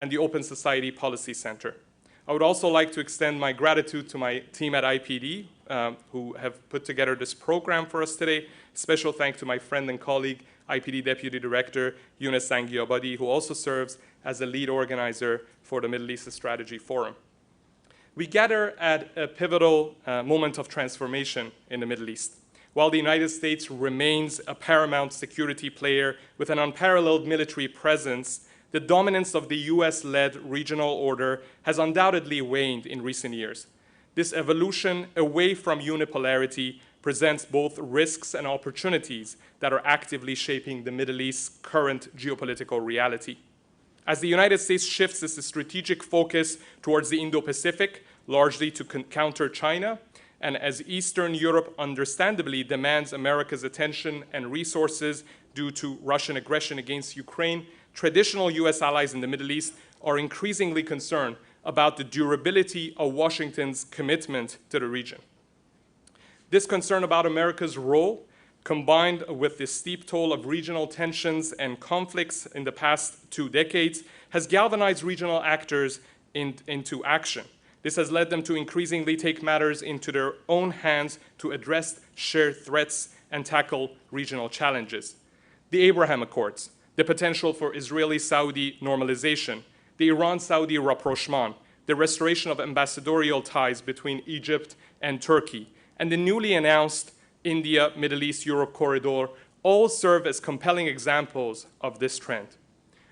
and the Open Society Policy Center. I would also like to extend my gratitude to my team at IPD, who have put together this program for us today. Special thanks to my friend and colleague, IPD Deputy Director Yunus Zangiabadi, who also serves as a lead organizer for the Middle East Strategy Forum. We gather at a pivotal moment of transformation in the Middle East. While the United States remains a paramount security player with an unparalleled military presence, the dominance of the US-led regional order has undoubtedly waned in recent years. This evolution away from unipolarity presents both risks and opportunities that are actively shaping the Middle East's current geopolitical reality. As the United States shifts its strategic focus towards the Indo-Pacific, largely to counter China, and as Eastern Europe understandably demands America's attention and resources due to Russian aggression against Ukraine, traditional US allies in the Middle East are increasingly concerned about the durability of Washington's commitment to the region. This concern about America's role, combined with the steep toll of regional tensions and conflicts in the past 2 decades, has galvanized regional actors into action. This has led them to increasingly take matters into their own hands to address shared threats and tackle regional challenges. The Abraham Accords, the potential for Israeli-Saudi normalization, the Iran-Saudi rapprochement, the restoration of ambassadorial ties between Egypt and Turkey, and the newly announced India-Middle East-Europe corridor all serve as compelling examples of this trend.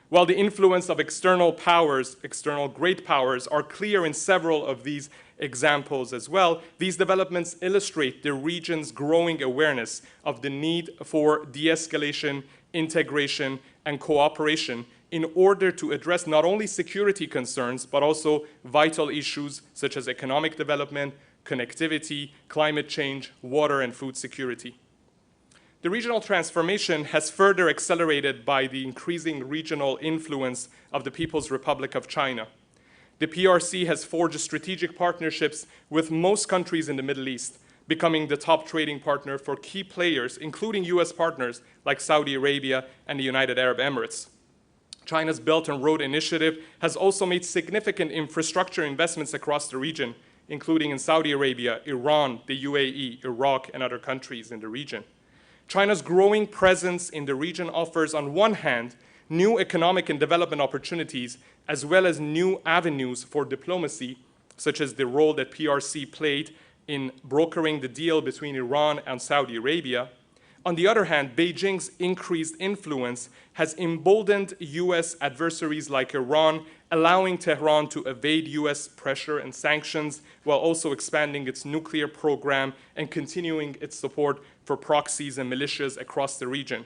While the influence of external powers, external great powers, are clear in several of these examples as well, these developments illustrate the region's growing awareness of the need for de-escalation, integration, and cooperation in order to address not only security concerns, but also vital issues such as economic development, connectivity, climate change, water, and food security. The regional transformation has further accelerated by the increasing regional influence of the People's Republic of China. The PRC has forged strategic partnerships with most countries in the Middle East, becoming the top trading partner for key players, including US partners like Saudi Arabia and the United Arab Emirates. China's Belt and Road Initiative has also made significant infrastructure investments across the region, including in Saudi Arabia, Iran, the UAE, Iraq, and other countries in the region. China's growing presence in the region offers, on one hand, new economic and development opportunities, as well as new avenues for diplomacy, such as the role that PRC played in brokering the deal between Iran and Saudi Arabia. On the other hand, Beijing's increased influence has emboldened US adversaries like Iran, allowing Tehran to evade US pressure and sanctions, while also expanding its nuclear program and continuing its support for proxies and militias across the region.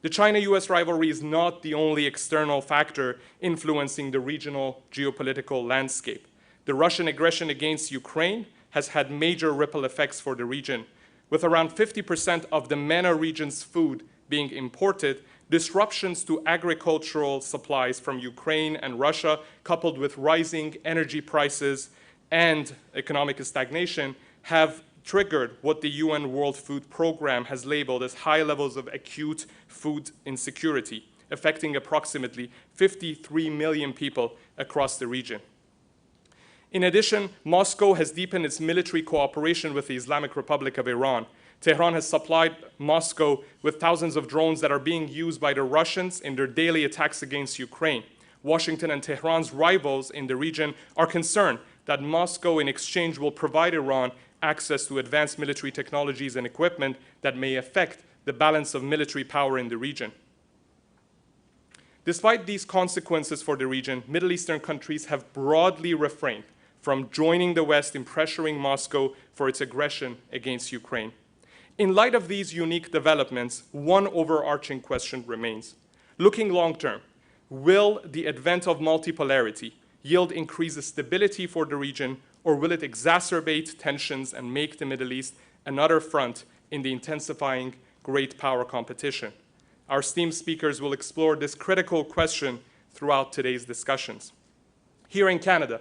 The China-US rivalry is not the only external factor influencing the regional geopolitical landscape. The Russian aggression against Ukraine has had major ripple effects for the region. With around 50% of the MENA region's food being imported, disruptions to agricultural supplies from Ukraine and Russia, coupled with rising energy prices and economic stagnation, have triggered what the UN World Food Programme has labeled as high levels of acute food insecurity, affecting approximately 53 million people across the region. In addition, Moscow has deepened its military cooperation with the Islamic Republic of Iran. Tehran has supplied Moscow with thousands of drones that are being used by the Russians in their daily attacks against Ukraine. Washington and Tehran's rivals in the region are concerned that Moscow in exchange will provide Iran access to advanced military technologies and equipment that may affect the balance of military power in the region. Despite these consequences for the region, Middle Eastern countries have broadly refrained from joining the West in pressuring Moscow for its aggression against Ukraine. In light of these unique developments, one overarching question remains. Looking long-term, will the advent of multipolarity yield increased stability for the region, or will it exacerbate tensions and make the Middle East another front in the intensifying great power competition? Our esteemed speakers will explore this critical question throughout today's discussions. Here in Canada,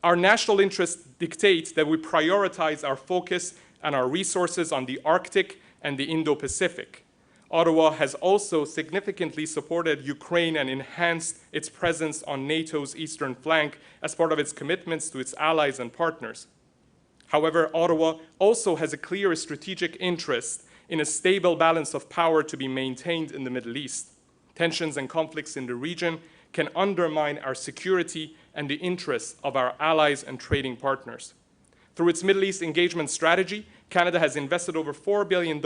our national interests dictate that we prioritize our focus and our resources on the Arctic and the Indo-Pacific. Ottawa has also significantly supported Ukraine and enhanced its presence on NATO's eastern flank as part of its commitments to its allies and partners. However, Ottawa also has a clear strategic interest in a stable balance of power to be maintained in the Middle East. Tensions and conflicts in the region can undermine our security and the interests of our allies and trading partners. Through its Middle East engagement strategy, Canada has invested over $4 billion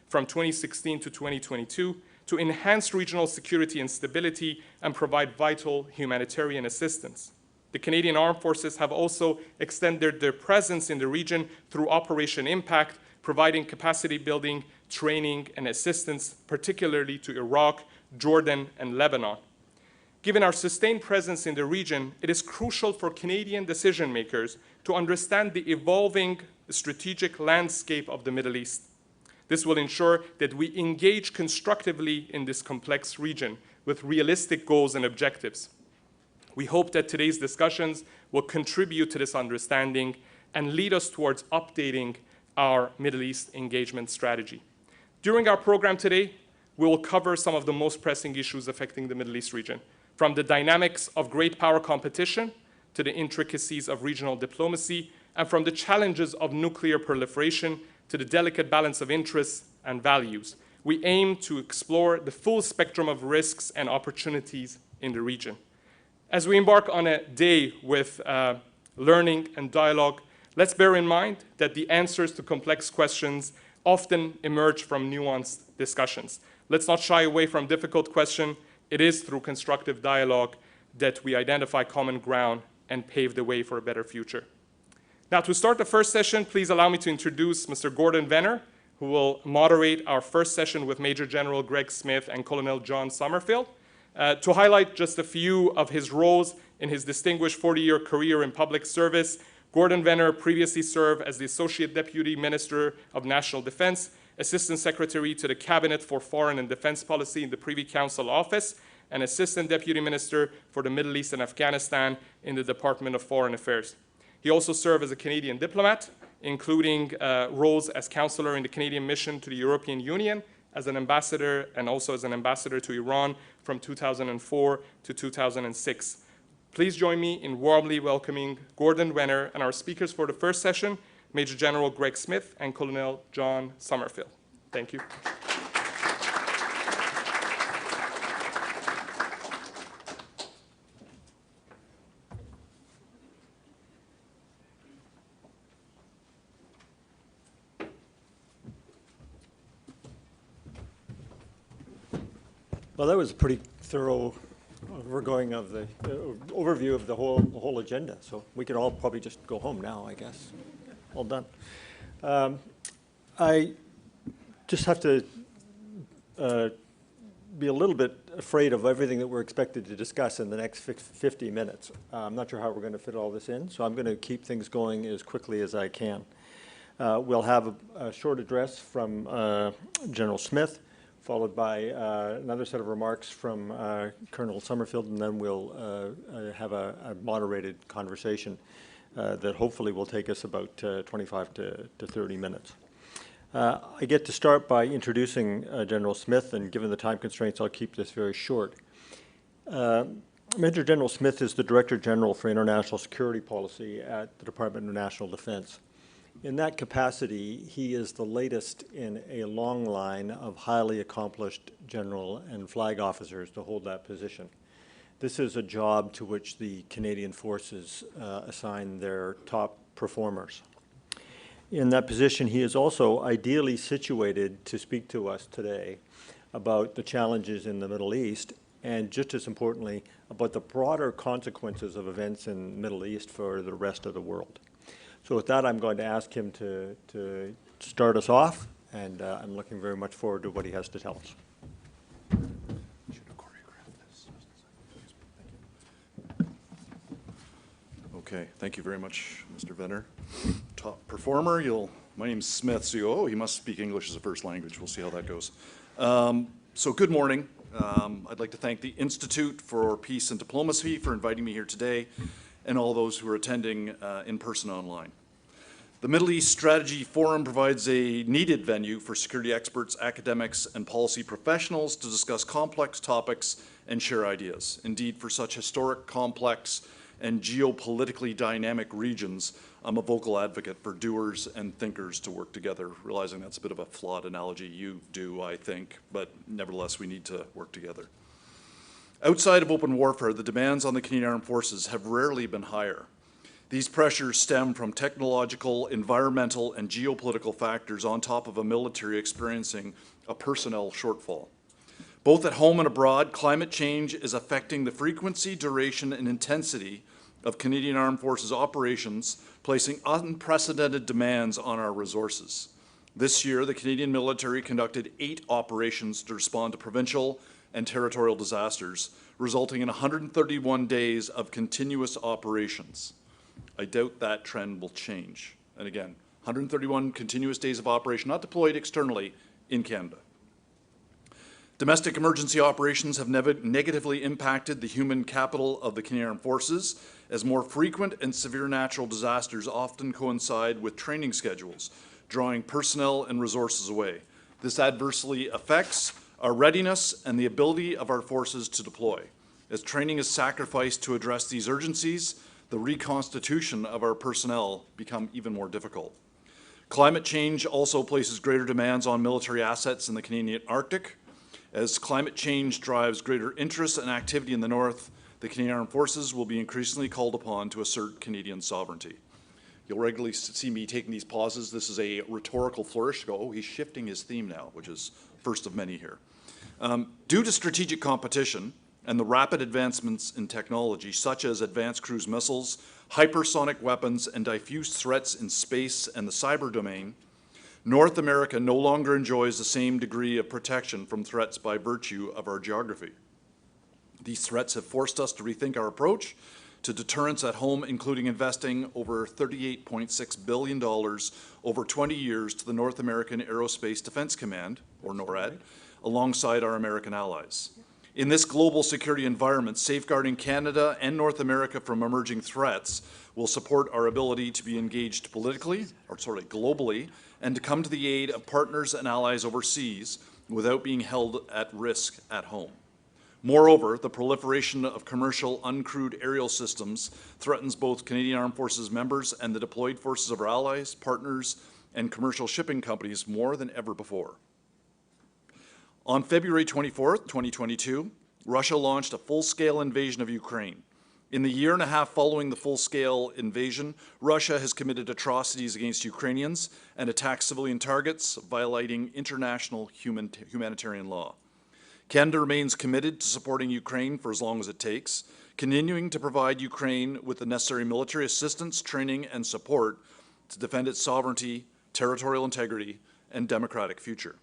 from 2016 to 2022 to enhance regional security and stability and provide vital humanitarian assistance. The Canadian Armed Forces have also extended their presence in the region through Operation Impact, providing capacity building, training, and assistance, particularly to Iraq, Jordan, and Lebanon. Given our sustained presence in the region, it is crucial for Canadian decision makers to understand the evolving strategic landscape of the Middle East. This will ensure that we engage constructively in this complex region with realistic goals and objectives. We hope that today's discussions will contribute to this understanding and lead us towards updating our Middle East engagement strategy. During our program today, we will cover some of the most pressing issues affecting the Middle East region, from the dynamics of great power competition to the intricacies of regional diplomacy, and from the challenges of nuclear proliferation to the delicate balance of interests and values. We aim to explore the full spectrum of risks and opportunities in the region. As we embark on a day with learning and dialogue, let's bear in mind that the answers to complex questions often emerge from nuanced discussions. Let's not shy away from difficult questions. It is through constructive dialogue that we identify common ground and pave the way for a better future. Now, to start the first session, please allow me to introduce Mr. Gordon Venner, who will moderate our first session with Major General Greg Smith and Colonel John Summerfield. To highlight just a few of his roles in his distinguished 40-year career in public service, Gordon Venner previously served as the Associate Deputy Minister of National Defense, Assistant Secretary to the Cabinet for Foreign and Defense Policy in the Privy Council Office, and Assistant Deputy Minister for the Middle East and Afghanistan in the Department of Foreign Affairs. He also served as a Canadian diplomat, including roles as counselor in the Canadian mission to the European Union, as an ambassador, and also as an ambassador to Iran from 2004 to 2006. Please join me in warmly welcoming Gordon Venner and our speakers for the first session, Major General Greg Smith and Colonel John Summerfield. Thank you. Well, that was a pretty thorough overview of the whole agenda. So we can all probably just go home now, I guess. All done. I just have to be a little bit afraid of everything that we're expected to discuss in the next 50 minutes. I'm not sure how we're going to fit all this in, so I'm going to keep things going as quickly as I can. We'll have a short address from General Smith, followed by another set of remarks from Colonel Summerfield, and then we'll have a moderated conversation that hopefully will take us about 25 to 30 minutes. I get to start by introducing General Smith, and given the time constraints, I'll keep this very short. Major General Smith is the Director General for International Security Policy at the Department of National Defense. In that capacity, he is the latest in a long line of highly accomplished general and flag officers to hold that position. This is a job to which the Canadian forces assign their top performers. In that position, he is also ideally situated to speak to us today about the challenges in the Middle East, and just as importantly, about the broader consequences of events in the Middle East for the rest of the world. So with that, I'm going to ask him to start us off, and I'm looking very much forward to what he has to tell us. Okay, thank you very much, Mr. Venner. Top performer, my name's Smith, so he must speak English as a first language. We'll see how that goes. So good morning. I'd like to thank the Institute for Peace and Diplomacy for inviting me here today, and all those who are attending in person online. The Middle East Strategy Forum provides a needed venue for security experts, academics, and policy professionals to discuss complex topics and share ideas. Indeed, for such historic, complex, and geopolitically dynamic regions, I'm a vocal advocate for doers and thinkers to work together, realizing that's a bit of a flawed analogy. You do, I think, but nevertheless, we need to work together. Outside of open warfare, the demands on the Canadian Armed Forces have rarely been higher. These pressures stem from technological, environmental, and geopolitical factors on top of a military experiencing a personnel shortfall. Both at home and abroad, climate change is affecting the frequency, duration, and intensity of Canadian Armed Forces operations, placing unprecedented demands on our resources. This year, the Canadian military conducted 8 operations to respond to provincial and territorial disasters, resulting in 131 days of continuous operations. I doubt that trend will change. And again, 131 continuous days of operation, not deployed externally in Canada. Domestic emergency operations have negatively impacted the human capital of the Canadian Armed Forces, as more frequent and severe natural disasters often coincide with training schedules, drawing personnel and resources away. This adversely affects our readiness and the ability of our forces to deploy. As training is sacrificed to address these urgencies, the reconstitution of our personnel become even more difficult. Climate change also places greater demands on military assets in the Canadian Arctic. As climate change drives greater interest and activity in the North, the Canadian Armed Forces will be increasingly called upon to assert Canadian sovereignty. You'll regularly see me taking these pauses. This is a rhetorical flourish to go, oh, he's shifting his theme now, which is first of many here. Due to strategic competition and the rapid advancements in technology, such as advanced cruise missiles, hypersonic weapons, and diffuse threats in space and the cyber domain, North America no longer enjoys the same degree of protection from threats by virtue of our geography. These threats have forced us to rethink our approach to deterrence at home, including investing over $38.6 billion over 20 years to the North American Aerospace Defense Command, or NORAD, alongside our American allies. In this global security environment, safeguarding Canada and North America from emerging threats will support our ability to be engaged politically, or globally, and to come to the aid of partners and allies overseas without being held at risk at home. Moreover, the proliferation of commercial uncrewed aerial systems threatens both Canadian Armed Forces members and the deployed forces of our allies, partners, and commercial shipping companies more than ever before. On February 24th, 2022, Russia launched a full-scale invasion of Ukraine. In the year and a half following the full-scale invasion, Russia has committed atrocities against Ukrainians and attacked civilian targets, violating international humanitarian law. Canada remains committed to supporting Ukraine for as long as it takes, continuing to provide Ukraine with the necessary military assistance, training, and support to defend its sovereignty, territorial integrity, and democratic future.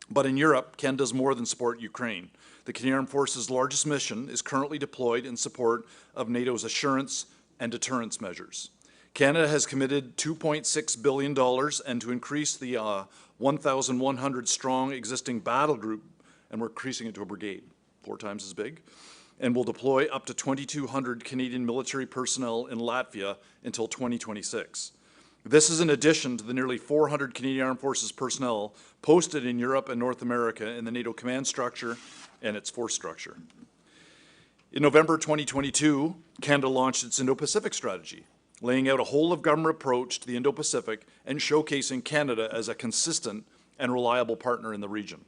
But in Europe, Canada does more than support Ukraine. The Canadian Armed Forces' largest mission is currently deployed in support of NATO's assurance and deterrence measures. Canada has committed $2.6 billion and to increase the 1,100 strong existing battle group, and we're increasing it to a brigade, 4 times as big, and will deploy up to 2,200 Canadian military personnel in Latvia until 2026. This is in addition to the nearly 400 Canadian Armed Forces personnel posted in Europe and North America in the NATO command structure and its force structure. In November 2022, Canada launched its Indo-Pacific strategy, laying out a whole-of-government approach to the Indo-Pacific and showcasing Canada as a consistent and reliable partner in the region.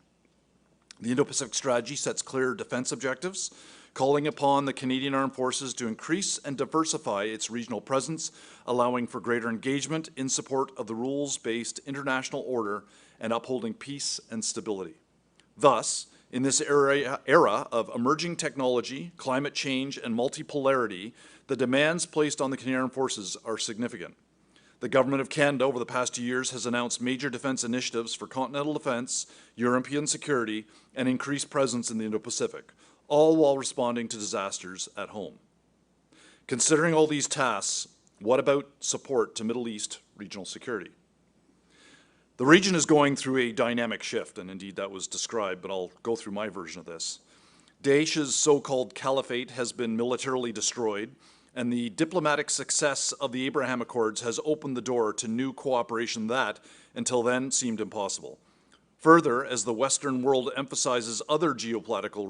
The Indo-Pacific strategy sets clear defense objectives, calling upon the Canadian Armed Forces to increase and diversify its regional presence, allowing for greater engagement in support of the rules-based international order and upholding peace and stability. Thus, in this era of emerging technology, climate change, and multipolarity, the demands placed on the Canadian Armed Forces are significant. The Government of Canada over the past 2 years has announced major defense initiatives for continental defense, European security, and increased presence in the Indo-Pacific, all while responding to disasters at home. Considering all these tasks, what about support to Middle East regional security? The region is going through a dynamic shift, and indeed that was described, but I'll go through my version of this. Daesh's so-called caliphate has been militarily destroyed, and the diplomatic success of the Abraham Accords has opened the door to new cooperation that, until then, seemed impossible. Further, as the Western world emphasizes other geopolitical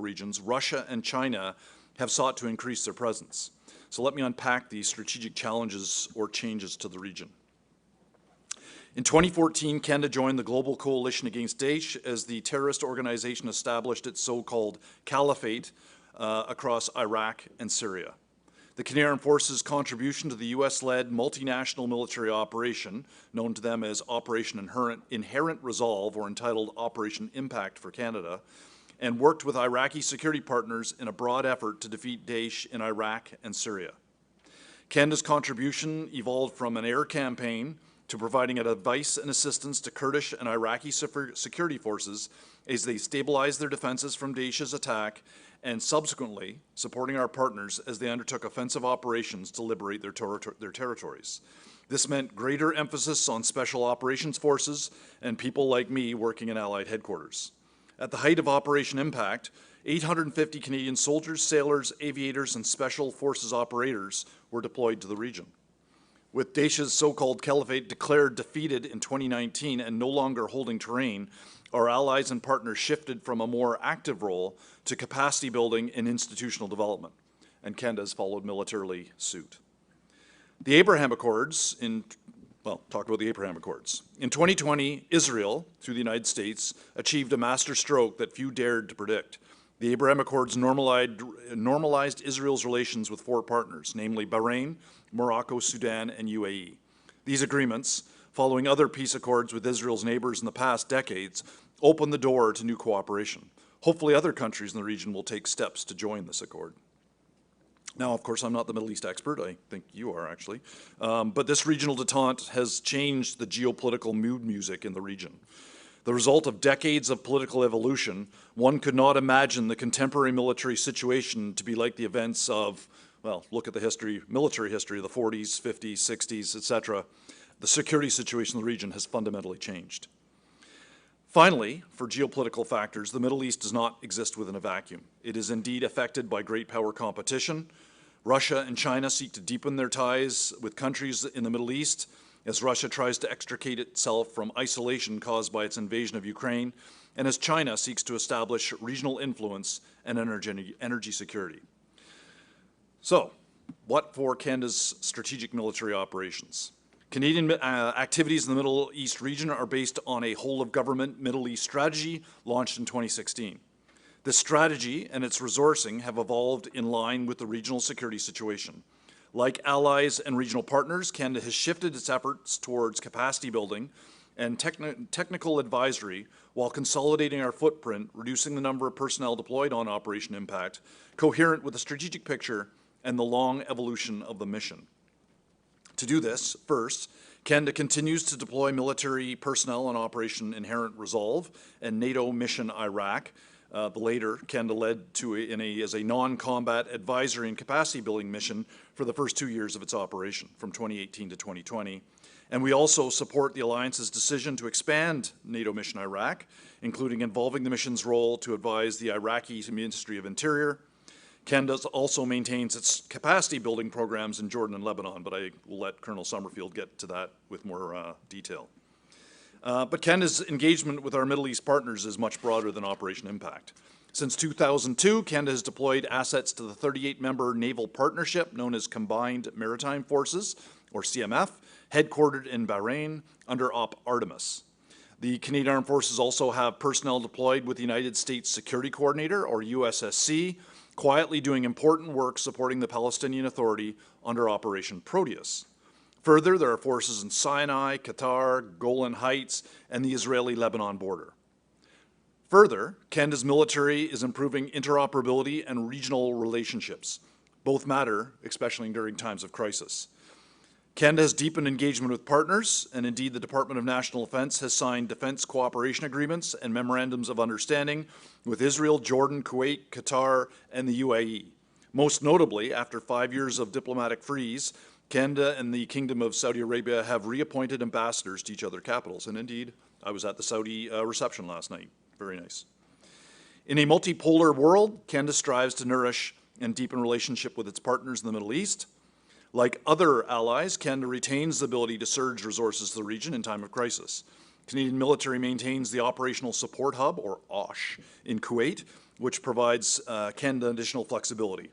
regions, Russia and China have sought to increase their presence. So let me unpack these strategic challenges or changes to the region. In 2014, Canada joined the Global Coalition Against Daesh as the terrorist organization established its so-called caliphate across Iraq and Syria. The Canadian Armed Forces' contribution to the US-led multinational military operation, known to them as Operation Inherent Resolve, or entitled Operation Impact for Canada, and worked with Iraqi security partners in a broad effort to defeat Daesh in Iraq and Syria. Canada's contribution evolved from an air campaign to providing advice and assistance to Kurdish and Iraqi security forces as they stabilized their defenses from Daesh's attack, and subsequently supporting our partners as they undertook offensive operations to liberate their territories. This meant greater emphasis on special operations forces and people like me working in Allied headquarters. At the height of Operation Impact, 850 Canadian soldiers, sailors, aviators, and special forces operators were deployed to the region. With Daesh's so-called caliphate declared defeated in 2019 and no longer holding terrain, our allies and partners shifted from a more active role to capacity building and institutional development, and Canada has followed militarily suit. The Abraham Accords, talk about the Abraham Accords. In 2020, Israel, through the United States, achieved a master stroke that few dared to predict. The Abraham Accords normalized Israel's relations with 4 partners, namely Bahrain, Morocco, Sudan, and UAE. These agreements, following other peace accords with Israel's neighbors in the past decades, opened the door to new cooperation. Hopefully other countries in the region will take steps to join this accord. Now, of course, I'm not the Middle East expert. I think you are, actually. But this regional detente has changed the geopolitical mood music in the region. The result of decades of political evolution, one could not imagine the contemporary military situation to be like the events of, well, look at the military history of the 40s, 50s, 60s, etc. The security situation in the region has fundamentally changed. Finally, for geopolitical factors, the Middle East does not exist within a vacuum. It is indeed affected by great power competition. Russia and China seek to deepen their ties with countries in the Middle East as Russia tries to extricate itself from isolation caused by its invasion of Ukraine, and as China seeks to establish regional influence and energy security. So, what for Canada's strategic military operations? Canadian activities in the Middle East region are based on a whole-of-government Middle East strategy launched in 2016. This strategy and its resourcing have evolved in line with the regional security situation. Like allies and regional partners, Canada has shifted its efforts towards capacity building and technical advisory while consolidating our footprint, reducing the number of personnel deployed on Operation Impact, coherent with the strategic picture and the long evolution of the mission. To do this, first, Canada continues to deploy military personnel on Operation Inherent Resolve and NATO Mission Iraq. The later, Canada led as a non-combat advisory and capacity building mission for the first 2 years of its operation, from 2018 to 2020. And we also support the Alliance's decision to expand NATO Mission Iraq, including involving the mission's role to advise the Iraqi Ministry of Interior. Canada also maintains its capacity building programs in Jordan and Lebanon, but I will let Colonel Summerfield get to that with more detail. But Canada's engagement with our Middle East partners is much broader than Operation Impact. Since 2002, Canada has deployed assets to the 38-member naval partnership known as Combined Maritime Forces, or CMF, headquartered in Bahrain under Op Artemis. The Canadian Armed Forces also have personnel deployed with the United States Security Coordinator, or USSC, quietly doing important work supporting the Palestinian Authority under Operation Proteus. Further, there are forces in Sinai, Qatar, Golan Heights, and the Israeli-Lebanon border. Further, Canada's military is improving interoperability and regional relationships. Both matter, especially during times of crisis. Canada has deepened engagement with partners, and indeed the Department of National Defence has signed defence cooperation agreements and memorandums of understanding with Israel, Jordan, Kuwait, Qatar, and the UAE. Most notably, after 5 years of diplomatic freeze, Canada and the Kingdom of Saudi Arabia have reappointed ambassadors to each other's capitals, and indeed, I was at the Saudi reception last night. Very nice. In a multipolar world, Canada strives to nourish and deepen relationship with its partners in the Middle East. Like other allies, Canada retains the ability to surge resources to the region in time of crisis. Canadian military maintains the Operational Support Hub, or OSH, in Kuwait, which provides Canada additional flexibility.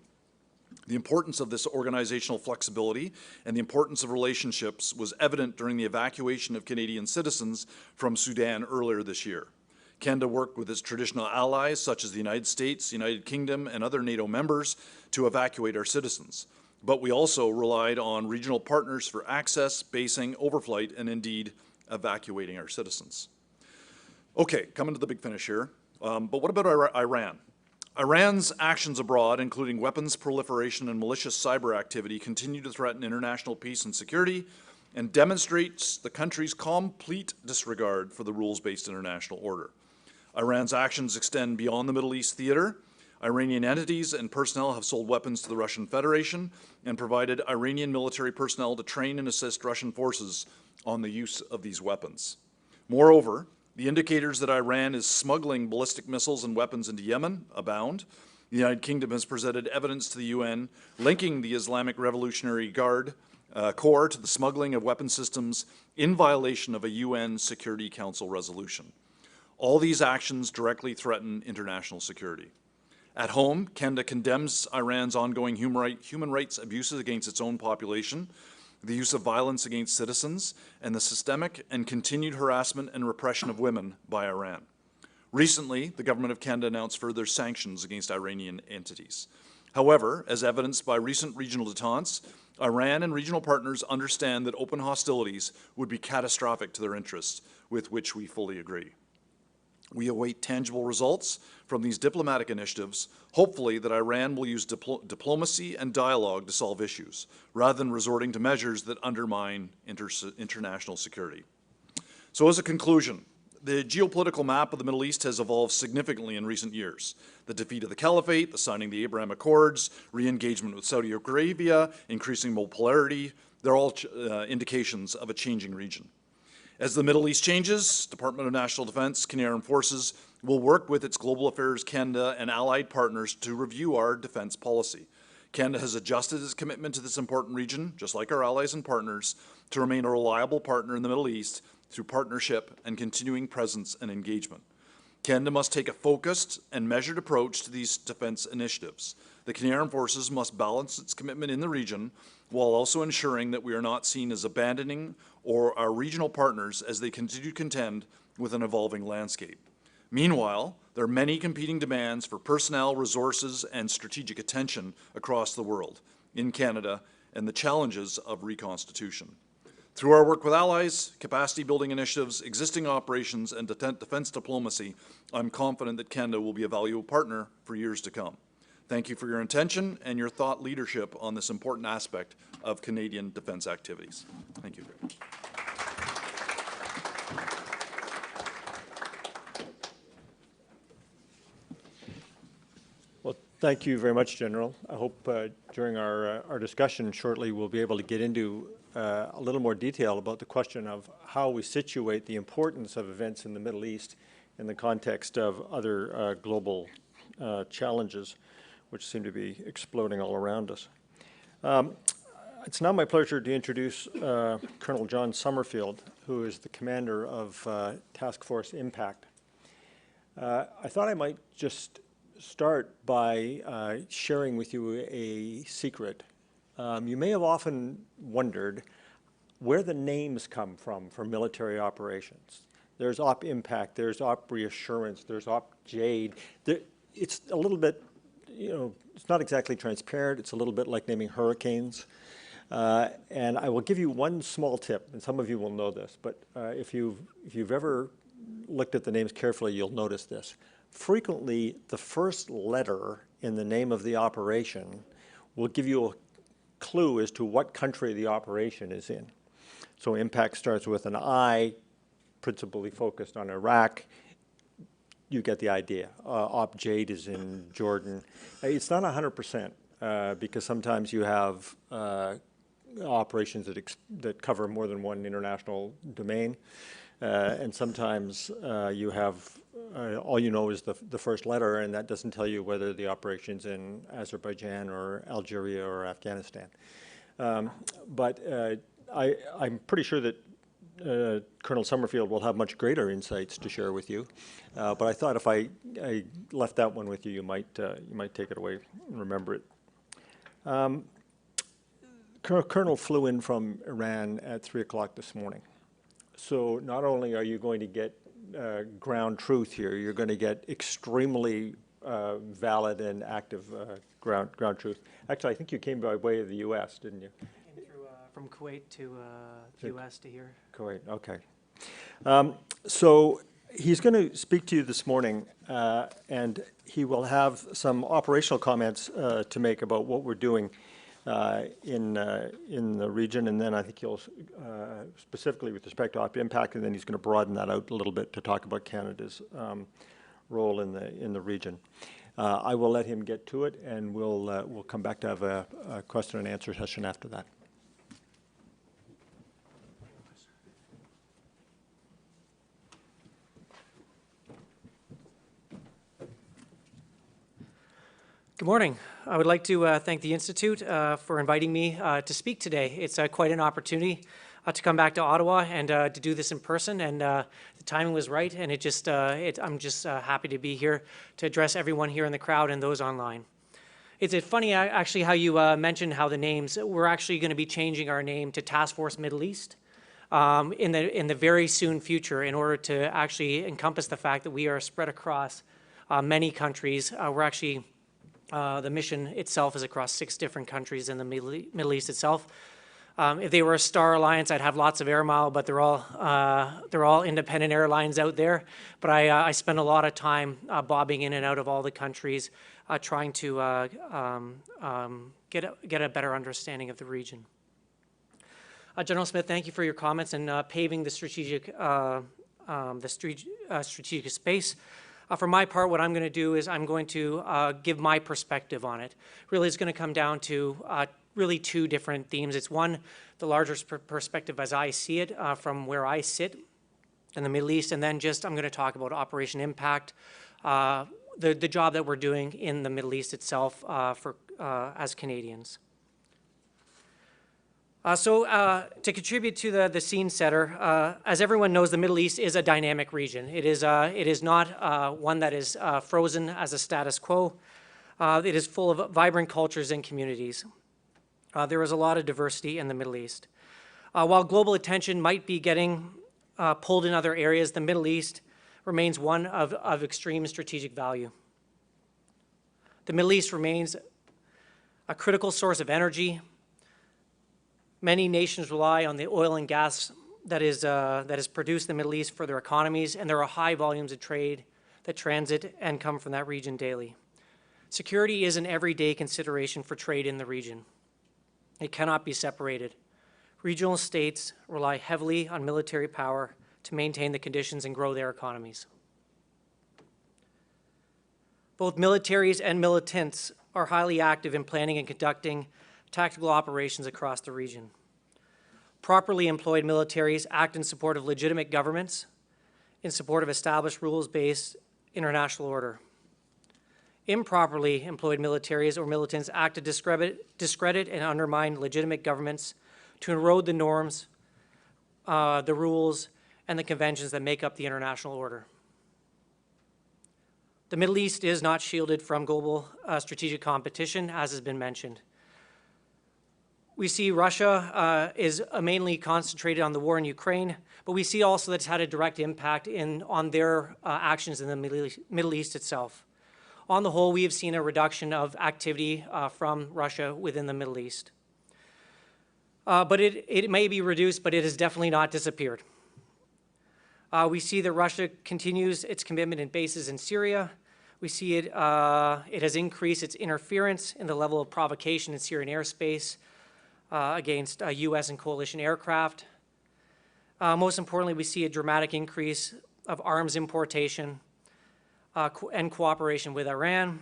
The importance of this organizational flexibility and the importance of relationships was evident during the evacuation of Canadian citizens from Sudan earlier this year. Canada worked with its traditional allies, such as the United States, United Kingdom, and other NATO members, to evacuate our citizens. But we also relied on regional partners for access, basing, overflight, and indeed evacuating our citizens. Okay, coming to the big finish here. But what about Iran? Iran's actions abroad, including weapons proliferation and malicious cyber activity, continue to threaten international peace and security and demonstrates the country's complete disregard for the rules-based international order. Iran's actions extend beyond the Middle East theater. Iranian entities and personnel have sold weapons to the Russian Federation and provided Iranian military personnel to train and assist Russian forces on the use of these weapons. Moreover, the indicators that Iran is smuggling ballistic missiles and weapons into Yemen abound. The United Kingdom has presented evidence to the UN linking the Islamic Revolutionary Guard Corps to the smuggling of weapon systems in violation of a UN Security Council resolution. All these actions directly threaten international security. At home, Canada condemns Iran's ongoing human rights abuses against its own population, the use of violence against citizens, and the systemic and continued harassment and repression of women by Iran. Recently, the Government of Canada announced further sanctions against Iranian entities. However, as evidenced by recent regional détentes, Iran and regional partners understand that open hostilities would be catastrophic to their interests, with which we fully agree. We await tangible results from these diplomatic initiatives, hopefully that Iran will use diplomacy and dialogue to solve issues, rather than resorting to measures that undermine international security. So as a conclusion, the geopolitical map of the Middle East has evolved significantly in recent years. The defeat of the Caliphate, the signing of the Abraham Accords, re-engagement with Saudi Arabia, increasing multipolarity, they're all indications of a changing region. As the Middle East changes, Department of National Defense, Canadian Armed Forces will work with its Global Affairs Canada and allied partners to review our defense policy. Canada has adjusted its commitment to this important region, just like our allies and partners, to remain a reliable partner in the Middle East through partnership and continuing presence and engagement. Canada must take a focused and measured approach to these defense initiatives. The Canadian Armed Forces must balance its commitment in the region while also ensuring that we are not seen as abandoning or our regional partners as they continue to contend with an evolving landscape. Meanwhile, there are many competing demands for personnel, resources, and strategic attention across the world, in Canada, and the challenges of reconstitution. Through our work with allies, capacity building initiatives, existing operations, and defense diplomacy, I'm confident that Canada will be a valuable partner for years to come. Thank you for your attention and your thought leadership on this important aspect of Canadian defense activities. Thank you. Well, thank you very much, General. I hope during our discussion shortly we'll be able to get into a little more detail about the question of how we situate the importance of events in the Middle East in the context of other global challenges, which seem to be exploding all around us. It's now my pleasure to introduce Colonel John Summerfield, who is the commander of Task Force Impact. I thought I might just start by sharing with you a secret. You may have often wondered where the names come from for military operations. There's Op Impact, there's Op Reassurance, there's Op Jade. It's a little bit, it's not exactly transparent. It's a little bit like naming hurricanes. And I will give you one small tip, and some of you will know this, but if you've ever looked at the names carefully, you'll notice this. Frequently, the first letter in the name of the operation will give you a clue as to what country the operation is in. So Impact starts with an I, principally focused on Iraq. You get the idea. Op Jade is in Jordan. It's not 100% because sometimes you have operations that cover more than one international domain. And sometimes you have, all you know is the first letter, and that doesn't tell you whether the operation's in Azerbaijan or Algeria or Afghanistan. But I'm pretty sure that Colonel Summerfield will have much greater insights to share with you. But I thought if I left that one with you, you might take it away and remember it. Colonel flew in from Iran at 3 o'clock this morning. So not only are you going to get ground truth here, you're going to get extremely valid and active ground truth. Actually, I think you came by way of the U.S., didn't you? Came through from Kuwait to the U.S. to here. Kuwait, okay. So he's going to speak to you this morning, and he will have some operational comments to make about what we're doing in the region, and then I think he'll specifically with respect to op impact, and then he's going to broaden that out a little bit to talk about Canada's role in the region. I will let him get to it, and we'll come back to have a question and answer session after that. Good morning. I would like to thank the Institute for inviting me to speak today. It's quite an opportunity to come back to Ottawa and to do this in person, and the timing was right, and I'm just happy to be here to address everyone here in the crowd and those online. It's funny actually how you mentioned how the names, we're actually going to be changing our name to Task Force Middle East in the very soon future in order to actually encompass the fact that we are spread across many countries. We're actually the mission itself is across 6 different countries in the Middle East itself. If they were a star alliance, I'd have lots of air mile, but they're all independent airlines out there. But I spend a lot of time bobbing in and out of all the countries, trying to get a better understanding of the region. General Smith, thank you for your comments and paving the strategic space. For my part, what I'm going to do is I'm going to give my perspective on it. Really, it's going to come down to really 2 different themes. It's one, the larger perspective as I see it from where I sit in the Middle East, and then just I'm going to talk about Operation Impact, the job that we're doing in the Middle East itself as Canadians. To contribute to the scene setter, as everyone knows, the Middle East is a dynamic region. It is not one that is frozen as a status quo. It is full of vibrant cultures and communities. There is a lot of diversity in the Middle East. While global attention might be getting pulled in other areas, the Middle East remains one of extreme strategic value. The Middle East remains a critical source of energy. Many nations rely on the oil and gas that is produced in the Middle East for their economies, and there are high volumes of trade that transit and come from that region daily. Security is an everyday consideration for trade in the region. It cannot be separated. Regional states rely heavily on military power to maintain the conditions and grow their economies. Both militaries and militants are highly active in planning and conducting tactical operations across the region. Properly employed militaries act in support of legitimate governments, in support of established rules-based international order. Improperly employed militaries or militants act to discredit and undermine legitimate governments, to erode the norms, the rules, and the conventions that make up the international order. The Middle East is not shielded from global strategic competition, as has been mentioned. We see Russia is mainly concentrated on the war in Ukraine, but we see also that it's had a direct impact on their actions in the Middle East itself. On the whole, we have seen a reduction of activity from Russia within the Middle East. But it may be reduced, but it has definitely not disappeared. We see that Russia continues its commitment in bases in Syria. We see it has increased its interference in the level of provocation in Syrian airspace against U.S. and coalition aircraft. Most importantly, we see a dramatic increase of arms importation and cooperation with Iran,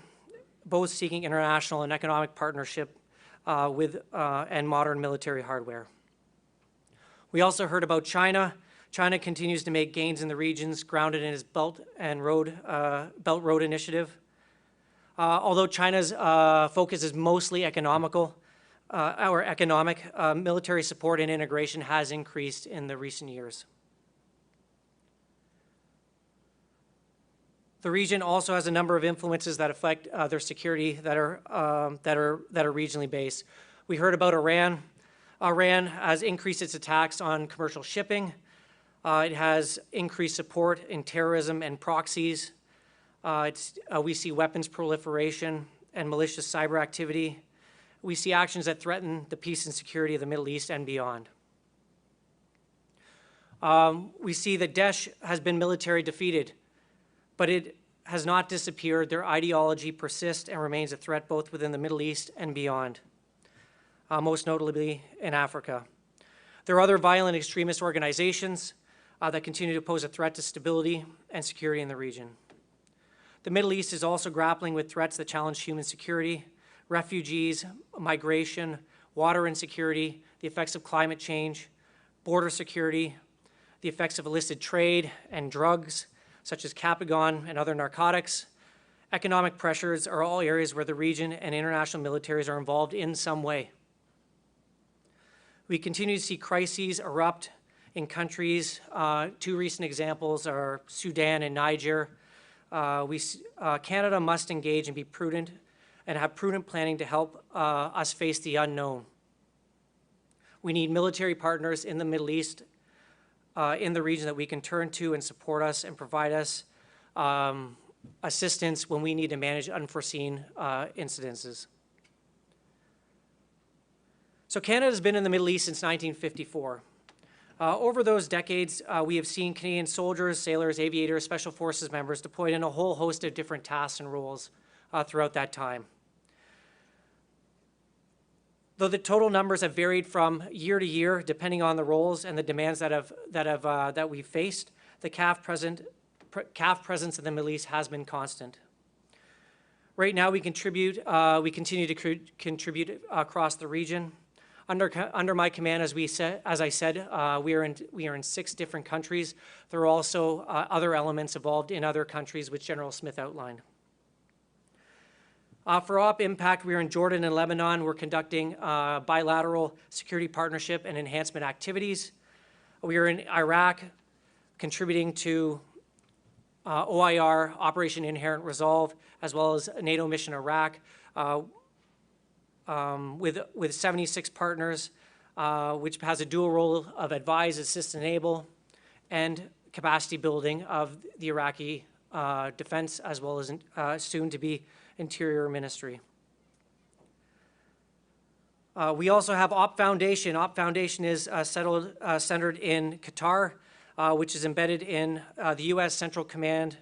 both seeking international and economic partnership and modern military hardware. We also heard about China. China continues to make gains in the regions grounded in its Belt Road Initiative. Although China's focus is mostly economic, military support and integration has increased in the recent years. The region also has a number of influences that affect their security that are regionally based. We heard about Iran. Iran has increased its attacks on commercial shipping. It has increased support in terrorism and proxies. We see weapons proliferation and malicious cyber activity. We see actions that threaten the peace and security of the Middle East and beyond. We see that Daesh has been military defeated, but it has not disappeared. Their ideology persists and remains a threat both within the Middle East and beyond, most notably in Africa. There are other violent extremist organizations that continue to pose a threat to stability and security in the region. The Middle East is also grappling with threats that challenge human security, refugees, migration, water insecurity, the effects of climate change, border security, the effects of illicit trade and drugs, such as Capagon and other narcotics. Economic pressures are all areas where the region and international militaries are involved in some way. We continue to see crises erupt in countries. Two recent examples are Sudan and Niger. Canada must engage and be prudent and have prudent planning to help us face the unknown. We need military partners in the Middle East, in the region that we can turn to and support us and provide us assistance when we need to manage unforeseen incidences. So Canada has been in the Middle East since 1954. Over those decades, we have seen Canadian soldiers, sailors, aviators, special forces members deployed in a whole host of different tasks and roles throughout that time. Though the total numbers have varied from year to year, depending on the roles and the demands that we've faced, the CAF presence in the Middle East has been constant. Right now, we continue to contribute across the region. Under my command, as I said, we are in 6 different countries. There are also other elements involved in other countries, which General Smith outlined. For OP Impact, we are in Jordan and Lebanon. We're conducting bilateral security partnership and enhancement activities. We are in Iraq, contributing to OIR, Operation Inherent Resolve, as well as NATO Mission Iraq, with 76 partners, which has a dual role of advise, assist, enable, and capacity building of the Iraqi defense, as well as soon-to-be Interior Ministry. We also have OP Foundation. OP Foundation is centered in Qatar, which is embedded in the U.S. Central Command's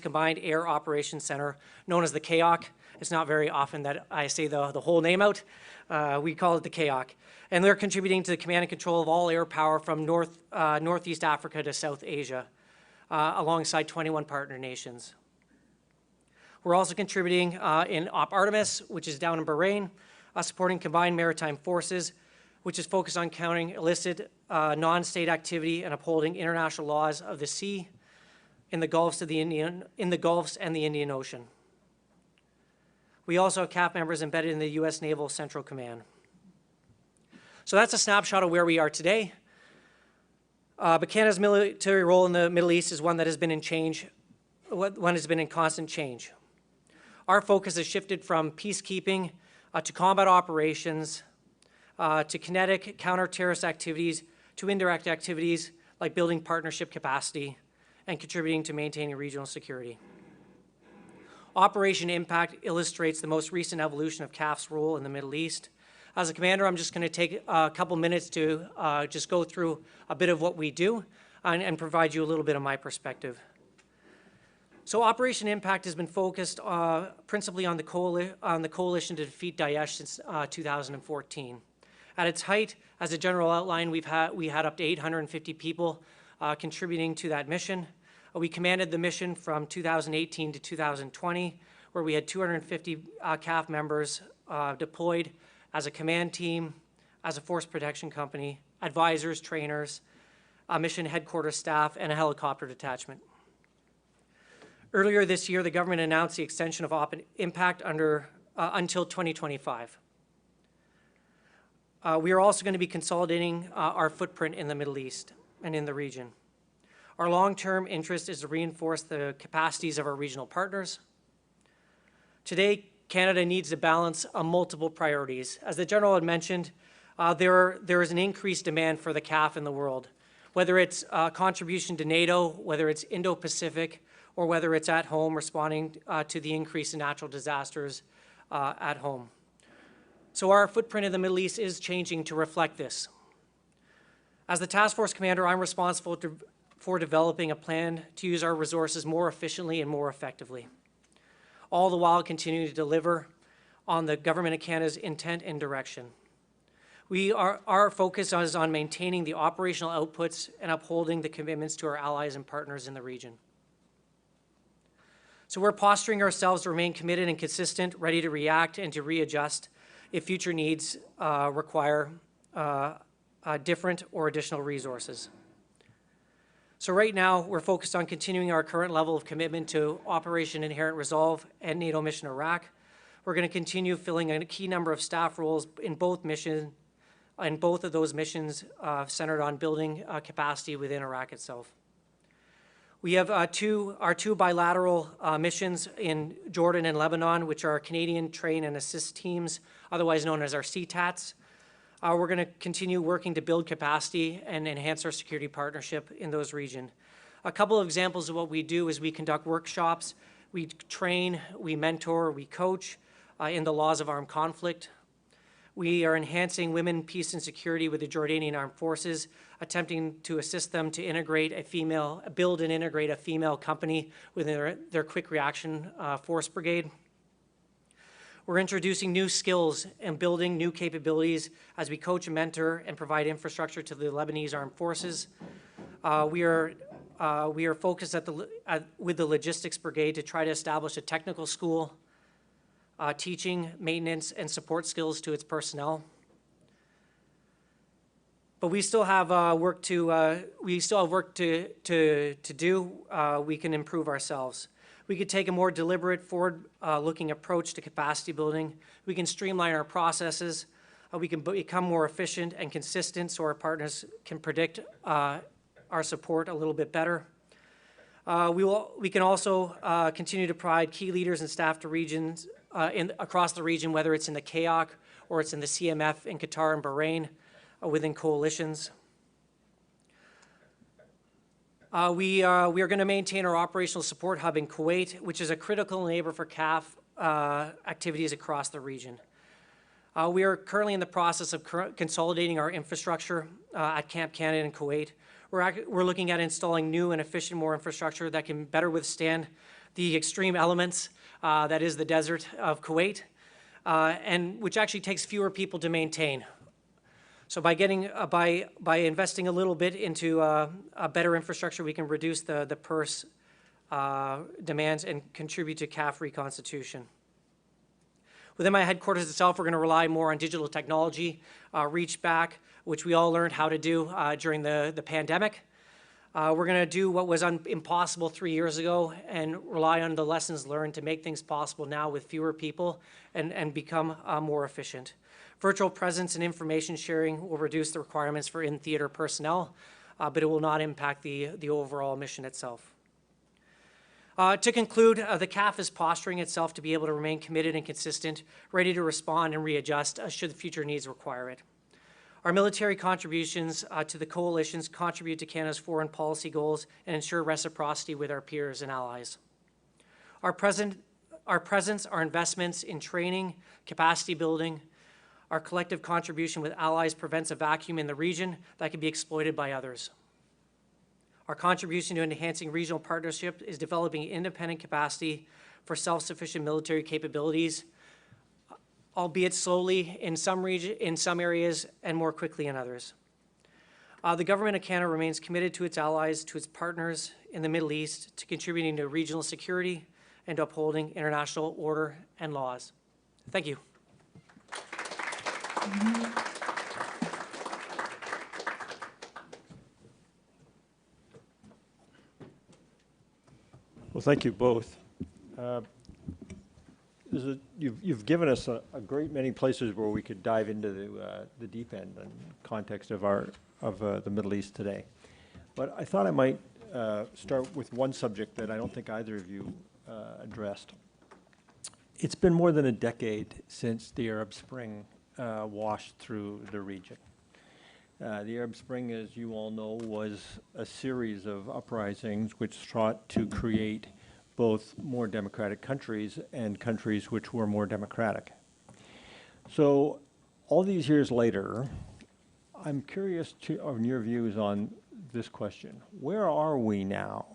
Combined Air Operations Center, known as the KAOC. It's not very often that I say the whole name out. We call it the KAOC. And they're contributing to the command and control of all air power from Northeast Africa to South Asia, alongside 21 partner nations. We're also contributing in OP Artemis, which is down in Bahrain, supporting combined maritime forces, which is focused on countering illicit non-state activity and upholding international laws of the sea in the Gulfs and the Indian Ocean. We also have CAF members embedded in the U.S. Naval Central Command. So that's a snapshot of where we are today. But Canada's military role in the Middle East is one that has been in constant change. Our focus has shifted from peacekeeping to combat operations, to kinetic counter-terrorist activities, to indirect activities like building partnership capacity and contributing to maintaining regional security. Operation Impact illustrates the most recent evolution of CAF's role in the Middle East. As a commander, I'm just going to take a couple minutes to just go through a bit of what we do and provide you a little bit of my perspective. So Operation Impact has been focused principally on the coalition to defeat Daesh since 2014. At its height, as a general outline, we had up to 850 people contributing to that mission. We commanded the mission from 2018 to 2020, where we had 250 CAF members deployed as a command team, as a force protection company, advisors, trainers, mission headquarters staff, and a helicopter detachment. Earlier this year, the government announced the extension of impact until 2025. We are also going to be consolidating our footprint in the Middle East and in the region. Our long-term interest is to reinforce the capacities of our regional partners. Today, Canada needs to balance multiple priorities. As the General had mentioned, there is an increased demand for the CAF in the world, whether it's contribution to NATO, whether it's Indo-Pacific, or whether it's at home responding to the increase in natural disasters at home. So our footprint in the Middle East is changing to reflect this. As the task force commander, I'm responsible for developing a plan to use our resources more efficiently and more effectively, all the while continuing to deliver on the Government of Canada's intent and direction. Our focus is on maintaining the operational outputs and upholding the commitments to our allies and partners in the region. So we're posturing ourselves to remain committed and consistent, ready to react and to readjust if future needs require different or additional resources. So right now, we're focused on continuing our current level of commitment to Operation Inherent Resolve and NATO Mission Iraq. We're going to continue filling a key number of staff roles in both of those missions centered on building capacity within Iraq itself. We have our two bilateral missions in Jordan and Lebanon, which are Canadian Train and Assist Teams, otherwise known as our CTATs. We're going to continue working to build capacity and enhance our security partnership in those regions. A couple of examples of what we do is we conduct workshops, we train, we mentor, we coach in the laws of armed conflict. We are enhancing women, peace, and security with the Jordanian Armed Forces, attempting to assist them to build and integrate a female company within their quick reaction force brigade. We're introducing new skills and building new capabilities as we coach and mentor and provide infrastructure to the Lebanese Armed Forces. We are focused with the Logistics Brigade to try to establish a technical school, teaching, maintenance, and support skills to its personnel. But we still have work to do. We can improve ourselves. We could take a more deliberate, forward-looking approach to capacity building. We can streamline our processes. We can become more efficient and consistent so our partners can predict our support a little bit better. We can also continue to provide key leaders and staff to regions across the region, whether it's in the CAOC or it's in the CMF in Qatar and Bahrain within coalitions. We are going to maintain our operational support hub in Kuwait, which is a critical enabler for CAF activities across the region. We are currently in the process of consolidating our infrastructure at Camp Canada in Kuwait. We're looking at installing new and efficient more infrastructure that can better withstand the extreme elements that is the desert of Kuwait, and which actually takes fewer people to maintain. So by investing a little bit into a better infrastructure, we can reduce the purse demands and contribute to CAF reconstitution. Within my headquarters itself, we're going to rely more on digital technology, reach back, which we all learned how to do during the pandemic. We're going to do what was impossible 3 years ago and rely on the lessons learned to make things possible now with fewer people and become more efficient. Virtual presence and information sharing will reduce the requirements for in-theater personnel, but it will not impact the overall mission itself. To conclude, the CAF is posturing itself to be able to remain committed and consistent, ready to respond and readjust should the future needs require it. Our military contributions to the coalitions contribute to Canada's foreign policy goals and ensure reciprocity with our peers and allies. Our presence, our investments in training, capacity building, our collective contribution with allies prevents a vacuum in the region that can be exploited by others. Our contribution to enhancing regional partnership is developing independent capacity for self-sufficient military capabilities, albeit slowly in some areas and more quickly in others. The Government of Canada remains committed to its allies, to its partners in the Middle East, to contributing to regional security and to upholding international order and laws. Thank you. Well, thank you both. You've given us a great many places where we could dive into the deep end and context of the Middle East today. But I thought I might start with one subject that I don't think either of you addressed. It's been more than a decade since the Arab Spring washed through the region. The Arab Spring, as you all know, was a series of uprisings which sought to create both more democratic countries and countries which were more democratic. So all these years later, I'm curious on your views on this question. Where are we now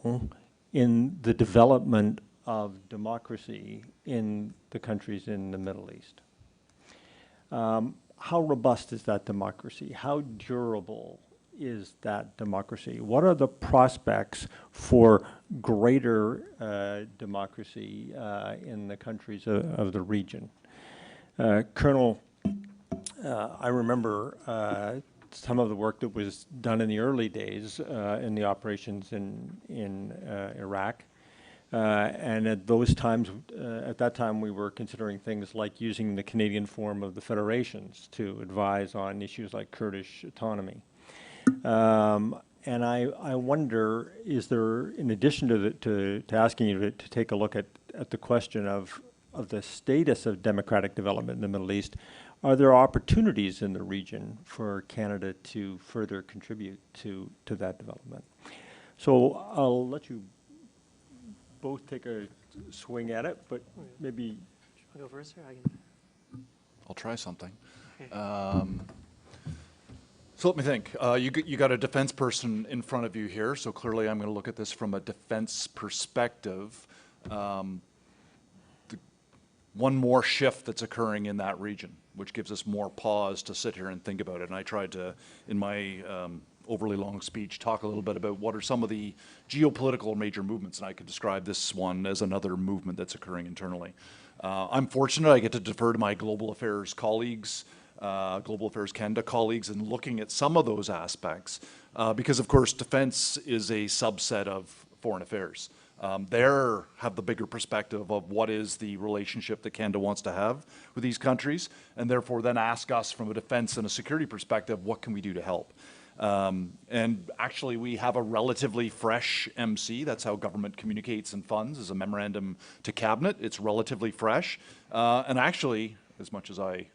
in the development of democracy in the countries in the Middle East? How robust is that democracy? How durable is that democracy? What are the prospects for greater democracy in the countries of the region? Colonel, I remember some of the work that was done in the early days in the operations in Iraq. And at those times, at that time, we were considering things like using the Canadian form of the federations to advise on issues like Kurdish autonomy. And I wonder, is there, in addition to asking you to take a look at the question of the status of democratic development in the Middle East, are there opportunities in the region for Canada to further contribute to that development? So I'll let you both take a swing at it, but maybe... I'll go first, or I can... I'll try something. Okay. So let me think. You got a defense person in front of you here, so clearly I'm going to look at this from a defense perspective. One more shift that's occurring in that region, which gives us more pause to sit here and think about it. And I tried to, in my overly long speech, talk a little bit about what are some of the geopolitical major movements, and I could describe this one as another movement that's occurring internally. I'm fortunate I get to defer to my global affairs colleagues, Global Affairs Canada colleagues, in looking at some of those aspects, because of course defense is a subset of foreign affairs. They have the bigger perspective of what is the relationship that Canada wants to have with these countries, and therefore then ask us from a defense and a security perspective, what can we do to help? And actually we have a relatively fresh MC. That's how government communicates and funds, is a memorandum to cabinet. It's relatively fresh. And actually, as much as I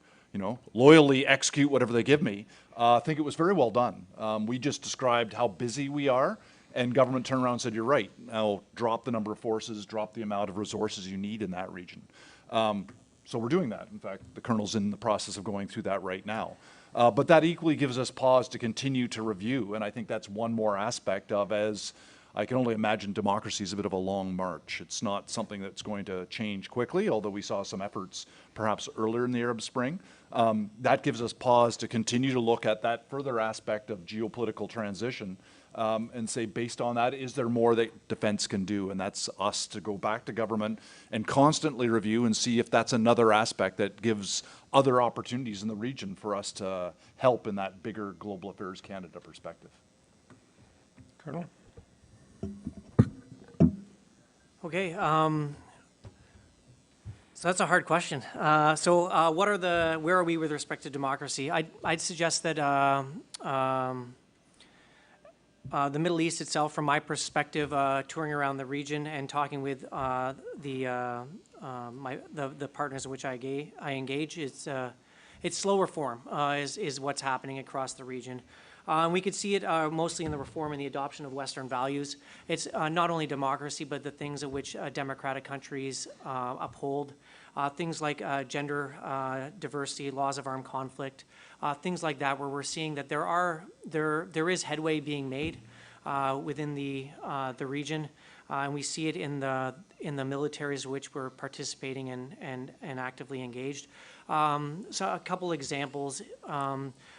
loyally execute whatever they give me, I think it was very well done. We just described how busy we are, and government turned around and said, you're right, now drop the number of forces, drop the amount of resources you need in that region. So we're doing that. In fact, the Colonel's in the process of going through that right now. But that equally gives us pause to continue to review, and I think that's one more aspect of, as I can only imagine, democracy is a bit of a long march. It's not something that's going to change quickly, although we saw some efforts perhaps earlier in the Arab Spring. That gives us pause to continue to look at that further aspect of geopolitical transition and say, based on that, is there more that defense can do? And that's us to go back to government and constantly review and see if that's another aspect that gives other opportunities in the region for us to help in that bigger Global Affairs Canada perspective. Colonel? Okay, so that's a hard question. Where are we with respect to democracy? I'd suggest that the Middle East itself, from my perspective, touring around the region and talking with the partners in which I engage, it's slow reform is what's happening across the region. We could see it mostly in the reform and the adoption of Western values. It's not only democracy, but the things at which democratic countries uphold. Things like gender diversity, laws of armed conflict, things like that, where we're seeing that there is headway being made within the region, and we see it in the militaries which we're participating in and actively engaged. So a couple examples.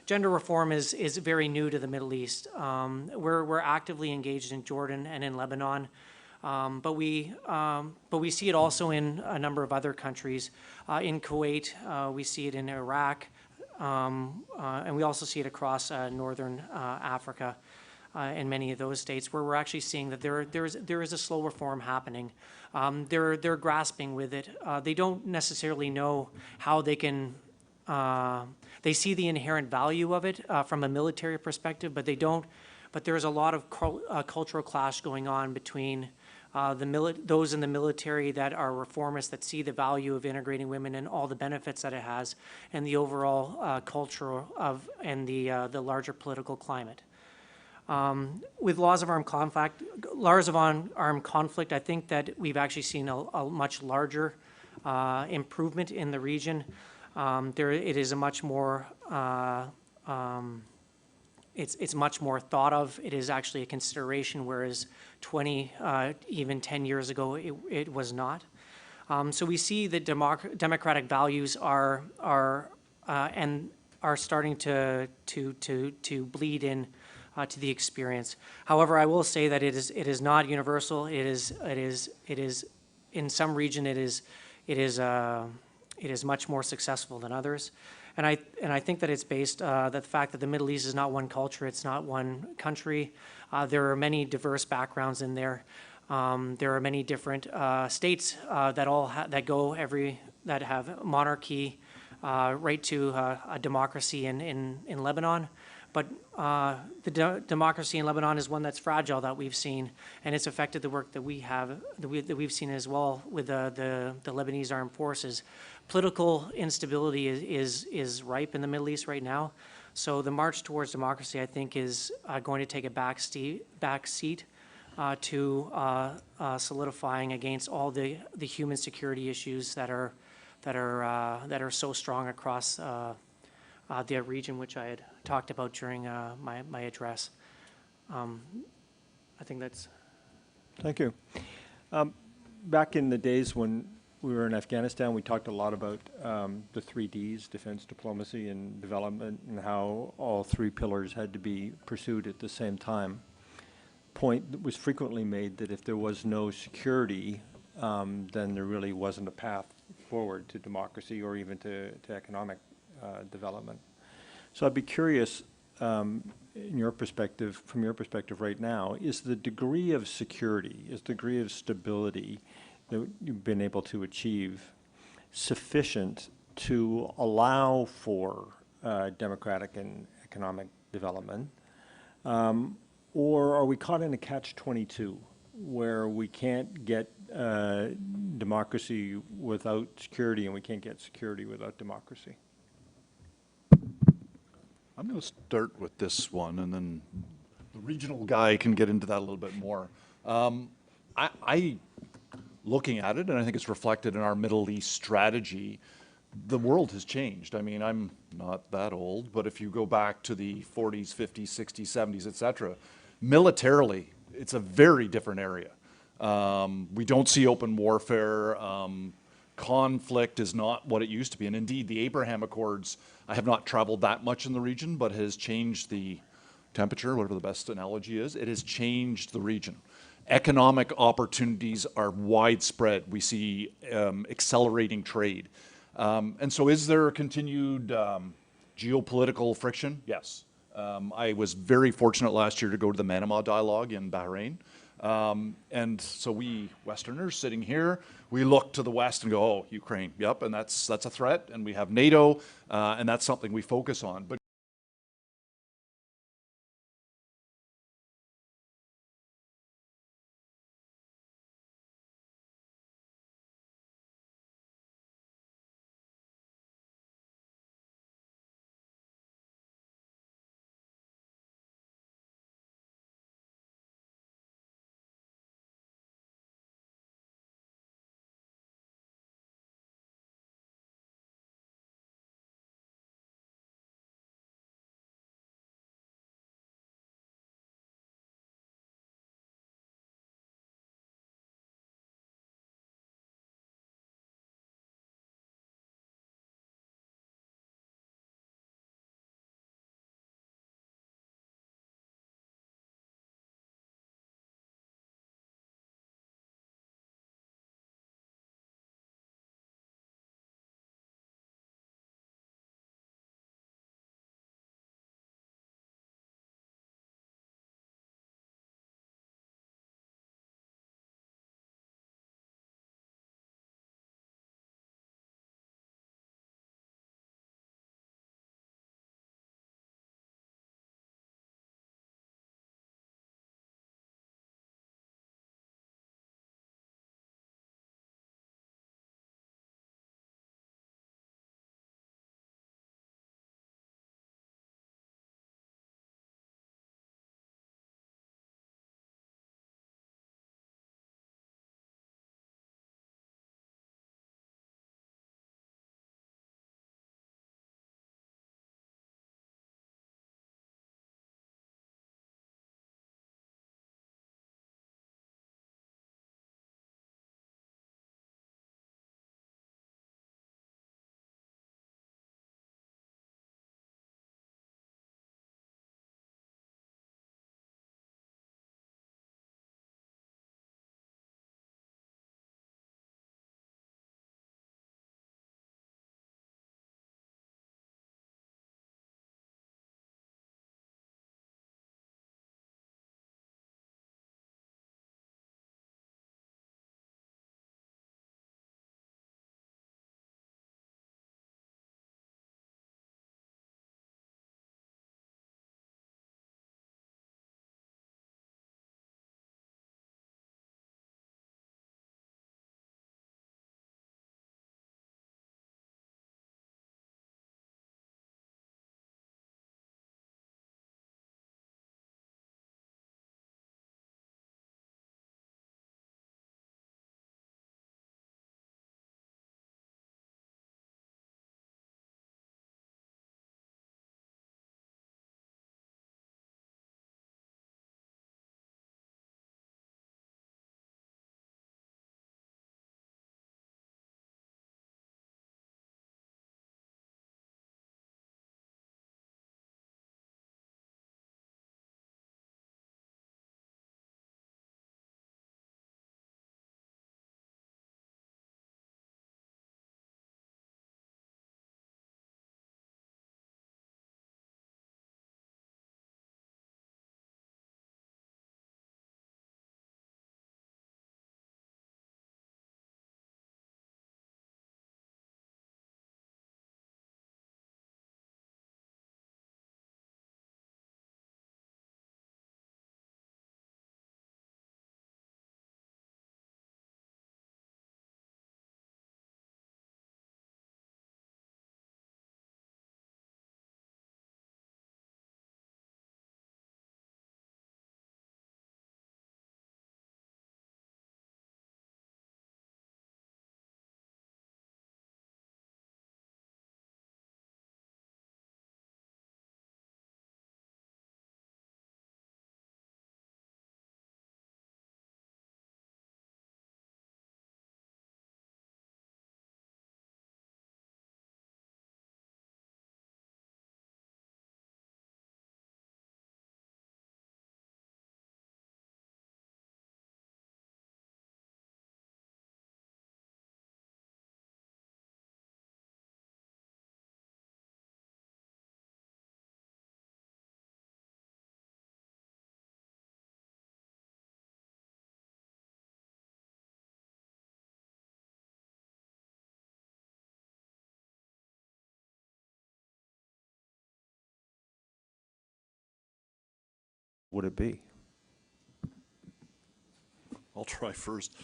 Gender reform is very new to the Middle East. We're actively engaged in Jordan and in Lebanon. But we see it also in a number of other countries. In Kuwait, we see it in Iraq, and we also see it across northern Africa. in many of those states, where we're actually seeing that there is a slow reform happening. They're grasping with it. They don't necessarily know how they can. They see the inherent value of it from a military perspective, but they don't. But there's a lot of cultural clash going on between those in the military that are reformists, that see the value of integrating women and all the benefits that it has, and the overall culture of and the larger political climate. With laws of armed conflict, I think that we've actually seen a much larger improvement in the region. It is a much more it's much more thought of. It is actually a consideration, whereas 20, even 10 years ago, it was not. So we see that democratic values are starting to bleed in to the experience. However, I will say that it is not universal. It is in some region it is much more successful than others. And I think that it's based that the fact that the Middle East is not one culture, it's not one country. There are many diverse backgrounds in there. There are many different states that have monarchy right to a democracy in Lebanon. But the democracy in Lebanon is one that's fragile, that we've seen, and it's affected the work that we've seen as well with the Lebanese armed forces. Political instability is ripe in the Middle East right now, so the march towards democracy, I think, is going to take a back seat to solidifying against all the human security issues that are so strong across the region, which I had talked about during my address. I think that's. Thank you. Back in the days when we were in Afghanistan, we talked a lot about the 3Ds, defense, diplomacy, and development, and how all three pillars had to be pursued at the same time. Point was frequently made that if there was no security, then there really wasn't a path forward to democracy or even to economic development. So I'd be curious, from your perspective right now, is the degree of security, is the degree of stability that you've been able to achieve sufficient to allow for democratic and economic development? Or are we caught in a catch-22 where we can't get democracy without security and we can't get security without democracy? I'm going to start with this one, and then the regional guy can get into that a little bit more. Looking at it, and I think it's reflected in our Middle East strategy, the world has changed. I mean, I'm not that old, but if you go back to the 40s, 50s, 60s, 70s, et cetera, militarily, it's a very different area. We don't see open warfare. Conflict is not what it used to be. And indeed, the Abraham Accords, I have not traveled that much in the region, but has changed the temperature, whatever the best analogy is. It has changed the region. Economic opportunities are widespread. We see accelerating trade. And so is there a continued geopolitical friction? Yes. I was very fortunate last year to go to the Manama Dialogue in Bahrain. And so we Westerners sitting here, we look to the West and go, oh, Ukraine, yep, and that's a threat, and we have NATO, and that's something we focus on. But would it be? I'll try first.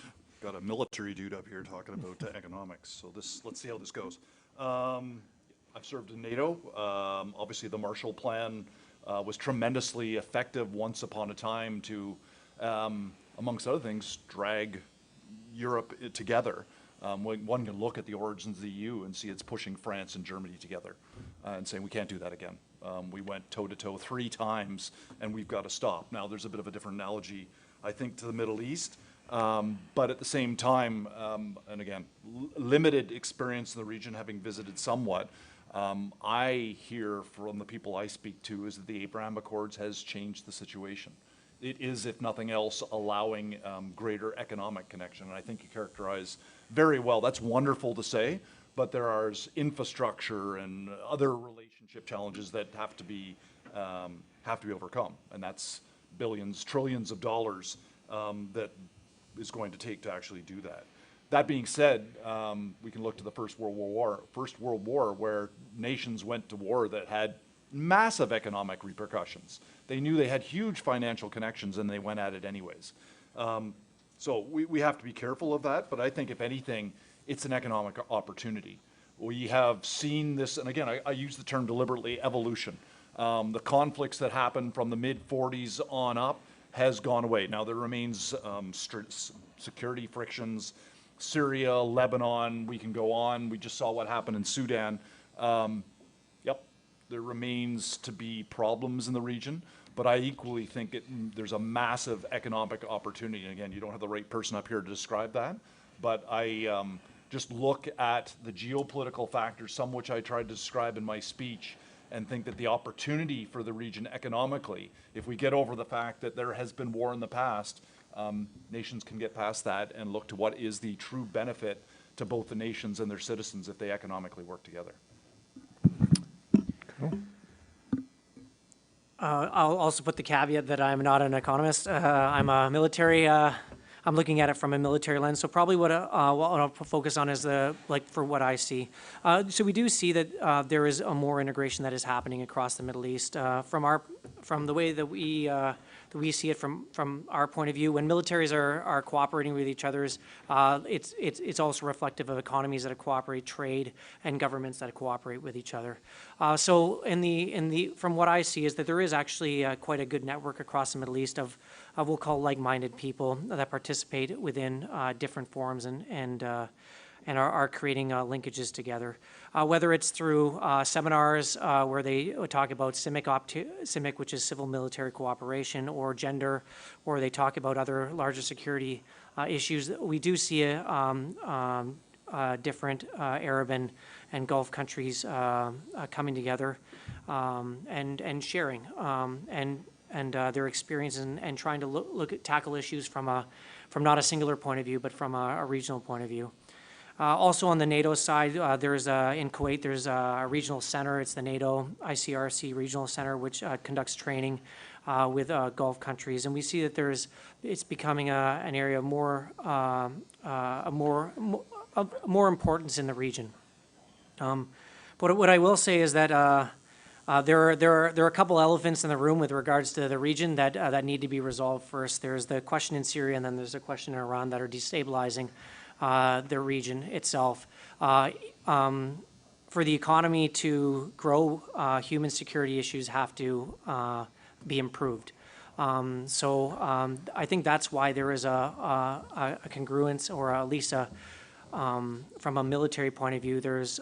Got a military dude up here talking about economics, so let's see how this goes. I've served in NATO. Obviously, the Marshall Plan was tremendously effective once upon a time to, amongst other things, drag Europe together. One can look at the origins of the EU and see it's pushing France and Germany together and saying we can't do that again. We went toe-to-toe 3 times and we've got to stop. Now, there's a bit of a different analogy, I think, to the Middle East. But at the same time, and again, limited experience in the region, having visited somewhat, I hear from the people I speak to is that the Abraham Accords has changed the situation. It is, if nothing else, allowing greater economic connection. And I think you characterize very well. That's wonderful to say, but there are infrastructure and other relationship challenges that have to be overcome. And that's billions, trillions of dollars that is going to take to actually do that. That being said, we can look to the First World War, where nations went to war that had massive economic repercussions. They knew they had huge financial connections and they went at it anyways. So we have to be careful of that, but I think if anything, it's an economic opportunity. We have seen this, and again, I use the term deliberately, evolution. The conflicts that happened from the mid-40s on up has gone away. Now there remains security frictions, Syria, Lebanon, we can go on. We just saw what happened in Sudan. Yep, there remains to be problems in the region, but I equally think there's a massive economic opportunity. And again, you don't have the right person up here to describe that, but I just look at the geopolitical factors, some which I tried to describe in my speech, and think that the opportunity for the region economically, if we get over the fact that there has been war in the past, nations can get past that and look to what is the true benefit to both the nations and their citizens if they economically work together. I'll also put the caveat that I'm not an economist. I'm a military. I'm looking at it from a military lens. So probably what I'll focus on is for what I see. So we do see that there is a more integration that is happening across the Middle East. From the way that we see it from our point of view, when militaries are cooperating with each other, it's also reflective of economies that cooperate, trade, and governments that cooperate with each other. So from what I see is that there is actually quite a good network across the Middle East of we'll call like-minded people that participate within different forums and are creating linkages together. Whether it's through seminars where they talk about CIMIC, which is civil military cooperation, or gender, or they talk about other larger security issues, we do see different Arab and Gulf countries coming together and sharing and their experience and trying to tackle issues from not a singular point of view, but from a regional point of view. Also on the NATO side, in Kuwait, there's a regional center. It's the NATO ICRC Regional Center, which conducts training with Gulf countries. And we see that it's becoming an area of more importance in the region. But what I will say is that there are a couple elephants in the room with regards to the region that need to be resolved first. There's the question in Syria, and then there's a question in Iran that are destabilizing the region itself. For the economy to grow, human security issues have to be improved. So I think that's why there is a congruence, or at least from a military point of view, there's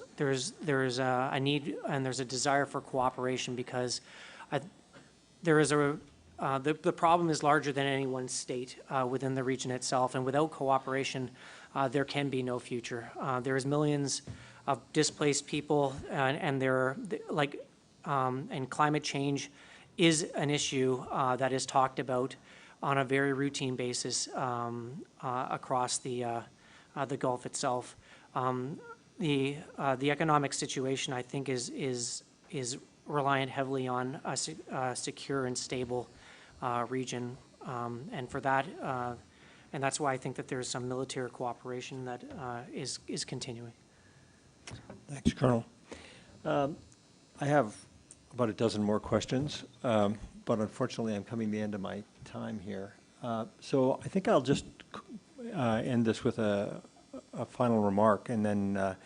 a need and there's a desire for cooperation, because the problem is larger than any one state within the region itself, and without cooperation, there can be no future. There's millions of displaced people, and climate change is an issue that is talked about on a very routine basis across the Gulf itself. The economic situation, I think, is reliant heavily on a secure and stable region, and for that. And that's why I think that there's some military cooperation that is continuing. Thanks, Colonel. I have about a dozen more questions. but unfortunately I'm coming to the end of my time here. So I think I'll just end this with a final remark, and then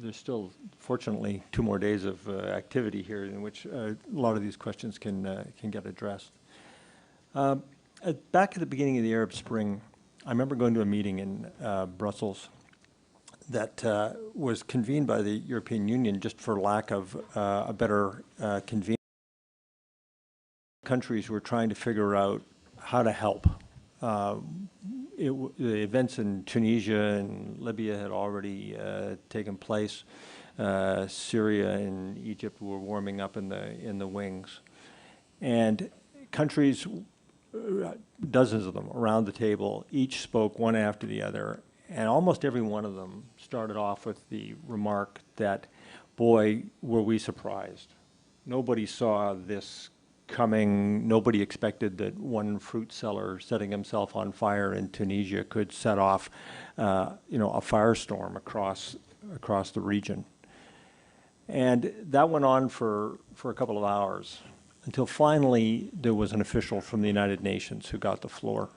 there's still, fortunately, 2 more days of activity here in which a lot of these questions can get addressed. Back at the beginning of the Arab Spring, I remember going to a meeting in Brussels that was convened by the European Union just for lack of a better convening. Countries were trying to figure out how to help. The events in Tunisia and Libya had already taken place. Syria and Egypt were warming up in the wings. And countries, dozens of them around the table, each spoke one after the other. And almost every one of them started off with the remark that, boy, were we surprised. Nobody saw this coming. Nobody expected that one fruit seller setting himself on fire in Tunisia could set off, a firestorm across the region. And that went on for a couple of hours until finally there was an official from the United Nations who got the floor.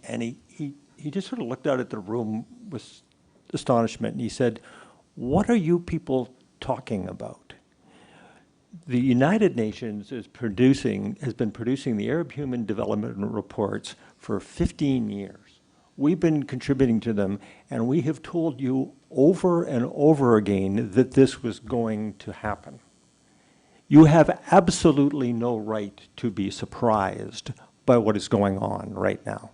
And he just sort of looked out at the room with astonishment, and he said, "What are you people talking about? The United Nations has been producing the Arab Human Development Reports for 15 years. We've been contributing to them, and we have told you over and over again that this was going to happen. You have absolutely no right to be surprised by what is going on right now.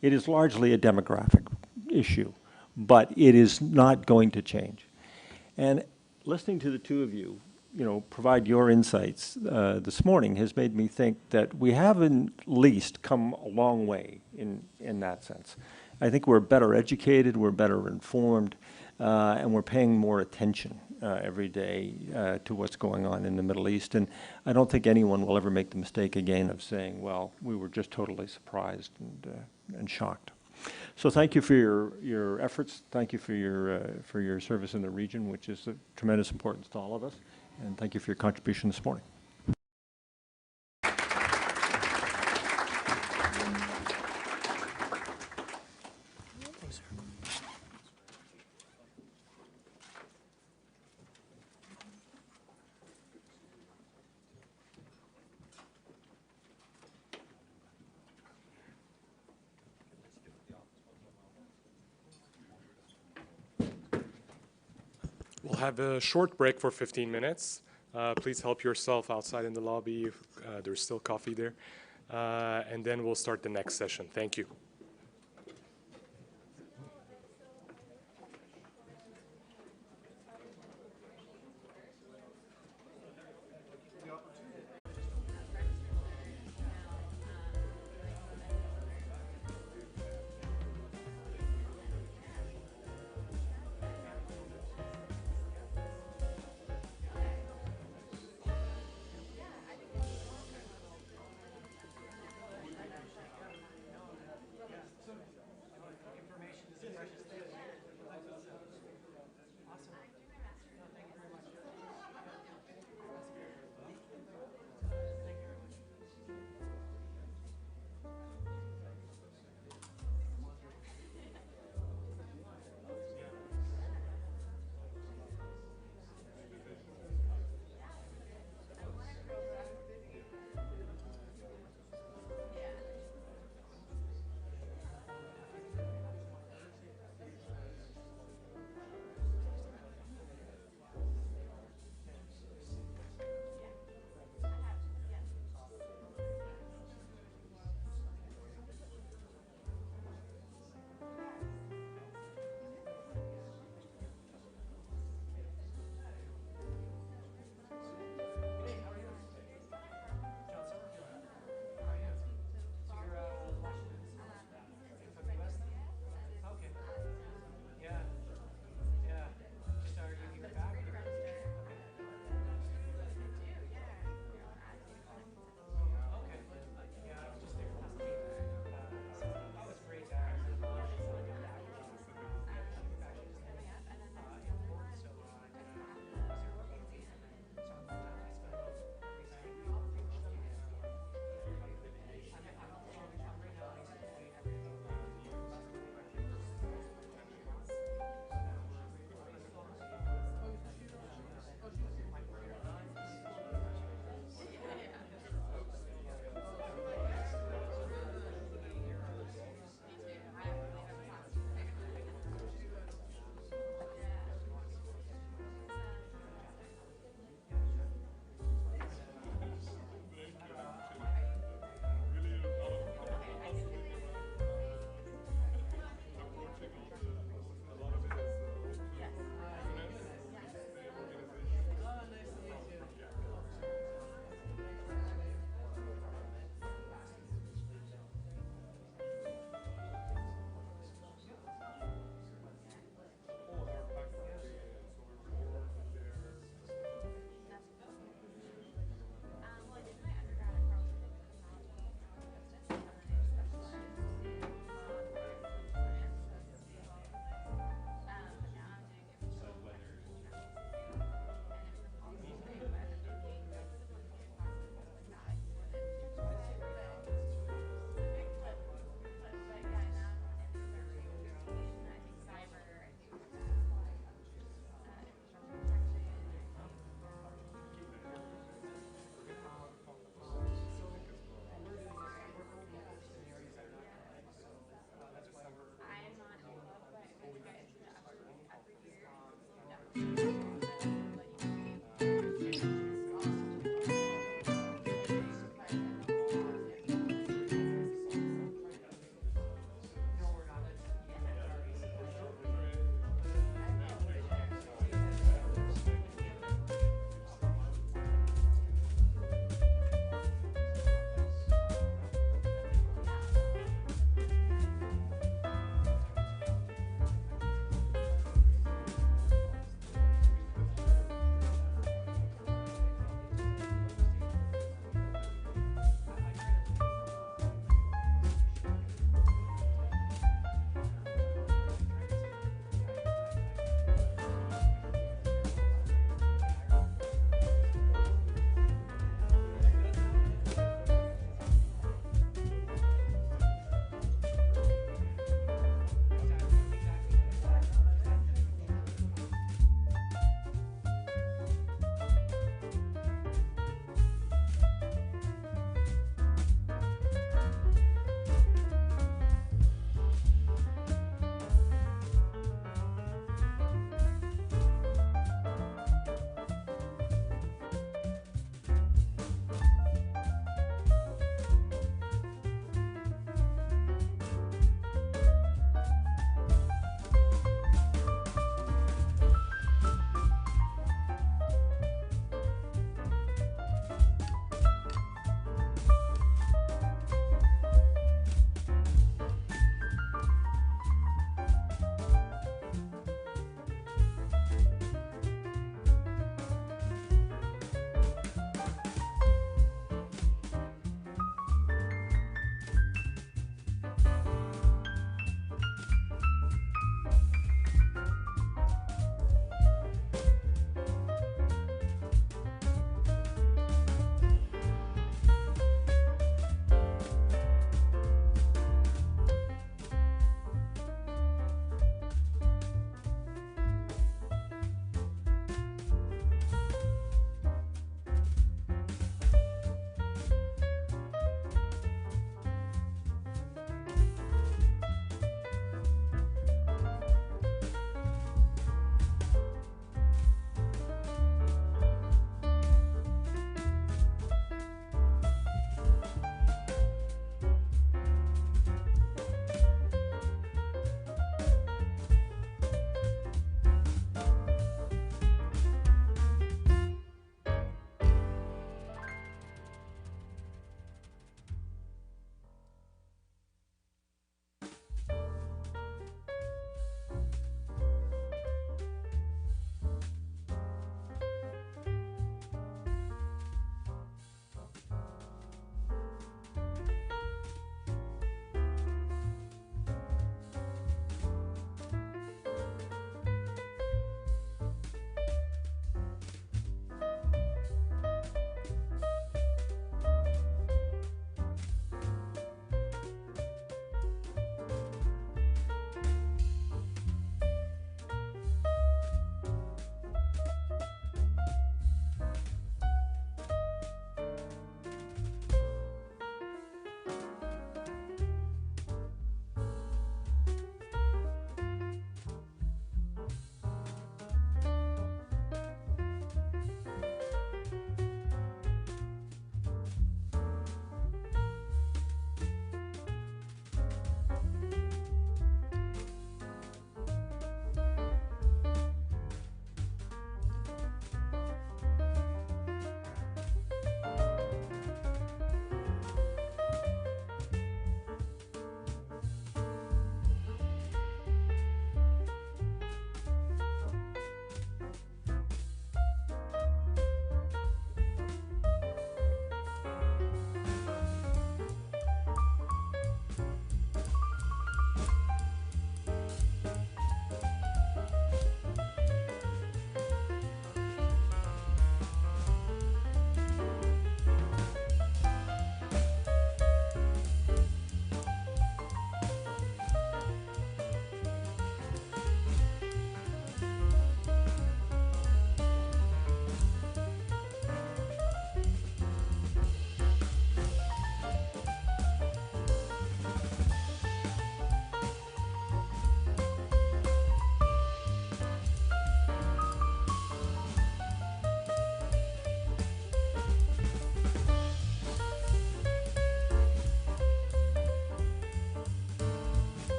It is largely a demographic issue, but it is not going to change." And listening to the two of you, provide your insights this morning has made me think that we have at least come a long way in that sense. I think we're better educated, we're better informed, and we're paying more attention every day to what's going on in the Middle East. And I don't think anyone will ever make the mistake again of saying, well, we were just totally surprised and shocked. So thank you for your efforts. Thank you for your service in the region, which is of tremendous importance to all of us. And thank you for your contribution this morning. We'll have a short break for 15 minutes. Please help yourself outside in the lobby. There's still coffee there. And then we'll start the next session. Thank you.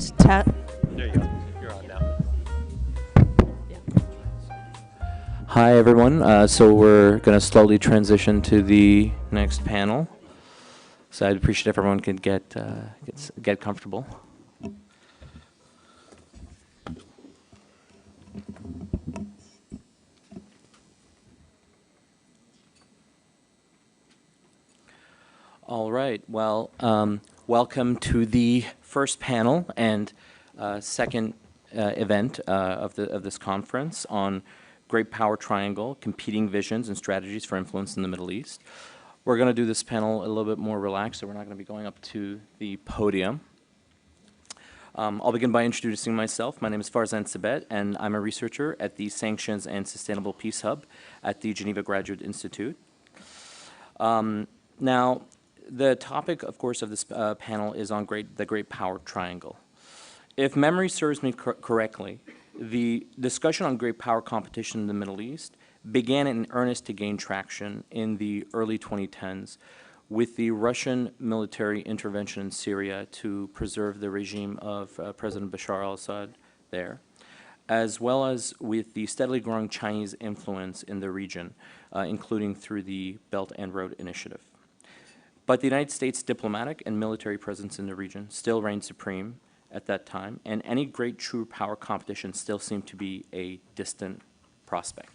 There you go. You're on now. Hi, everyone. So we're going to slowly transition to the next panel. So I'd appreciate if everyone could get comfortable. All right. Well, welcome to the first panel and second event of this conference on Great Power Triangle, Competing Visions and Strategies for Influence in the Middle East. We're going to do this panel a little bit more relaxed, so we're not going to be going up to the podium. I'll begin by introducing myself. My name is Farzan Sabet, and I'm a researcher at the Sanctions and Sustainable Peace Hub at the Geneva Graduate Institute. Now, the topic, of course, of this panel is on the Great Power Triangle. If memory serves me correctly, the discussion on great power competition in the Middle East began in earnest to gain traction in the early 2010s with the Russian military intervention in Syria to preserve the regime of President Bashar al-Assad there, as well as with the steadily growing Chinese influence in the region, including through the Belt and Road Initiative. But the United States' diplomatic and military presence in the region still reigned supreme at that time, and any great true power competition still seemed to be a distant prospect.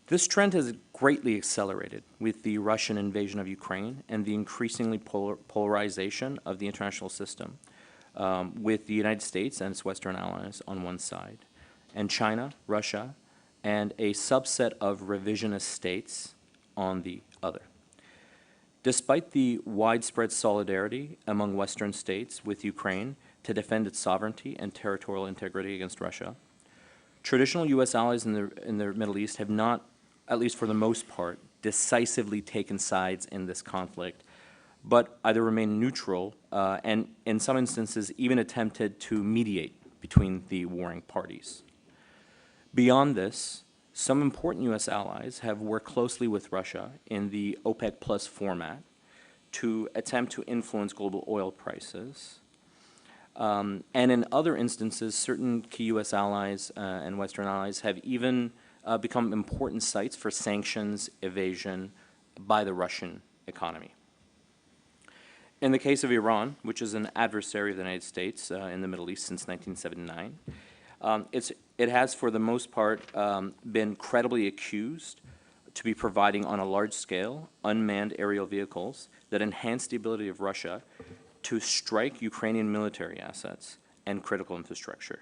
This trend has greatly accelerated with the Russian invasion of Ukraine and the increasingly polarization of the international system, with the United States and its Western allies on one side, and China, Russia, and a subset of revisionist states on the other. Despite the widespread solidarity among Western states with Ukraine to defend its sovereignty and territorial integrity against Russia, traditional U.S. allies in the Middle East have not, at least for the most part, decisively taken sides in this conflict, but either remained neutral and, in some instances, even attempted to mediate between the warring parties. Beyond this, some important U.S. allies have worked closely with Russia in the OPEC Plus format to attempt to influence global oil prices. And in other instances, certain key U.S. allies and Western allies have even become important sites for sanctions evasion by the Russian economy. In the case of Iran, which is an adversary of the United States in the Middle East since 1979, it has, for the most part, been credibly accused to be providing on a large scale unmanned aerial vehicles that enhance the ability of Russia to strike Ukrainian military assets and critical infrastructure.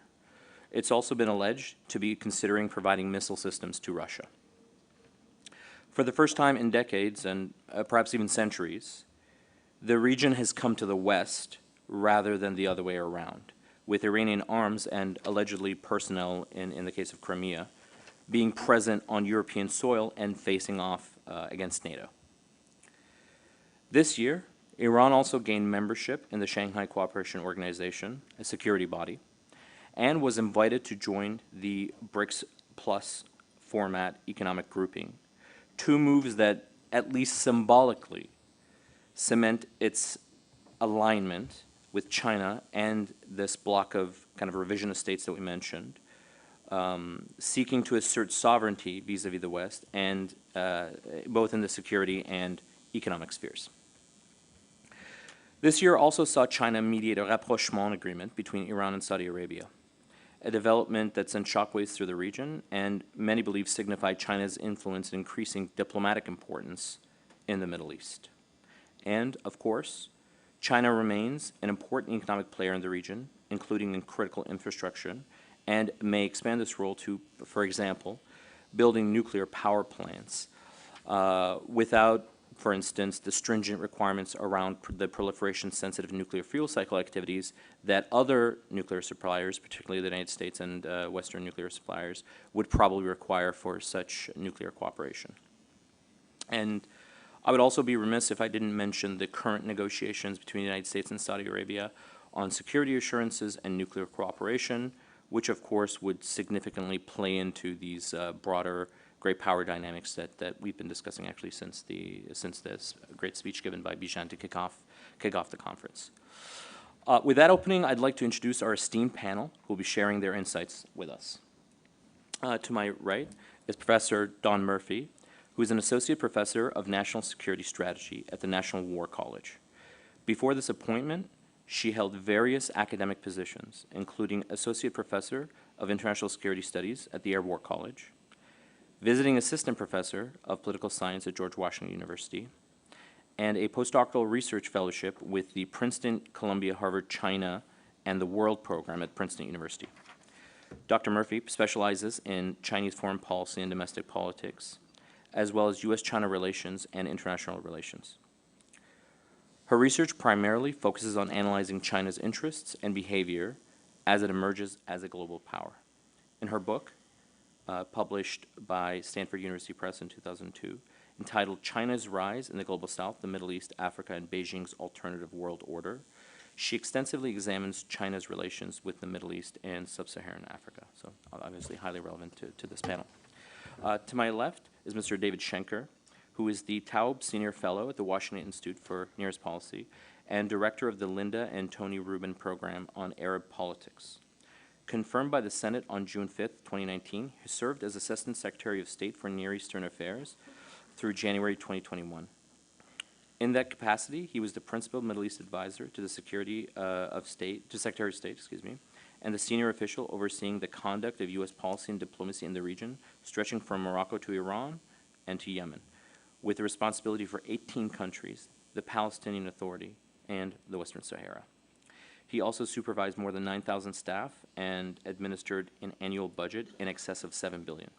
It's also been alleged to be considering providing missile systems to Russia. For the first time in decades, and perhaps even centuries, the region has come to the West rather than the other way around, with Iranian arms and allegedly personnel, in the case of Crimea, being present on European soil and facing off against NATO. This year, Iran also gained membership in the Shanghai Cooperation Organization, a security body, and was invited to join the BRICS Plus format economic grouping, two moves that, at least symbolically, cement its alignment with China and this block of kind of revisionist states that we mentioned, seeking to assert sovereignty vis-a-vis the West, and both in the security and economic spheres. This year also saw China mediate a rapprochement agreement between Iran and Saudi Arabia, a development that sent shockwaves through the region and many believe signified China's influence in increasing diplomatic importance in the Middle East. And, of course, China remains an important economic player in the region, including in critical infrastructure, and may expand this role to, for example, building nuclear power plants without, for instance, the stringent requirements around the proliferation-sensitive nuclear fuel cycle activities that other nuclear suppliers, particularly the United States and Western nuclear suppliers, would probably require for such nuclear cooperation. And I would also be remiss if I didn't mention the current negotiations between the United States and Saudi Arabia on security assurances and nuclear cooperation, which of course would significantly play into these broader great power dynamics that we've been discussing actually since this great speech given by Bijan to kick off the conference. With that opening, I'd like to introduce our esteemed panel who will be sharing their insights with us. To my right is Professor Dawn Murphy, who is an Associate Professor of National Security Strategy at the National War College. Before this appointment, she held various academic positions, including Associate Professor of International Security Studies at the Air War College, Visiting Assistant Professor of Political Science at George Washington University, and a postdoctoral research fellowship with the Princeton, Columbia, Harvard, China, and the World Program at Princeton University. Dr. Murphy specializes in Chinese foreign policy and domestic politics, as well as U.S.-China relations and international relations. Her research primarily focuses on analyzing China's interests and behavior as it emerges as a global power. In her book, published by Stanford University Press in 2002, entitled China's Rise in the Global South, the Middle East, Africa, and Beijing's Alternative World Order, she extensively examines China's relations with the Middle East and Sub-Saharan Africa, so obviously highly relevant to this panel. To my left is Mr. David Schenker, who is the Taub Senior Fellow at the Washington Institute for Near East Policy and Director of the Linda and Tony Rubin Program on Arab Politics. Confirmed by the Senate on June 5th, 2019, he served as Assistant Secretary of State for Near Eastern Affairs through January 2021. In that capacity, he was the principal Middle East advisor to the Secretary of State, and the senior official overseeing the conduct of U.S. policy and diplomacy in the region, stretching from Morocco to Iran and to Yemen, with the responsibility for 18 countries, the Palestinian Authority, and the Western Sahara. He also supervised more than 9,000 staff and administered an annual budget in excess of $7 billion.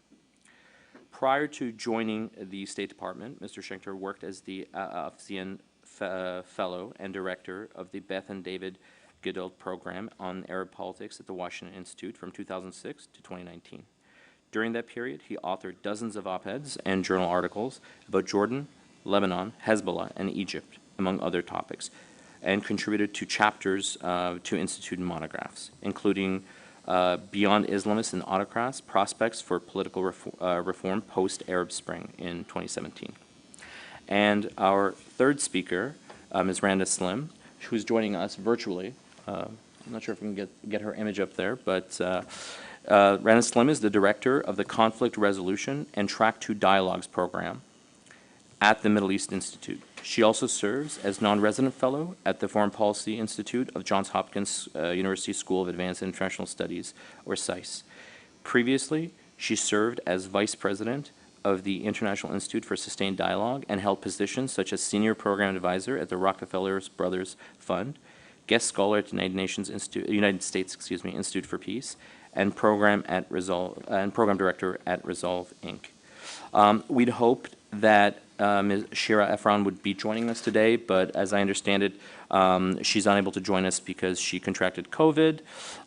Prior to joining the State Department, Mr. Schenker worked as the AFCN Fellow and Director of the Beth and David Geduld Program on Arab Politics at the Washington Institute from 2006 to 2019. During that period, he authored dozens of op-eds and journal articles about Jordan, Lebanon, Hezbollah, and Egypt, among other topics, and contributed to chapters to Institute monographs, including Beyond Islamists and Autocrats, Prospects for Political Reform Post-Arab Spring in 2017. And our third speaker, Ms. Randa Slim, who's joining us virtually. I'm not sure if we can get her image up there, but Randa Slim is the Director of the Conflict Resolution and Track 2 Dialogues Program at the Middle East Institute. She also serves as non-resident fellow at the Foreign Policy Institute of Johns Hopkins University School of Advanced International Studies, or SAIS. Previously, she served as vice president of the International Institute for Sustained Dialogue and held positions such as senior program advisor at the Rockefeller Brothers Fund, guest scholar at the United States Institute for Peace, and program director at Resolve Inc. We'd hoped that Ms. Shira Efron would be joining us today, but as I understand it, she's unable to join us because she contracted COVID,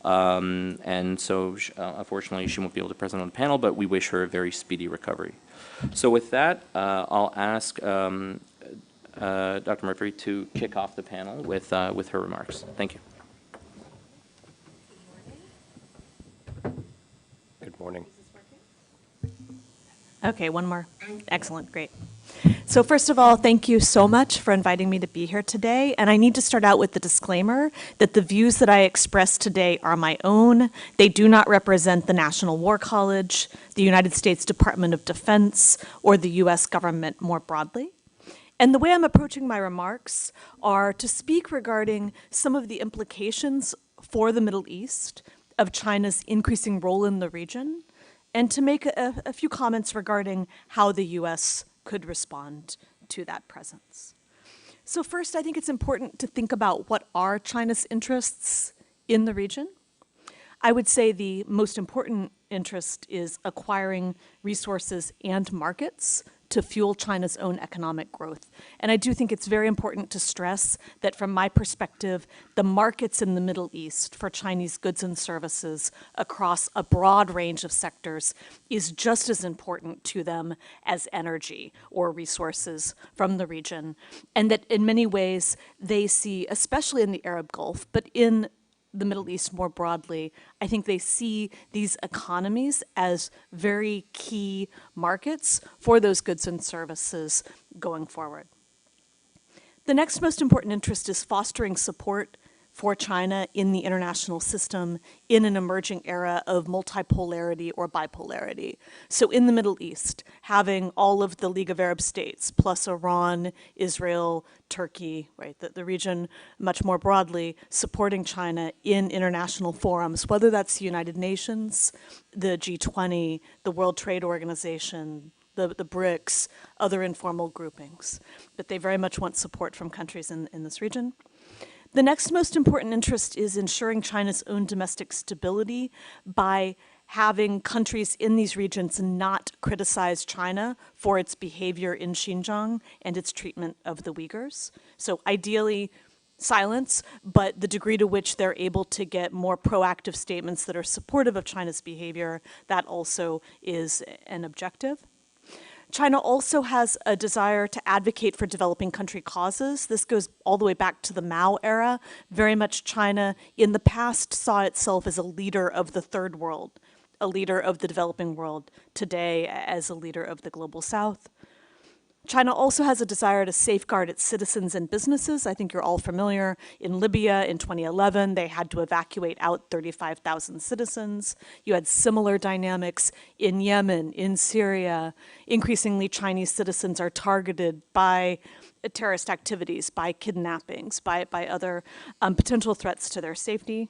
and so unfortunately she won't be able to present on the panel, but we wish her a very speedy recovery. So with that, I'll ask Dr. Murphy to kick off the panel with her remarks. Thank you. Good morning. Okay, one more. Excellent, great. So first of all, thank you so much for inviting me to be here today. And I need to start out with the disclaimer that the views that I express today are my own. They do not represent the National War College, the United States Department of Defense, or the U.S. government more broadly. And the way I'm approaching my remarks are to speak regarding some of the implications for the Middle East of China's increasing role in the region, and to make a few comments regarding how the U.S. could respond to that presence. So first, I think it's important to think about what are China's interests in the region. I would say the most important interest is acquiring resources and markets to fuel China's own economic growth. And I do think it's very important to stress that from my perspective, the markets in the Middle East for Chinese goods and services across a broad range of sectors is just as important to them as energy or resources from the region. And that in many ways they see, especially in the Arab Gulf, but in the Middle East more broadly, I think they see these economies as very key markets for those goods and services going forward. The next most important interest is fostering support for China in the international system in an emerging era of multipolarity or bipolarity. So in the Middle East, having all of the League of Arab States, plus Iran, Israel, Turkey, right, the region much more broadly, supporting China in international forums, whether that's the United Nations, the G20, the World Trade Organization, the BRICS, other informal groupings. But they very much want support from countries in this region. The next most important interest is ensuring China's own domestic stability by having countries in these regions not criticize China for its behavior in Xinjiang and its treatment of the Uyghurs. So ideally, silence, but the degree to which they're able to get more proactive statements that are supportive of China's behavior, that also is an objective. China also has a desire to advocate for developing country causes. This goes all the way back to the Mao era. Very much China in the past saw itself as a leader of the third world, a leader of the developing world, today as a leader of the global south. China also has a desire to safeguard its citizens and businesses. I think you're all familiar. In Libya in 2011, they had to evacuate out 35,000 citizens. You had similar dynamics in Yemen, in Syria. Increasingly, Chinese citizens are targeted by terrorist activities, by kidnappings, by other potential threats to their safety.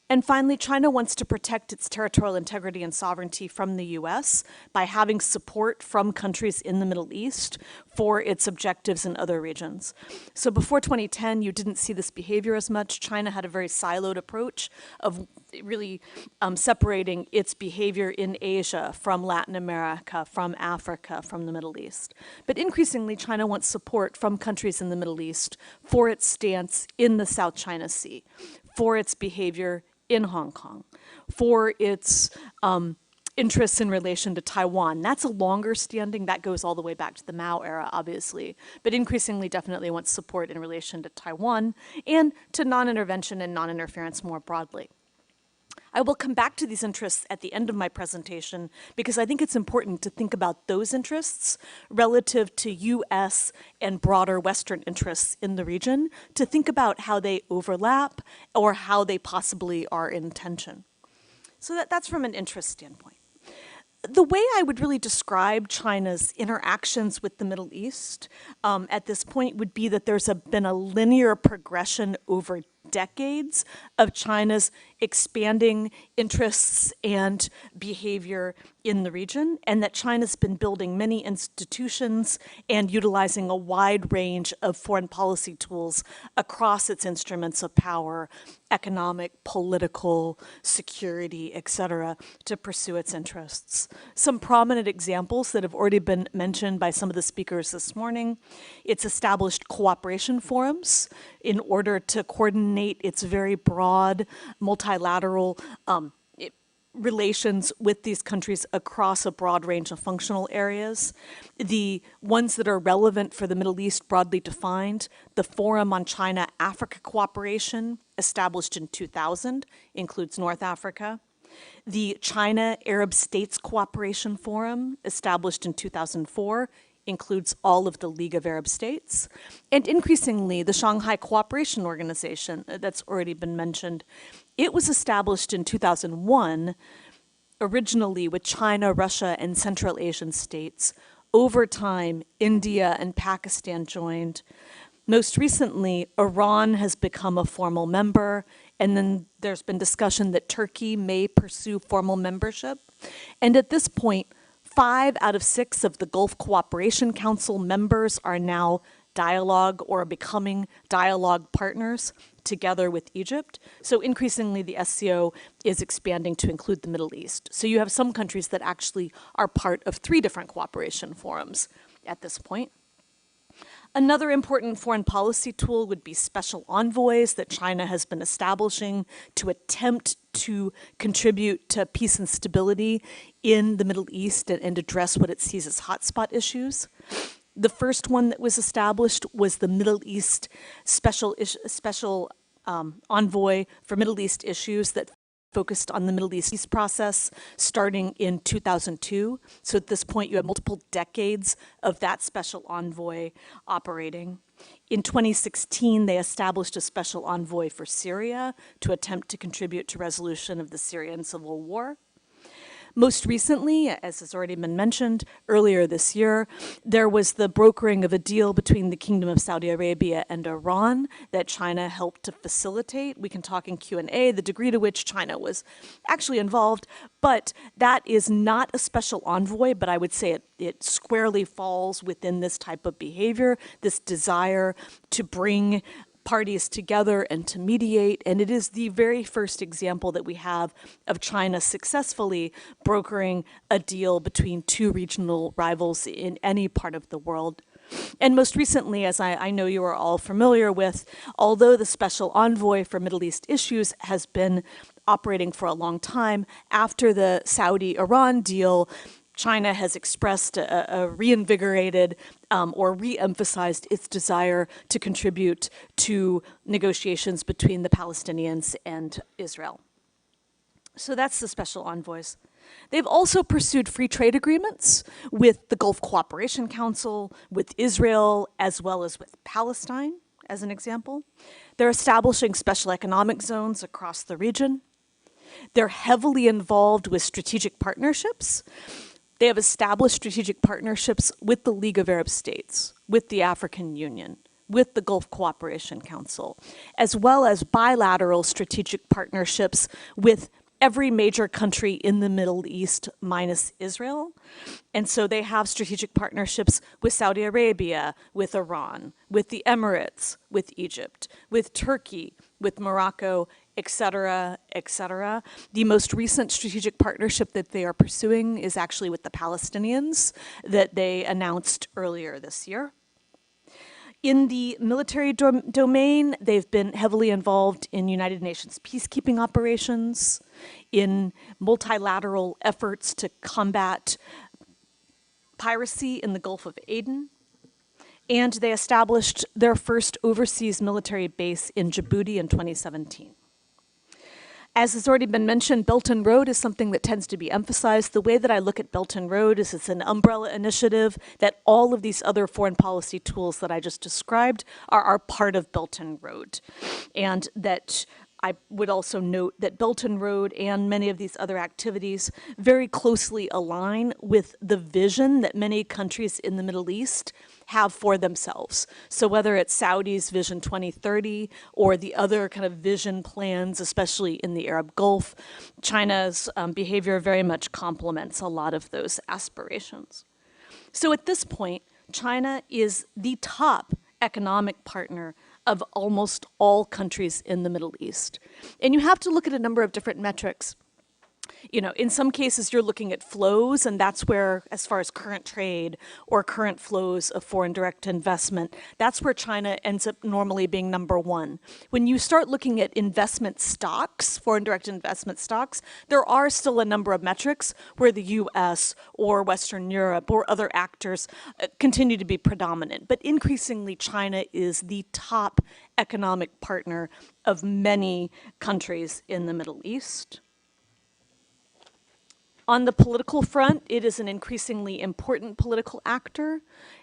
And finally, China wants to protect its territorial integrity and sovereignty from the US by having support from countries in the Middle East for its objectives in other regions. So before 2010, you didn't see this behavior as much. China had a very siloed approach of really separating its behavior in Asia from Latin America, from Africa, from the Middle East. But increasingly, China wants support from countries in the Middle East for its stance in the South China Sea, for its behavior in Hong Kong, for its interests in relation to Taiwan. That's a longer standing, that goes all the way back to the Mao era, obviously, but increasingly definitely wants support in relation to Taiwan and to non-intervention and non-interference more broadly. I will come back to these interests at the end of my presentation because I think it's important to think about those interests relative to US and broader Western interests in the region, to think about how they overlap or how they possibly are in tension. So that's from an interest standpoint. The way I would really describe China's interactions with the Middle East at this point would be that there's been a linear progression over decades of China's expanding interests and behavior in the region, and that China's been building many institutions and utilizing a wide range of foreign policy tools across its instruments of power, economic, political, security, et cetera, to pursue its interests. Some prominent examples that have already been mentioned by some of the speakers this morning: it's established cooperation forums in order to coordinate its very broad multilateral relations with these countries across a broad range of functional areas. The ones that are relevant for the Middle East, broadly defined: the Forum on China-Africa Cooperation, established in 2000, includes North Africa. The China-Arab States Cooperation Forum, established in 2004, includes all of the League of Arab States. And increasingly, the Shanghai Cooperation Organization, that's already been mentioned, it was established in 2001, originally with China, Russia, and Central Asian states. Over time, India and Pakistan joined. Most recently, Iran has become a formal member, and then there's been discussion that Turkey may pursue formal membership. And at this point, 5 out of 6 of the Gulf Cooperation Council members are now dialogue or becoming dialogue partners together with Egypt. So increasingly, the SCO is expanding to include the Middle East. So you have some countries that actually are part of 3 different cooperation forums at this point. Another important foreign policy tool would be special envoys that China has been establishing to attempt to contribute to peace and stability in the Middle East and address what it sees as hotspot issues. The first one that was established was the Middle East Special Envoy for Middle East Issues that focused on the Middle East peace process starting in 2002. So at this point, you have multiple decades of that special envoy operating. In 2016, they established a special envoy for Syria to attempt to contribute to resolution of the Syrian civil war. Most recently, as has already been mentioned, earlier this year, there was the brokering of a deal between the Kingdom of Saudi Arabia and Iran that China helped to facilitate. We can talk in Q&A the degree to which China was actually involved, but that is not a special envoy, but I would say it squarely falls within this type of behavior, this desire to bring parties together and to mediate, and it is the very first example that we have of China successfully brokering a deal between two regional rivals in any part of the world. And most recently, as I know you are all familiar with, although the special envoy for Middle East issues has been operating for a long time, after the Saudi-Iran deal, China has expressed a reinvigorated or re-emphasized its desire to contribute to negotiations between the Palestinians and Israel. So that's the special envoys. They've also pursued free trade agreements with the Gulf Cooperation Council, with Israel, as well as with Palestine, as an example. They're establishing special economic zones across the region. They're heavily involved with strategic partnerships. They have established strategic partnerships with the League of Arab States, with the African Union, with the Gulf Cooperation Council, as well as bilateral strategic partnerships with every major country in the Middle East minus Israel. And so they have strategic partnerships with Saudi Arabia, with Iran, with the Emirates, with Egypt, with Turkey, with Morocco, et cetera, et cetera. The most recent strategic partnership that they are pursuing is actually with the Palestinians that they announced earlier this year. In the military domain, they've been heavily involved in United Nations peacekeeping operations, in multilateral efforts to combat piracy in the Gulf of Aden, and they established their first overseas military base in Djibouti in 2017. As has already been mentioned, Belt and Road is something that tends to be emphasized. The way that I look at Belt and Road is it's an umbrella initiative that all of these other foreign policy tools that I just described are part of Belt and Road. And that I would also note that Belt and Road and many of these other activities very closely align with the vision that many countries in the Middle East have for themselves. So whether it's Saudi's Vision 2030 or the other kind of vision plans, especially in the Arab Gulf, China's behavior very much complements a lot of those aspirations. So at this point, China is the top economic partner of almost all countries in the Middle East. And you have to look at a number of different metrics. You know, in some cases you're looking at flows, and that's where, as far as current trade or current flows of foreign direct investment, that's where China ends up normally being number one. When you start looking at investment stocks, foreign direct investment stocks, there are still a number of metrics where the US or Western Europe or other actors continue to be predominant. But increasingly, China is the top economic partner of many countries in the Middle East. On the political front, it is an increasingly important political actor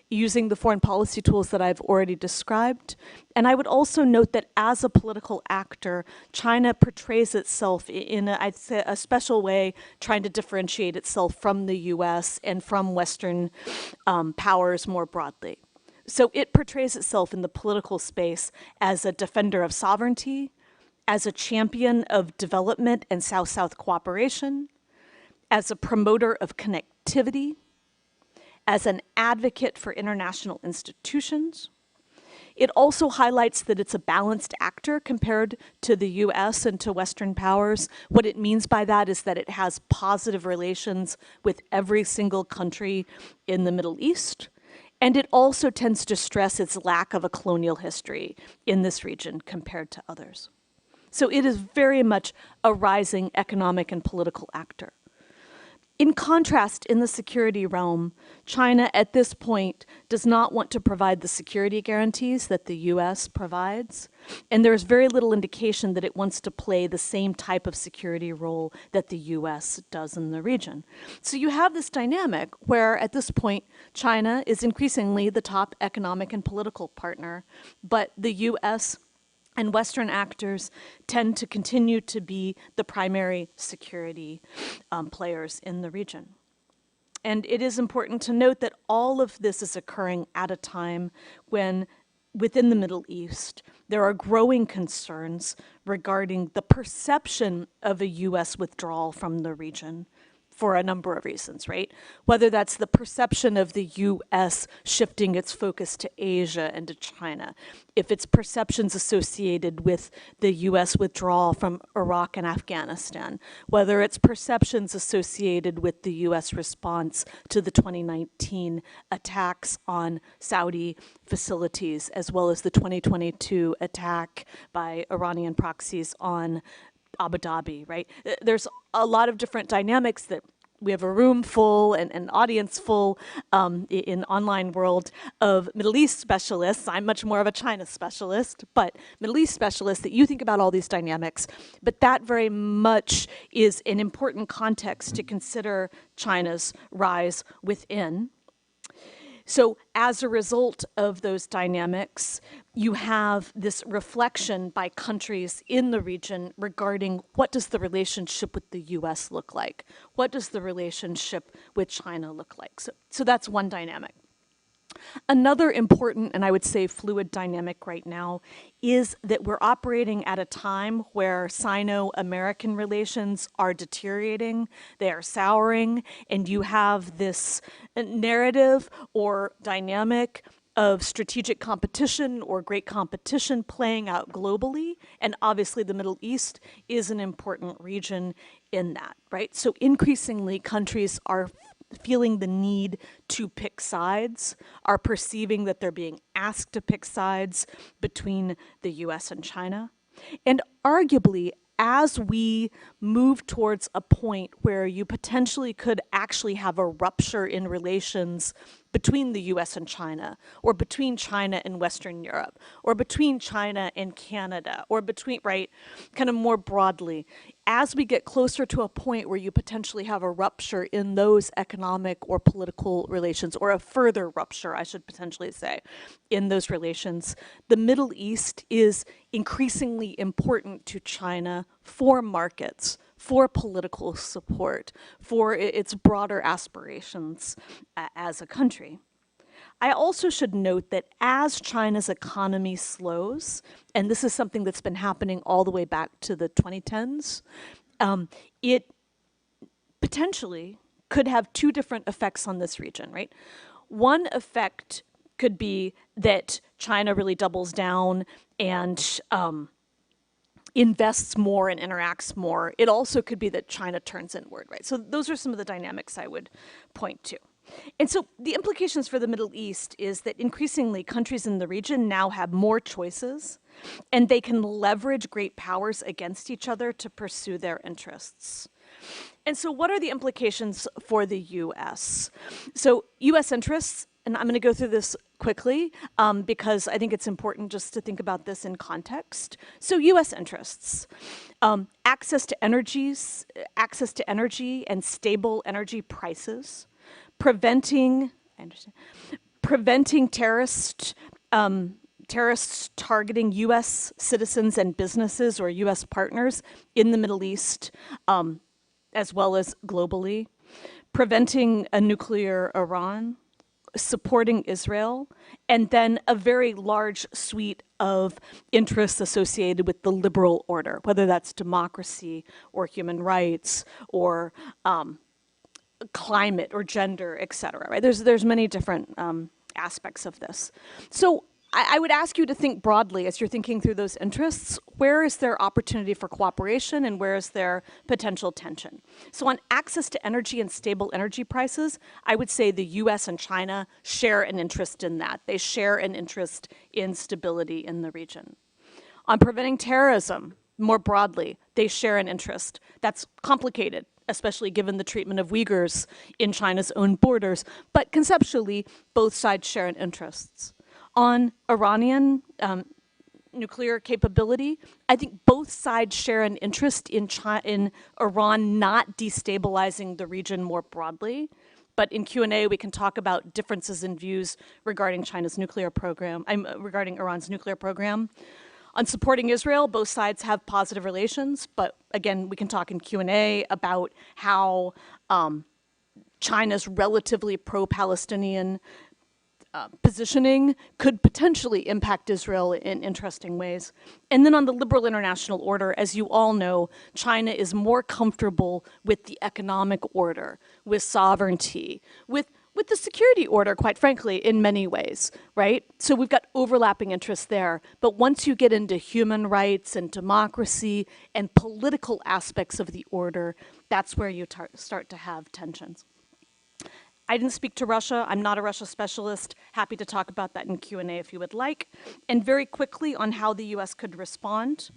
using the foreign policy tools that I've already described. And I would also note that as a political actor, China portrays itself in, I'd say, a special way, trying to differentiate itself from the US and from Western powers more broadly. So it portrays itself in the political space as a defender of sovereignty, as a champion of development and South-South cooperation, as a promoter of connectivity, as an advocate for international institutions. It also highlights that it's a balanced actor compared to the US and to Western powers. What it means by that is that it has positive relations with every single country in the Middle East. And it also tends to stress its lack of a colonial history in this region compared to others. So it is very much a rising economic and political actor. In contrast, in the security realm, China at this point does not want to provide the security guarantees that the US provides, and there's very little indication that it wants to play the same type of security role that the US does in the region. So you have this dynamic where at this point China is increasingly the top economic and political partner, but the US and Western actors tend to continue to be the primary security players in the region. And it is important to note that all of this is occurring at a time when, within the Middle East, there are growing concerns regarding the perception of a US withdrawal from the region for a number of reasons, right? Whether that's the perception of the US shifting its focus to Asia and to China, if it's perceptions associated with the US withdrawal from Iraq and Afghanistan, whether it's perceptions associated with the US response to the 2019 attacks on Saudi facilities, as well as the 2022 attack by Iranian proxies on Abu Dhabi, right? There's a lot of different dynamics that we have a room full and an audience full in online world of Middle East specialists. I'm much more of a China specialist, but Middle East specialists that you think about all these dynamics. But that very much is an important context to consider China's rise within. So as a result of those dynamics, you have this reflection by countries in the region regarding what does the relationship with the US look like? What does the relationship with China look like? So that's one dynamic. Another important, and I would say fluid dynamic right now, is that we're operating at a time where Sino-American relations are deteriorating, they are souring, and you have this narrative or dynamic of strategic competition or great competition playing out globally, and obviously the Middle East is an important region in that, right? So increasingly countries are feeling the need to pick sides, are perceiving that they're being asked to pick sides between the US and China. And arguably, as we move towards a point where you potentially could actually have a rupture in relations between the US and China, or between China and Western Europe, or between China and Canada, or between, right, kind of more broadly, as we get closer to a point where you potentially have a rupture in those economic or political relations, or a further rupture, I should potentially say, in those relations, the Middle East is increasingly important to China for markets, for political support, for its broader aspirations as a country. I also should note that as China's economy slows, and this is something that's been happening all the way back to the 2010s, it potentially could have two different effects on this region, right? One effect could be that China really doubles down and invests more and interacts more. It also could be that China turns inward, right? So those are some of the dynamics I would point to. And so the implications for the Middle East is that increasingly countries in the region now have more choices, and they can leverage great powers against each other to pursue their interests. And so what are the implications for the US? So US interests, and I'm going to go through this quickly because I think it's important just to think about this in context. So US interests, access to energy and stable energy prices, preventing terrorists targeting US citizens and businesses or US partners in the Middle East, as well as globally, preventing a nuclear Iran, supporting Israel, and then a very large suite of interests associated with the liberal order, whether that's democracy or human rights or climate or gender, et cetera, right? There's many different aspects of this. So I would ask you to think broadly as you're thinking through those interests, where is there opportunity for cooperation and where is there potential tension? So on access to energy and stable energy prices, I would say the US and China share an interest in that. They share an interest in stability in the region. On preventing terrorism, more broadly, they share an interest. That's complicated. especially given the treatment of Uyghurs in China's own borders. But conceptually, both sides share an interests. On Iranian nuclear capability, I think both sides share an interest in Iran not destabilizing the region more broadly. But in Q&A, we can talk about differences in views regarding China's nuclear program, regarding Iran's nuclear program. On supporting Israel, both sides have positive relations, but again, we can talk in Q&A about how China's relatively pro-Palestinian positioning could potentially impact Israel in interesting ways. And then on the liberal international order, as you all know, China is more comfortable with the economic order, with sovereignty, with the security order, quite frankly, in many ways, right? So we've got overlapping interests there. But once you get into human rights and democracy and political aspects of the order, that's where you start to have tensions. I didn't speak to Russia. I'm not a Russia specialist. Happy to talk about that in Q&A if you would like. And very quickly on how the US could respond,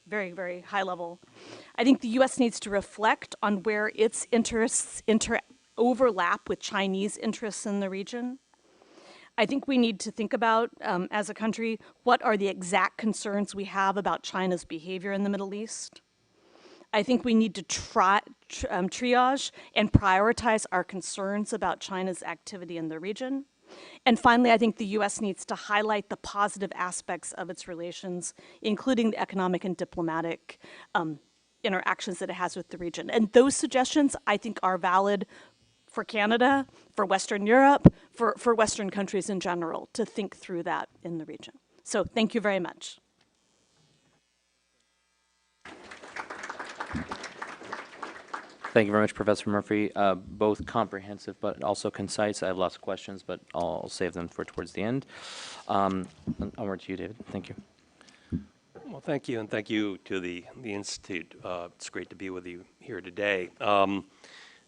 very, very high level. I think the US needs to reflect on where its interests overlap with Chinese interests in the region. I think we need to think about, as a country, what are the exact concerns we have about China's behavior in the Middle East. I think we need to triage and prioritize our concerns about China's activity in the region. And finally, I think the US needs to highlight the positive aspects of its relations, including the economic and diplomatic interactions that it has with the region. And those suggestions, I think, are valid for Canada, for Western Europe, for Western countries in general, to think through that in the region. So thank you very much. Thank you very much, Professor Murphy. Both comprehensive but also concise. I have lots of questions, but I'll save them for towards the end. Over to you, David. Thank you. Well, thank you, and thank you to the Institute. It's great to be with you here today.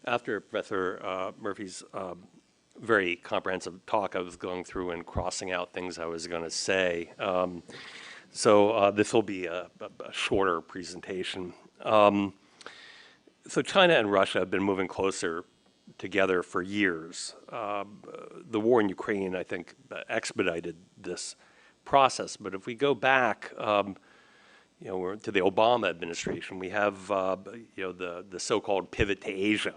After Professor Murphy's very comprehensive talk, I was going through and crossing out things I was going to say. So this will be a shorter presentation. So China and Russia have been moving closer together for years. The war in Ukraine, I think, expedited this process. But if we go back, to the Obama administration, we have, the so-called pivot to Asia,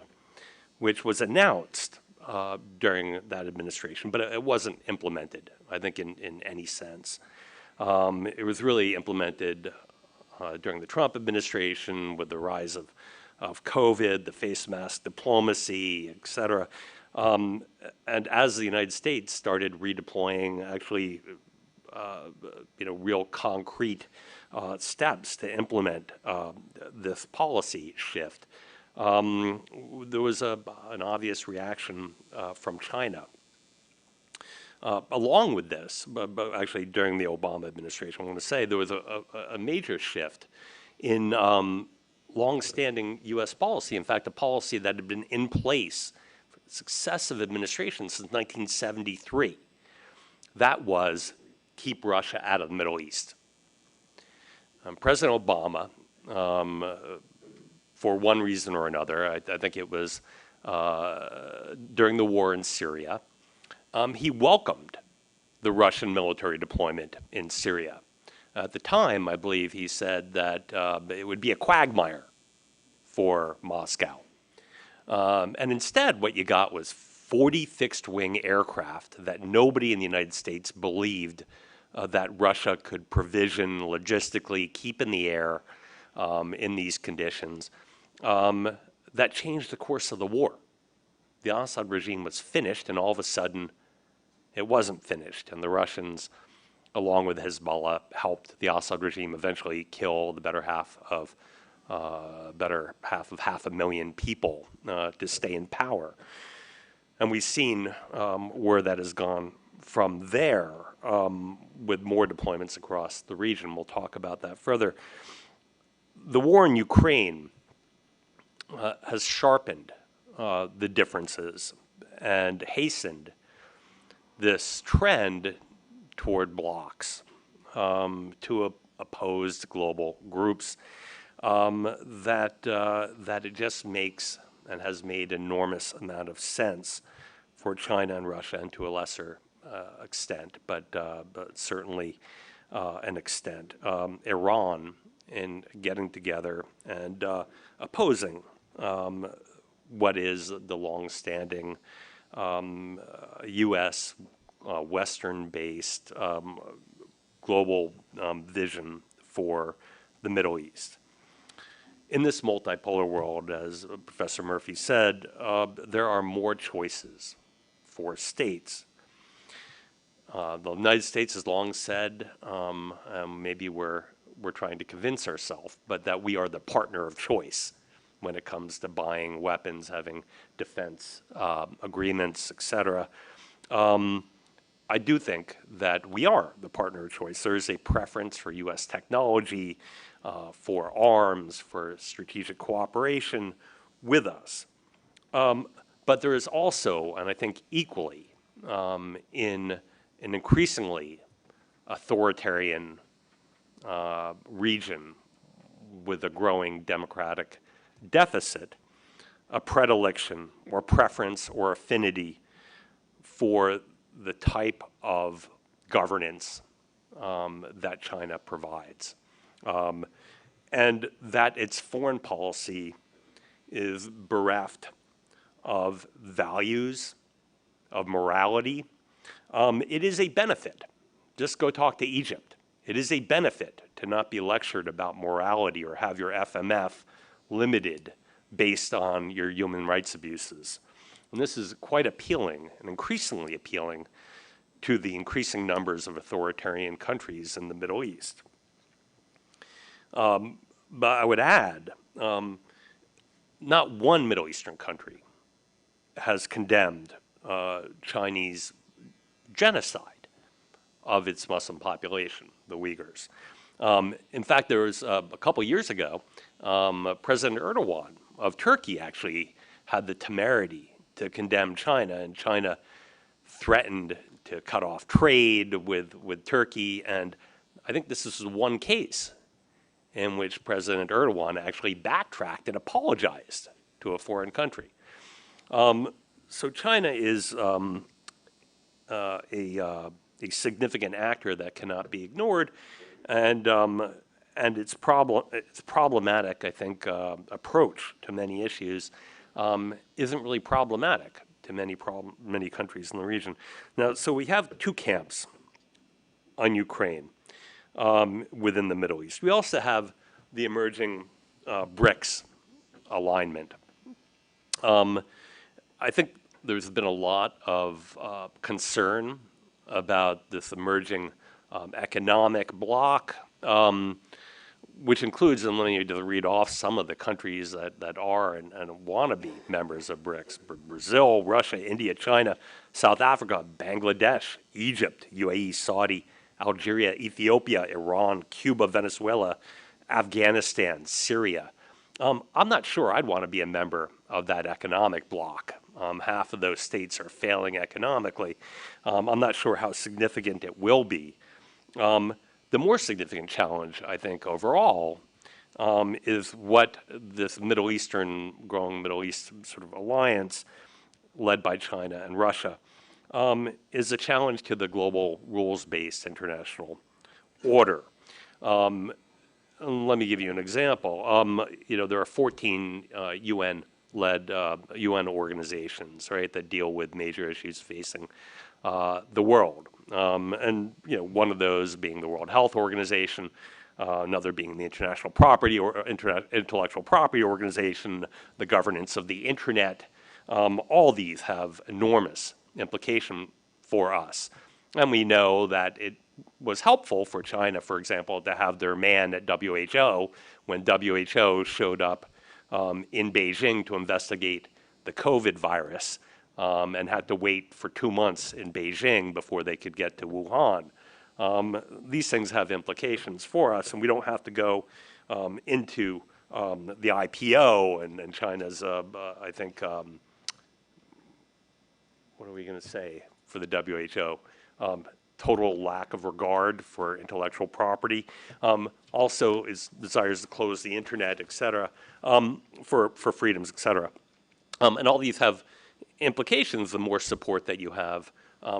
which was announced during that administration, but it wasn't implemented, I think, in any sense. It was really implemented during the Trump administration with the rise of COVID, the face mask diplomacy, et cetera. And as the United States started redeploying actually, real concrete steps to implement this policy shift, there was an obvious reaction from China. Along with this, but actually during the Obama administration, I want to say there was a major shift in long-standing U.S. policy. In fact, a policy that had been in place for successive administrations since 1973. That was keep Russia out of the Middle East. President Obama, for one reason or another, I think it was during the war in Syria, he welcomed the Russian military deployment in Syria. At the time, I believe he said that it would be a quagmire for Moscow. And instead, what you got was 40 fixed-wing aircraft that nobody in the United States believed that Russia could provision logistically, keep in the air in these conditions. That changed the course of the war. The Assad regime was finished, and all of a sudden, it wasn't finished. And the Russians, along with Hezbollah, helped the Assad regime eventually kill the better half of 500,000 people to stay in power. And we've seen where that has gone from there with more deployments across the region. We'll talk about that further. The war in Ukraine has sharpened the differences and hastened this trend toward blocs to opposed global groups. that it just makes and has made enormous amount of sense for China and Russia, and to a lesser extent, but certainly an extent, Iran, in getting together and opposing what is the longstanding U.S. Western-based global vision for the Middle East. In this multipolar world, as Professor Murphy said, there are more choices for states. The United States has long said, maybe we're trying to convince ourselves, but that we are the partner of choice when it comes to buying weapons, having defense agreements, et cetera. I do think that we are the partner of choice. There is a preference for U.S. technology, for arms, for strategic cooperation with us. But there is also, and I think equally, in an increasingly authoritarian region with a growing democratic deficit, a predilection or preference or affinity for the type of governance that China provides. And that its foreign policy is bereft of values, of morality. It is a benefit. Just go talk to Egypt. It is a benefit to not be lectured about morality or have your FMF limited based on your human rights abuses. And this is quite appealing and increasingly appealing to the increasing numbers of authoritarian countries in the Middle East. But I would add, not one Middle Eastern country has condemned Chinese genocide of its Muslim population, the Uyghurs. In fact, there was a couple years ago, President Erdogan of Turkey actually had the temerity to condemn China, and China threatened to cut off trade with Turkey. And I think this is one case in which President Erdogan actually backtracked and apologized to a foreign country. So China is a significant actor that cannot be ignored, and its problematic, I think, approach to many issues isn't really problematic to many countries in the region. Now, so we have two camps on Ukraine within the Middle East. We also have the emerging BRICS alignment. I think there's been a lot of concern about this emerging economic bloc, which includes, and let me just read off some of the countries that are and want to be members of BRICS: Brazil, Russia, India, China, South Africa, Bangladesh, Egypt, UAE, Saudi, Algeria, Ethiopia, Iran, Cuba, Venezuela, Afghanistan, Syria. I'm not sure I'd want to be a member of that economic bloc. Half of those states are failing economically. I'm not sure how significant it will be. The more significant challenge, I think, overall, is what this growing Middle East sort of alliance, led by China and Russia, is a challenge to the global rules-based international order. Let me give you an example. There are 14 UN-led UN organizations, right, that deal with major issues facing the world. And one of those being the World Health Organization, another being the Intellectual Property Organization, the governance of the Internet. All these have enormous implication for us. And we know that it was helpful for China, for example, to have their man at WHO when WHO showed up in Beijing to investigate the COVID virus and had to wait for 2 months in Beijing before they could get to Wuhan. These things have implications for us, and we don't have to go into the IPO and China's, I think, what are we going to say for the WHO? total lack of regard for intellectual property. Also desires to close the internet, et cetera, for freedoms, et cetera. And all these have implications the more support that you have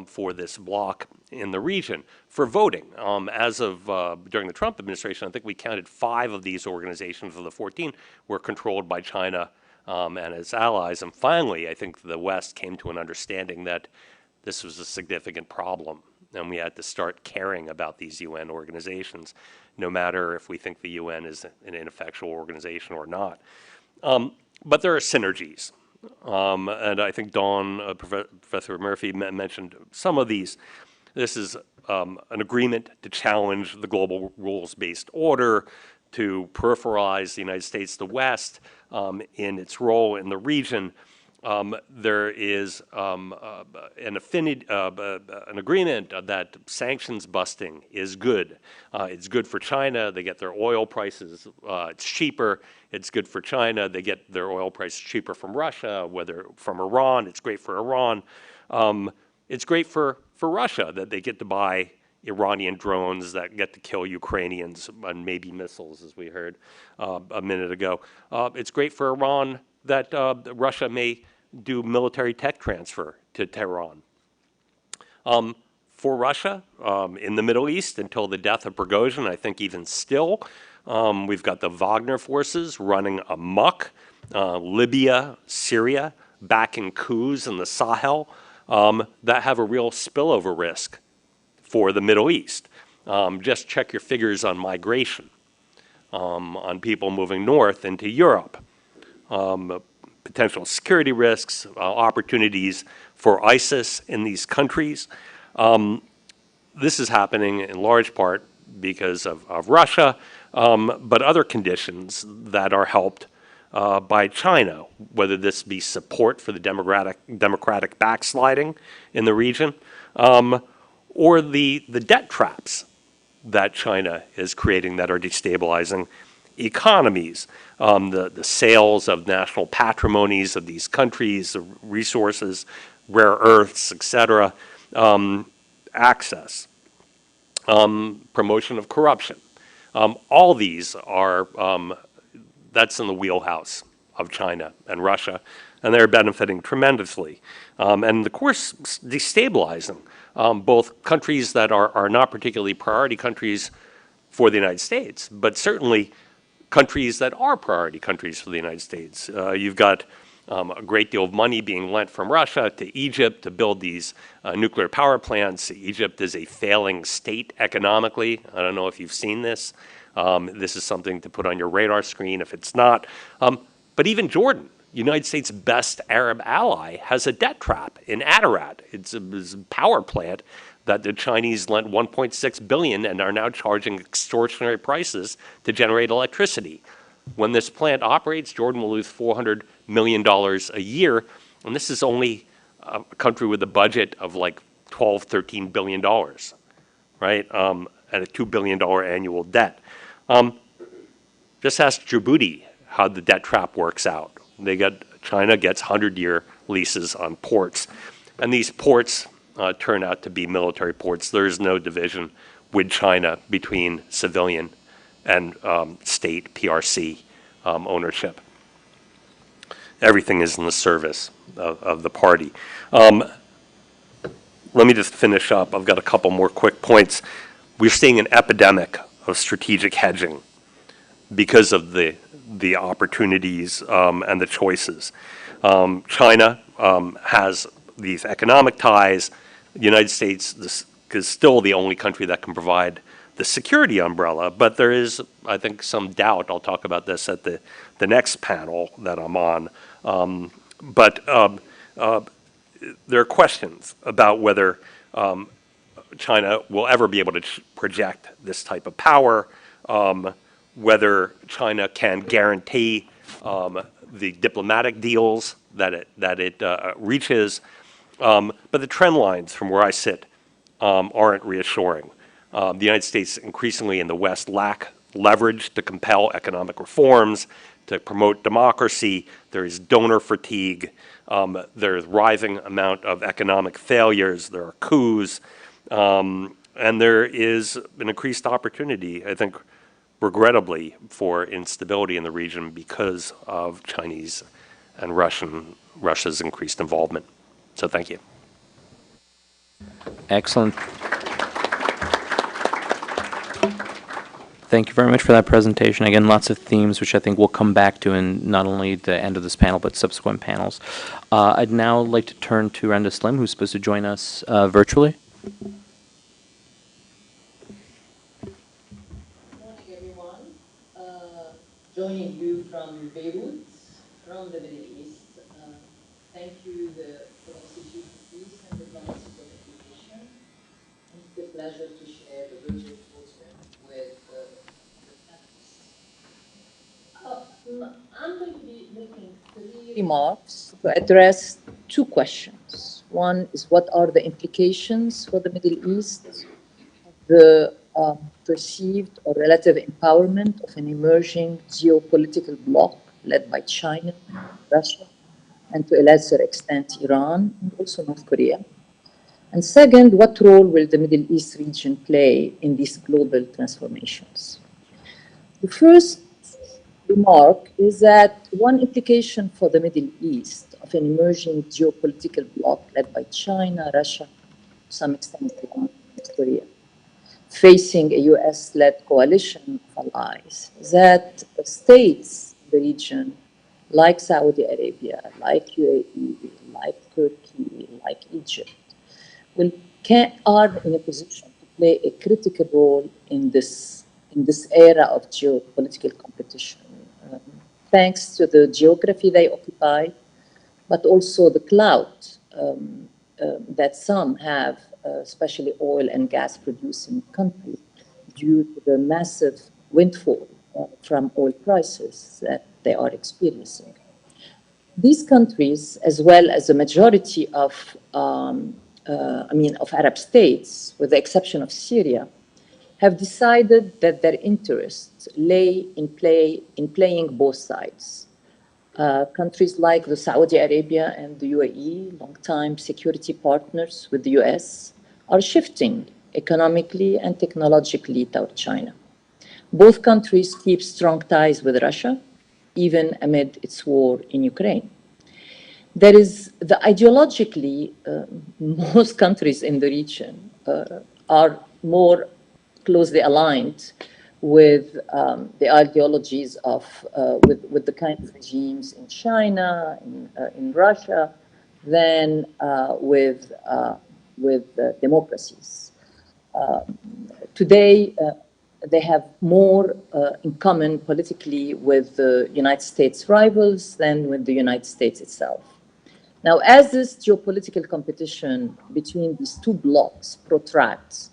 for this bloc in the region. For voting, as of during the Trump administration, I think we counted 5 of these organizations of the 14 were controlled by China and its allies. And finally, I think the West came to an understanding that this was a significant problem, and we had to start caring about these UN organizations, no matter if we think the UN is an ineffectual organization or not. But there are synergies. And I think Dawn, Professor Murphy mentioned some of these. This is an agreement to challenge the global rules-based order, to peripheralize the United States, the West, in its role in the region. There is an agreement that sanctions busting is good. It's good for China. They get their oil prices. It's cheaper. It's good for China. They get their oil prices cheaper from Russia, whether from Iran. It's great for Iran. It's great for Russia that they get to buy Iranian drones that get to kill Ukrainians and maybe missiles, as we heard a minute ago. It's great for Iran that Russia may do military tech transfer to Tehran. For Russia, in the Middle East, until the death of Prigozhin, I think even still, we've got the Wagner forces running amok, Libya, Syria, backing coups in the Sahel, that have a real spillover risk for the Middle East. Just check your figures on migration, on people moving north into Europe. Potential security risks, opportunities for ISIS in these countries. This is happening in large part because of Russia, but other conditions that are helped by China, whether this be support for the democratic backsliding in the region, or the debt traps that China is creating that are destabilizing economies, the sales of national patrimonies of these countries, the resources, rare earths, et cetera, access, promotion of corruption. All these are, that's in the wheelhouse of China and Russia, and they're benefiting tremendously. And of course, destabilizing both countries that are not particularly priority countries for the United States, but certainly countries that are priority countries for the United States. You've got a great deal of money being lent from Russia to Egypt to build these nuclear power plants. Egypt is a failing state economically. I don't know if you've seen this. This is something to put on your radar screen if it's not. But even Jordan, United States' best Arab ally, has a debt trap in Atarat. It's a power plant that the Chinese lent $1.6 billion and are now charging extortionary prices to generate electricity. When this plant operates, Jordan will lose $400 million a year, and this is only a country with a budget of like $12, $13 billion, right? And a $2 billion annual debt. Just ask Djibouti how the debt trap works out. China gets 100-year leases on ports, and these ports turn out to be military ports. There is no division with China between civilian and state PRC ownership. Everything is in the service of the party. Let me just finish up. I've got a couple more quick points. We're seeing an epidemic of strategic hedging because of the opportunities and the choices. China has these economic ties. The United States is still the only country that can provide the security umbrella, but there is, I think, some doubt. I'll talk about this at the next panel that I'm on. But there are questions about whether China will ever be able to project this type of power, whether China can guarantee the diplomatic deals that it reaches. But the trend lines from where I sit aren't reassuring. The United States increasingly in the West lack leverage to compel economic reforms, to promote democracy. There is donor fatigue. There's rising amount of economic failures. There are coups. And there is an increased opportunity, I think, regrettably, for instability in the region because of Chinese and Russia's increased involvement. So thank you. Excellent. Thank you very much for that presentation. Again, lots of themes which I think we'll come back to in not only the end of this panel, but subsequent panels. I'd now like to turn to Randa Slim, who's supposed to join us virtually. Morning, everyone. Joining you from Beirut, from the Middle East. Thank you to the Institute of Peace and Diplomacy for the invitation. It's a pleasure to share the virtual podium with the panelists. I'm going to be making 3 remarks to address 2 questions. One is, what are the implications for the Middle East, the perceived or relative empowerment of an emerging geopolitical bloc led by China, Russia, and to a lesser extent Iran, and also North Korea. And second, what role will the Middle East region play in these global transformations? The first remark is that one implication for the Middle East of an emerging geopolitical bloc led by China, Russia, to some extent Iran, North Korea, facing a US-led coalition of allies, that states in the region, like Saudi Arabia, like UAE, like Turkey, like Egypt, are in a position to play a critical role in this era of geopolitical competition, thanks to the geography they occupy, but also the clout that some have, especially oil and gas producing countries, due to the massive windfall from oil prices that they are experiencing. These countries, as well as the majority of Arab states, with the exception of Syria, have decided that their interests lay in playing both sides. Countries like the Saudi Arabia and the UAE, longtime security partners with the US, are shifting economically and technologically toward China. Both countries keep strong ties with Russia, even amid its war in Ukraine. There is ideologically, most countries in the region are more closely aligned with the ideologies of, with the kind of regimes in China, in Russia, than with democracies. Today, they have more in common politically with the United States rivals than with the United States itself. Now, as this geopolitical competition between these 2 blocs protracts,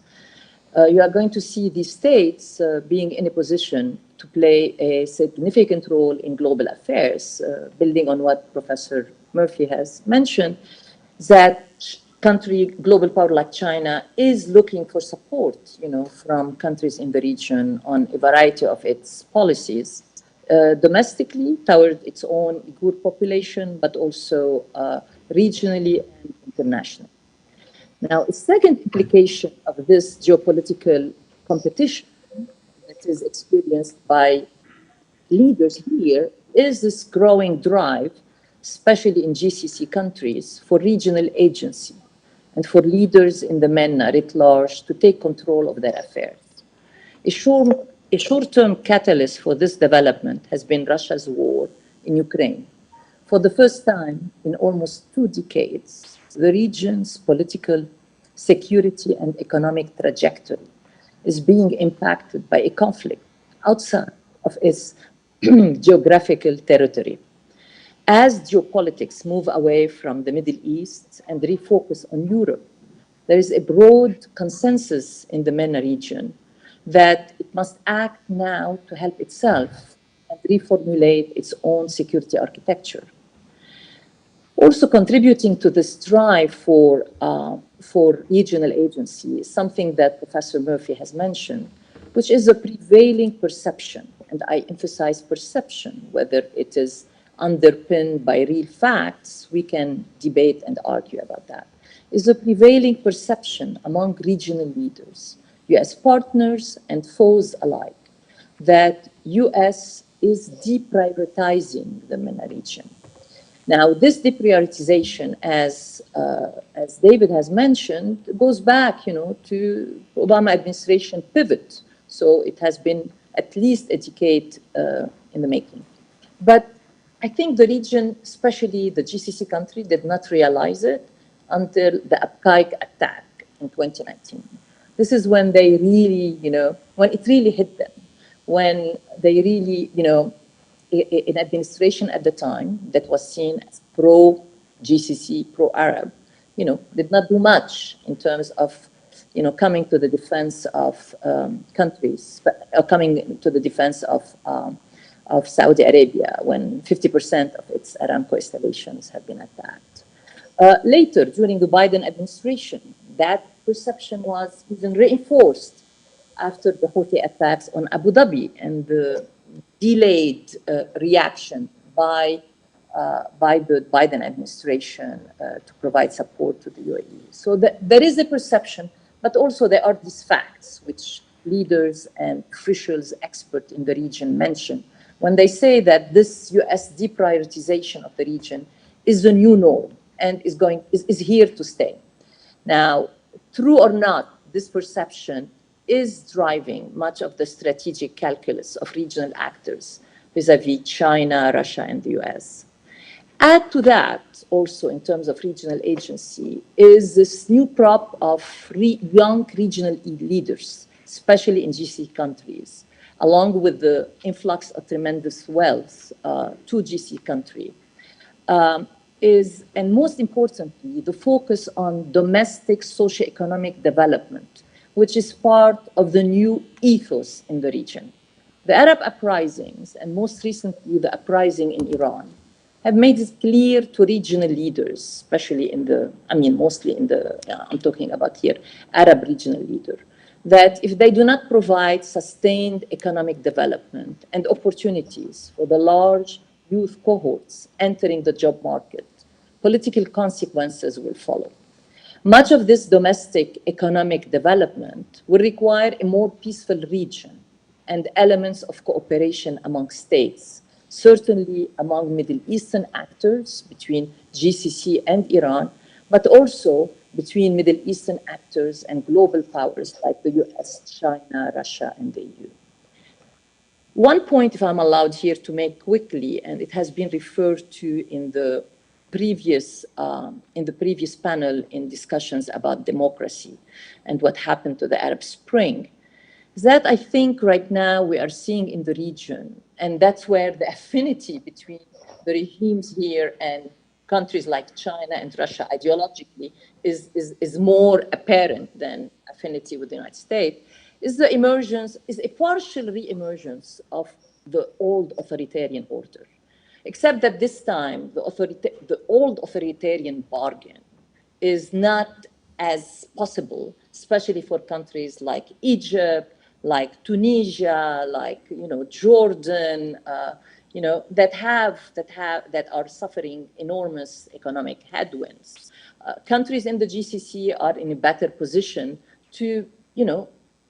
you are going to see these states being in a position to play a significant role in global affairs, building on what Professor Murphy has mentioned, that global power like China is looking for support, from countries in the region on a variety of its policies, domestically toward its own Uyghur population, but also regionally and internationally. Now, a second implication of this geopolitical competition that is experienced by leaders here is this growing drive, especially in GCC countries, for regional agency and for leaders in the MENA writ large to take control of their affairs. A short-term catalyst for this development has been Russia's war in Ukraine. For the first time in almost 2 decades, the region's political, security, and economic trajectory is being impacted by a conflict outside of its geographical territory. As geopolitics move away from the Middle East and refocus on Europe, there is a broad consensus in the MENA region that it must act now to help itself and reformulate its own security architecture. Also contributing to this drive for regional agency is something that Professor Murphy has mentioned, which is a prevailing perception, and I emphasize perception, whether it is underpinned by real facts, we can debate and argue about that. is a prevailing perception among regional leaders, US partners and foes alike, that US is deprioritizing the MENA region. Now, this deprioritization, as David has mentioned, goes back, to Obama administration pivot. So it has been at least a decade in the making. But I think the region, especially the GCC country, did not realize it until the Abqaiq attack in 2019. This is when they really, when it really hit them, when they really, an administration at the time that was seen as pro-GCC, pro-Arab, did not do much in terms of, coming to the defense of countries, coming to the defense of Saudi Arabia when 50% of its Aramco installations have been attacked. Later, during the Biden administration, that perception was even reinforced after the Houthi attacks on Abu Dhabi and the delayed reaction by the Biden administration to provide support to the UAE. So there is a perception, but also there are these facts which leaders and officials, experts in the region mention when they say that this US deprioritization of the region is the new norm and is here to stay. Now, true or not, this perception is driving much of the strategic calculus of regional actors vis-à-vis China, Russia, and the US. Add to that, also in terms of regional agency, is this new crop of young regional leaders, especially in GCC countries, along with the influx of tremendous wealth to GCC country, and most importantly, the focus on domestic socioeconomic development, which is part of the new ethos in the region. The Arab uprisings, and most recently the uprising in Iran, have made it clear to regional leaders, especially mostly in the, I'm talking about here, Arab regional leader, that if they do not provide sustained economic development and opportunities for the large youth cohorts entering the job market, political consequences will follow. Much of this domestic economic development will require a more peaceful region and elements of cooperation among states, certainly among Middle Eastern actors between GCC and Iran, but also between Middle Eastern actors and global powers like the US, China, Russia, and the EU. One point, if I'm allowed here to make quickly, and it has been referred to in the previous panel in discussions about democracy and what happened to the Arab Spring, is that I think right now we are seeing in the region, and that's where the affinity between the regimes here and countries like China and Russia ideologically is more apparent than affinity with the United States, is a partial re-emergence of the old authoritarian order. Except that this time, the old authoritarian bargain is not as possible, especially for countries like Egypt, like Tunisia, like Jordan, that are suffering enormous economic headwinds. Countries in the GCC are in a better position to,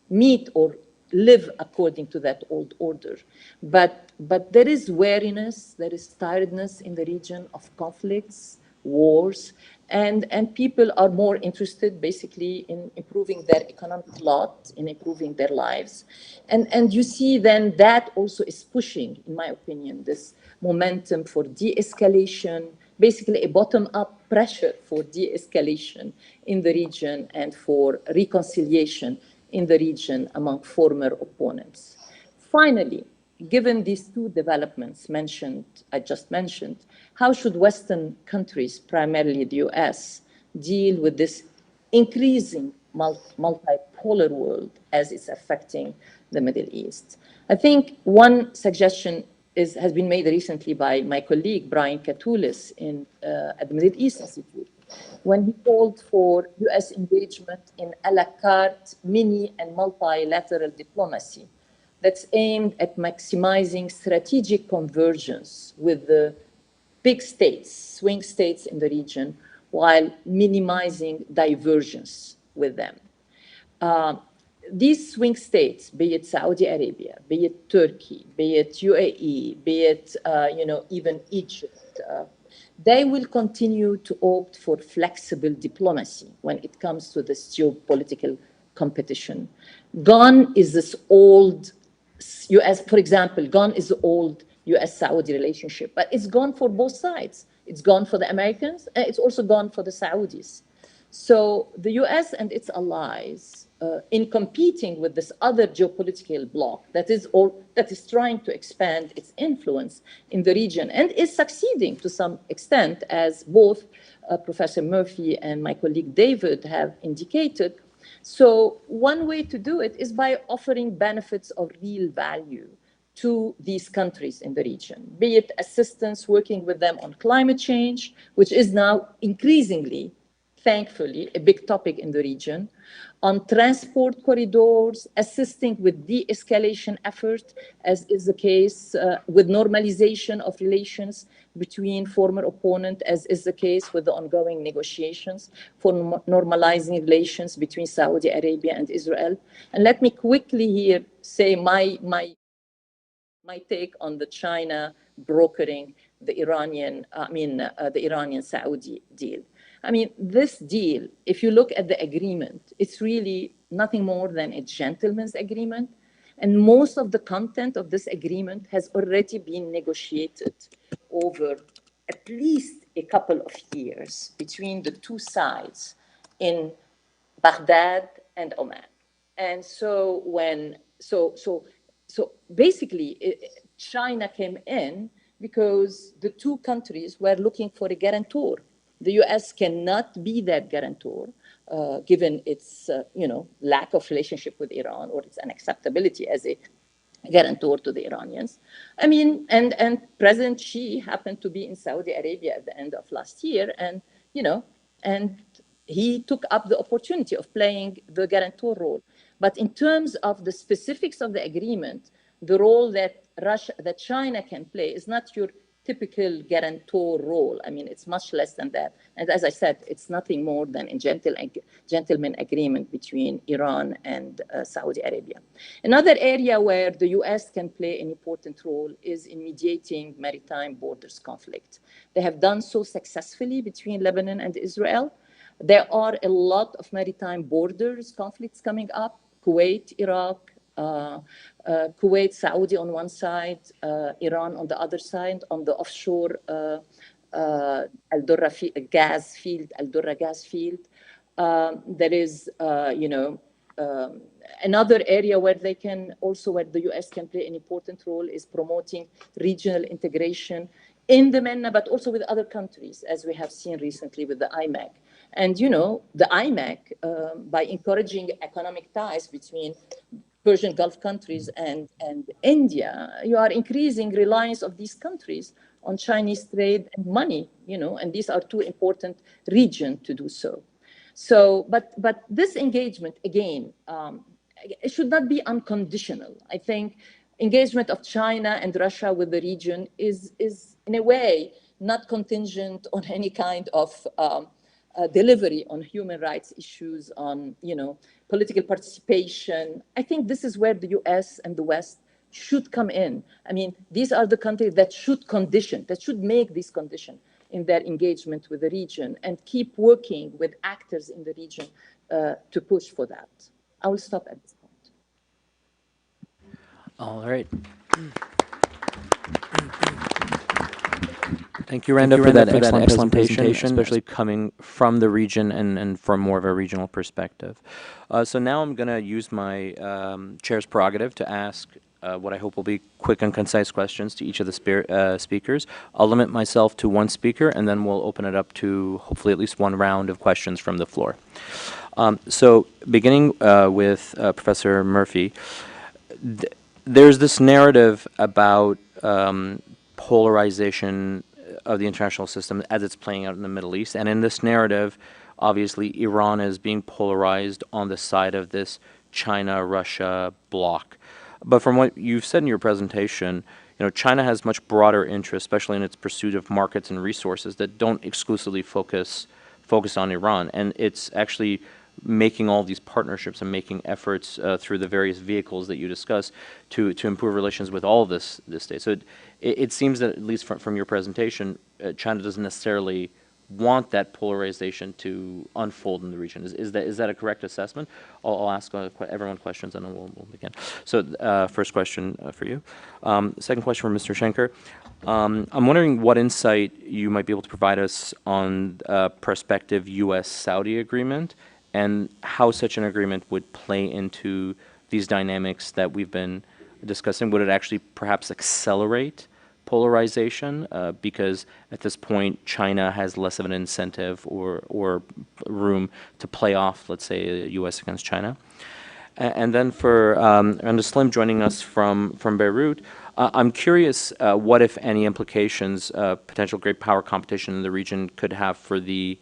meet or live according to that old order. But there is weariness, there is tiredness in the region of conflicts, wars, and people are more interested basically in improving their economic lot, in improving their lives. And you see then that also is pushing, in my opinion, this momentum for de-escalation, basically a bottom-up pressure for de-escalation in the region and for reconciliation in the region among former opponents. Finally, given these two developments I just mentioned, how should Western countries, primarily the US, deal with this increasing multipolar world as it's affecting the Middle East? I think one suggestion has been made recently by my colleague, Brian Katulis, at the Middle East Institute, when he called for US engagement in a la carte mini and multilateral diplomacy that's aimed at maximizing strategic convergence with the big states, swing states in the region, while minimizing divergence with them. These swing states, be it Saudi Arabia, be it Turkey, be it UAE, be it even Egypt, they will continue to opt for flexible diplomacy when it comes to this geopolitical competition. Gone is this old U.S., for example, gone is the old U.S.-Saudi relationship, but it's gone for both sides. It's gone for the Americans, and it's also gone for the Saudis. So the U.S. and its allies, in competing with this other geopolitical bloc that is trying to expand its influence in the region and is succeeding to some extent, as both Professor Murphy and my colleague David have indicated. So one way to do it is by offering benefits of real value to these countries in the region, be it assistance working with them on climate change, which is now increasingly, thankfully, a big topic in the region, on transport corridors, assisting with de-escalation efforts, as is the case with normalization of relations between former opponents, as is the case with the ongoing negotiations for normalizing relations between Saudi Arabia and Israel. And let me quickly here say my take on the China brokering the Iranian-Saudi deal. I mean, this deal, if you look at the agreement, it's really nothing more than a gentleman's agreement. And most of the content of this agreement has already been negotiated over at least a couple of years between the two sides in Baghdad and Oman. And so basically, China came in because the two countries were looking for a guarantor. The U.S. cannot be that guarantor, given its lack of relationship with Iran or its unacceptability as a guarantor to the Iranians. I mean, and President Xi happened to be in Saudi Arabia at the end of last year, and he took up the opportunity of playing the guarantor role. But in terms of the specifics of the agreement, the role that China can play is not your typical guarantor role. I mean, it's much less than that. And as I said, it's nothing more than a gentleman agreement between Iran and Saudi Arabia. Another area where the US can play an important role is in mediating maritime borders conflict. They have done so successfully between Lebanon and Israel. There are a lot of maritime borders conflicts coming up: Kuwait, Iraq, Kuwait, Saudi on one side, Iran on the other side, on the offshore Al-Durra gas field, Al-Durra gas field. There is, another area where where the US can play an important role is promoting regional integration in the MENA, but also with other countries, as we have seen recently with the IMEC. And, the IMEC, by encouraging economic ties between Persian Gulf countries and India, you are increasing reliance of these countries on Chinese trade and money, and these are two important regions to do so. So, but this engagement, again, it should not be unconditional. I think engagement of China and Russia with the region is in a way not contingent on any kind of delivery on human rights issues, on political participation. I think this is where the US and the West should come in. I mean, these are the countries that should make this condition in their engagement with the region and keep working with actors in the region to push for that. I will stop at this point. All right. Thank you, Randa, for that excellent presentation, especially coming from the region and from more of a regional perspective. So now I'm going to use my chair's prerogative to ask what I hope will be quick and concise questions to each of the speakers. I'll limit myself to one speaker, and then we'll open it up to hopefully at least one round of questions from the floor. So beginning with Professor Murphy, there's this narrative about polarization of the international system as it's playing out in the Middle East. And in this narrative, obviously, Iran is being polarized on the side of this China-Russia bloc. But from what you've said in your presentation, China has much broader interests, especially in its pursuit of markets and resources that don't exclusively focus focused on Iran. And it's actually making all these partnerships and making efforts through the various vehicles that you discussed to improve relations with all of this state. So it seems that, at least from your presentation, China doesn't necessarily want that polarization to unfold in the region. Is that a correct assessment? I'll ask everyone questions and then we'll begin. So first question for you. Second question for Mr. Schenker. I'm wondering what insight you might be able to provide us on a prospective U.S.-Saudi agreement and how such an agreement would play into these dynamics that we've been discussing. Would it actually perhaps accelerate polarization because at this point China has less of an incentive or room to play off, let's say, U.S. against China? And then for Randa Slim joining us from Beirut, I'm curious what, if any, implications potential great power competition in the region could have for the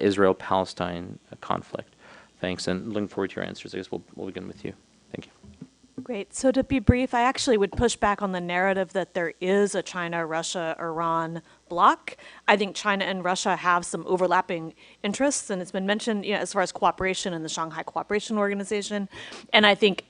Israel-Palestine conflict. Thanks, and looking forward to your answers. I guess we'll begin with you. Thank you. Great. So to be brief, I actually would push back on the narrative that there is a China, Russia, Iran bloc. I think China and Russia have some overlapping interests, and it's been mentioned, as far as cooperation in the Shanghai Cooperation Organization. And I think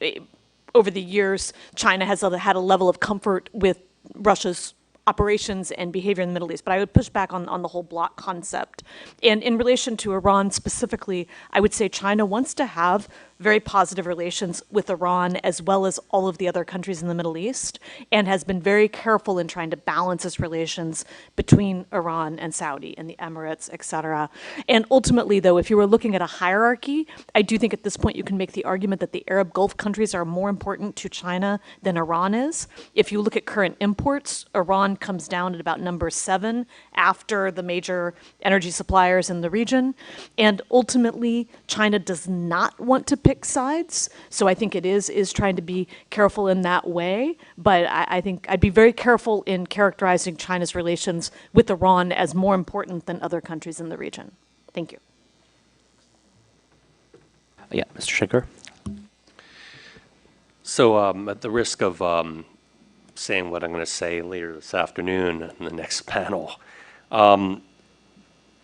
over the years, China has had a level of comfort with Russia's operations and behavior in the Middle East. But I would push back on the whole bloc concept. And in relation to Iran specifically, I would say China wants to have very positive relations with Iran as well as all of the other countries in the Middle East, and has been very careful in trying to balance its relations between Iran and Saudi and the Emirates, et cetera. And ultimately, though, if you were looking at a hierarchy, I do think at this point you can make the argument that the Arab Gulf countries are more important to China than Iran is. If you look at current imports, Iran comes down at about number 7 after the major energy suppliers in the region. And ultimately, China does not want to pick sides. So I think it is trying to be careful in that way. But I think I'd be very careful in characterizing China's relations with Iran as more important than other countries in the region. Thank you. Yeah, Mr. Schenker. So at the risk of saying what I'm going to say later this afternoon in the next panel,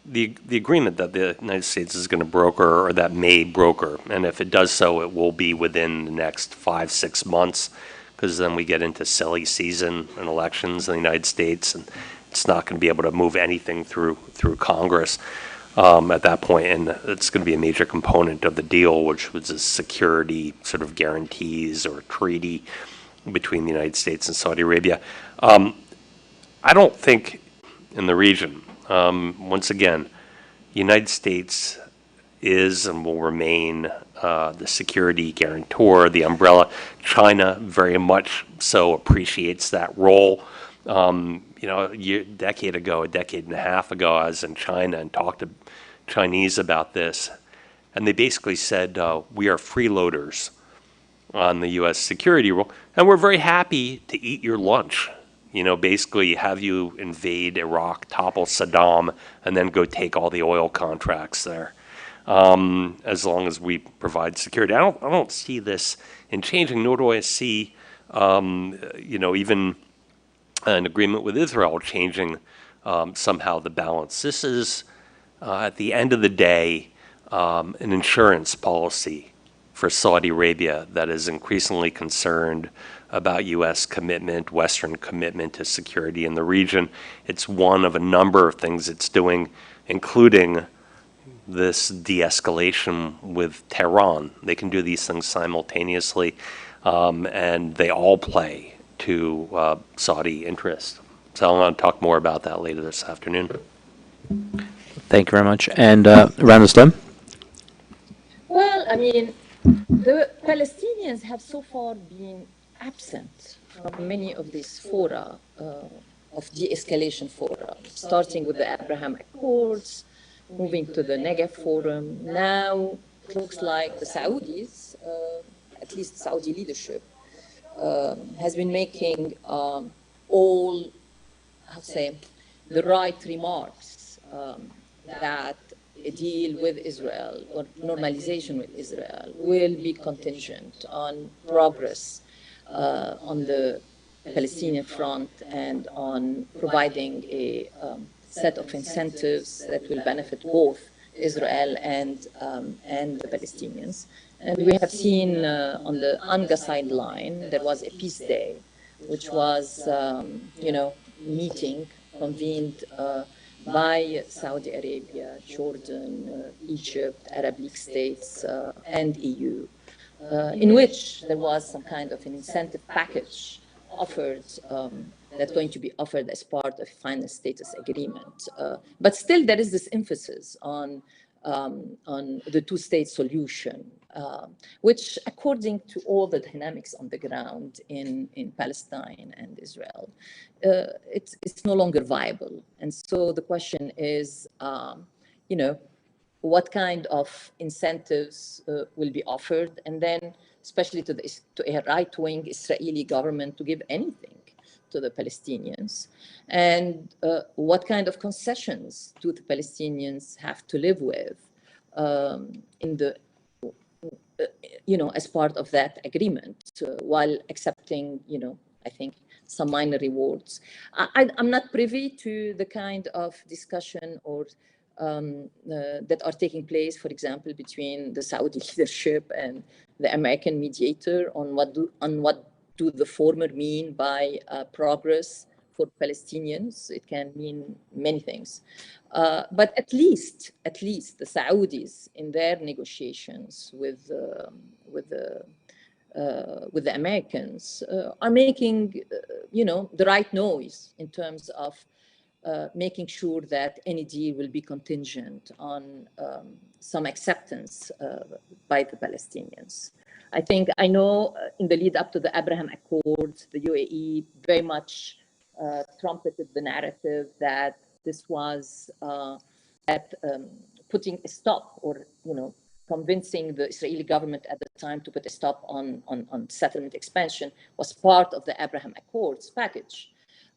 the agreement that the United States is going to broker, or that may broker, and if it does so, it will be within the next 5-6 months, because then we get into silly season and elections in the United States, and it's not going to be able to move anything through Congress at that point, and it's going to be a major component of the deal, which was a security sort of guarantees or treaty between the United States and Saudi Arabia. I don't think in the region, once again, the United States is and will remain the security guarantor, the umbrella. China very much so appreciates that role. A decade and a half ago, I was in China and talked to Chinese about this, and they basically said, we are freeloaders on the U.S. security role, and we're very happy to eat your lunch. Basically have you invade Iraq, topple Saddam, and then go take all the oil contracts there, as long as we provide security. I don't see this in changing, nor do I see, even an agreement with Israel changing somehow the balance. This is, at the end of the day, an insurance policy for Saudi Arabia that is increasingly concerned about U.S. commitment, Western commitment to security in the region. It's one of a number of things it's doing, including this de-escalation with Tehran. They can do these things simultaneously, and they all play to Saudi interest. So I'm going to talk more about that later this afternoon. Thank you very much. And Randa Slim? Well, the Palestinians have so far been absent from many of these fora of de-escalation fora, starting with the Abraham Accords, moving to the Negev Forum. Now it looks like the Saudis, at least Saudi leadership, has been making all, the right remarks that a deal with Israel or normalization with Israel will be contingent on progress on the Palestinian front and on providing a set of incentives that will benefit both Israel and the Palestinians. And we have seen on the UNGA sideline, there was a peace day, which was, meeting convened by Saudi Arabia, Jordan, Egypt, Arab League states, and EU, in which there was some kind of an incentive package offered that's going to be offered as part of final status agreement. But still, there is this emphasis on the two-state solution, which, according to all the dynamics on the ground in Palestine and Israel, it's no longer viable. And so the question is, what kind of incentives will be offered, and then especially to a right-wing Israeli government to give anything to the Palestinians, and what kind of concessions do the Palestinians have to live with as part of that agreement, while accepting, I think, some minor rewards. I'm not privy to the kind of discussion or that are taking place, for example, between the Saudi leadership and the American mediator on what do the former mean by progress for Palestinians. It can mean many things. But at least the Saudis in their negotiations with the Americans are making, the right noise in terms of making sure that any deal will be contingent on some acceptance by the Palestinians. I know in the lead up to the Abraham Accords, the UAE very much trumpeted the narrative that this was putting a stop, or convincing the Israeli government at the time to put a stop on settlement expansion was part of the Abraham Accords package.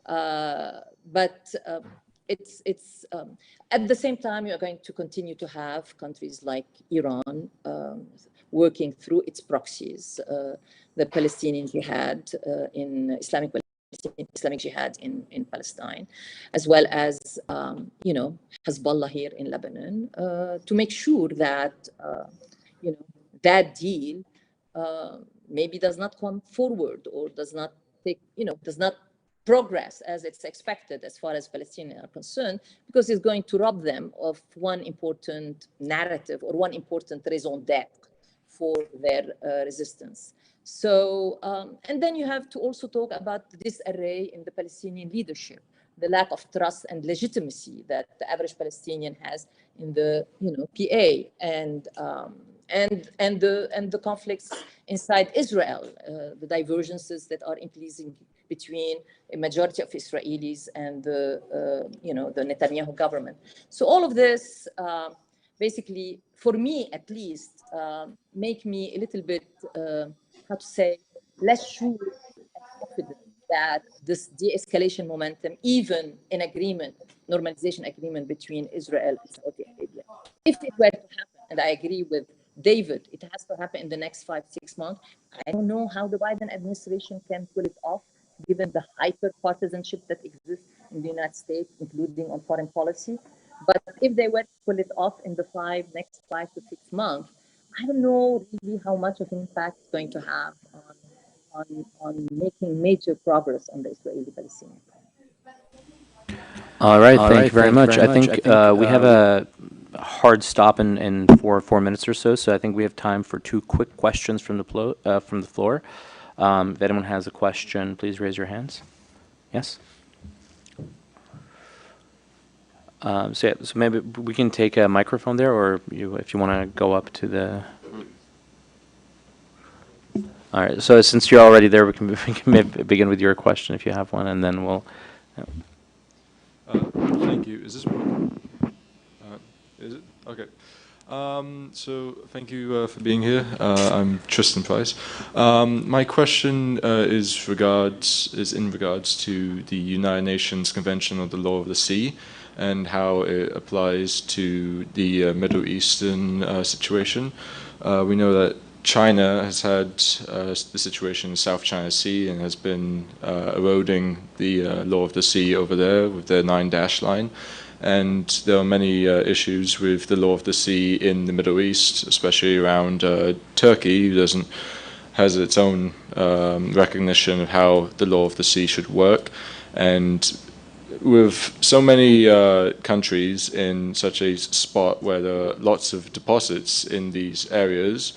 But it's at the same time, you're going to continue to have countries like Iran working through its proxies, the Palestinian Jihad in Islamic Jihad in Palestine, as well as Hezbollah here in Lebanon, to make sure that that deal maybe does not come forward, or does not progress as it's expected as far as Palestinians are concerned, because it's going to rob them of one important narrative or one important raison d'etre for their resistance. So, and then you have to also talk about the disarray in the Palestinian leadership, the lack of trust and legitimacy that the average Palestinian has in the PA, and the conflicts inside Israel, the divergences that are increasing between a majority of Israelis and the Netanyahu government. So all of this, basically, for me at least, make me a little bit, less sure and confident that this de-escalation momentum, even in agreement, normalization agreement between Israel and Saudi Arabia, if it were to happen, and I agree with David, it has to happen in the next 5-6 months. I don't know how the Biden administration can pull it off, given the hyper-partisanship that exists in the United States, including on foreign policy. But if they were to pull it off in the next 5 to 6 months, I don't know really how much of an impact it's going to have on making major progress on the Israeli-Palestinian front. All right, thank you very much. I think we have a hard stop in 4 minutes or so I think we have time for 2 quick questions from the floor. If anyone has a question, please raise your hands. Yes? So maybe we can take a microphone there, or if you want to go up to the... All right, so since you're already there, we can maybe begin with your question if you have one, and then we'll... Thank you. Is this working? Is it? Okay. So thank you for being here. I'm Tristan Price. My question is in regards to the United Nations Convention on the Law of the Sea and how it applies to the Middle Eastern situation. We know that China has had the situation in the South China Sea and has been eroding the law of the sea over there with their 9-dash line. And there are many issues with the law of the sea in the Middle East, especially around Turkey, who has its own recognition of how the law of the sea should work. And with so many countries in such a spot where there are lots of deposits in these areas,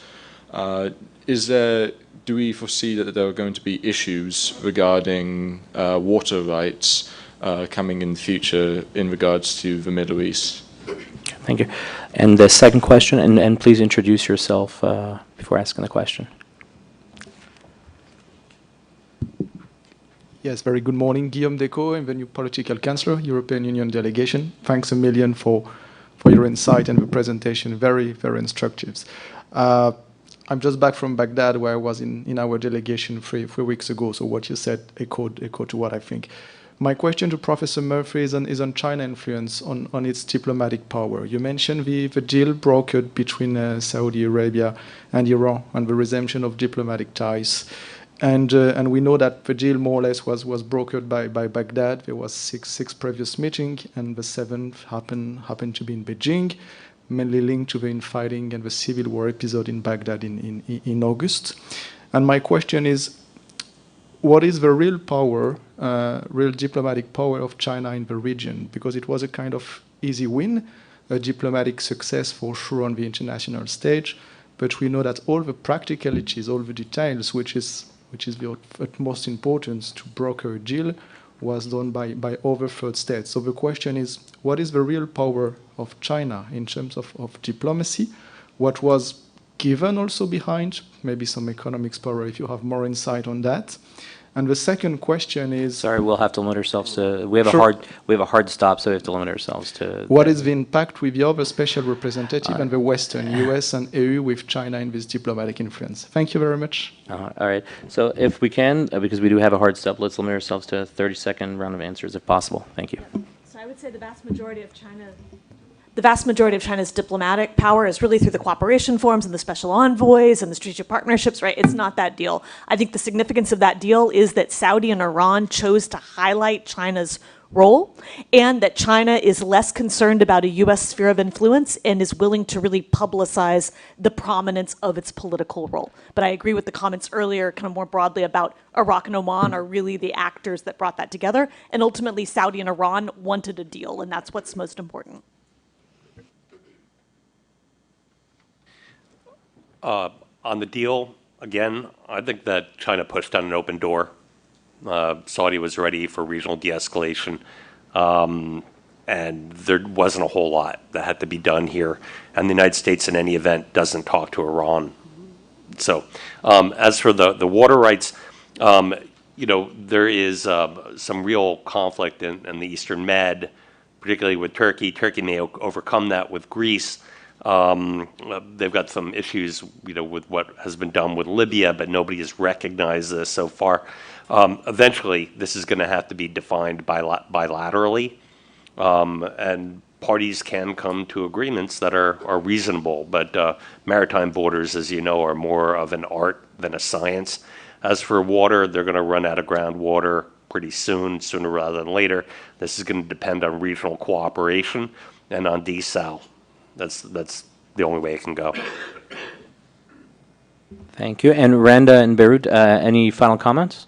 do we foresee that there are going to be issues regarding water rights coming in the future in regards to the Middle East? Thank you. And the second question, and please introduce yourself before asking the question. Yes, very good morning. Guillaume Decaux, I'm the new political counselor, European Union delegation. Thanks a million for your insight and the presentation. Very, very instructive. I'm just back from Baghdad, where I was in our delegation three weeks ago. So what you said echoed to what I think. My question to Professor Murphy is on China influence on its diplomatic power. You mentioned the deal brokered between Saudi Arabia and Iran and the resumption of diplomatic ties. And we know that the deal more or less was brokered by Baghdad. There was six previous meetings, and the seventh happened to be in Beijing, mainly linked to the infighting and the civil war episode in Baghdad in August. And my question is, what is the real power, real diplomatic power of China in the region? Because it was a kind of easy win, a diplomatic success for sure on the international stage, but we know that all the practicalities, all the details, which is the utmost importance to broker a deal, was done by other third states. So the question is, what is the real power of China in terms of diplomacy? What was given also behind? Maybe some economics power, if you have more insight on that. And the second question is... Sorry, we'll have to limit ourselves to... We have a hard stop, so we have to limit ourselves to... What is the impact with the other special representative and the Western, US and EU, with China in this diplomatic influence? Thank you very much. All right. So if we can, because we do have a hard stop, let's limit ourselves to a 30-second round of answers if possible. Thank you. So I would say the vast majority of China's diplomatic power is really through the cooperation forums and the special envoys and the strategic partnerships, right? It's not that deal. I think the significance of that deal is that Saudi and Iran chose to highlight China's role, and that China is less concerned about a US sphere of influence and is willing to really publicize the prominence of its political role. But I agree with the comments earlier, kind of more broadly, about Iraq and Oman are really the actors that brought that together, and ultimately Saudi and Iran wanted a deal, and that's what's most important. On the deal, again, I think that China pushed down an open door. Saudi was ready for regional de-escalation, and there wasn't a whole lot that had to be done here. And the United States, in any event, doesn't talk to Iran. So, as for the water rights, there is some real conflict in the Eastern Med, particularly with Turkey. Turkey may overcome that with Greece. They've got some issues, with what has been done with Libya, but nobody has recognized this so far. Eventually, this is going to have to be defined bilaterally, and parties can come to agreements that are reasonable. But maritime borders, as you know, are more of an art than a science. As for water, they're going to run out of groundwater pretty soon, sooner rather than later. This is going to depend on regional cooperation and on desal. That's the only way it can go. Thank you. And Randa in Beirut, any final comments?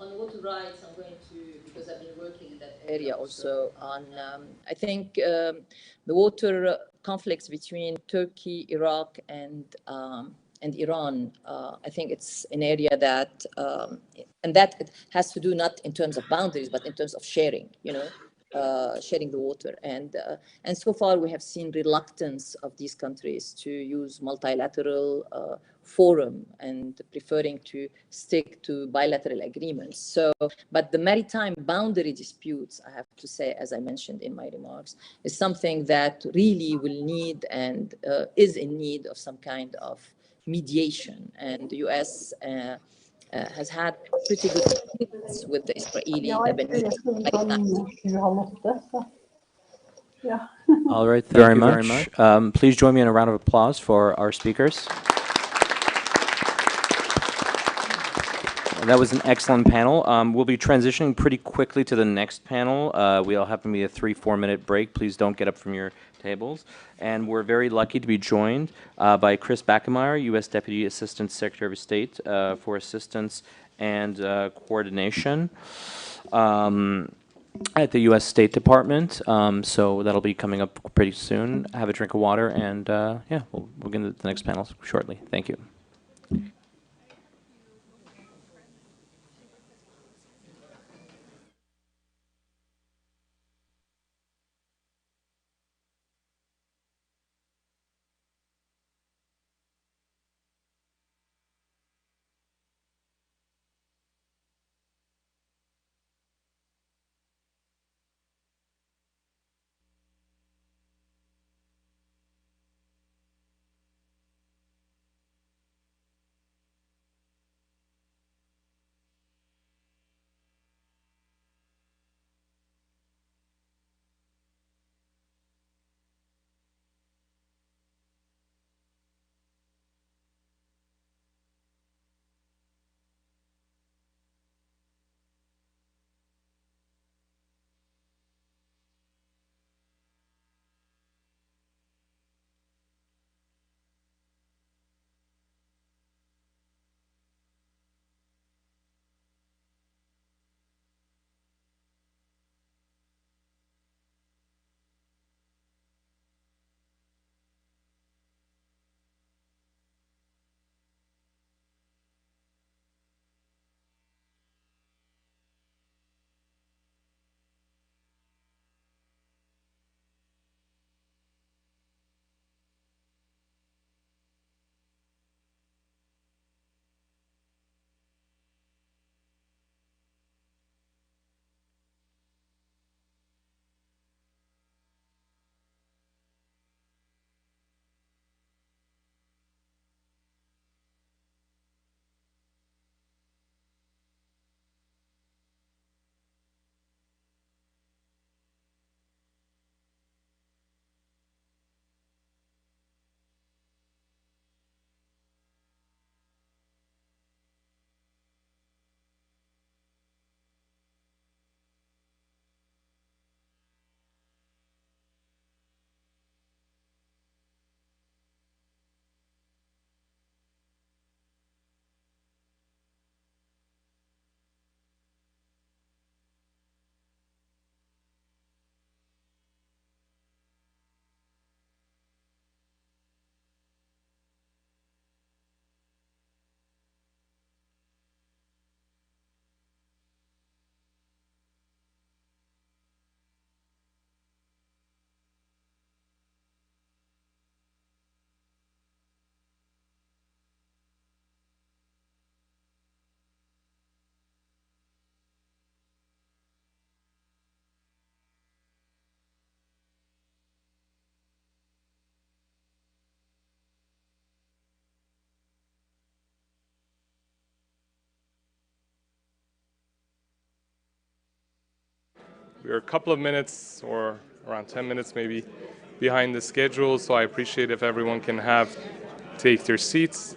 On water rights, I'm going to, because I've been working in that area also, on, I think the water conflicts between Turkey, Iraq, and Iran, I think it's an area that, and that it has to do not in terms of boundaries, but in terms of sharing, sharing the water. And so far we have seen reluctance of these countries to use multilateral forum and preferring to stick to bilateral agreements. So, but the maritime boundary disputes, I have to say, as I mentioned in my remarks, is something that really will need and is in need of some kind of mediation. And the US has had pretty good experience with the Israeli Lebanese. Yeah. All right, thank you very much. Please join me in a round of applause for our speakers. That was an excellent panel. We'll be transitioning pretty quickly to the next panel. We all have to be a 3-4 minute break. Please don't get up from your tables. And we're very lucky to be joined by Chris Backemeyer, U.S. Deputy Assistant Secretary of State for Assistance and Coordination at the U.S. State Department. So that'll be coming up pretty soon. Have a drink of water, and yeah, we'll get into the next panel shortly. Thank you. We're a couple of minutes, or around 10 minutes maybe, behind the schedule, so I appreciate if everyone can take their seats.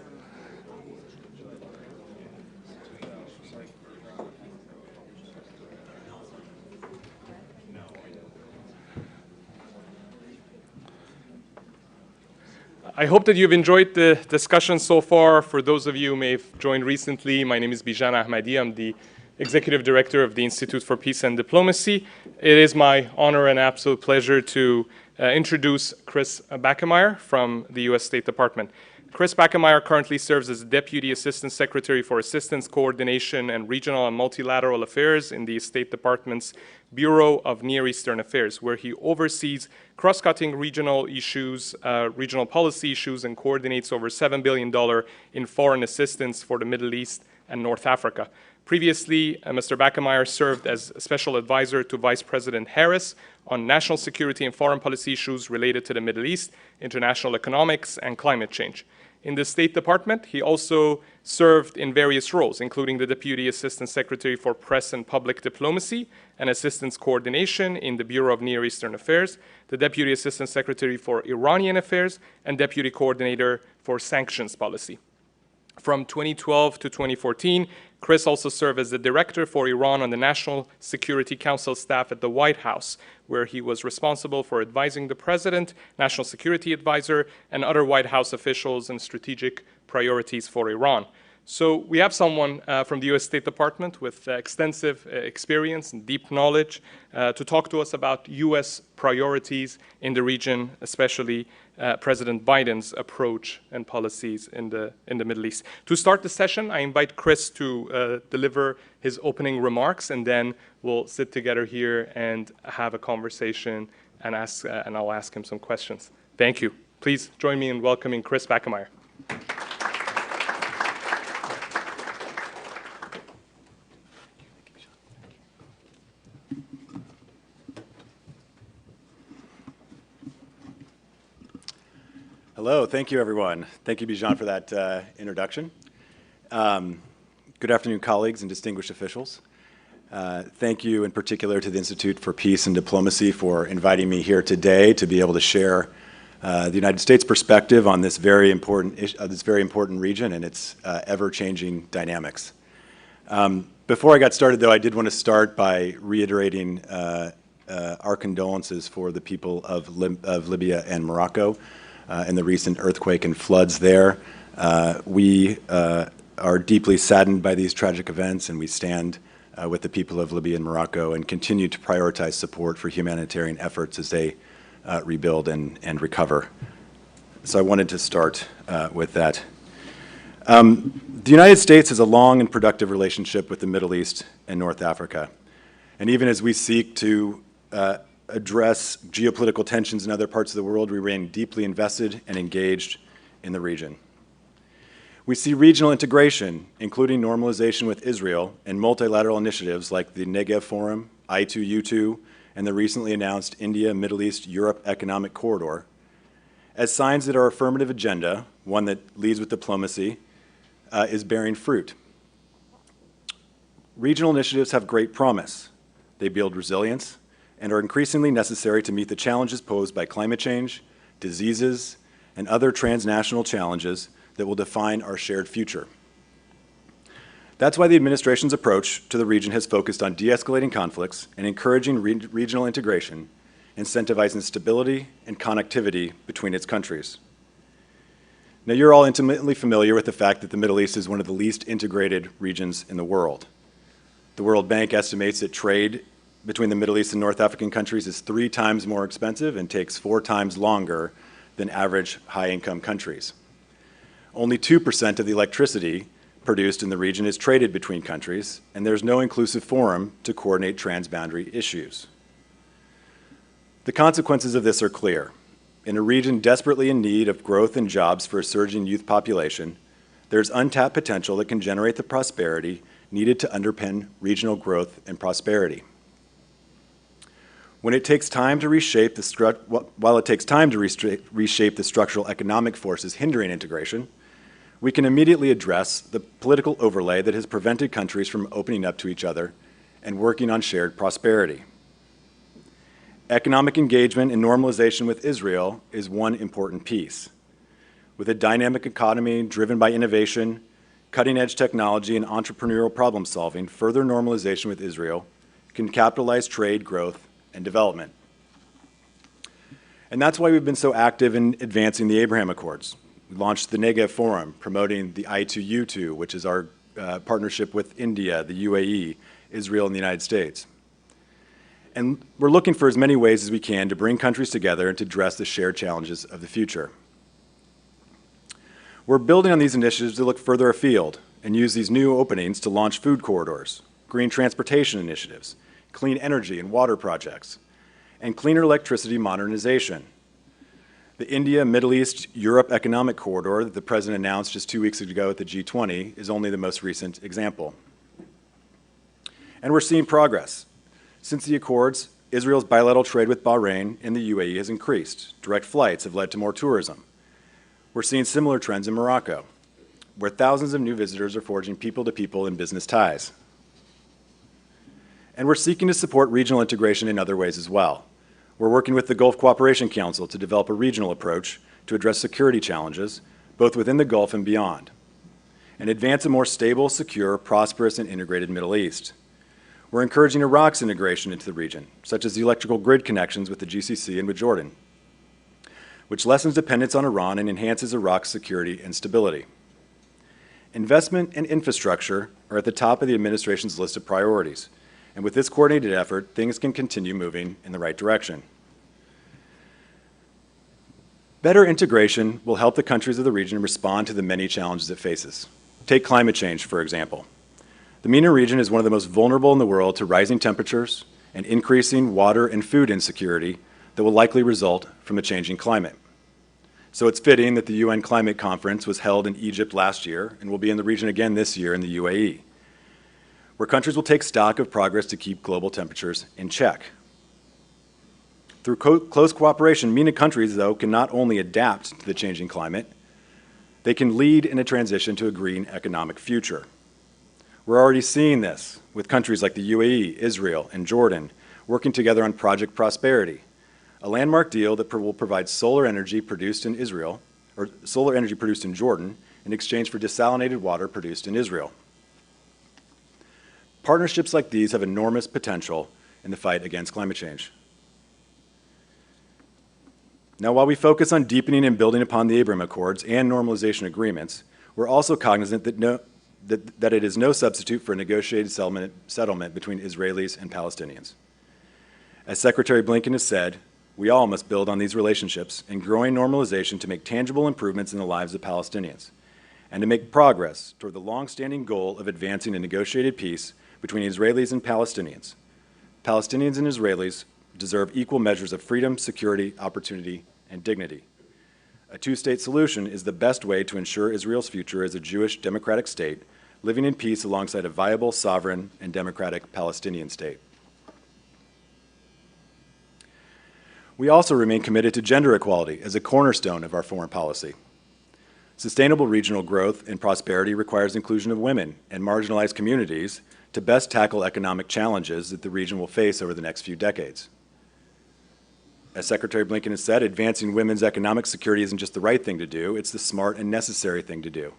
I hope that you've enjoyed the discussion so far. For those of you who may have joined recently, my name is Bijan Ahmadi. I'm the Executive Director of the Institute for Peace and Diplomacy. It is my honor and absolute pleasure to introduce Chris Backemeyer from the U.S. State Department. Chris Backemeyer currently serves as Deputy Assistant Secretary for Assistance, Coordination, and Regional and Multilateral Affairs in the State Department's Bureau of Near Eastern Affairs, where he oversees cross-cutting regional issues, regional policy issues, and coordinates over $7 billion in foreign assistance for the Middle East and North Africa. Previously, Mr. Backemeyer served as Special Advisor to Vice President Harris on national security and foreign policy issues related to the Middle East, international economics, and climate change. In the State Department, he also served in various roles, including the Deputy Assistant Secretary for Press and Public Diplomacy and Assistance Coordination in the Bureau of Near Eastern Affairs, the Deputy Assistant Secretary for Iranian Affairs, and Deputy Coordinator for Sanctions Policy. From 2012 to 2014, Chris also served as the Director for Iran on the National Security Council staff at the White House, where he was responsible for advising the President, National Security Advisor, and other White House officials on strategic priorities for Iran. So we have someone from the US State Department with extensive experience and deep knowledge to talk to us about US priorities in the region, especially President Biden's approach and policies in the Middle East. To start the session, I invite Chris to deliver his opening remarks, and then we'll sit together here and have a conversation and I'll ask him some questions. Thank you. Please join me in welcoming Chris Backemeyer. Hello, thank you everyone. Thank you, Bijan, for that introduction. Good afternoon, colleagues and distinguished officials. Thank you in particular to the Institute for Peace and Diplomacy for inviting me here today to be able to share the United States perspective on this very important region and its ever-changing dynamics. Before I got started, though, I did want to start by reiterating our condolences for the people of Libya and Morocco and the recent earthquake and floods there. We are deeply saddened by these tragic events, and we stand with the people of Libya and Morocco and continue to prioritize support for humanitarian efforts as they rebuild and recover. So I wanted to start with that. The United States has a long and productive relationship with the Middle East and North Africa. And even as we seek to address geopolitical tensions in other parts of the world, we remain deeply invested and engaged in the region. We see regional integration, including normalization with Israel, and multilateral initiatives like the Negev Forum, I2U2, and the recently announced India, Middle East, Europe Economic Corridor, as signs that our affirmative agenda, one that leads with diplomacy, is bearing fruit. Regional initiatives have great promise. They build resilience and are increasingly necessary to meet the challenges posed by climate change, diseases, and other transnational challenges that will define our shared future. That's why the administration's approach to the region has focused on de-escalating conflicts and encouraging regional integration, incentivizing stability and connectivity between its countries. Now, you're all intimately familiar with the fact that the Middle East is one of the least integrated regions in the world. The World Bank estimates that trade between the Middle East and North African countries is 3 times more expensive and takes 4 times longer than average high-income countries. Only 2% of the electricity produced in the region is traded between countries, and there's no inclusive forum to coordinate transboundary issues. The consequences of this are clear. In a region desperately in need of growth and jobs for a surging youth population, there's untapped potential that can generate the prosperity needed to underpin regional growth and prosperity. While it takes time to reshape the structural economic forces hindering integration, we can immediately address the political overlay that has prevented countries from opening up to each other and working on shared prosperity. Economic engagement and normalization with Israel is one important piece. With a dynamic economy driven by innovation, cutting-edge technology, and entrepreneurial problem-solving, further normalization with Israel can capitalize trade growth and development. And that's why we've been so active in advancing the Abraham Accords. We launched the Negev Forum, promoting the I2U2, which is our partnership with India, the UAE, Israel, and the United States. And we're looking for as many ways as we can to bring countries together and to address the shared challenges of the future. We're building on these initiatives to look further afield and use these new openings to launch food corridors, green transportation initiatives, clean energy and water projects, and cleaner electricity modernization. The India, Middle East, Europe Economic Corridor that the President announced just 2 weeks ago at the G20 is only the most recent example. And we're seeing progress. Since the Accords, Israel's bilateral trade with Bahrain and the UAE has increased. Direct flights have led to more tourism. We're seeing similar trends in Morocco, where thousands of new visitors are forging people-to-people and business ties. And we're seeking to support regional integration in other ways as well. We're working with the Gulf Cooperation Council to develop a regional approach to address security challenges, both within the Gulf and beyond, and advance a more stable, secure, prosperous, and integrated Middle East. We're encouraging Iraq's integration into the region, such as the electrical grid connections with the GCC and with Jordan, which lessens dependence on Iran and enhances Iraq's security and stability. Investment and infrastructure are at the top of the administration's list of priorities, and with this coordinated effort, things can continue moving in the right direction. Better integration will help the countries of the region respond to the many challenges it faces. Take climate change, for example. The MENA region is one of the most vulnerable in the world to rising temperatures and increasing water and food insecurity that will likely result from a changing climate. So it's fitting that the UN Climate Conference was held in Egypt last year and will be in the region again this year in the UAE, where countries will take stock of progress to keep global temperatures in check. Through close cooperation, MENA countries, though, can not only adapt to the changing climate, they can lead in a transition to a green economic future. We're already seeing this with countries like the UAE, Israel, and Jordan working together on Project Prosperity, a landmark deal that will provide solar energy produced in Israel, or solar energy produced in Jordan, in exchange for desalinated water produced in Israel. Partnerships like these have enormous potential in the fight against climate change. Now, while we focus on deepening and building upon the Abraham Accords and normalization agreements, we're also cognizant that it is no substitute for a negotiated settlement between Israelis and Palestinians. As Secretary Blinken has said, we all must build on these relationships and growing normalization to make tangible improvements in the lives of Palestinians, and to make progress toward the long-standing goal of advancing a negotiated peace between Israelis and Palestinians. Palestinians and Israelis deserve equal measures of freedom, security, opportunity, and dignity. A two-state solution is the best way to ensure Israel's future as a Jewish democratic state, living in peace alongside a viable, sovereign, and democratic Palestinian state. We also remain committed to gender equality as a cornerstone of our foreign policy. Sustainable regional growth and prosperity requires inclusion of women and marginalized communities to best tackle economic challenges that the region will face over the next few decades. As Secretary Blinken has said, advancing women's economic security isn't just the right thing to do, it's the smart and necessary thing to do.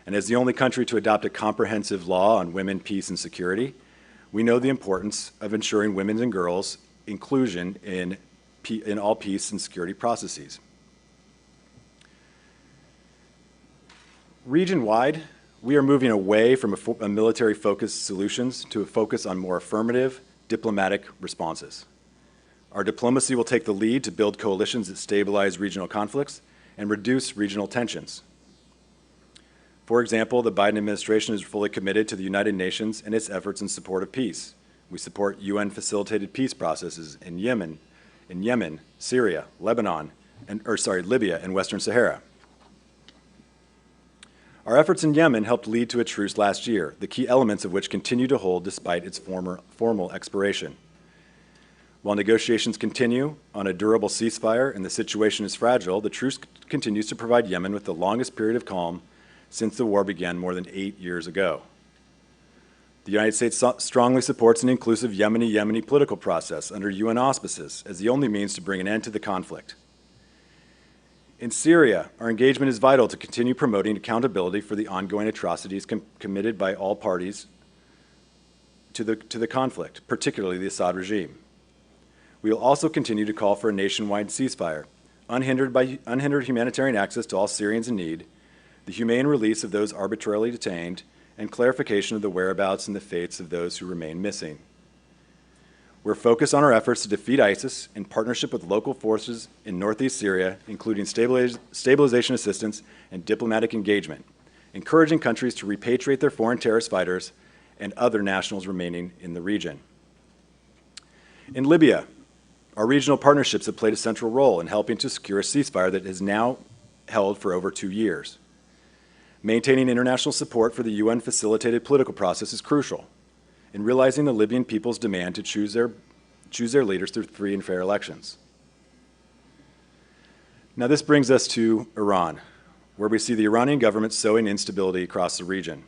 And as the only country to adopt a comprehensive law on women, peace, and security, we know the importance of ensuring women and girls' inclusion in all peace and security processes. Region-wide, we are moving away from a military-focused solutions to a focus on more affirmative, diplomatic responses. Our diplomacy will take the lead to build coalitions that stabilize regional conflicts and reduce regional tensions. For example, the Biden administration is fully committed to the United Nations and its efforts in support of peace. We support UN-facilitated peace processes in Yemen, Syria, Libya, and Western Sahara. Our efforts in Yemen helped lead to a truce last year, the key elements of which continue to hold despite its formal expiration. While negotiations continue on a durable ceasefire and the situation is fragile, the truce continues to provide Yemen with the longest period of calm since the war began more than 8 years ago. The United States strongly supports an inclusive Yemeni political process under UN auspices as the only means to bring an end to the conflict. In Syria, our engagement is vital to continue promoting accountability for the ongoing atrocities committed by all parties to the conflict, particularly the Assad regime. We will also continue to call for a nationwide ceasefire, unhindered humanitarian access to all Syrians in need, the humane release of those arbitrarily detained, and clarification of the whereabouts and the fates of those who remain missing. We're focused on our efforts to defeat ISIS in partnership with local forces in northeast Syria, including stabilization assistance and diplomatic engagement, encouraging countries to repatriate their foreign terrorist fighters and other nationals remaining in the region. In Libya, our regional partnerships have played a central role in helping to secure a ceasefire that has now held for over 2 years. Maintaining international support for the UN-facilitated political process is crucial in realizing the Libyan people's demand to choose their leaders through free and fair elections. Now this brings us to Iran, where we see the Iranian government sowing instability across the region,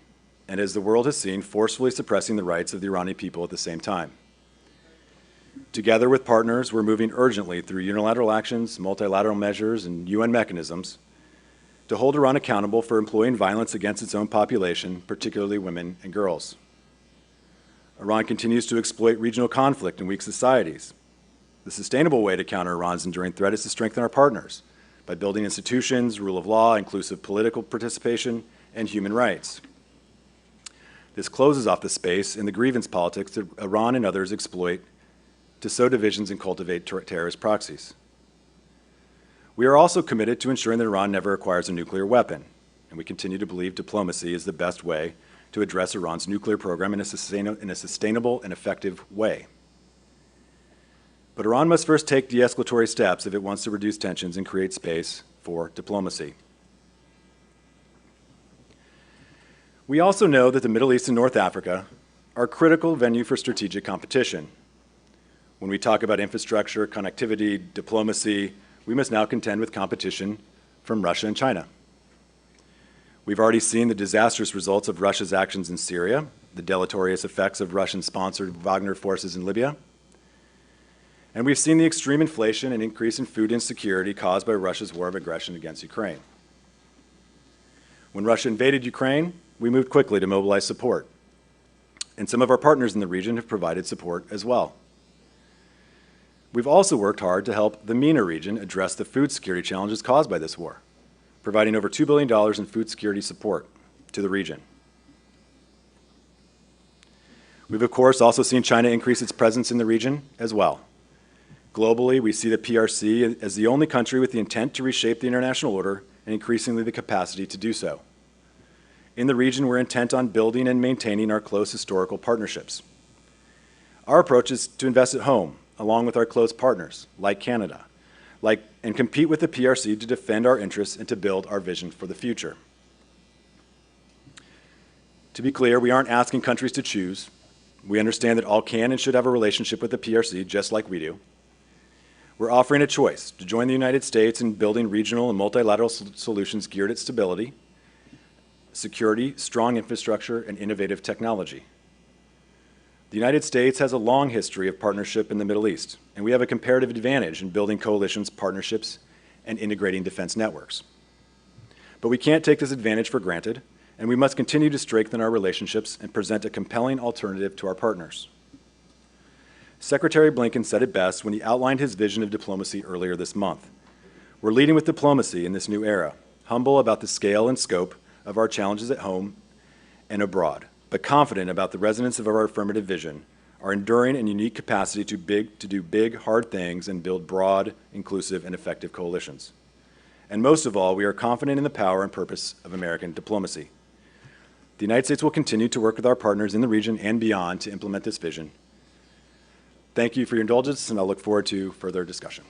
and as the world has seen, forcefully suppressing the rights of the Iranian people at the same time. Together with partners, we're moving urgently through unilateral actions, multilateral measures, and UN mechanisms to hold Iran accountable for employing violence against its own population, particularly women and girls. Iran continues to exploit regional conflict and weak societies. The sustainable way to counter Iran's enduring threat is to strengthen our partners by building institutions, rule of law, inclusive political participation, and human rights. This closes off the space in the grievance politics that Iran and others exploit to sow divisions and cultivate terrorist proxies. We are also committed to ensuring that Iran never acquires a nuclear weapon, and we continue to believe diplomacy is the best way to address Iran's nuclear program in a sustainable and effective way. But Iran must first take de-escalatory steps if it wants to reduce tensions and create space for diplomacy. We also know that the Middle East and North Africa are a critical venue for strategic competition. When we talk about infrastructure, connectivity, diplomacy, we must now contend with competition from Russia and China. We've already seen the disastrous results of Russia's actions in Syria, the deleterious effects of Russian-sponsored Wagner forces in Libya, and we've seen the extreme inflation and increase in food insecurity caused by Russia's war of aggression against Ukraine. When Russia invaded Ukraine, we moved quickly to mobilize support, and some of our partners in the region have provided support as well. We've also worked hard to help the MENA region address the food security challenges caused by this war, providing over $2 billion in food security support to the region. We've, of course, also seen China increase its presence in the region as well. Globally, we see the PRC as the only country with the intent to reshape the international order and increasingly the capacity to do so. In the region, we're intent on building and maintaining our close historical partnerships. Our approach is to invest at home, along with our close partners, like Canada, and compete with the PRC to defend our interests and to build our vision for the future. To be clear, we aren't asking countries to choose. We understand that all can and should have a relationship with the PRC, just like we do. We're offering a choice to join the United States in building regional and multilateral solutions geared at stability, security, strong infrastructure, and innovative technology. The United States has a long history of partnership in the Middle East, and we have a comparative advantage in building coalitions, partnerships, and integrating defense networks. But we can't take this advantage for granted, and we must continue to strengthen our relationships and present a compelling alternative to our partners. Secretary Blinken said it best when he outlined his vision of diplomacy earlier this month. We're leading with diplomacy in this new era, humble about the scale and scope of our challenges at home and abroad, but confident about the resonance of our affirmative vision, our enduring and unique capacity to do big, hard things and build broad, inclusive, and effective coalitions. And most of all, we are confident in the power and purpose of American diplomacy. The United States will continue to work with our partners in the region and beyond to implement this vision. Thank you for your indulgence, and I'll look forward to further discussion.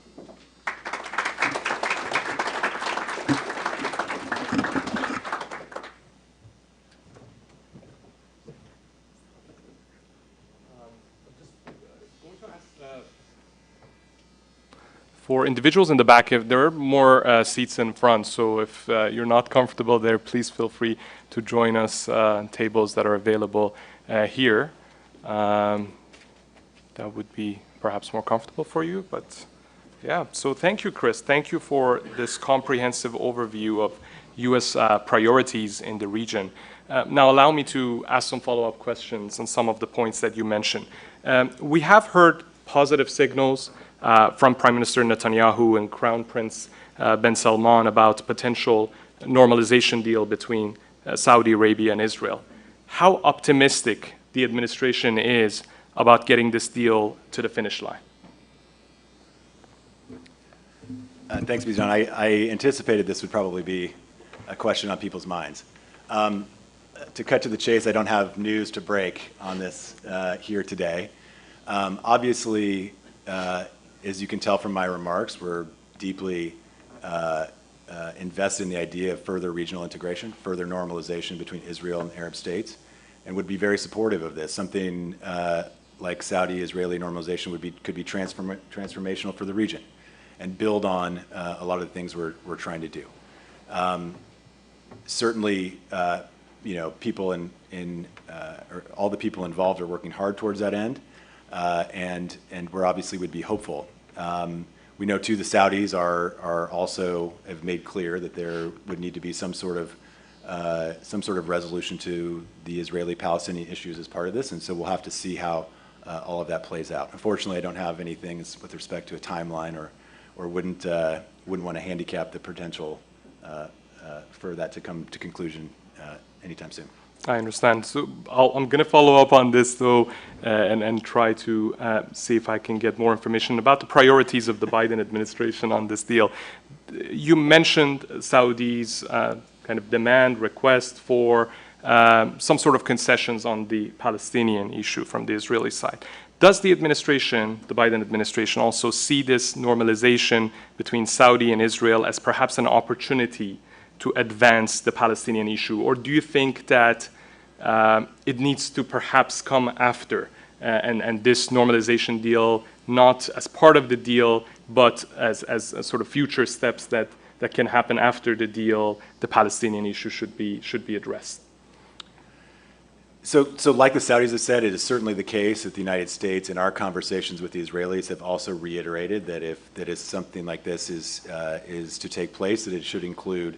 For individuals in the back, if there are more seats in front, so if you're not comfortable there, please feel free to join us on tables that are available here. That would be perhaps more comfortable for you, but yeah. So thank you, Chris. Thank you for this comprehensive overview of U.S. priorities in the region. Now allow me to ask some follow-up questions on some of the points that you mentioned. We have heard positive signals from Prime Minister Netanyahu and Crown Prince bin Salman about potential normalization deal between Saudi Arabia and Israel. How optimistic the administration is about getting this deal to the finish line? Thanks, Bijan. I anticipated this would probably be a question on people's minds. To cut to the chase, I don't have news to break on this here today. Obviously, as you can tell from my remarks, we're deeply invested in the idea of further regional integration, further normalization between Israel and Arab states, and would be very supportive of this. Something like Saudi-Israeli normalization could be transformational for the region and build on a lot of the things we're trying to do. Certainly, people or all the people involved are working hard towards that end, and we're obviously would be hopeful. We know too the Saudis are also have made clear that there would need to be some sort of resolution to the Israeli-Palestinian issues as part of this, and so we'll have to see how all of that plays out. Unfortunately, I don't have anything with respect to a timeline, or wouldn't want to handicap the potential for that to come to conclusion anytime soon. I understand. So I'm going to follow up on this, though, and try to see if I can get more information about the priorities of the Biden administration on this deal. You mentioned Saudi's kind of demand, request for some sort of concessions on the Palestinian issue from the Israeli side. Does the administration, the Biden administration, also see this normalization between Saudi and Israel as perhaps an opportunity to advance the Palestinian issue? Or do you think that it needs to perhaps come after, and this normalization deal not as part of the deal, but as sort of future steps that can happen after the deal, the Palestinian issue should be addressed? So like the Saudis have said, it is certainly the case that the United States, in our conversations with the Israelis, have also reiterated that if something like this is to take place, that it should include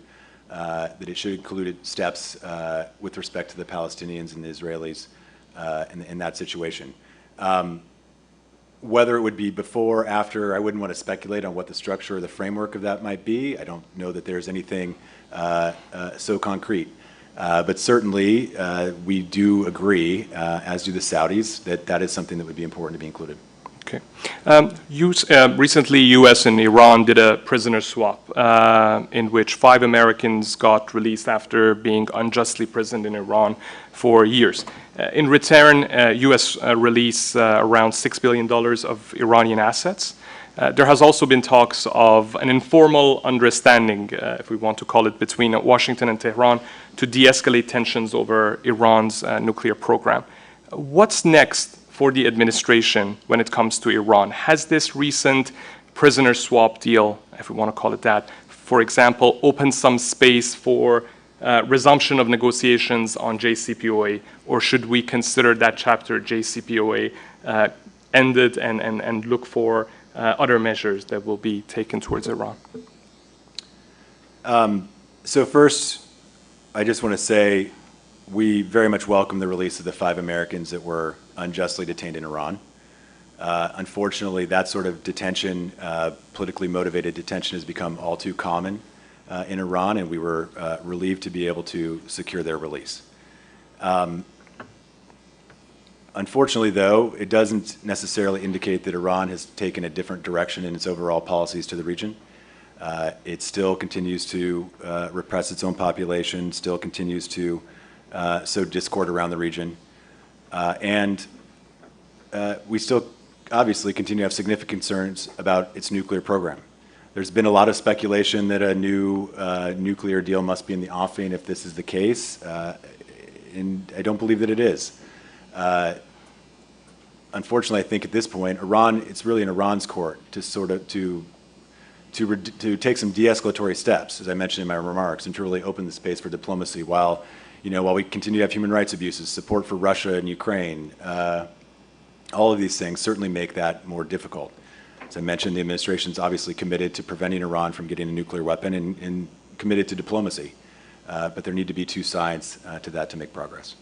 steps with respect to the Palestinians and the Israelis in that situation. Whether it would be before, after, I wouldn't want to speculate on what the structure or the framework of that might be. I don't know that there's anything so concrete. But certainly, we do agree, as do the Saudis, that is something that would be important to be included. Okay. Recently, U.S. and Iran did a prisoner swap in which 5 Americans got released after being unjustly imprisoned in Iran for years. In return, U.S. released around $6 billion of Iranian assets. There has also been talks of an informal understanding, if we want to call it, between Washington and Tehran to de-escalate tensions over Iran's nuclear program. What's next for the administration when it comes to Iran? Has this recent prisoner swap deal, if we want to call it that, for example, opened some space for resumption of negotiations on JCPOA, or should we consider that chapter JCPOA ended and look for other measures that will be taken towards Iran? So first, I just want to say we very much welcome the release of the 5 Americans that were unjustly detained in Iran. Unfortunately, that sort of detention, politically motivated detention, has become all too common in Iran, and we were relieved to be able to secure their release. Unfortunately, though, it doesn't necessarily indicate that Iran has taken a different direction in its overall policies to the region. It still continues to repress its own population, still continues to sow discord around the region. And we still obviously continue to have significant concerns about its nuclear program. There's been a lot of speculation that a new nuclear deal must be in the offing if this is the case, and I don't believe that it is. Unfortunately, I think at this point, it's really in Iran's court to sort of to take some de-escalatory steps, as I mentioned in my remarks, and to really open the space for diplomacy while we continue to have human rights abuses, support for Russia and Ukraine. All of these things certainly make that more difficult. As I mentioned, the administration is obviously committed to preventing Iran from getting a nuclear weapon and committed to diplomacy. But there need to be two sides to that to make progress.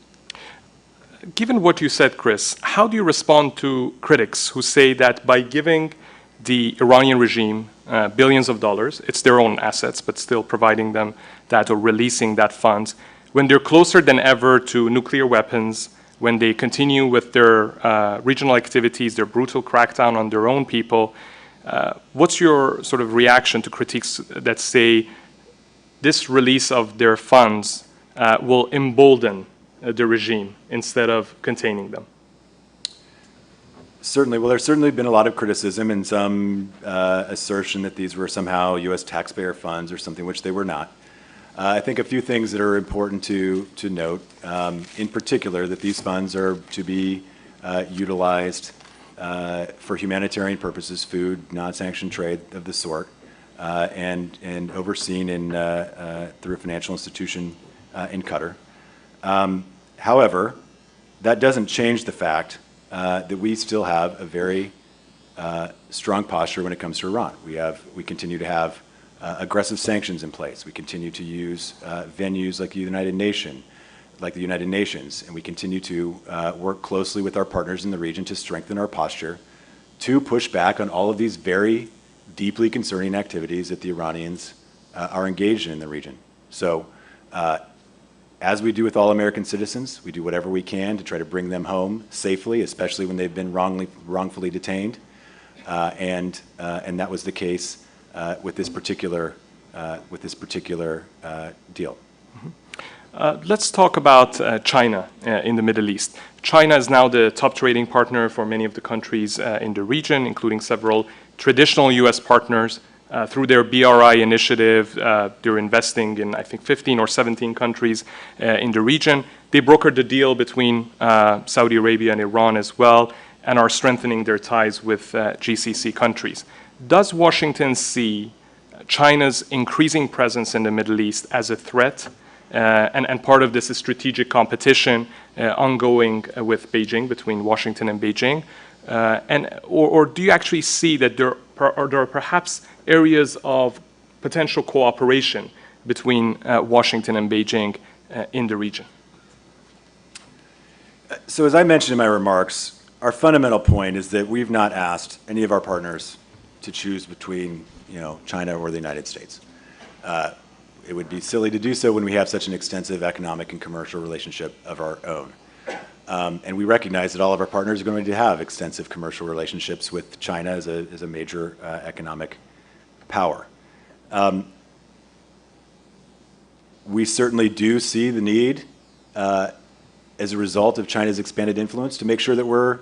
Given what you said, Chris, how do you respond to critics who say that by giving the Iranian regime billions of dollars, it's their own assets, but still providing them that or releasing that funds, when they're closer than ever to nuclear weapons, when they continue with their regional activities, their brutal crackdown on their own people, what's your sort of reaction to critiques that say this release of their funds will embolden the regime instead of containing them? Certainly. Well, there's certainly been a lot of criticism and some assertion that these were somehow U.S. taxpayer funds or something, which they were not. I think a few things that are important to note, in particular, that these funds are to be utilized for humanitarian purposes, food, non-sanctioned trade of the sort. and overseen through a financial institution in Qatar. However, that doesn't change the fact that we still have a very strong posture when it comes to Iran. We continue to have aggressive sanctions in place. We continue to use venues like the United Nations, and we continue to work closely with our partners in the region to strengthen our posture, to push back on all of these very deeply concerning activities that the Iranians are engaged in the region. So, as we do with all American citizens, we do whatever we can to try to bring them home safely, especially when they've been wrongfully detained. And that was the case with this particular deal. Let's talk about China in the Middle East. China is now the top trading partner for many of the countries in the region, including several traditional U.S. partners. Through their BRI initiative, they're investing in, I think, 15 or 17 countries in the region. They brokered the deal between Saudi Arabia and Iran as well, and are strengthening their ties with GCC countries. Does Washington see China's increasing presence in the Middle East as a threat? And part of this is strategic competition ongoing with Beijing, between Washington and Beijing. Or do you actually see that there are perhaps areas of potential cooperation between Washington and Beijing in the region? So as I mentioned in my remarks, our fundamental point is that we've not asked any of our partners to choose between, China or the United States. It would be silly to do so when we have such an extensive economic and commercial relationship of our own. And we recognize that all of our partners are going to have extensive commercial relationships with China as a major economic power. We certainly do see the need, as a result of China's expanded influence, to make sure that we're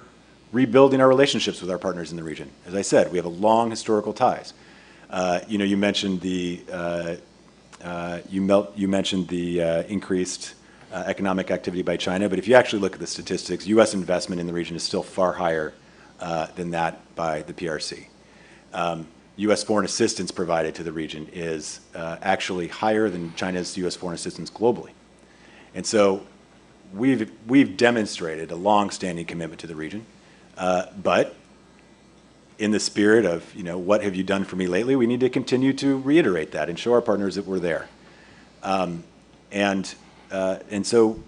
rebuilding our relationships with our partners in the region. As I said, we have a long historical ties. You mentioned the increased economic activity by China, but if you actually look at the statistics, U.S. investment in the region is still far higher than that by the PRC. U.S. foreign assistance provided to the region is actually higher than China's U.S. foreign assistance globally. And so we've demonstrated a long-standing commitment to the region, but in the spirit of, what have you done for me lately, we need to continue to reiterate that and show our partners that we're there. And so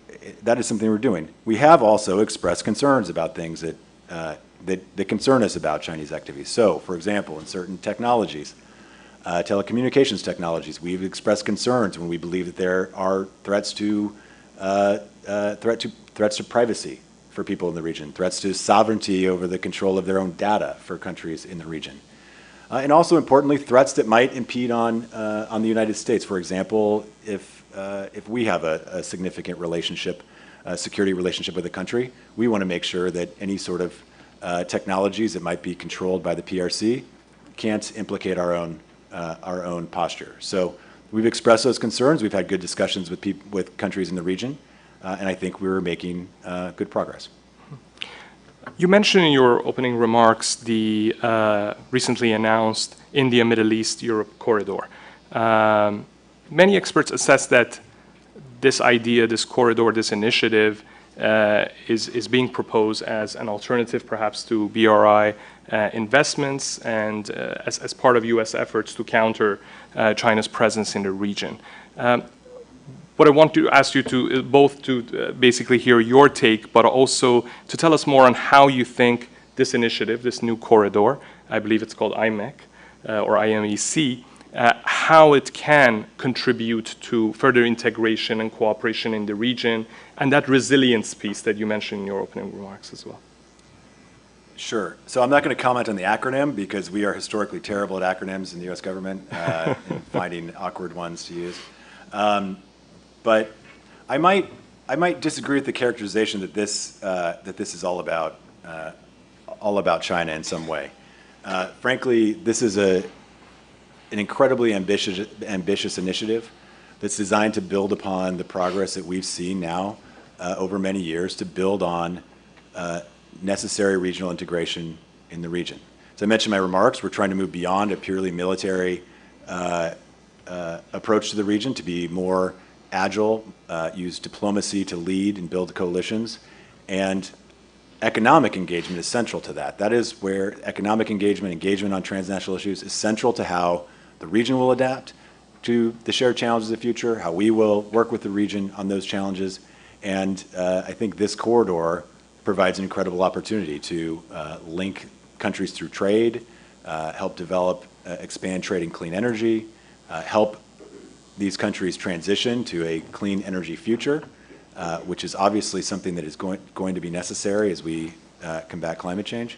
that is something we're doing. We have also expressed concerns about things that concern us about Chinese activities. So, for example, in certain technologies, telecommunications technologies, we've expressed concerns when we believe that there are threats to privacy for people in the region, threats to sovereignty over the control of their own data for countries in the region. And also, importantly, threats that might impede on the United States. For example, if we have a significant relationship, security relationship with a country, we want to make sure that any sort of technologies that might be controlled by the PRC can't implicate our own posture. So we've expressed those concerns. We've had good discussions with countries in the region, and I think we're making good progress. You mentioned in your opening remarks the recently announced India, Middle East, Europe corridor. Many experts assess that this idea, this corridor, this initiative is being proposed as an alternative perhaps to BRI investments and as part of U.S. efforts to counter China's presence in the region. What I want to ask you to both to basically hear your take, but also to tell us more on how you think this initiative, this new corridor, I believe it's called IMEC or IMEC, how it can contribute to further integration and cooperation in the region, and that resilience piece that you mentioned in your opening remarks as well. Sure. So I'm not going to comment on the acronym because we are historically terrible at acronyms in the U.S. government, and finding awkward ones to use. But I might disagree with the characterization that this is all about China in some way. Frankly, this is an incredibly ambitious initiative that's designed to build upon the progress that we've seen now over many years to build on necessary regional integration in the region. As I mentioned in my remarks, we're trying to move beyond a purely military approach to the region, to be more agile, use diplomacy to lead and build coalitions, and economic engagement is central to that. That is where economic engagement on transnational issues is central to how the region will adapt to the shared challenges of the future, how we will work with the region on those challenges. And I think this corridor provides an incredible opportunity to link countries through trade, help develop, expand trade in clean energy, help these countries transition to a clean energy future, which is obviously something that is going to be necessary as we combat climate change,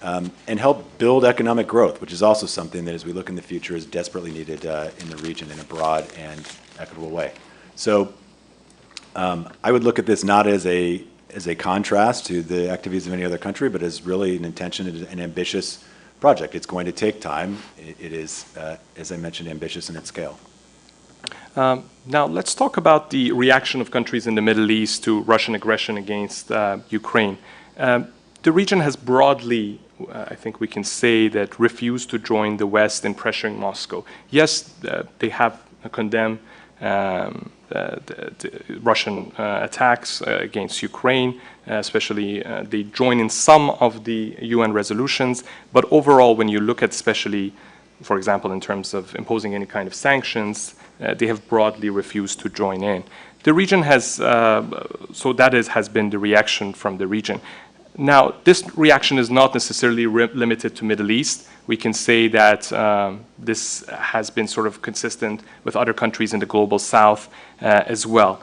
and help build economic growth, which is also something that as we look in the future is desperately needed in the region in a broad and equitable way. So I would look at this not as a contrast to the activities of any other country, but as really an intention, an ambitious project. It's going to take time. It is, as I mentioned, ambitious in its scale. Now, let's talk about the reaction of countries in the Middle East to Russian aggression against Ukraine. The region has broadly, I think we can say, that refused to join the West in pressuring Moscow. Yes, they have condemned the Russian attacks against Ukraine, especially they join in some of the UN resolutions, but overall, when you look at especially, for example, in terms of imposing any kind of sanctions, they have broadly refused to join in. The region has, so that has been the reaction from the region. Now, this reaction is not necessarily limited to Middle East. We can say that this has been sort of consistent with other countries in the global south as well.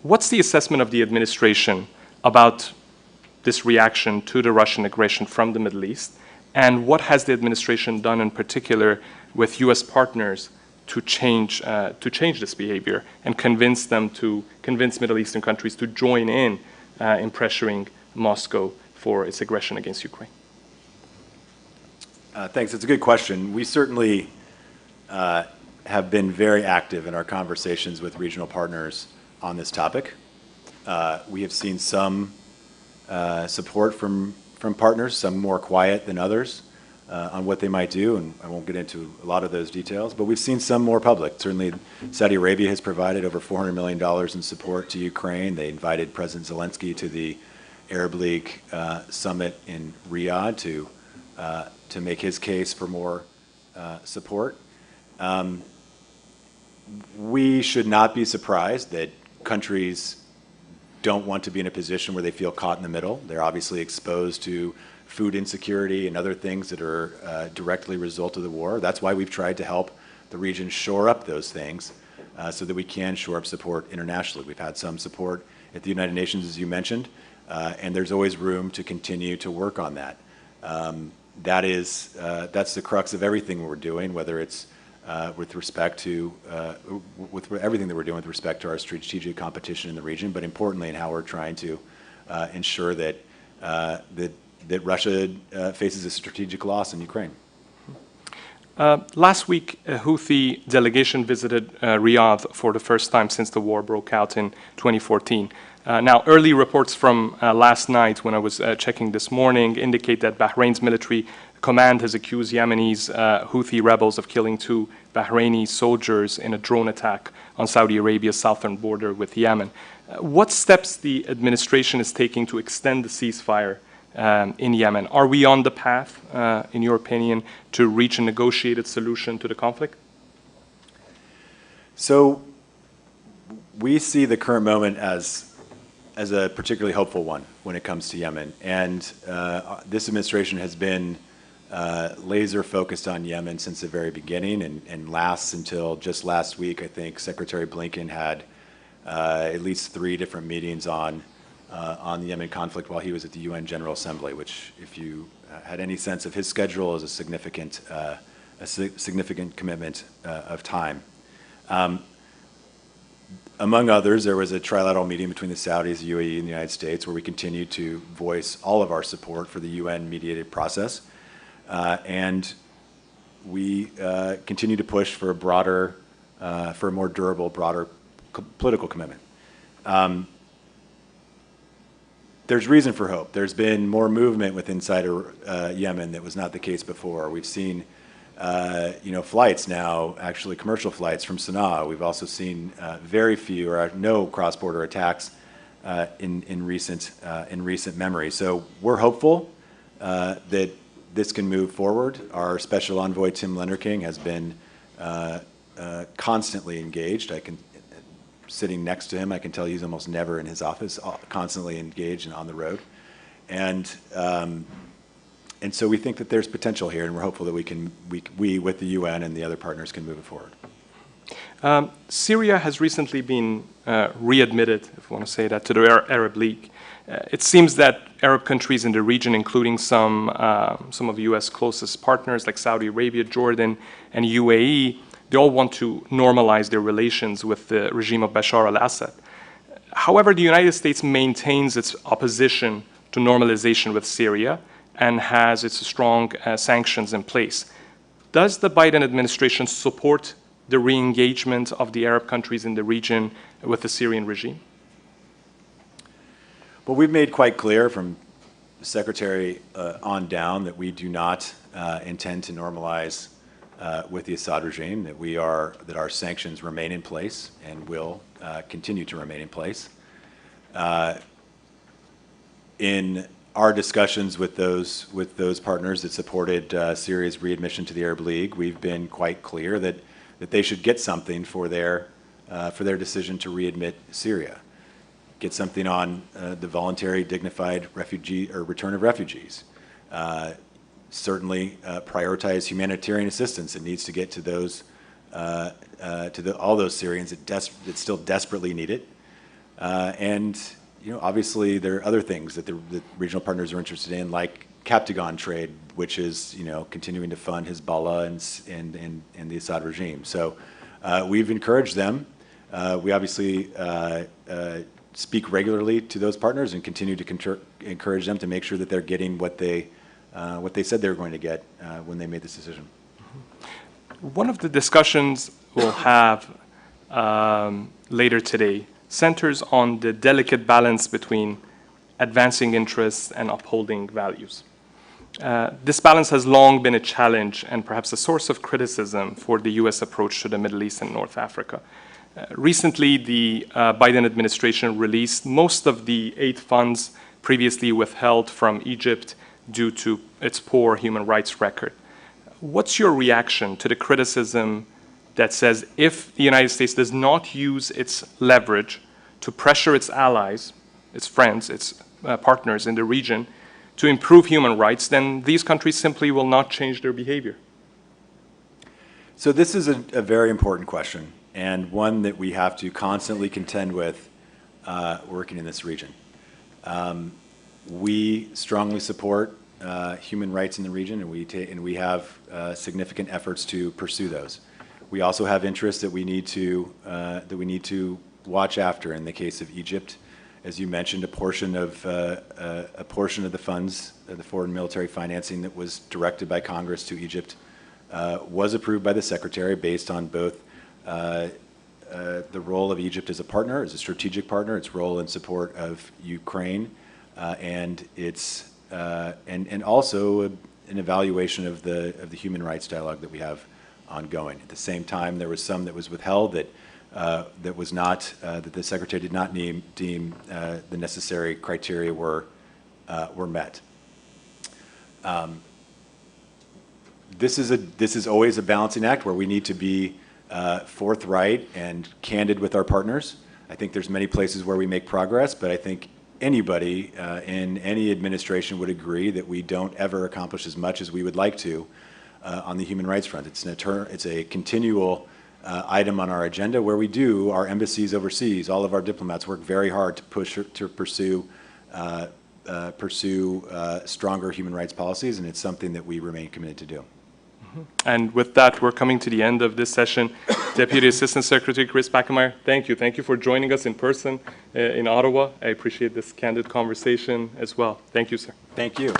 What's the assessment of the administration about this reaction to the Russian aggression from the Middle East? And what has the administration done in particular with U.S. partners to change this behavior and convince Middle Eastern countries to join in pressuring Moscow for its aggression against Ukraine? Thanks. It's a good question. We certainly have been very active in our conversations with regional partners on this topic. We have seen some support from partners, some more quiet than others, on what they might do, and I won't get into a lot of those details, but we've seen some more public. Certainly, Saudi Arabia has provided over $400 million in support to Ukraine. They invited President Zelensky to the Arab League summit in Riyadh to make his case for more support. We should not be surprised that countries don't want to be in a position where they feel caught in the middle. They're obviously exposed to food insecurity and other things that are directly a result of the war. That's why we've tried to help the region shore up those things so that we can shore up support internationally. We've had some support at the United Nations, as you mentioned, and there's always room to continue to work on that. That's the crux of everything we're doing, whether it's with respect to with everything that we're doing with respect to our strategic competition in the region, but importantly in how we're trying to ensure that that Russia faces a strategic loss in Ukraine. Last week, a Houthi delegation visited Riyadh for the first time since the war broke out in 2014. Now, early reports from last night, when I was checking this morning, indicate that Bahrain's military command has accused Yemenis Houthi rebels of killing 2 Bahraini soldiers in a drone attack on Saudi Arabia's southern border with Yemen. What steps the administration is taking to extend the ceasefire in Yemen? Are we on the path, in your opinion, to reach a negotiated solution to the conflict? So we see the current moment as a particularly hopeful one when it comes to Yemen. And this administration has been laser focused on Yemen since the very beginning and lasts until just last week. I think Secretary Blinken had at least 3 different meetings on the Yemen conflict while he was at the UN General Assembly, which, if you had any sense of his schedule, is a significant commitment of time. Among others, there was a trilateral meeting between the Saudis, the UAE, and the United States, where we continued to voice all of our support for the UN-mediated process, and we continue to push for a more durable, broader political commitment. There's reason for hope. There's been more movement inside Yemen that was not the case before. We've seen flights now, actually commercial flights from Sana'a. We've also seen very few or no cross-border attacks in recent memory. So we're hopeful that this can move forward. Our special envoy Tim Lennerking has been constantly engaged. Sitting next to him, I can tell he's almost never in his office, constantly engaged and on the road. And so we think that there's potential here, and we're hopeful that we with the UN and the other partners can move it forward. Syria has recently been readmitted, if you want to say that, to the Arab League. It seems that Arab countries in the region, including some of the U.S. closest partners like Saudi Arabia, Jordan, and UAE, they all want to normalize their relations with the regime of Bashar al-Assad. However, the United States maintains its opposition to normalization with Syria and has its strong sanctions in place. Does the Biden administration support the re-engagement of the Arab countries in the region with the Syrian regime? Well, we've made quite clear from the Secretary on down that we do not intend to normalize with the Assad regime, that our sanctions remain in place and will continue to remain in place. In our discussions with those partners that supported Syria's readmission to the Arab League, we've been quite clear that they should get something for their decision to readmit Syria. Get something on the voluntary, dignified refugee or return of refugees. Certainly prioritize humanitarian assistance that needs to get to those all those Syrians that still desperately need it. And obviously there are other things that the regional partners are interested in, like Captagon trade, which is continuing to fund Hezbollah and the Assad regime. So we've encouraged them. We obviously speak regularly to those partners and continue to encourage them to make sure that they're getting what they said they were going to get when they made this decision. One of the discussions we'll have later today centers on the delicate balance between advancing interests and upholding values. This balance has long been a challenge and perhaps a source of criticism for the U.S. approach to the Middle East and North Africa. Recently, the Biden administration released most of the aid funds previously withheld from Egypt due to its poor human rights record. What's your reaction to the criticism that says if the United States does not use its leverage to pressure its allies, its friends, its partners in the region to improve human rights, then these countries simply will not change their behavior? So this is a very important question, and one that we have to constantly contend with working in this region. We strongly support human rights in the region, and we have significant efforts to pursue those. We also have interests that we need to watch after. In the case of Egypt, as you mentioned, a portion of the funds, the foreign military financing that was directed by Congress to Egypt, was approved by the Secretary based on both the role of Egypt as a partner, as a strategic partner, its role in support of Ukraine, and its and also an evaluation of the human rights dialogue that we have ongoing. At the same time, there was some that was withheld that was not that the Secretary did not deem the necessary criteria were met. This is always a balancing act where we need to be forthright and candid with our partners. I think there's many places where we make progress, but I think anybody in any administration would agree that we don't ever accomplish as much as we would like to on the human rights front. It's a continual item on our agenda where we do, our embassies overseas, all of our diplomats work very hard to pursue stronger human rights policies, and it's something that we remain committed to do. And with that, we're coming to the end of this session. Deputy Assistant Secretary Chris Backemeyer, thank you. Thank you for joining us in person in Ottawa. I appreciate this candid conversation as well. Thank you, sir. Thank you.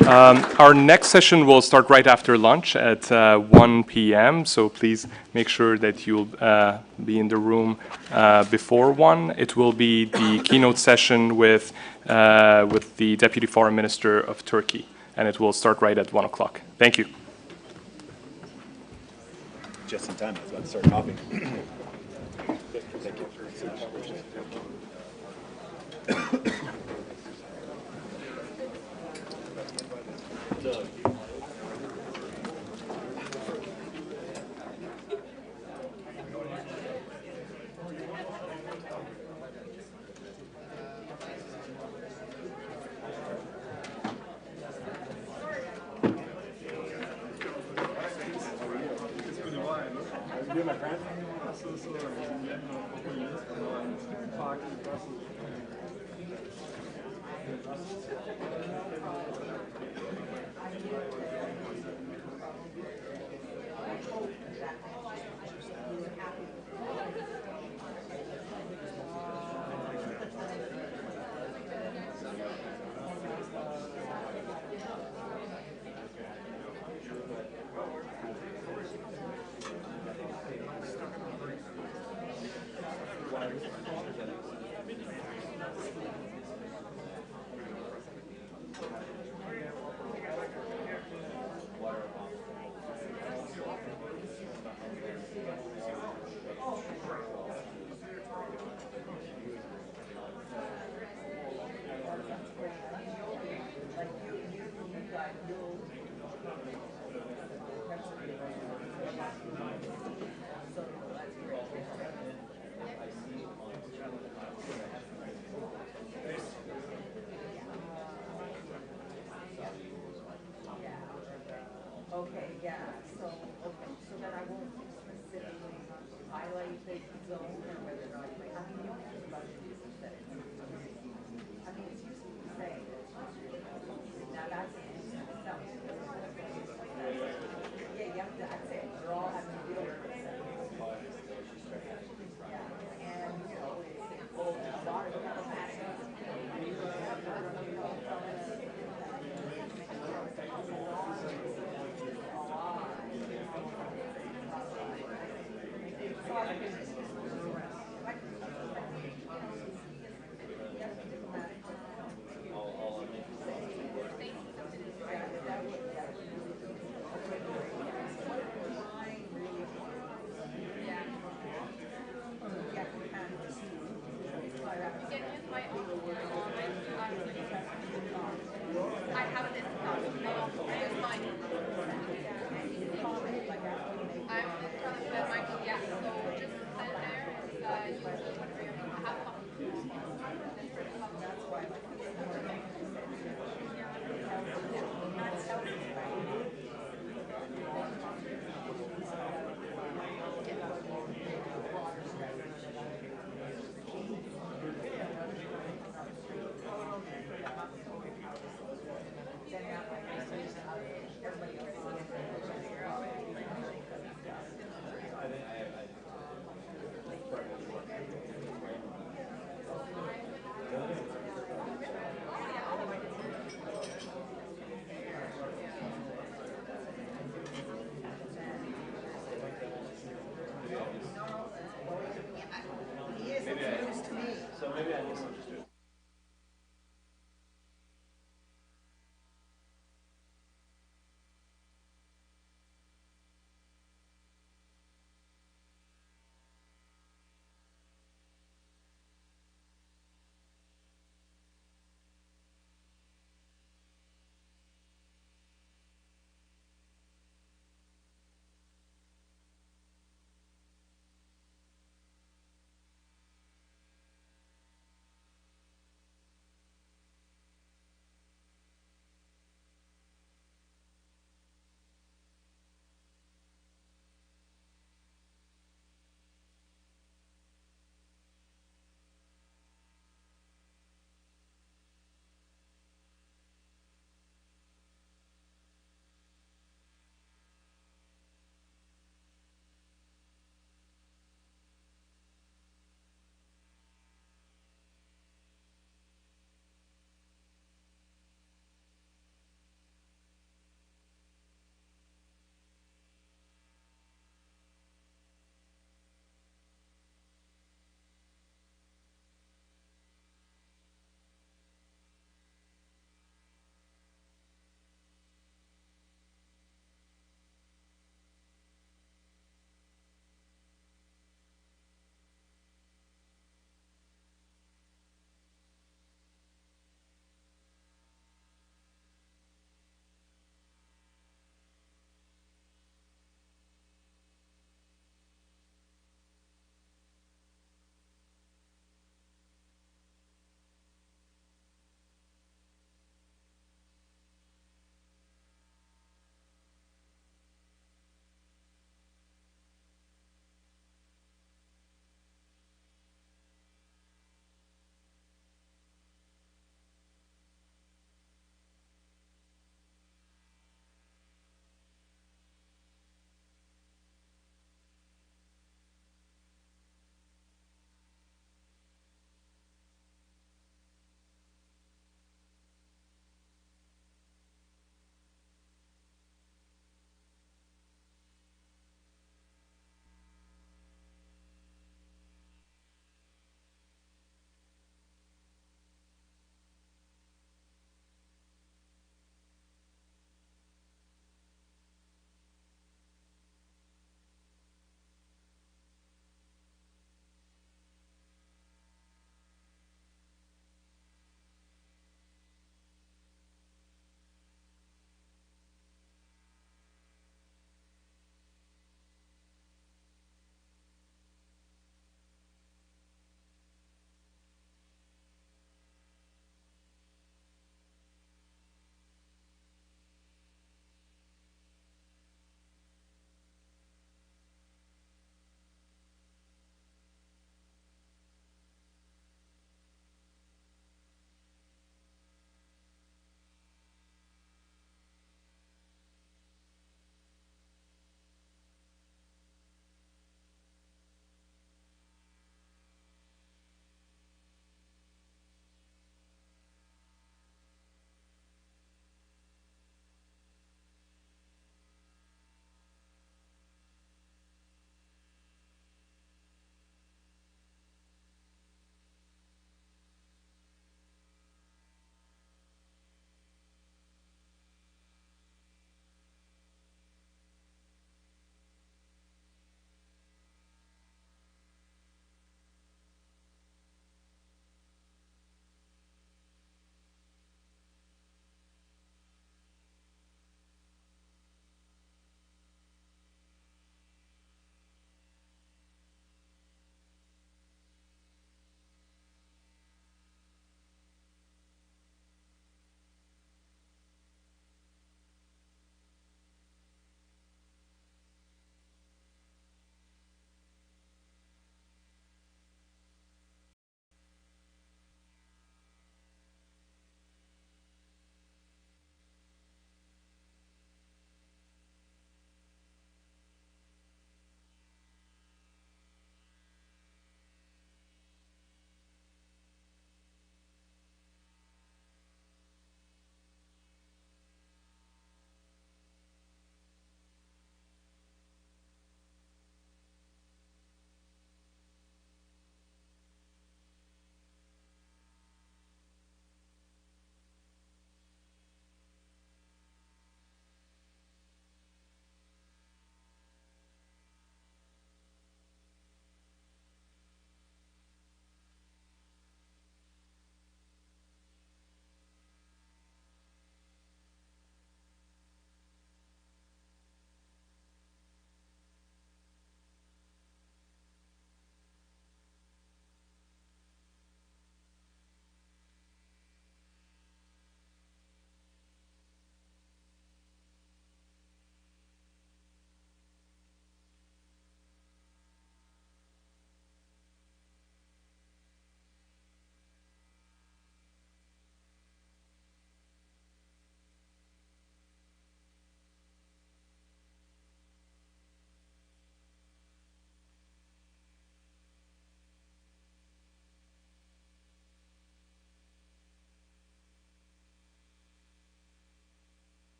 Our next session will start right after lunch at 1 p.m., so please make sure that you'll be in the room before 1. It will be the keynote session with the Deputy Foreign Minister of Turkey, and it will start right at 1 o'clock. Thank you. Just in time, I was about to start coughing. Thank you. Okay, yeah, so then I won't specifically highlight the zone or whether or not, I mean, you have about that. I mean, it's useful to say that, now that's, yeah, you have to, I'd say, they're all having to deal with it. Yeah, and, you know, it's a lot of problematic.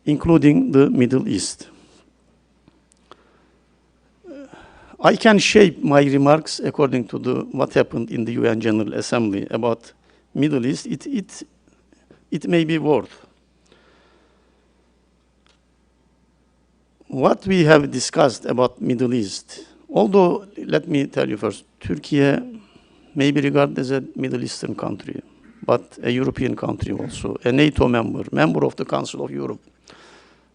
including the Middle East. I can shape my remarks according to what happened in the UN General Assembly about Middle East. It may be worth. What we have discussed about Middle East, although let me tell you first, Turkey may be regarded as a Middle Eastern country, but a European country also, a NATO member of the Council of Europe,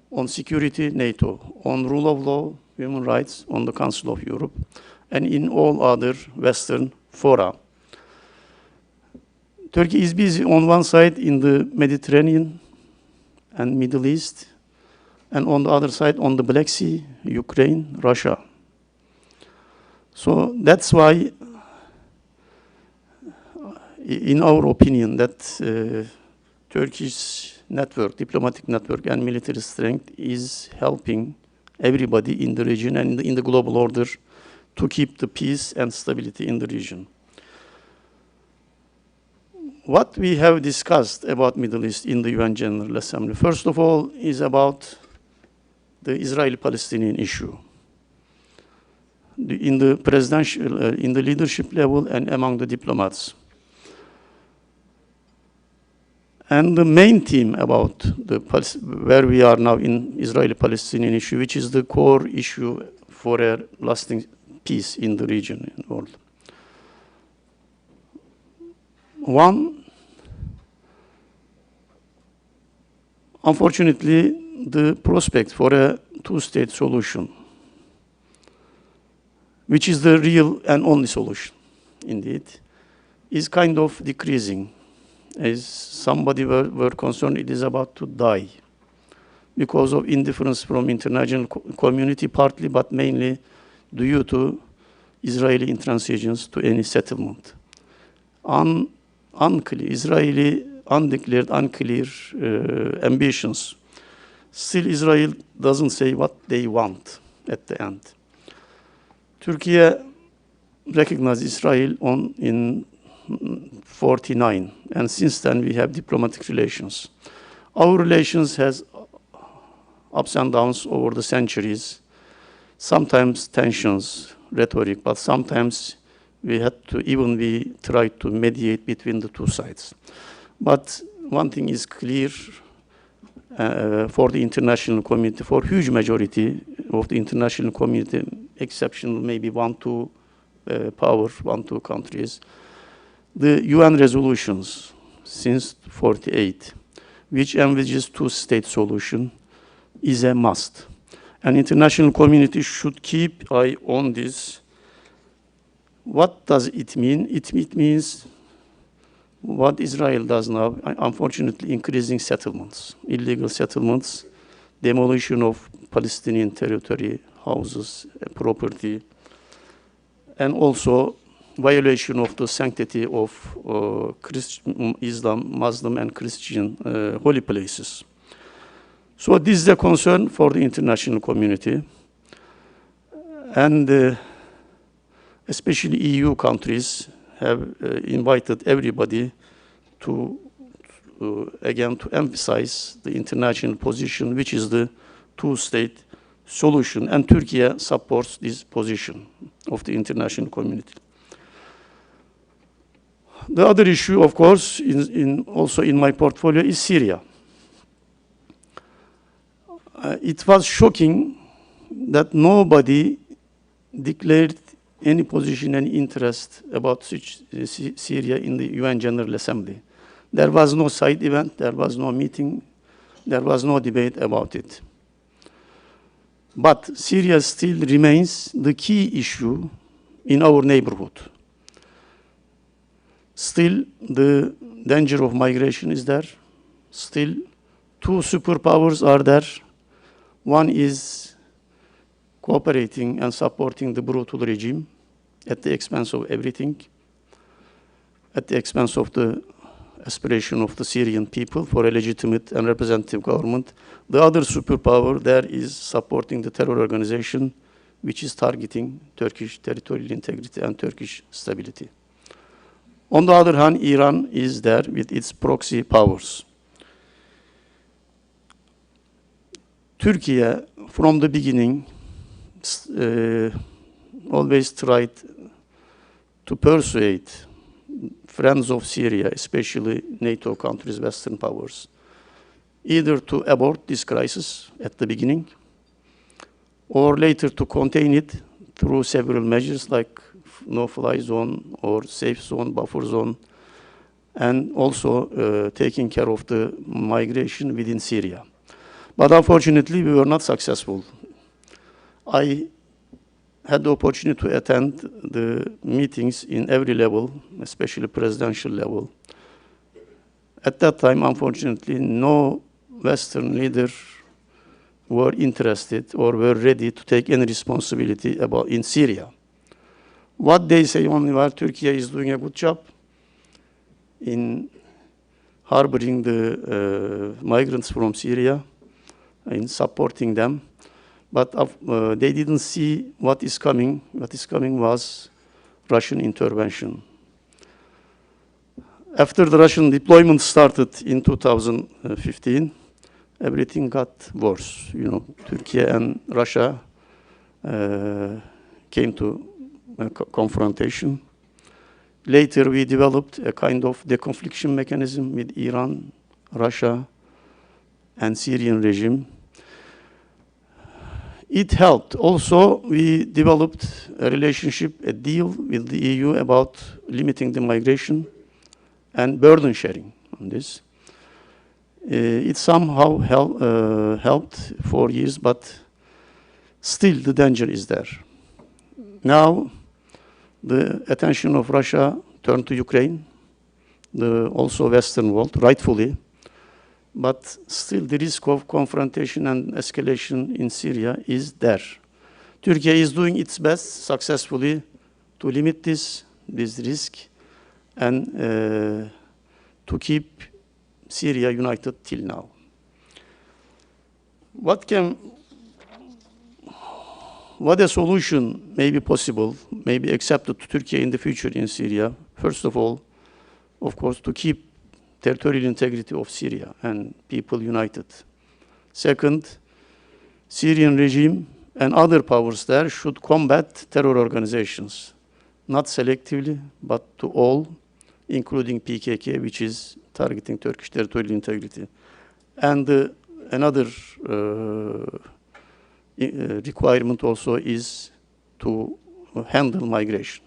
on security, NATO, on rule of law, human rights, on the Council of Europe, and in all other Western fora. Turkey is busy on one side in the Mediterranean and Middle East, and on the other side, on the Black Sea, Ukraine, Russia. So that's why, in our opinion, that Turkish network, diplomatic network and military strength is helping everybody in the region and in the global order to keep the peace and stability in the region. What we have discussed about Middle East in the UN General Assembly, first of all, is about the Israeli-Palestinian issue. In the presidential, in the leadership level and among the diplomats. And the main theme about where we are now in Israeli-Palestinian issue, which is the core issue for a lasting peace in the region and world. One, unfortunately, the prospect for a two-state solution, which is the real and only solution, indeed, is kind of decreasing. As somebody were concerned, it is about to die because of indifference from international community partly, but mainly due to Israeli intransigence to any settlement. Unclear, Israeli undeclared, unclear ambitions. Still, Israel doesn't say what they want at the end. Turkey recognized Israel in 1949, and since then we have diplomatic relations. Our relations has ups and downs over the centuries, sometimes tensions, rhetoric, but sometimes we had to try to mediate between the two sides. But one thing is clear for the international community, for huge majority of the international community, exception maybe one, two countries, the UN resolutions since 1948, which envisages two-state solution, is a must. And international community should keep eye on this. What does it mean? It means what Israel does now, unfortunately, increasing settlements, illegal settlements, demolition of Palestinian territory, houses, property, and also violation of the sanctity of Islam, Muslim, and Christian holy places. So this is a concern for the international community, and especially EU countries have invited everybody to, again, to emphasize the international position, which is the two-state solution, and Turkey supports this position of the international community. The other issue, of course, also in my portfolio is Syria. It was shocking that nobody declared any position, any interest about Syria in the UN General Assembly. There was no side event, there was no meeting, there was no debate about it. But Syria still remains the key issue in our neighborhood. Still, the danger of migration is there. Still, two superpowers are there. One is cooperating and supporting the brutal regime at the expense of everything, at the expense of the aspiration of the Syrian people for a legitimate and representative government. The other superpower there is supporting the terror organization, which is targeting Turkish territorial integrity and Turkish stability. On the other hand, Iran is there with its proxy powers. Turkey, from the beginning, always tried to persuade friends of Syria, especially NATO countries, Western powers, either to abort this crisis at the beginning or later to contain it through several measures like no-fly zone or safe zone, buffer zone, and also taking care of the migration within Syria. But unfortunately, we were not successful. I had the opportunity to attend the meetings in every level, especially presidential level. At that time, unfortunately, no Western leader were interested or were ready to take any responsibility about in Syria. What they say only while Turkey is doing a good job in harboring the migrants from Syria, in supporting them, but they didn't see what is coming. What is coming was Russian intervention. After the Russian deployment started in 2015, everything got worse. You know, Turkey and Russia came to a confrontation. Later, we developed a kind of deconfliction mechanism with Iran, Russia, and Syrian regime. It helped. Also, we developed a relationship, a deal with the EU about limiting the migration and burden sharing on this. It somehow helped for years, but still the danger is there. Now, the attention of Russia turned to Ukraine, also Western world, rightfully, but still the risk of confrontation and escalation in Syria is there. Turkey is doing its best successfully to limit this risk and to keep Syria united till now. What a solution may be possible, may be accepted to Turkey in the future in Syria? First of all, of course, to keep territorial integrity of Syria and people united. Second, Syrian regime and other powers there should combat terror organizations, not selectively, but to all, including PKK, which is targeting Turkish territorial integrity. And another requirement also is to handle migration.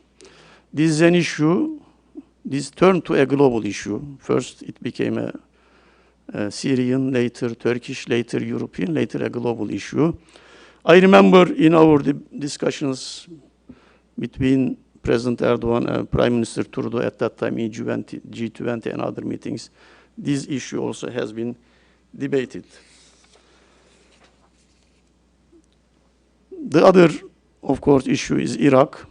This is an issue. This turned to a global issue. First, it became a Syrian, later Turkish, later European, later a global issue. I remember in our discussions between President Erdogan and Prime Minister Trudeau at that time in G20 and other meetings, this issue also has been debated. The other, of course, issue is Iraq.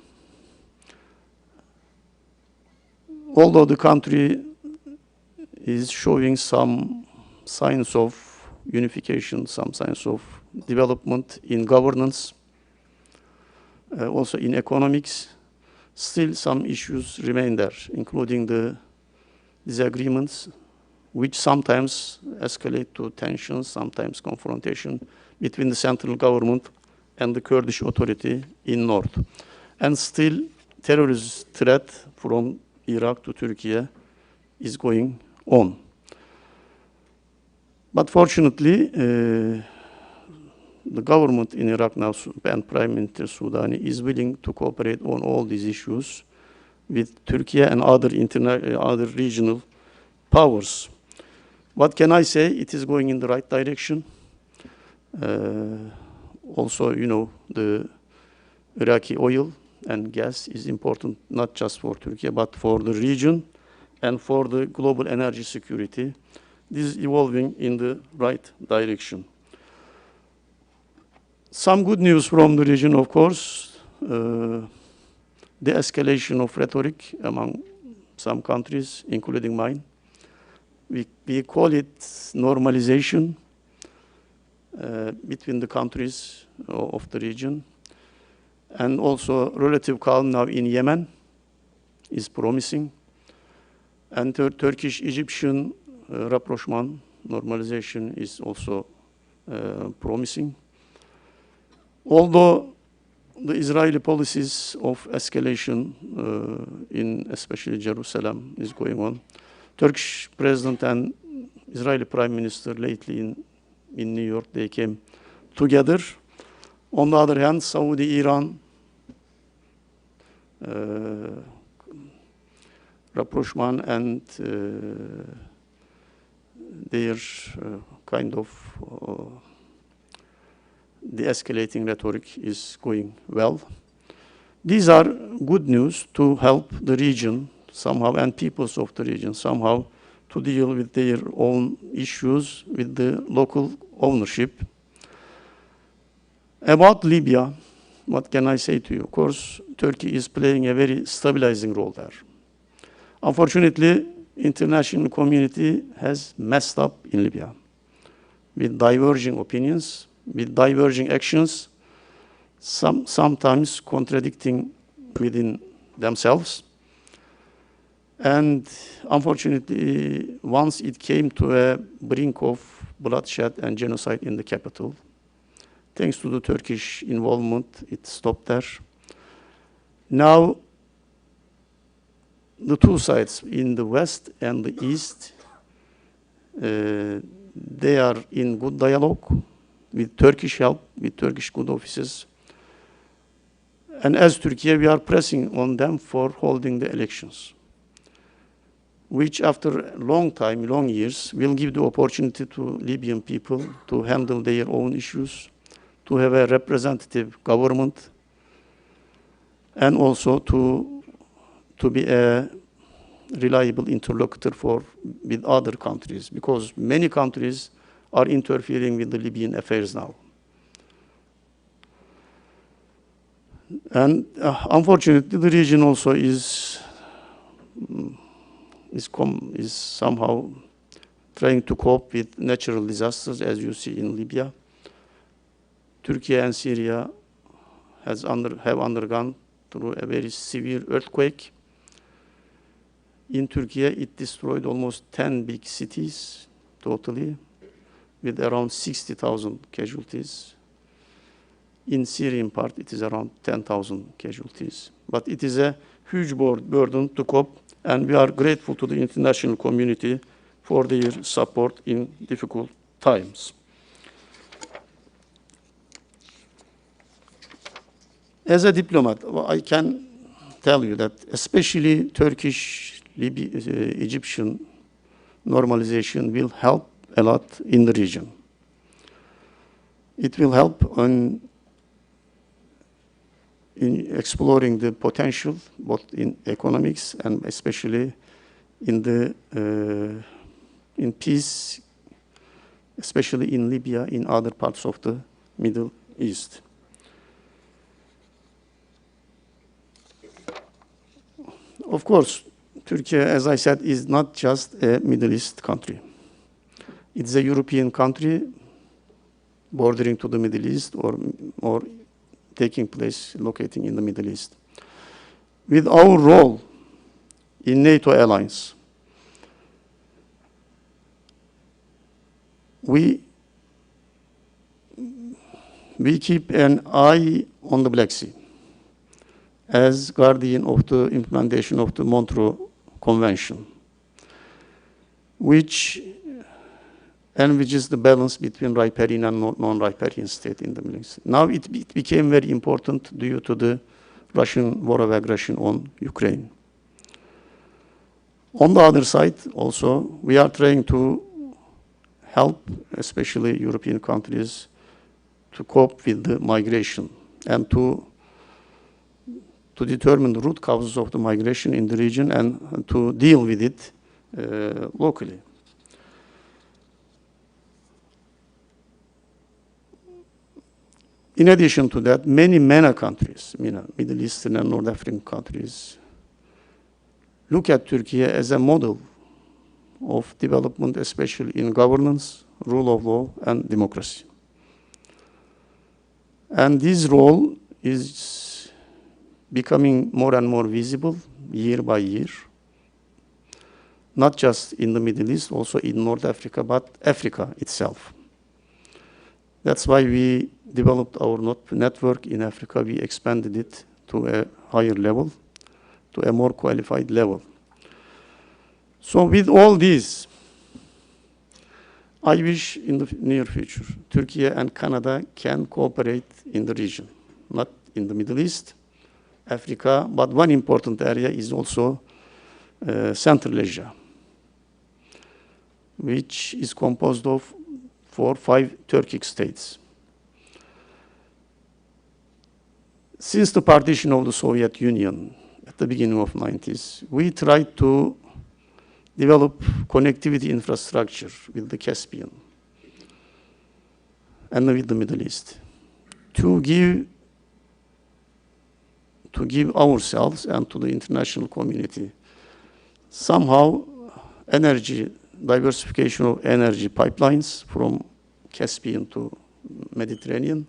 Although the country is showing some signs of unification, some signs of development in governance, also in economics, still some issues remain there, including the disagreements, which sometimes escalate to tensions, sometimes confrontation between the central government and the Kurdish Authority in north. And still, terrorist threat from Iraq to Turkey is going on. But fortunately, the government in Iraq now and Prime Minister Soudani is willing to cooperate on all these issues with Turkey and other regional powers. What can I say? It is going in the right direction. Also, you know, the Iraqi oil and gas is important not just for Turkey, but for the region and for the global energy security. This is evolving in the right direction. Some good news from the region, of course, the escalation of rhetoric among some countries, including mine. We call it normalization between the countries of the region. And also relative calm now in Yemen is promising. And Turkish-Egyptian rapprochement, normalization is also promising. Although the Israeli policies of escalation in especially Jerusalem is going on, Turkish president and Israeli prime minister lately in New York, they came together. On the other hand, Saudi-Iran rapprochement and their kind of de-escalating rhetoric is going well. These are good news to help the region somehow and peoples of the region somehow to deal with their own issues with the local ownership. About Libya, what can I say to you? Of course, Turkey is playing a very stabilizing role there. Unfortunately, international community has messed up in Libya with diverging opinions, with diverging actions, sometimes contradicting within themselves. And unfortunately, once it came to a brink of bloodshed and genocide in the capital, thanks to the Turkish involvement, it stopped there. Now, the two sides in the west and the east, they are in good dialogue with Turkish help, with Turkish good offices. And as Turkey, we are pressing on them for holding the elections, which after a long time, long years, will give the opportunity to Libyan people to handle their own issues, to have a representative government, and also to be a reliable interlocutor with other countries, because many countries are interfering with the Libyan affairs now. And unfortunately, the region also is somehow trying to cope with natural disasters, as you see in Libya. Turkey and Syria have undergone through a very severe earthquake. In Turkey, it destroyed almost 10 big cities totally, with around 60,000 casualties. In Syrian part, it is around 10,000 casualties. But it is a huge burden to cope, and we are grateful to the international community for their support in difficult times. As a diplomat, I can tell you that especially Turkish-Egyptian normalization will help a lot in the region. It will help in exploring the potential, both in economics and especially in peace, especially in Libya, in other parts of the Middle East. Of course, Turkey, as I said, is not just a Middle East country. It's a European country bordering to the Middle East or taking place, locating in the Middle East. With our role in NATO alliance, we keep an eye on the Black Sea as guardian of the implementation of the Montreux Convention, which envisages the balance between riparian and non-riparian state in the Middle East. Now it became very important due to the Russian war of aggression on Ukraine. On the other side, also, we are trying to help, especially European countries, to cope with the migration and to determine the root causes of the migration in the region and to deal with it locally. In addition to that, many MENA countries, Middle Eastern and North African countries, look at Turkey as a model of development, especially in governance, rule of law, and democracy. And this role is becoming more and more visible year by year, not just in the Middle East, also in North Africa, but Africa itself. That's why we developed our network in Africa. We expanded it to a higher level, to a more qualified level. So with all these, I wish in the near future, Turkey and Canada can cooperate in the region, not in the Middle East, Africa, but one important area is also Central Asia, which is composed of 4 or 5 Turkic states. Since the partition of the Soviet Union at the beginning of the 90s, we tried to develop connectivity infrastructure with the Caspian and with the Middle East to give ourselves and to the international community somehow diversification of energy pipelines from Caspian to Mediterranean,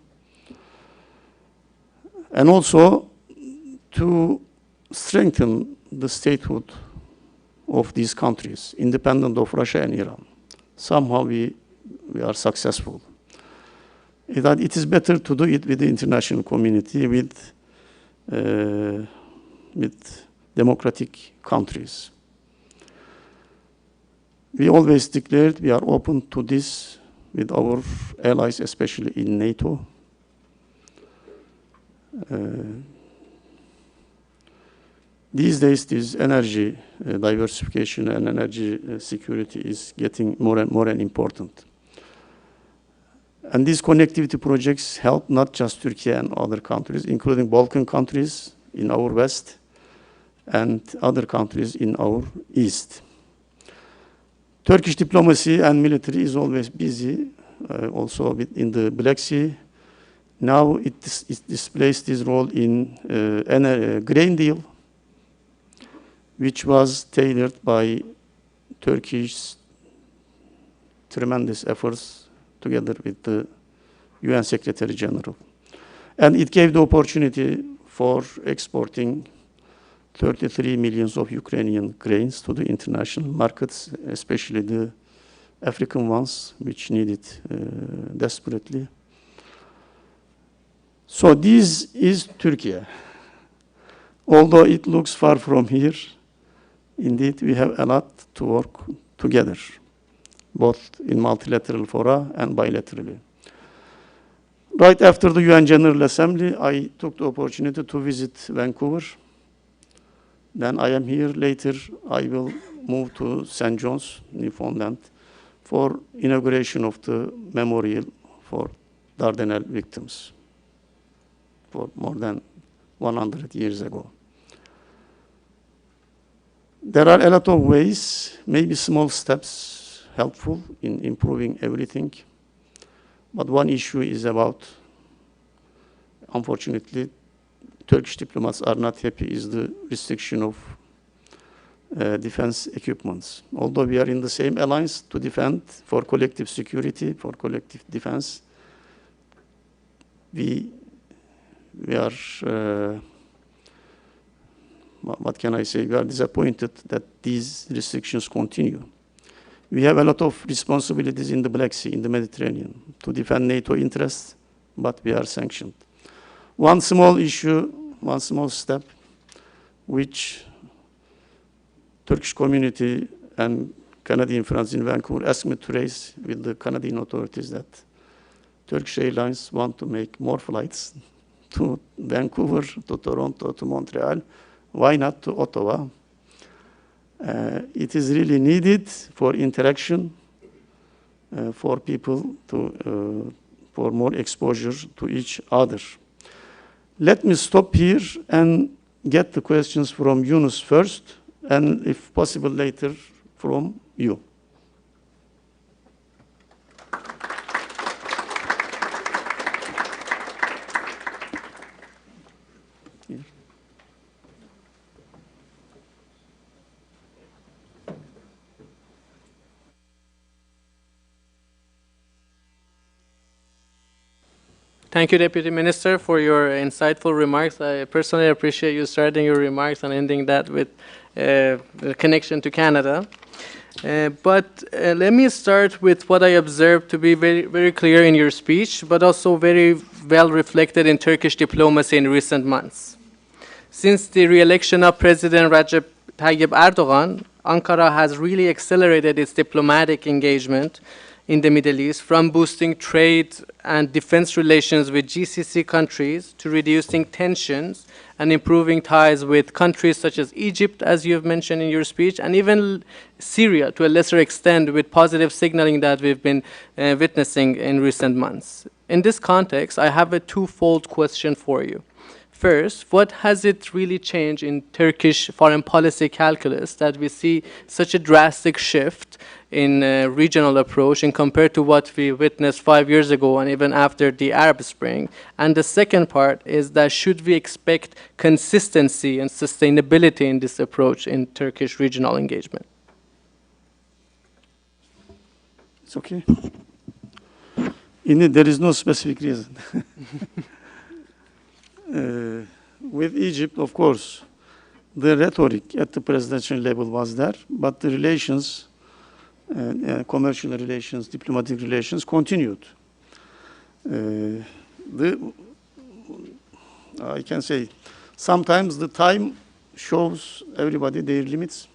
and also to strengthen the statehood of these countries, independent of Russia and Iran. Somehow we are successful. It is better to do it with the international community, with democratic countries. We always declared we are open to this with our allies, especially in NATO. These days, this energy diversification and energy security is getting more and more important. And these connectivity projects help not just Turkey and other countries, including Balkan countries in our west and other countries in our east. Turkish diplomacy and military is always busy, also in the Black Sea. Now it displays this role in grain deal, which was tailored by Turkey's tremendous efforts together with the UN Secretary General. And it gave the opportunity for exporting 33 million of Ukrainian grains to the international markets, especially the African ones, which need it desperately. So this is Turkey. Although it looks far from here, indeed we have a lot to work together, both in multilateral fora and bilaterally. Right after the UN General Assembly, I took the opportunity to visit Vancouver. Then I am here. Later, I will move to St. John's, Newfoundland, for inauguration of the memorial for Dardanelles victims for more than 100 years ago. There are a lot of ways, maybe small steps, helpful in improving everything. But one issue is about, unfortunately, Turkish diplomats are not happy is the restriction of defense equipments. Although we are in the same alliance to defend for collective security, for collective defense, we are, what can I say, we are disappointed that these restrictions continue. We have a lot of responsibilities in the Black Sea, in the Mediterranean, to defend NATO interests, but we are sanctioned. One small issue, one small step, which Turkish community and Canadian friends in Vancouver asked me to raise with the Canadian authorities, that Turkish Airlines want to make more flights to Vancouver, to Toronto, to Montreal. Why not to Ottawa? It is really needed for interaction, for people to, for more exposure to each other. Let me stop here and get the questions from Yunus first, and if possible later from you. Thank you, Deputy Minister, for your insightful remarks. I personally appreciate you starting your remarks and ending that with a connection to Canada. But let me start with what I observed to be very, very clear in your speech, but also very well reflected in Turkish diplomacy in recent months. Since the re-election of President Recep Tayyip Erdogan, Ankara has really accelerated its diplomatic engagement in the Middle East, from boosting trade and defense relations with GCC countries to reducing tensions and improving ties with countries such as Egypt, as you have mentioned in your speech, and even Syria to a lesser extent, with positive signaling that we've been witnessing in recent months. In this context, I have a twofold question for you. First, what has it really changed in Turkish foreign policy calculus that we see such a drastic shift in regional approach and compared to what we witnessed 5 years ago and even after the Arab Spring? And the second part is that should we expect consistency and sustainability in this approach in Turkish regional engagement? It's okay. Indeed, there is no specific reason. With Egypt, of course, the rhetoric at the presidential level was there, but the relations, commercial relations, diplomatic relations continued. I can say sometimes the time shows everybody their limits,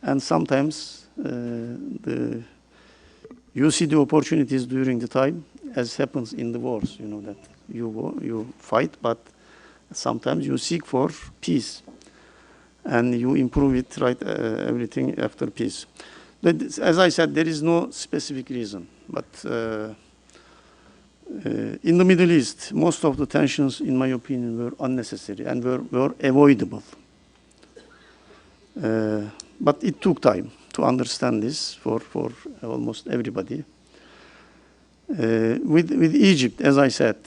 and sometimes you see the opportunities during the time, as happens in the wars, you know, that you fight, but sometimes you seek for peace, and you improve it, right, everything after peace. As I said, there is no specific reason, but in the Middle East, most of the tensions, in my opinion, were unnecessary and were avoidable. But it took time to understand this for almost everybody. With Egypt, as I said,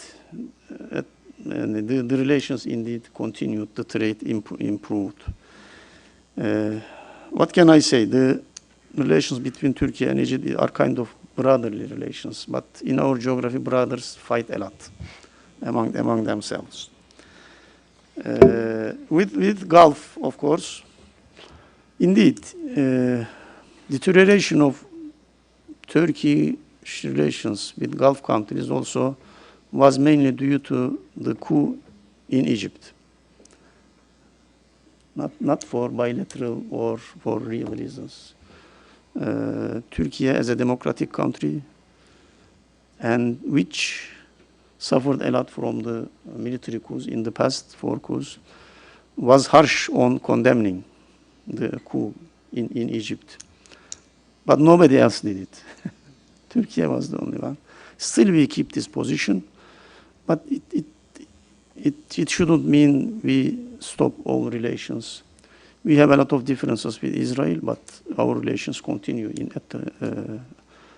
the relations indeed continued, the trade improved. What can I say? The relations between Turkey and Egypt are kind of brotherly relations, but in our geography, brothers fight a lot among themselves. With Gulf, of course, indeed, deterioration of Turkish relations with Gulf countries also was mainly due to the coup in Egypt. Not for bilateral or for real reasons. Turkey as a democratic country, and which suffered a lot from the military coups in the past, 4 coups, was harsh on condemning the coup in Egypt. But nobody else did it. Turkey was the only one. Still we keep this position, but it shouldn't mean we stop all relations. We have a lot of differences with Israel, but our relations continue,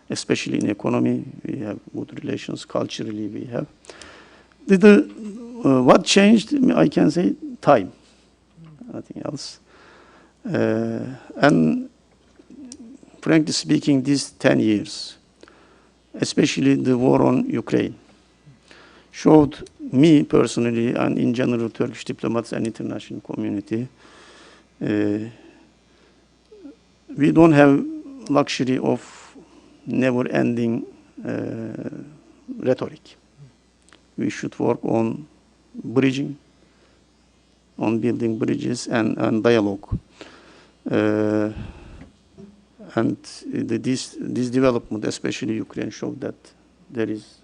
especially in economy. We have good relations. Culturally, we have. What changed, I can say, time. Nothing else. And frankly speaking, these 10 years, especially the war on Ukraine, showed me personally, and in general Turkish diplomats and international community, we don't have luxury of never-ending rhetoric. We should work on bridging, on building bridges and dialogue. And this development, especially Ukraine, showed that there is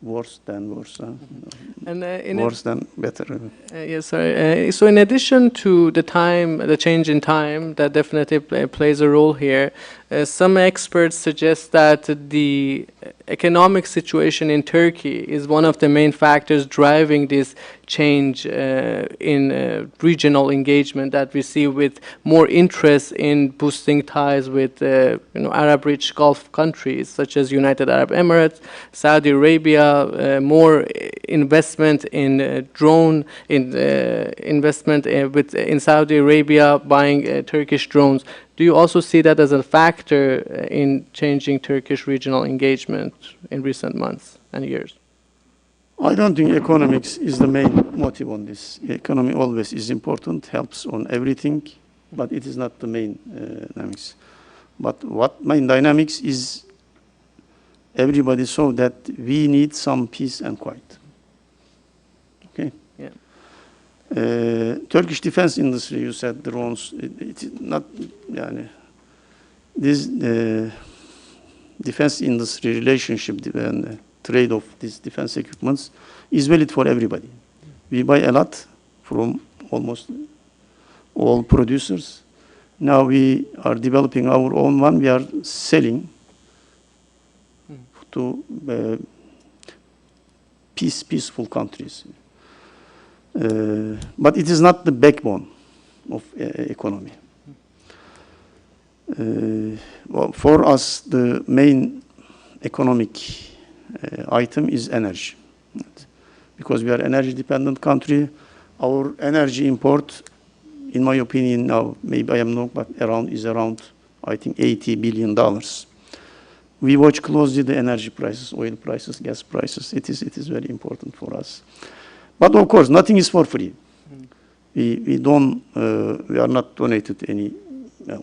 worse than worse, and worse than better. Yes, sorry. So in addition to the change in time, that definitely plays a role here. Some experts suggest that the economic situation in Turkey is one of the main factors driving this change in regional engagement that we see, with more interest in boosting ties with Arab-rich Gulf countries such as United Arab Emirates, Saudi Arabia, more investment in drone investment in Saudi Arabia buying Turkish drones. Do you also see that as a factor in changing Turkish regional engagement in recent months and years? I don't think economics is the main motive on this. Economy always is important, helps on everything, but it is not the main dynamics. But what main dynamics is, everybody saw that we need some peace and quiet. Okay. Yeah. Turkish defense industry, you said drones. It is not. Yani, this defense industry relationship and trade of these defense equipments is valid for everybody. We buy a lot from almost all producers. Now we are developing our own one. We are selling to peaceful countries. But it is not the backbone of economy. Well, for us, the main economic item is energy. Because we are an energy-dependent country, our energy import, in my opinion now, maybe I am wrong, but is around, I think, $80 billion. We watch closely the energy prices, oil prices, gas prices. It is very important for us. But of course, nothing is for free. We are not donated any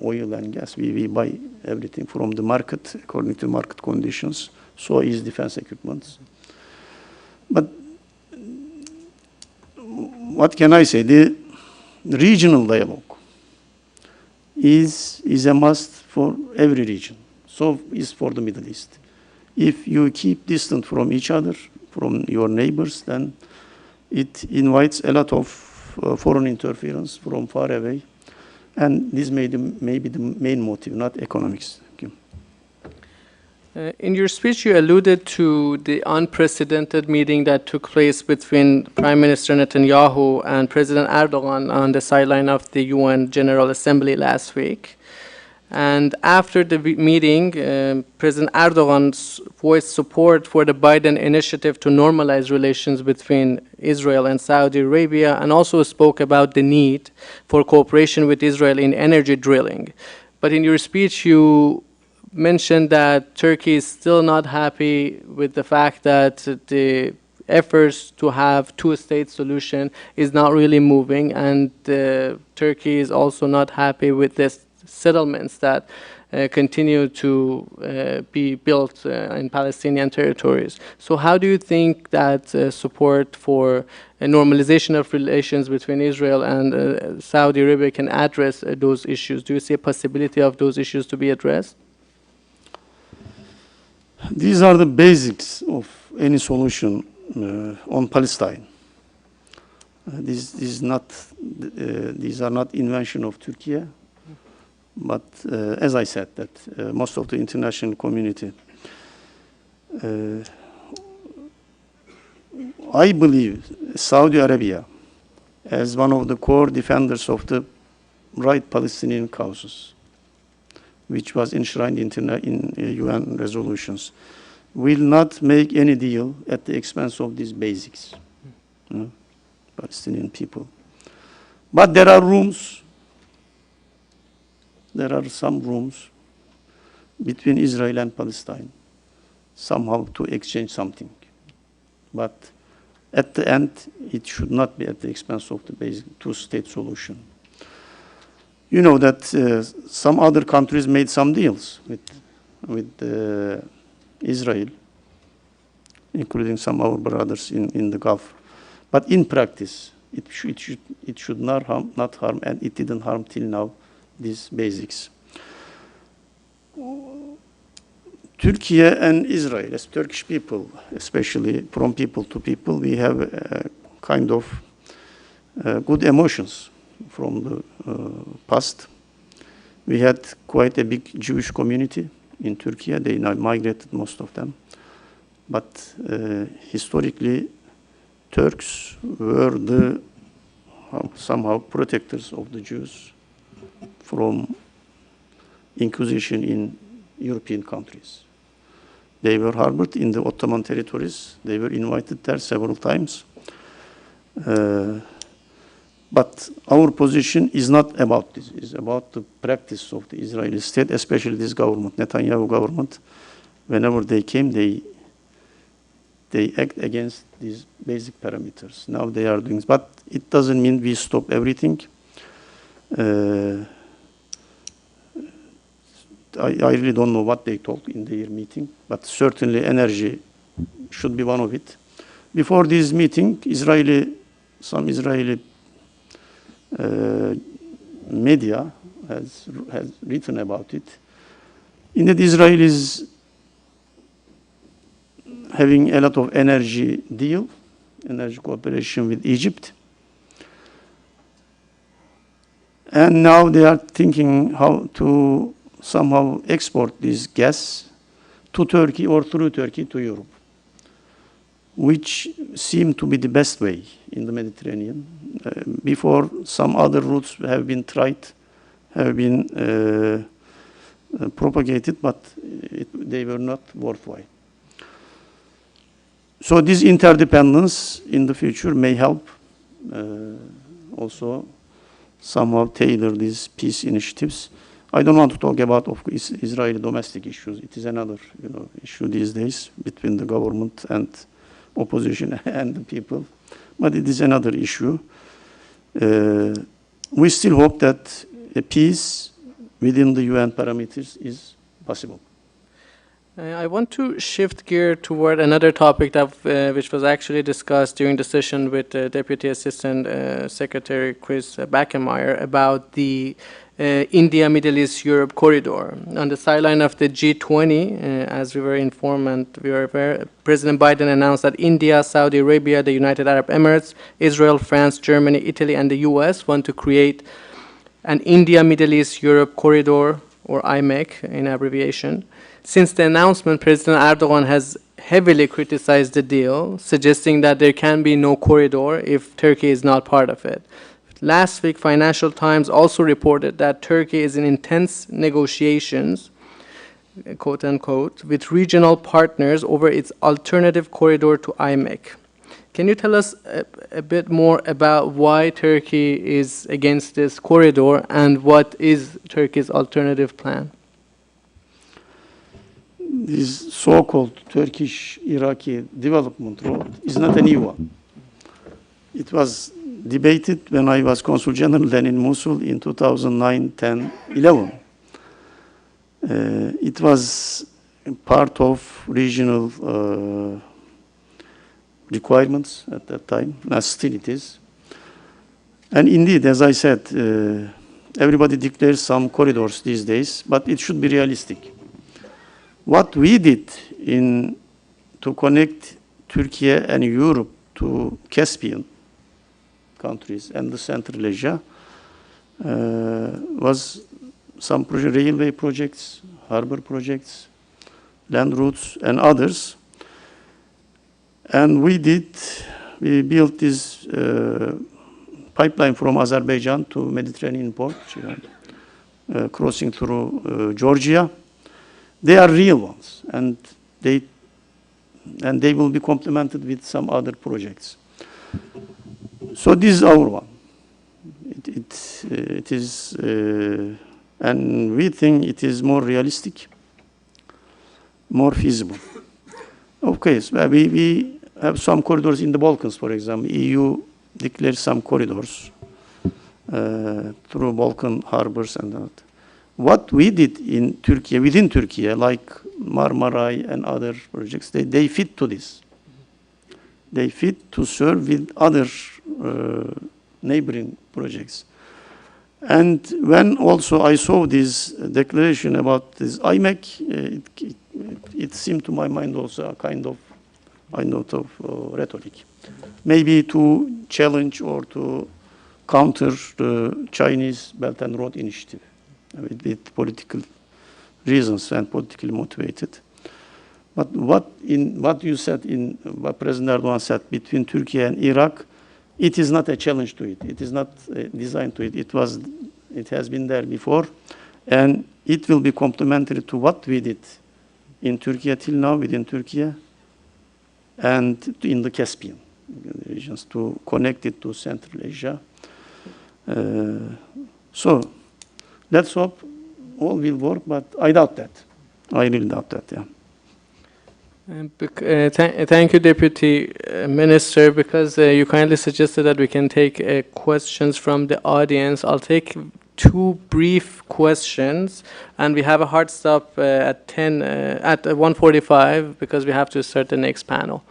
oil and gas. We buy everything from the market according to market conditions. So is defense equipment. But what can I say? The regional dialogue is a must for every region. So is for the Middle East. If you keep distant from each other, from your neighbors, then it invites a lot of foreign interference from far away. And this may be the main motive, not economics. In your speech, you alluded to the unprecedented meeting that took place between Prime Minister Netanyahu and President Erdogan on the sideline of the UN General Assembly last week. And after the meeting, President Erdogan voiced support for the Biden initiative to normalize relations between Israel and Saudi Arabia, and also spoke about the need for cooperation with Israel in energy drilling. But in your speech, you mentioned that Turkey is still not happy with the fact that the efforts to have two-state solution is not really moving, and Turkey is also not happy with this settlements that continue to be built in Palestinian territories. So how do you think that support for a normalization of relations between Israel and Saudi Arabia can address those issues? Do you see a possibility of those issues to be addressed? These are the basics of any solution on Palestine. These are not invention of Turkey, but as I said, that most of the international community, I believe Saudi Arabia as one of the core defenders of the right Palestinian causes, which was enshrined in UN resolutions, will not make any deal at the expense of these basics, Palestinian people. But there are rooms, there are some rooms between Israel and Palestine, somehow to exchange something. But at the end, it should not be at the expense of the basic two-state solution. You know that some other countries made some deals with Israel, including some of our brothers in the Gulf. But in practice, it should not harm, and it didn't harm till now, these basics. Turkey and Israel, as Turkish people, especially from people to people, we have a kind of good emotions from the past. We had quite a big Jewish community in Turkey. They now migrated, most of them. But historically, Turks were the somehow protectors of the Jews from Inquisition in European countries. They were harbored in the Ottoman territories. They were invited there several times. But our position is not about this. It's about the practice of the Israeli state, especially this government, Netanyahu government. Whenever they came, they act against these basic parameters. Now they are doing this. But it doesn't mean we stop everything. I really don't know what they talk in their meeting, but certainly energy should be one of it. Before this meeting, some Israeli media has written about it. Indeed, Israel is having a lot of energy cooperation with Egypt. And now they are thinking how to somehow export this gas to Turkey or through Turkey to Europe, which seem to be the best way in the Mediterranean. Before, some other routes have been tried, have been propagated, but they were not worthwhile. So this interdependence in the future may help also somehow tailor these peace initiatives. I don't want to talk about Israeli domestic issues. It is another issue these days between the government and opposition and the people, but it is another issue. We still hope that a peace within the UN parameters is possible. I want to shift gear toward another topic that which was actually discussed during the session with Deputy Assistant Secretary Chris Backenmeyer about the India, Middle East, Europe corridor. On the sideline of the G20, as we were informed and we were aware, President Biden announced that India, Saudi Arabia, the United Arab Emirates, Israel, France, Germany, Italy, and the US want to create an India, Middle East, Europe corridor, or IMEC in abbreviation. Since the announcement, President Erdogan has heavily criticized the deal, suggesting that there can be no corridor if Turkey is not part of it. Last week, Financial Times also reported that Turkey is in intense negotiations, quote unquote, with regional partners over its alternative corridor to IMEC. Can you tell us a bit more about why Turkey is against this corridor and what is Turkey's alternative plan? This so-called Turkish-Iraqi development road is not a new one. It was debated when I was Consul General then in Mosul in 2009, 10, 11. It was part of regional requirements at that time, as still it is. And indeed, as I said, everybody declares some corridors these days, but it should be realistic. What we did to connect Turkey and Europe to Caspian countries and the Central Asia was some railway projects, harbor projects, land routes, and others. And we built this pipeline from Azerbaijan to Mediterranean port, crossing through Georgia. They are real ones, and they will be complemented with some other projects. So this is our one. It is, and we think it is more realistic, more feasible. Okay, so we have some corridors in the Balkans, for example. EU declared some corridors through Balkan harbors and that. What we did in Turkey, within Turkey, like Marmaray and other projects, they fit to this. They fit to serve with other neighboring projects. And when also I saw this declaration about this IMEC, it seemed to my mind also a kind of rhetoric. Maybe to challenge or to counter the Chinese Belt and Road Initiative with political reasons and politically motivated. But what you said, what President Erdogan said between Turkey and Iraq, it is not a challenge to it. It is not designed to it. It has been there before, and it will be complementary to what we did in Turkey till now, within Turkey, and in the Caspian regions to connect it to Central Asia. So let's hope all will work, but I doubt that. I really doubt that, yeah. Thank you, Deputy Minister, because you kindly suggested that we can take questions from the audience. I'll take two brief questions, and we have a hard stop at 1:45 because we have to start the next panel.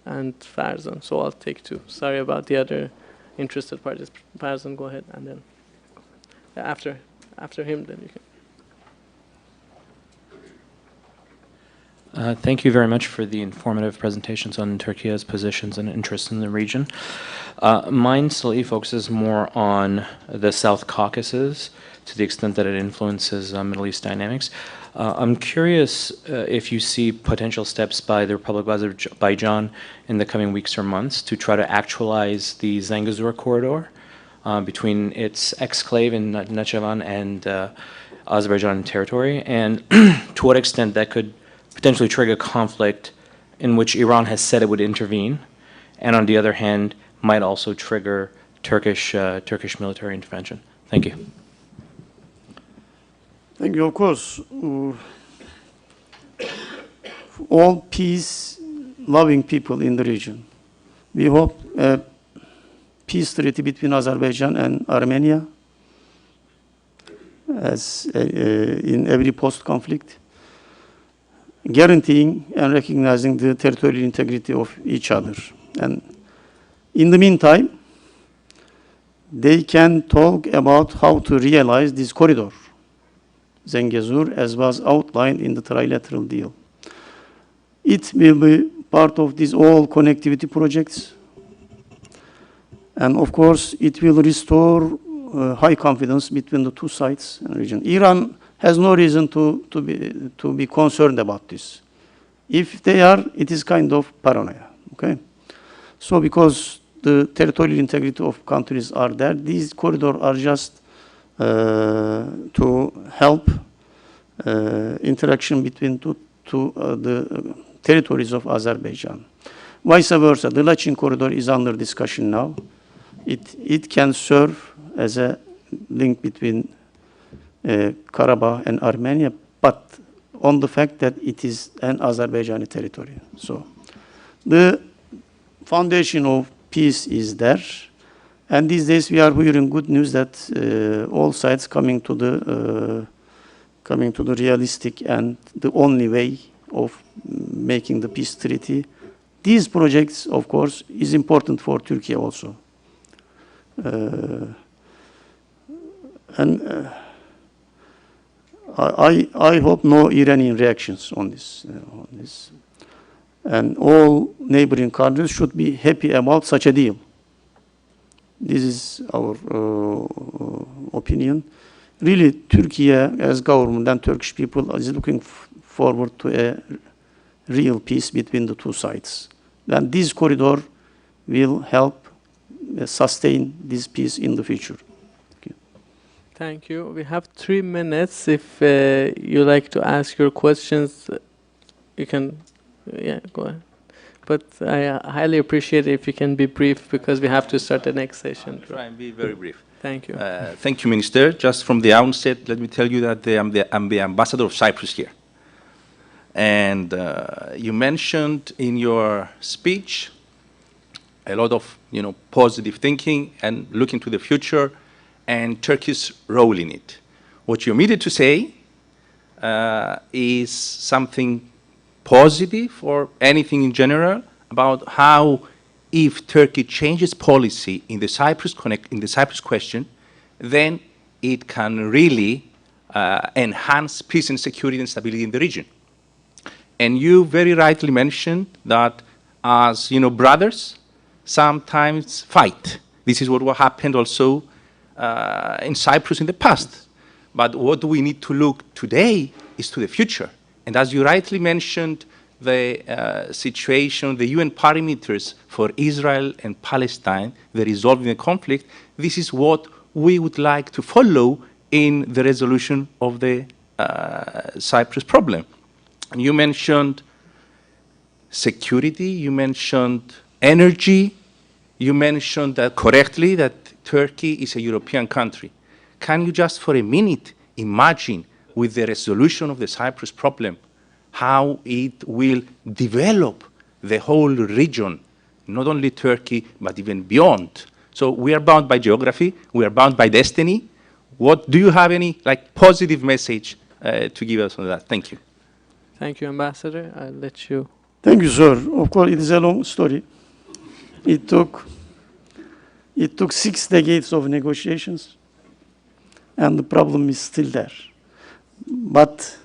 And Farzan, so I'll take two. Sorry about the other interested parties. Farzan, go ahead, and then after him, then you can. Thank you very much for the informative presentations on Turkey's positions and interests in the region. Mine slightly focuses more on the South Caucasus to the extent that it influences Middle East dynamics. I'm curious if you see potential steps by the Republic of Azerbaijan in the coming weeks or months to try to actualize the Zangezur corridor between its exclave in Nakhchivan and Azerbaijan territory, and to what extent that could potentially trigger conflict in which Iran has said it would intervene, and on the other hand, might also trigger Turkish military intervention. Thank you. Thank you. Of course, all peace-loving people in the region, we hope a peace treaty between Azerbaijan and Armenia, as in every post-conflict, guaranteeing and recognizing the territorial integrity of each other. And in the meantime, they can talk about how to realize this corridor, Zangezur, as was outlined in the trilateral deal. It will be part of these all connectivity projects. And of course, it will restore high confidence between the two sides and region. Iran has no reason to be concerned about this. If they are, it is kind of paranoia, okay? So because the territorial integrity of countries are there, these corridors are just to help interaction between the territories of Azerbaijan. Vice versa, the Lachin corridor is under discussion now. It can serve as a link between Karabakh and Armenia, but on the fact that it is an Azerbaijani territory. So the foundation of peace is there. And these days we are hearing good news that all sides coming to the realistic and the only way of making the peace treaty. These projects, of course, is important for Turkey also. I hope no Iranian reactions on this. And all neighboring countries should be happy about such a deal. This is our opinion. Really, Turkey as government and Turkish people is looking forward to a real peace between the two sides. And this corridor will help sustain this peace in the future. Thank you. We have 3 minutes. If you like to ask your questions, you can, go ahead. But I highly appreciate if you can be brief because we have to start the next session. I'll try and be very brief. Thank you. Thank you, Minister. Just from the outset, let me tell you that I'm the ambassador of Cyprus here. And you mentioned in your speech a lot of positive thinking and looking to the future and Turkey's role in it. What you omitted to say is something positive or anything in general about how if Turkey changes policy in the Cyprus question, then it can really enhance peace and security and stability in the region. And you very rightly mentioned that as brothers sometimes fight. This is what happened also in Cyprus in the past. But what we need to look today is to the future. And as you rightly mentioned, the situation, the UN parameters for Israel and Palestine, the resolving the conflict, this is what we would like to follow in the resolution of the Cyprus problem. And you mentioned security, you mentioned energy, you mentioned correctly that Turkey is a European country. Can you just for a minute imagine with the resolution of the Cyprus problem how it will develop the whole region, not only Turkey, but even beyond, So we are bound by geography. We are bound by destiny. What do you have any positive message to give us on that? Thank you. Thank you, Ambassador. I'll let you. Thank you, sir. Of course, it is a long story. It took 6 decades of negotiations, and the problem is still there. But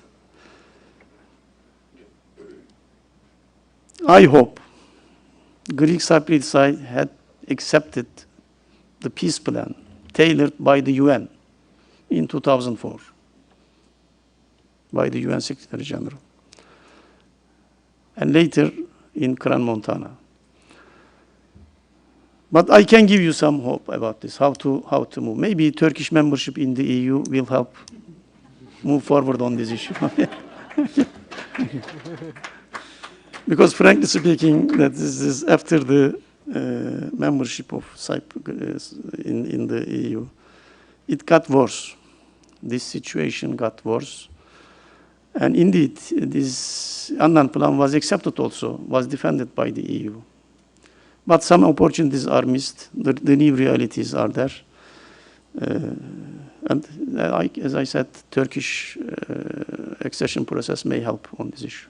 I hope Greek Cypriot side had accepted the peace plan tailored by the UN in 2004, by the UN Secretary General, and later in Crans-Montana. But I can give you some hope about this, how to move. Maybe Turkish membership in the EU will help move forward on this issue. Because frankly speaking, that this is after the membership of Cyprus in the EU, it got worse. This situation got worse. And indeed, this Annan plan was accepted also, was defended by the EU. But some opportunities are missed. The new realities are there. And as I said, Turkish accession process may help on this issue.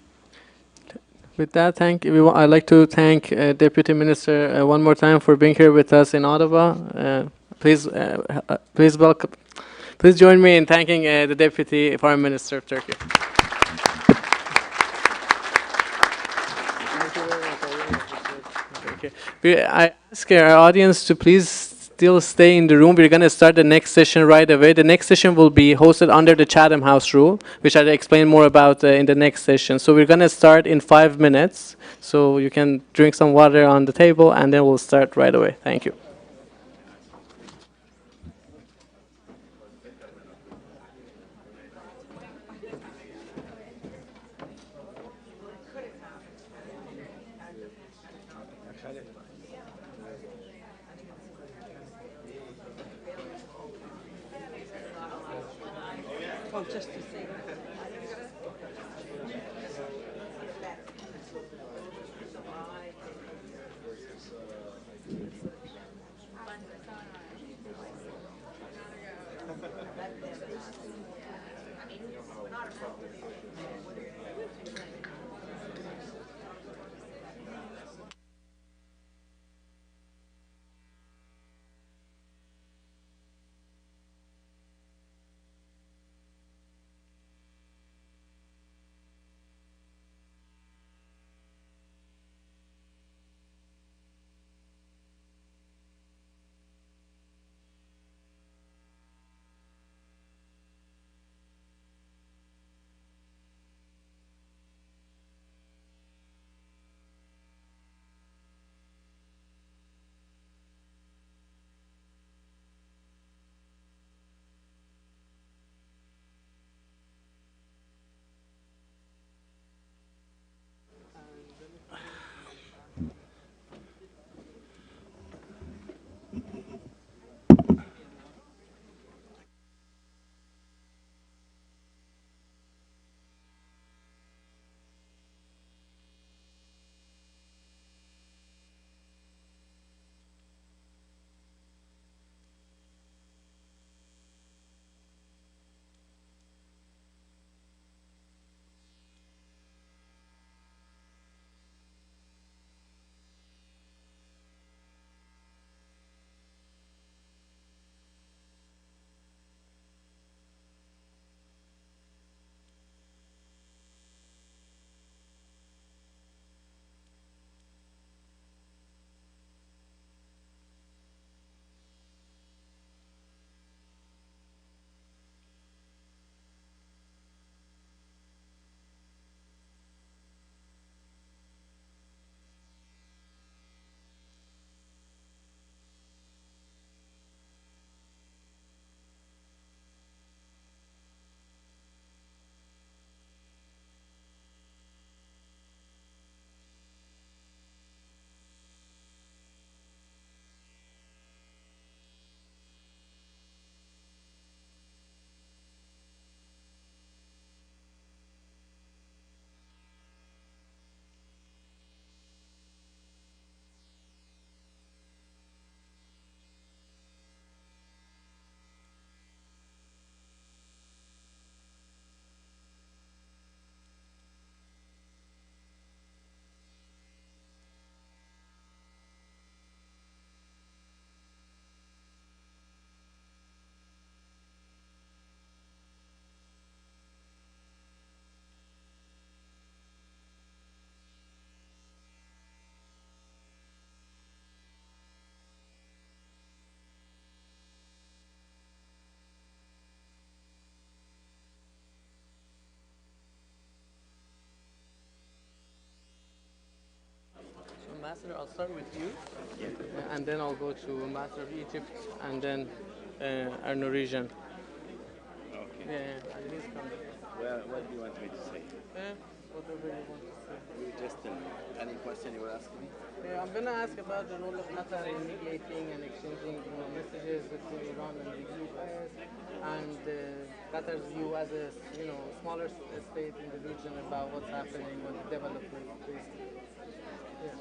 With that, thank you. I'd like to thank Deputy Minister one more time for being here with us in Ottawa. Please welcome. Please join me in thanking the Deputy Foreign Minister of Turkey. I ask our audience to please still stay in the room. We're going to start the next session right away. The next session will be hosted under the Chatham House rule, which I'll explain more about in the next session. So we're going to start in 5 minutes. So you can drink some water on the table, and then we'll start right away. Thank you. Just to say. Ambassador, I'll start with you, and then I'll go to Ambassador of Egypt, and then our Norwegian. Okay. Yeah, at least come. Well, what do you want me to say? Whatever you want to say. You just tell me. Any question you were asking me? I'm going to ask about the role of Qatar in mediating and exchanging messages between Iran and the U.S. and Qatar's view as a smaller state in the region about what's happening with development. Yeah.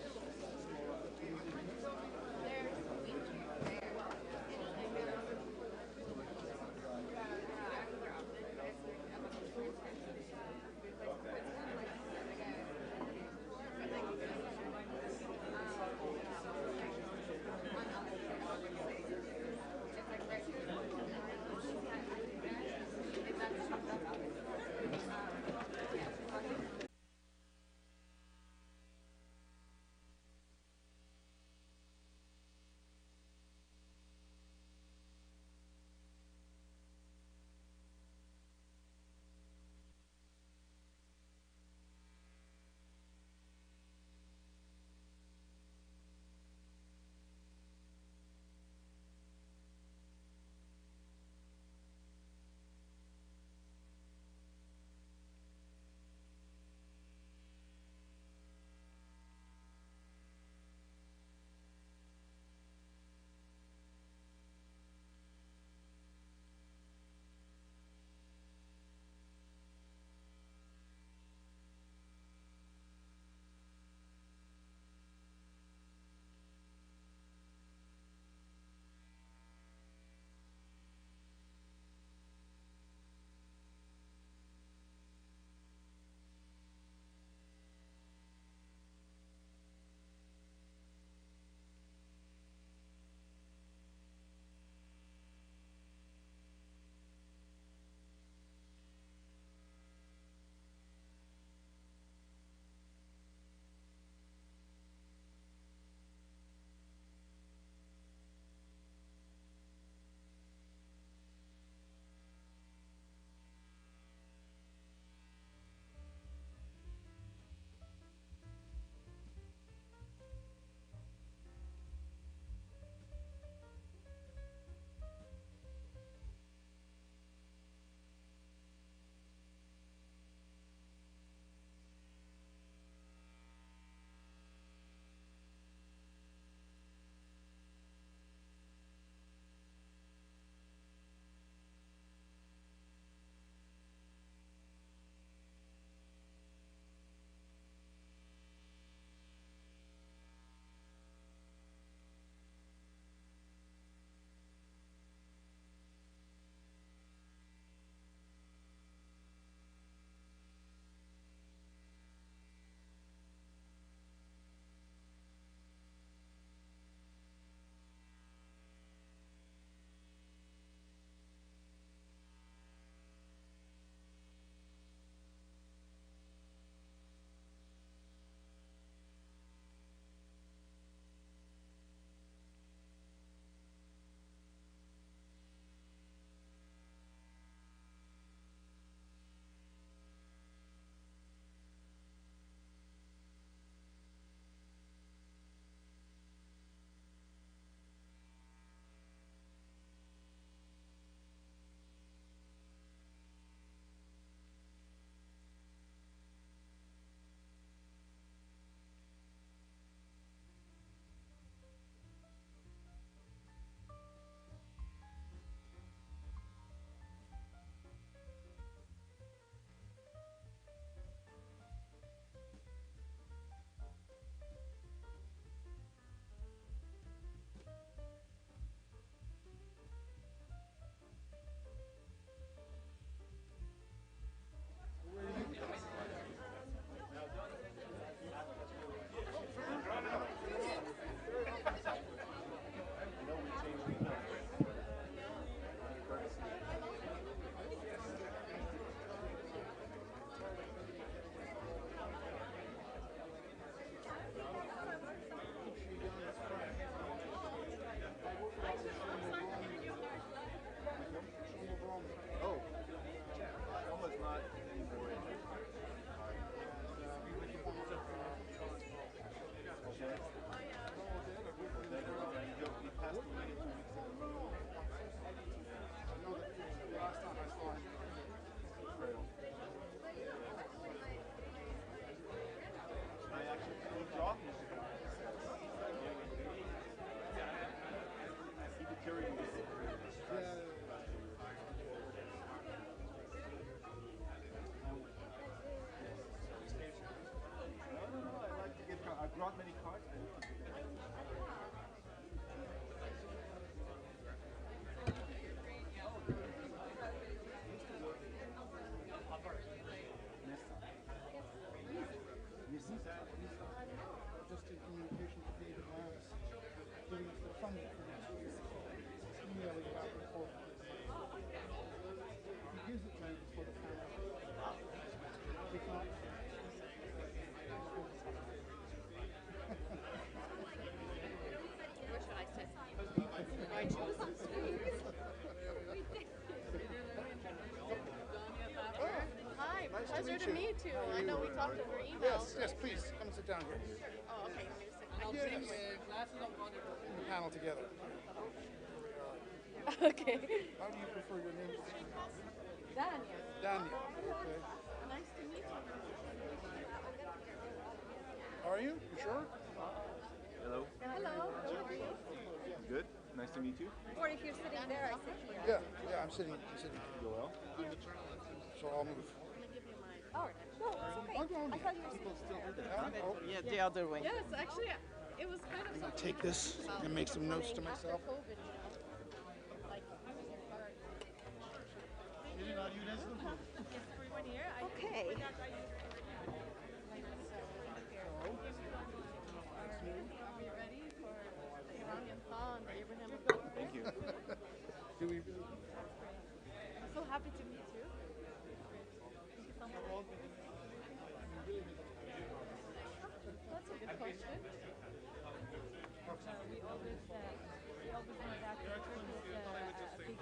Hi, pleasure to meet you. I know we talked over email. Yes, please, come sit down here. Oh, okay. The panel together. Okay. How do you prefer your name? Daniel. Daniel. Okay. Nice to meet you. Are you? You sure? Hello. Hello. How are you? Good. Nice to meet you. Or if you're sitting there, I sit here. Yeah, I'm sitting. Go well. So I'll move. Oh, no, it's okay. I thought you were sitting there. Yeah, the other way. Yes, actually, it was kind of. I'll take this and make some notes to myself. Okay. Are we ready for the Iranian thaw and the Abraham Accords? Thank you. Do we? I'm so happy to meet you. Thank you so much. That's a good question. We always know that Turkey is a big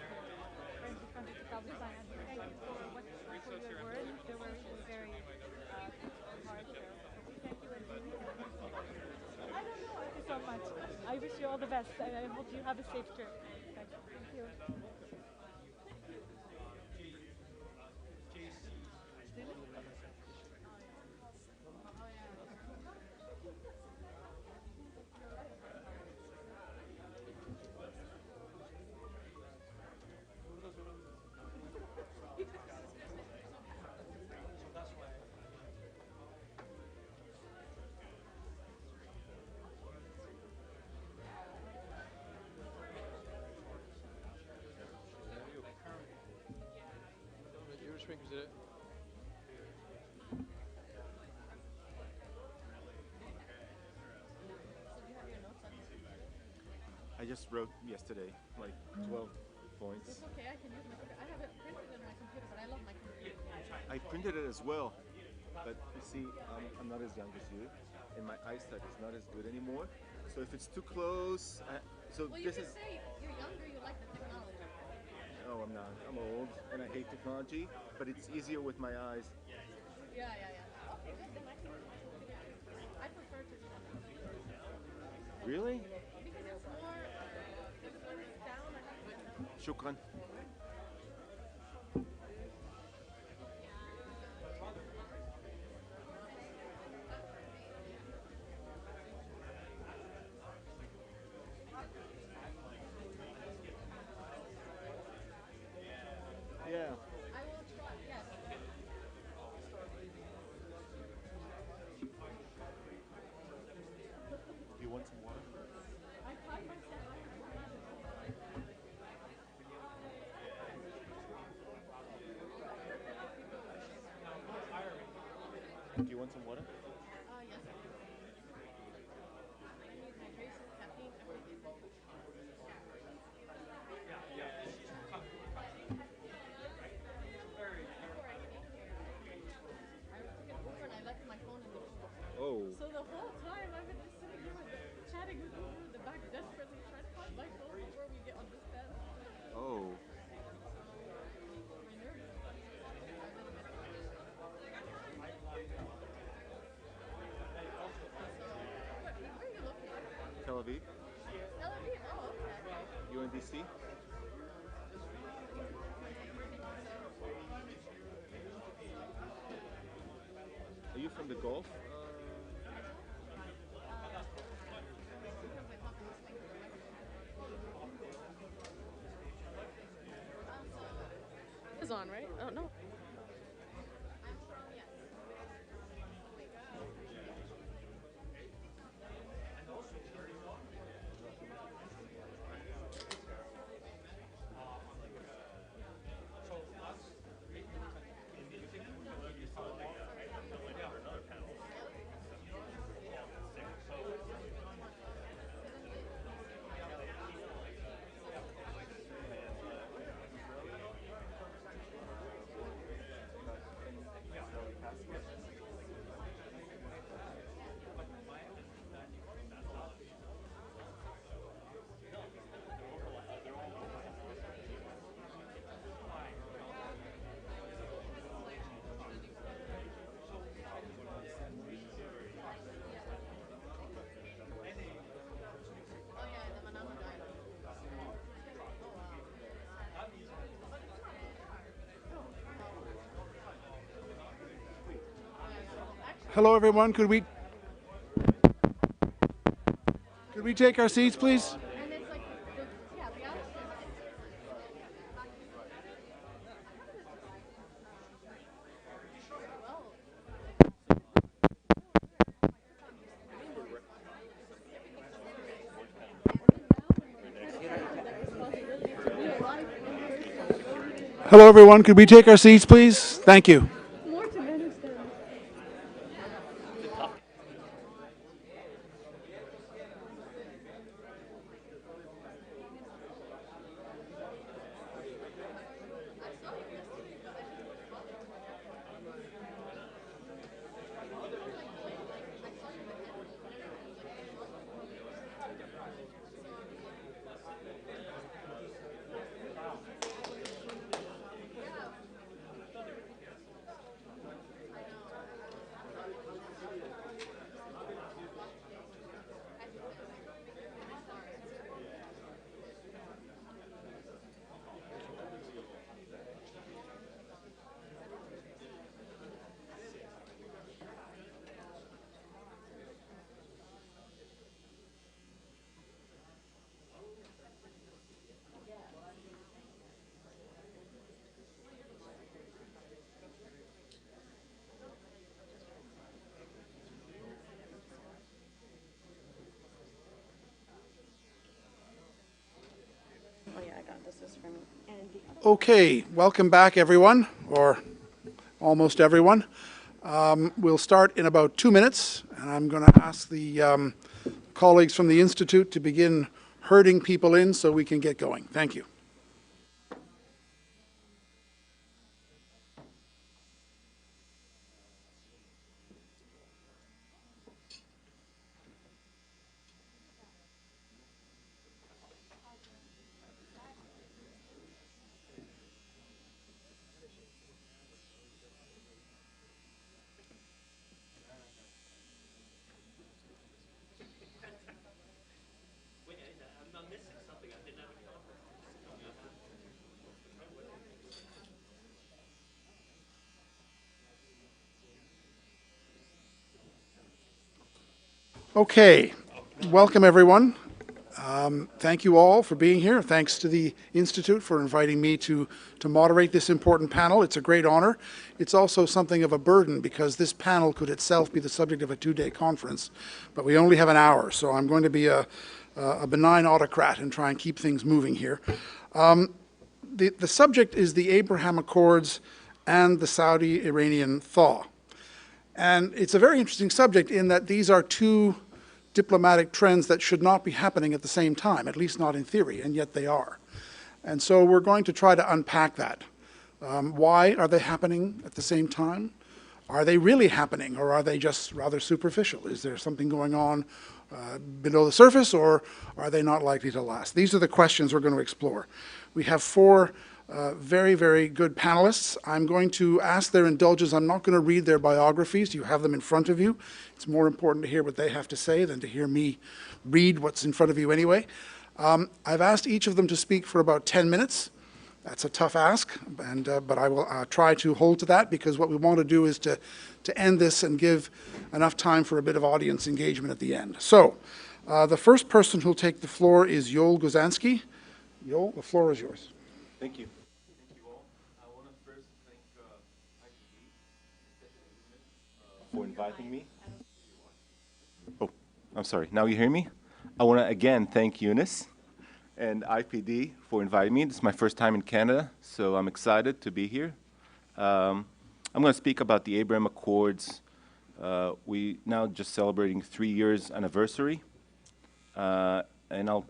friendly country to Palestine. And thank you for your words. They were very hard. Thank you and I don't know. Thank you so much. I wish you all the best. I hope you have a safe trip. Thank you. I just wrote yesterday, like 12 points. It's okay, I can use my computer. I have it printed in my computer, but I love my computer. I printed it as well, but you see, I'm not as young as you, and my eyesight is not as good anymore. So if it's too close, Well, you can say you're younger, you like the technology. No, I'm not. I'm old, and I hate technology, but it's easier with my eyes. Yeah. Okay, good, then I can use my computer. I prefer to do that. Really? Because it's more, when it's down, I have to. Shukran. Yeah. I will try, yes. Do you want some water? I find myself. Do you want some water? Yes. I need hydration, caffeine, everything. Oh. So the whole time I've been just sitting here chatting with people in the back, desperately trying to find my phone before we get on this bed. Oh. My nerves. Where are you looking? Tel Aviv? Tel Aviv? Oh, okay. You in DC? Are you from the Gulf? Is on, right? Oh, no. Hello, everyone. Could we take our seats, please? Hello, everyone. Could we take our seats, please? Thank you. Okay, welcome back, everyone, or almost everyone. We'll start in about 2 minutes, and I'm going to ask the colleagues from the Institute to begin herding people in so we can get going. Thank you. Okay, welcome everyone. Thank you all for being here. Thanks to the Institute for inviting me to moderate this important panel. It's a great honor. It's also something of a burden because this panel could itself be the subject of a 2-day conference, but we only have an hour, so I'm going to be a benign autocrat and try and keep things moving here. The subject is the Abraham Accords and the Saudi-Iranian thaw. And it's a very interesting subject in that these are two diplomatic trends that should not be happening at the same time, at least not in theory, and yet they are. And so we're going to try to unpack that. Why are they happening at the same time? Are they really happening, or are they just rather superficial? Is there something going on below the surface, or are they not likely to last? These are the questions we're going to explore. We have 4 very, very good panelists. I'm going to ask their indulgence. I'm not going to read their biographies. You have them in front of you. It's more important to hear what they have to say than to hear me read what's in front of you anyway. I've asked each of them to speak for about 10 minutes. That's a tough ask, but I will try to hold to that because what we want to do is to end this and give enough time for a bit of audience engagement at the end. So the first person who'll take the floor is Yoel Gozansky. Yoel, the floor is yours. Thank you. Thank you all. I want to first thank IPD, for inviting me. Oh, I'm sorry. Now you hear me? I want to again thank Eunice and IPD for inviting me. This is my first time in Canada, so I'm excited to be here. I'm going to speak about the Abraham Accords. We now just celebrating 3 years anniversary, and I'll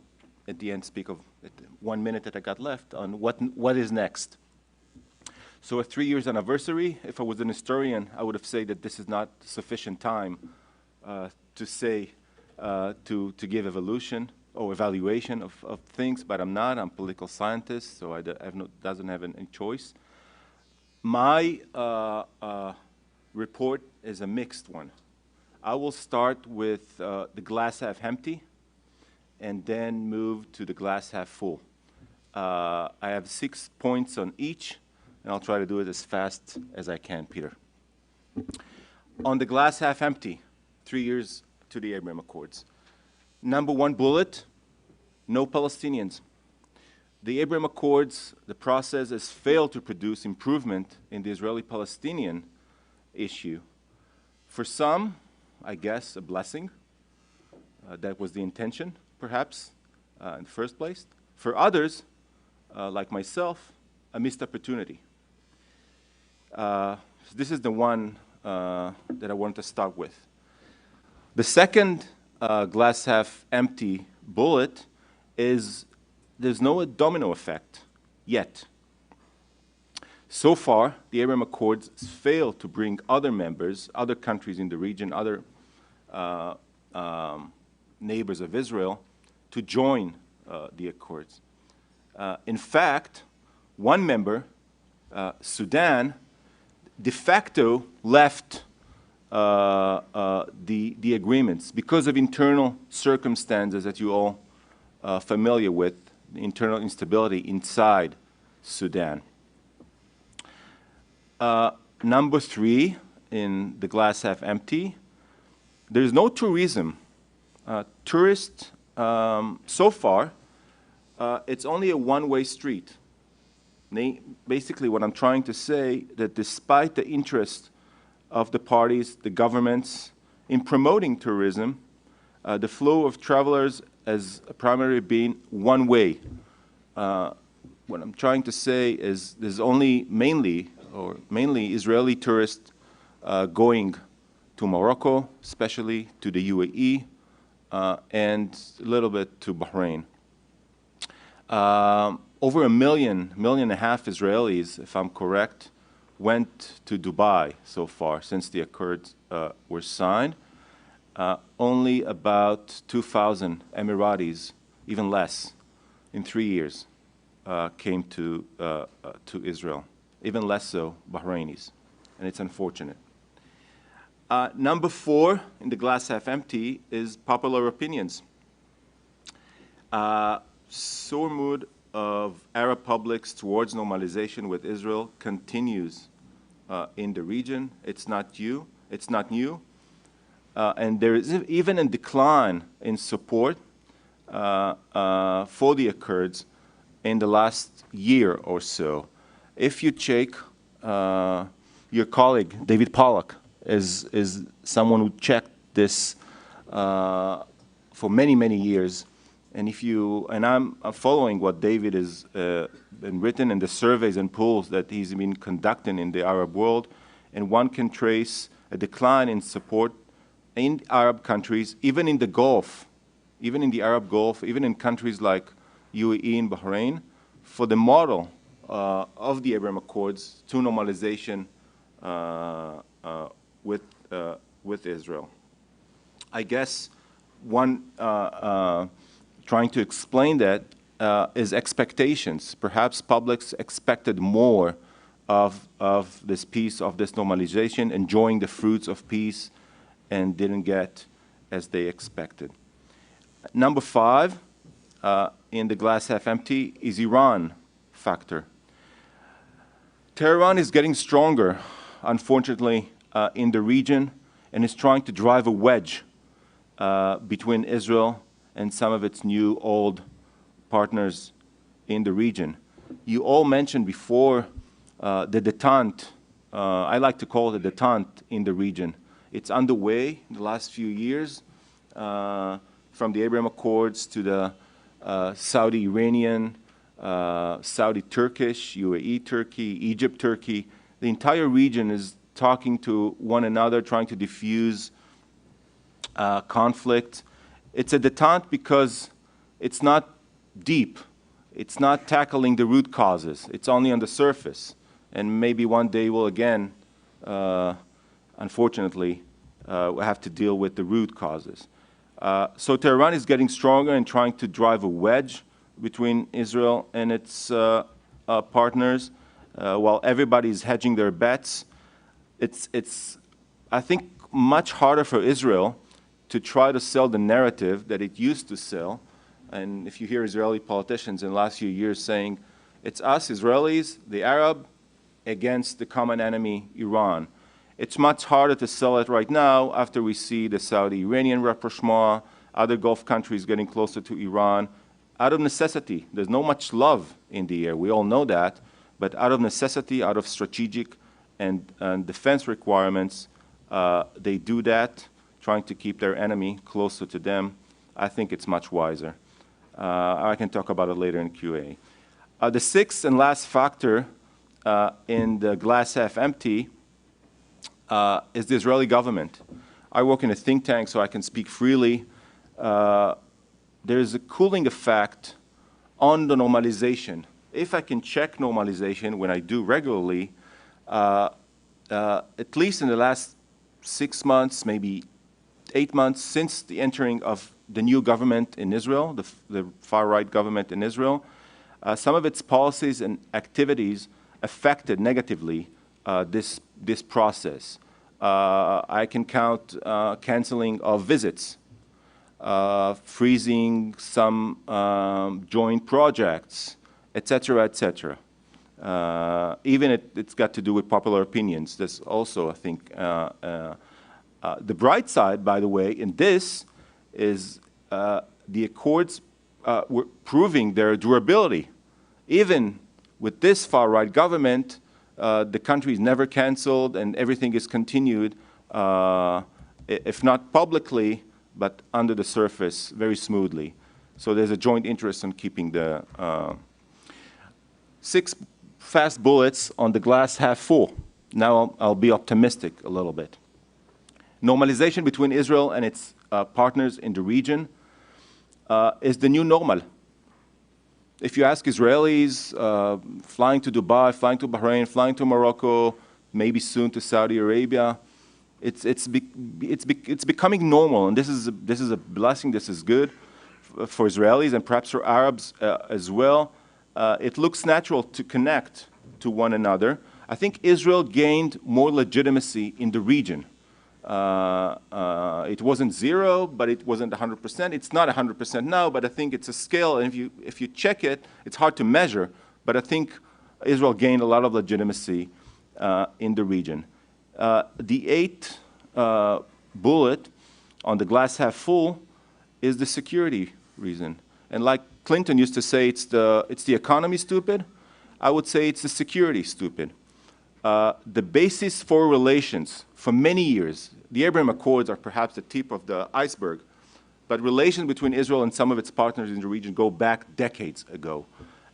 at the end speak of 1 minute that I got left on what is next. So a 3 years anniversary, if I was an historian, I would have said that this is not sufficient time to say, to give evolution or evaluation of things, but I'm not. I'm a political scientist, so I doesn't have any choice. My report is a mixed one. I will start with the glass half empty, and then move to the glass half full. I have 6 points on each, and I'll try to do it as fast as I can, Peter. On the glass half empty, 3 years to the Abraham Accords. Number one bullet, no Palestinians. The Abraham Accords, the process has failed to produce improvement in the Israeli-Palestinian issue. For some, I guess, a blessing. That was the intention, perhaps, in the first place. For others, like myself, a missed opportunity. This is the one that I wanted to start with. The second glass half empty bullet is there's no domino effect yet. So far, the Abraham Accords failed to bring other members, other countries in the region, other neighbors of Israel to join the Accords. In fact, one member, Sudan, de facto left the agreements because of internal circumstances that you all familiar with, the internal instability inside Sudan. Number three, in the glass half empty, there's no tourism. Tourists, so far, it's only a one-way street. Basically, what I'm trying to say, that despite the interest of the parties, the governments, in promoting tourism, the flow of travelers has primarily been one way. What I'm trying to say is there's only mainly Israeli tourists going to Morocco, especially to the UAE, and a little bit to Bahrain. Over 1.5 million Israelis, if I'm correct, went to Dubai so far since the Accords were signed. Only about 2,000 Emiratis, even less, in 3 years, came to Israel. Even less so, Bahrainis, and it's unfortunate. Number four, in the glass half empty, is popular opinions. Sore mood of Arab publics towards normalization with Israel continues in the region. It's not new. And there is even a decline in support for the Accords in the last year or so. If you check, your colleague, David Pollack, is someone who checked this for many, many years. And I'm following what David has been written in the surveys and polls that he's been conducting in the Arab world, and one can trace a decline in support in Arab countries, even in the Gulf, even in the Arab Gulf, even in countries like UAE and Bahrain, for the model of the Abraham Accords to normalization with Israel. I guess one trying to explain that is expectations. Perhaps publics expected more of this peace, of this normalization, enjoying the fruits of peace, and didn't get as they expected. Number five, in the glass half empty, is Iran factor. Tehran is getting stronger, unfortunately, in the region, and is trying to drive a wedge between Israel and some of its new old partners in the region. You all mentioned before the detente, I like to call it a detente in the region. It's underway in the last few years, from the Abraham Accords to the Saudi-Iranian, Saudi-Turkish, UAE-Turkey, Egypt-Turkey. The entire region is talking to one another, trying to diffuse conflict. It's a detente because it's not deep. It's not tackling the root causes. It's only on the surface. And maybe one day we'll again, unfortunately, have to deal with the root causes. So Tehran is getting stronger and trying to drive a wedge between Israel and its partners, while everybody is hedging their bets. It's, I think, much harder for Israel to try to sell the narrative that it used to sell. And if you hear Israeli politicians in the last few years saying, it's us, Israelis, the Arab, against the common enemy, Iran. It's much harder to sell it right now after we see the Saudi-Iranian rapprochement, other Gulf countries getting closer to Iran, out of necessity. There's no much love in the air. We all know that. But out of necessity, out of strategic and defense requirements, they do that, trying to keep their enemy closer to them. I think it's much wiser. I can talk about it later in QA. The sixth and last factor in the glass half empty is the Israeli government. I work in a think tank, so I can speak freely. There's a cooling effect on the normalization. If I can check normalization, when I do regularly, at least in the last 6 months, maybe 8 months since the entering of the new government in Israel, the far-right government in Israel, some of its policies and activities affected negatively this process. I can count canceling of visits, freezing some joint projects, et cetera, et cetera. Even it's got to do with popular opinions. There's also, I think, the bright side, by the way, in this is the accords were proving their durability. Even with this far-right government, the country is never canceled and everything is continued, if not publicly, but under the surface very smoothly. So there's a joint interest in keeping the 6 fast bullets on the glass half full. Now I'll be optimistic a little bit. Normalization between Israel and its partners in the region is the new normal. If you ask Israelis flying to Dubai, flying to Bahrain, flying to Morocco, maybe soon to Saudi Arabia, it's becoming normal, and this is a blessing. This is good for Israelis and perhaps for Arabs as well. It looks natural to connect to one another. I think Israel gained more legitimacy in the region. It wasn't 0, but it wasn't 100%. It's not 100% now, but I think it's a scale, and if you check it, it's hard to measure, but I think Israel gained a lot of legitimacy in the region. The 8th bullet on the glass half full is the security reason. And like Clinton used to say, it's the economy stupid. I would say it's the security stupid. The basis for relations for many years, the Abraham Accords are perhaps the tip of the iceberg, but relations between Israel and some of its partners in the region go back decades ago.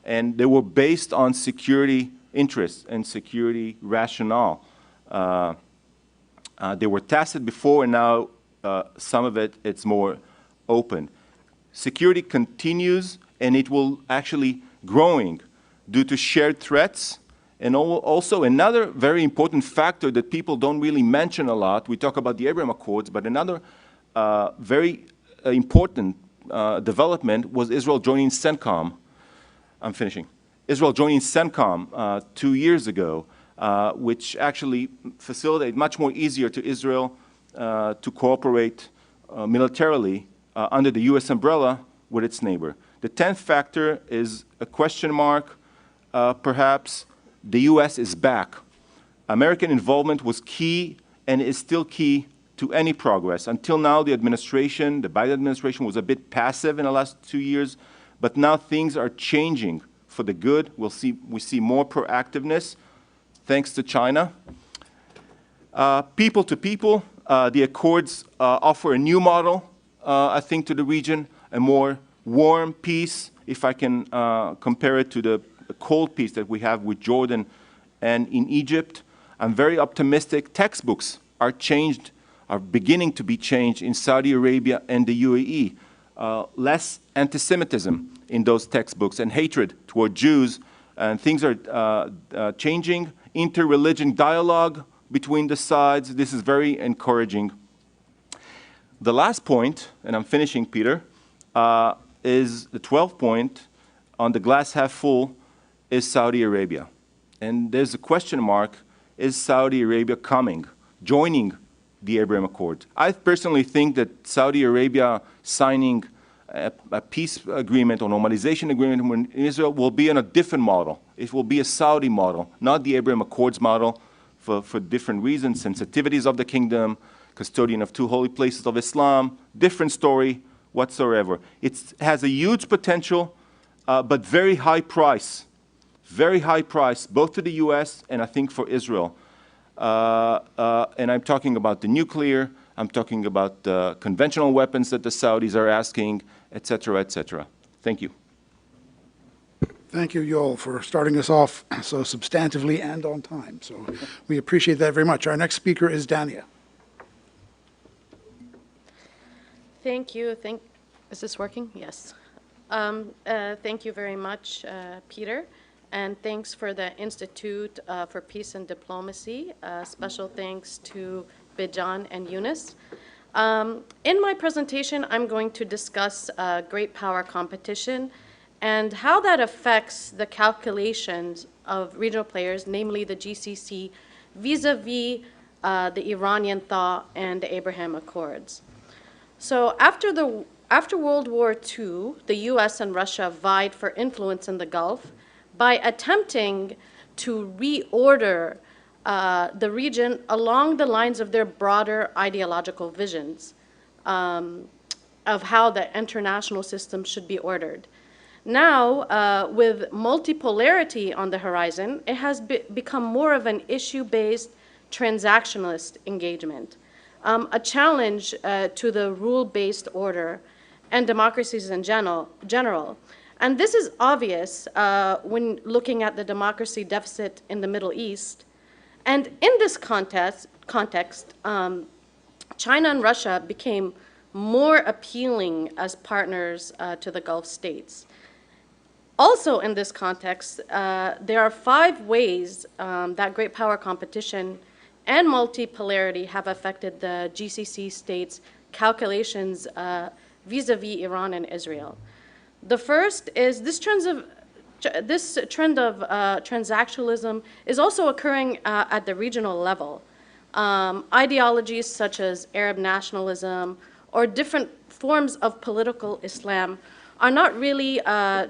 And they were based on security interests and security rationale. They were tacit before, and now some of it's more open. Security continues, and it will actually growing due to shared threats. And also another very important factor that people don't really mention a lot, we talk about the Abraham Accords, but another very important development was Israel joining CENTCOM. I'm finishing. Israel joining CENTCOM 2 years ago, which actually facilitated much more easier to Israel to cooperate militarily under the U.S. umbrella with its neighbor. The 10th factor is a question mark, perhaps. The U.S. is back. American involvement was key and is still key to any progress. Until now, the administration, the Biden administration, was a bit passive in the last 2 years, but now things are changing for the good. We see more proactiveness thanks to China. People to people, the accords offer a new model, I think, to the region, a more warm peace, if I can compare it to the cold peace that we have with Jordan and in Egypt. I'm very optimistic. Textbooks are beginning to be changed in Saudi Arabia and the UAE. Less anti-Semitism in those textbooks and hatred toward Jews, and things are changing. Inter-religion dialogue between the sides, this is very encouraging. The last point, and I'm finishing, Peter, is the 12th point on the glass half full, is Saudi Arabia. And there's a question mark, is Saudi Arabia joining the Abraham Accord? I personally think that Saudi Arabia signing a peace agreement or normalization agreement with Israel will be in a different model. It will be a Saudi model, not the Abraham Accords model, for different reasons, sensitivities of the kingdom, custodian of two holy places of Islam, different story whatsoever. It has a huge potential, but very high price, both to the US and I think for Israel. And I'm talking about the nuclear, I'm talking about the conventional weapons that the Saudis are asking, et cetera, et cetera. Thank you. Thank you, Yoel, for starting us off so substantively and on time. So we appreciate that very much. Our next speaker is Dania. Thank you. Is this working? Yes. Thank you very much, Peter. And thanks for the Institute for Peace and Diplomacy. Special thanks to Bijan and Yunus. In my presentation, I'm going to discuss great power competition and how that affects the calculations of regional players, namely the GCC, vis-a-vis the Iranian Thaw and the Abraham Accords. So after World War II, the US and Russia vied for influence in the Gulf by attempting to reorder the region along the lines of their broader ideological visions of how the international system should be ordered. Now, with multipolarity on the horizon, it has become more of an issue-based transactionalist engagement, a challenge to the rule-based order and democracies in general. And this is obvious when looking at the democracy deficit in the Middle East. And in this context, China and Russia became more appealing as partners to the Gulf states. Also in this context, there are 5 ways that great power competition and multipolarity have affected the GCC states' calculations vis-a-vis Iran and Israel. The first is this trend of transactionalism is also occurring at the regional level. Ideologies such as Arab nationalism or different forms of political Islam are not really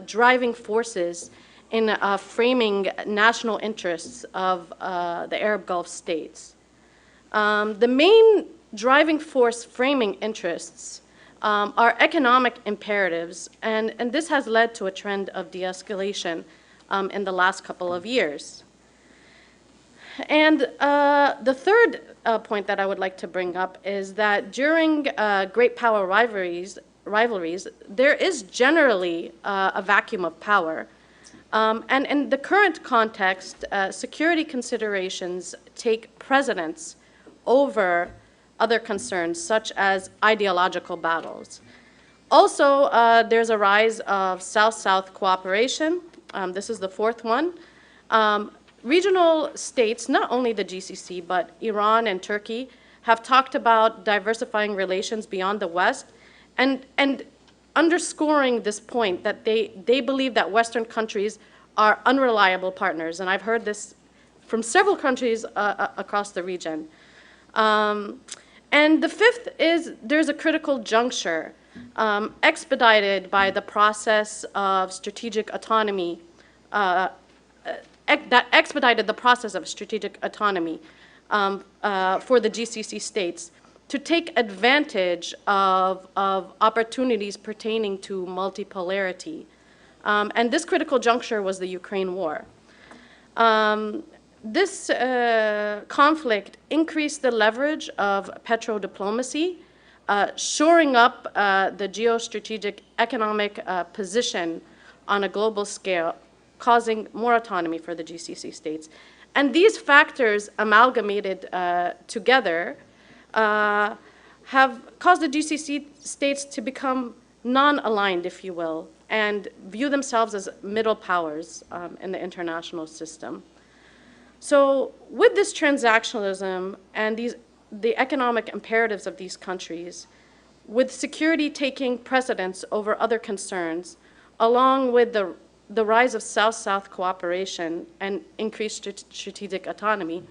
driving forces in framing national interests of the Arab Gulf states. The main driving force framing interests are economic imperatives, and this has led to a trend of de-escalation in the last couple of years. And the third point that I would like to bring up is that during great power rivalries, there is generally a vacuum of power. And in the current context, security considerations take precedence over other concerns, such as ideological battles. Also, there's a rise of South-South cooperation. This is the 4th one. Regional states, not only the GCC, but Iran and Turkey, have talked about diversifying relations beyond the West and underscoring this point that they believe that Western countries are unreliable partners. And I've heard this from several countries across the region. And the 5th is there's a critical juncture expedited by the process of strategic autonomy, that expedited the process of strategic autonomy for the GCC states to take advantage of opportunities pertaining to multipolarity. And this critical juncture was the Ukraine war. This conflict increased the leverage of petrodiplomacy, shoring up the geostrategic economic position on a global scale, causing more autonomy for the GCC states. And these factors amalgamated together have caused the GCC states to become non-aligned, if you will, and view themselves as middle powers in the international system. So with this transactionalism and the economic imperatives of these countries, with security taking precedence over other concerns, along with the rise of South-South cooperation and increased strategic autonomy,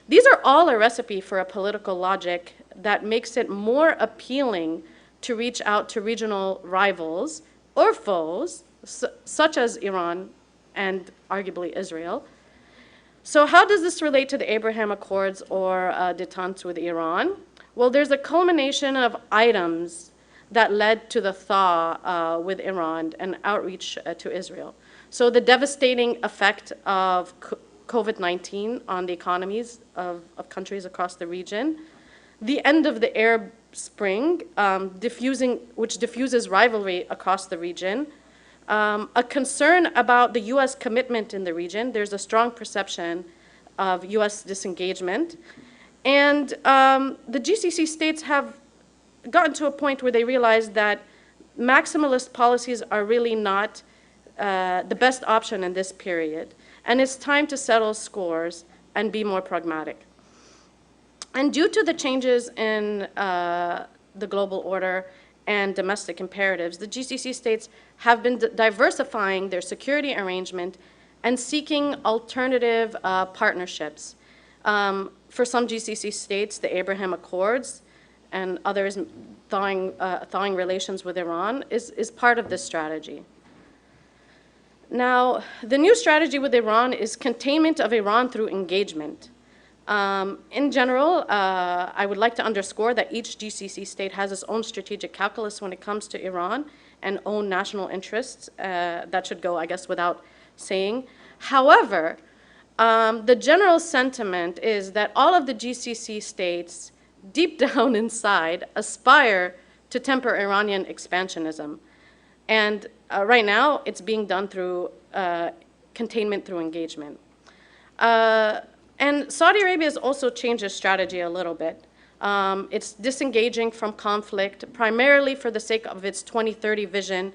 these are all a recipe for a political logic that makes it more appealing to reach out to regional rivals or foes, such as Iran and arguably Israel, So how does this relate to the Abraham Accords or détente with Iran? Well, there's a culmination of items that led to the thaw with Iran and outreach to Israel. So the devastating effect of COVID-19 on the economies of countries across the region, the end of the Arab Spring, which diffuses rivalry across the region, a concern about the U.S. commitment in the region. There's a strong perception of U.S. disengagement. And the GCC states have gotten to a point where they realize that maximalist policies are really not the best option in this period. And it's time to settle scores and be more pragmatic. And due to the changes in the global order and domestic imperatives, the GCC states have been diversifying their security arrangement and seeking alternative partnerships. For some GCC states, the Abraham Accords and others, thawing relations with Iran is part of this strategy. Now, the new strategy with Iran is containment of Iran through engagement. In general, I would like to underscore that each GCC state has its own strategic calculus when it comes to Iran and own national interests. That should go, I guess, without saying. However, the general sentiment is that all of the GCC states, deep down inside, aspire to temper Iranian expansionism. And right now, it's being done through containment through engagement. And Saudi Arabia has also changed its strategy a little bit. It's disengaging from conflict primarily for the sake of its 2030 vision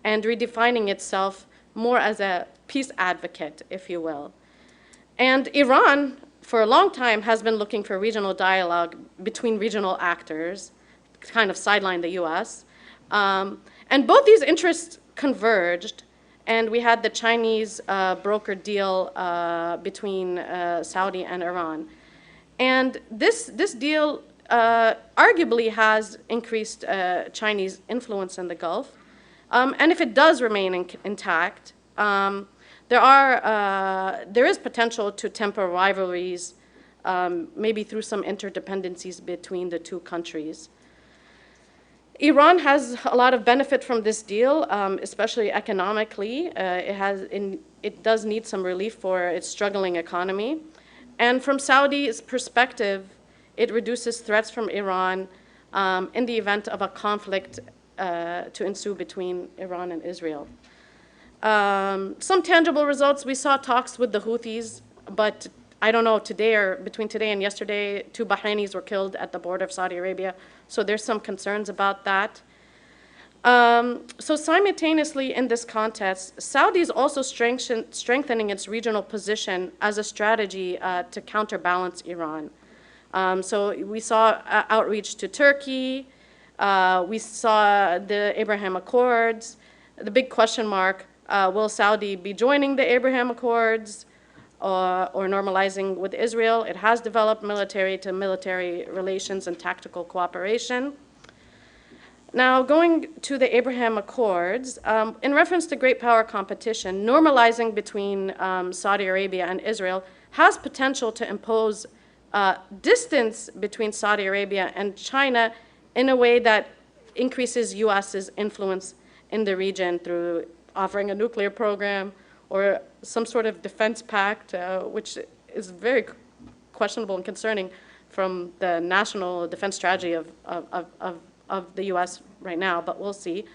and redefining itself more as a peace advocate, if you will. And Iran, for a long time, has been looking for regional dialogue between regional actors, kind of sideline the US. And both these interests converged, and we had the Chinese brokered deal between Saudi and Iran. And this deal arguably has increased Chinese influence in the Gulf. And if it does remain intact, there is potential to temper rivalries, maybe through some interdependencies between the two countries. Iran has a lot of benefit from this deal, especially economically. It does need some relief for its struggling economy. And from Saudi's perspective, it reduces threats from Iran in the event of a conflict to ensue between Iran and Israel. Some tangible results, we saw talks with the Houthis, but I don't know, between today and yesterday, 2 Bahrainis were killed at the border of Saudi Arabia, so there's some concerns about that. So simultaneously in this context, Saudi is also strengthening its regional position as a strategy to counterbalance Iran. So we saw outreach to Turkey, we saw the Abraham Accords. The big question mark, will Saudi be joining the Abraham Accords or normalizing with Israel? It has developed military-to-military relations and tactical cooperation. Now, going to the Abraham Accords, in reference to great power competition, normalizing between Saudi Arabia and Israel has potential to impose distance between Saudi Arabia and China in a way that increases U.S.'s influence in the region through offering a nuclear program or some sort of defense pact, which is very questionable and concerning from the national defense strategy of the U.S. right now, but we'll see.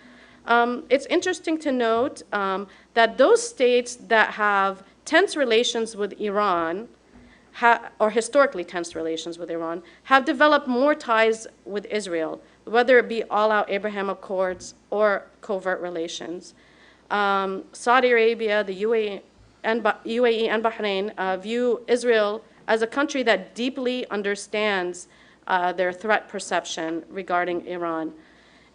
It's interesting to note that those states that have tense relations with Iran, or historically tense relations with Iran, have developed more ties with Israel, whether it be all-out Abraham Accords or covert relations. Saudi Arabia, the UAE, and Bahrain view Israel as a country that deeply understands their threat perception regarding Iran.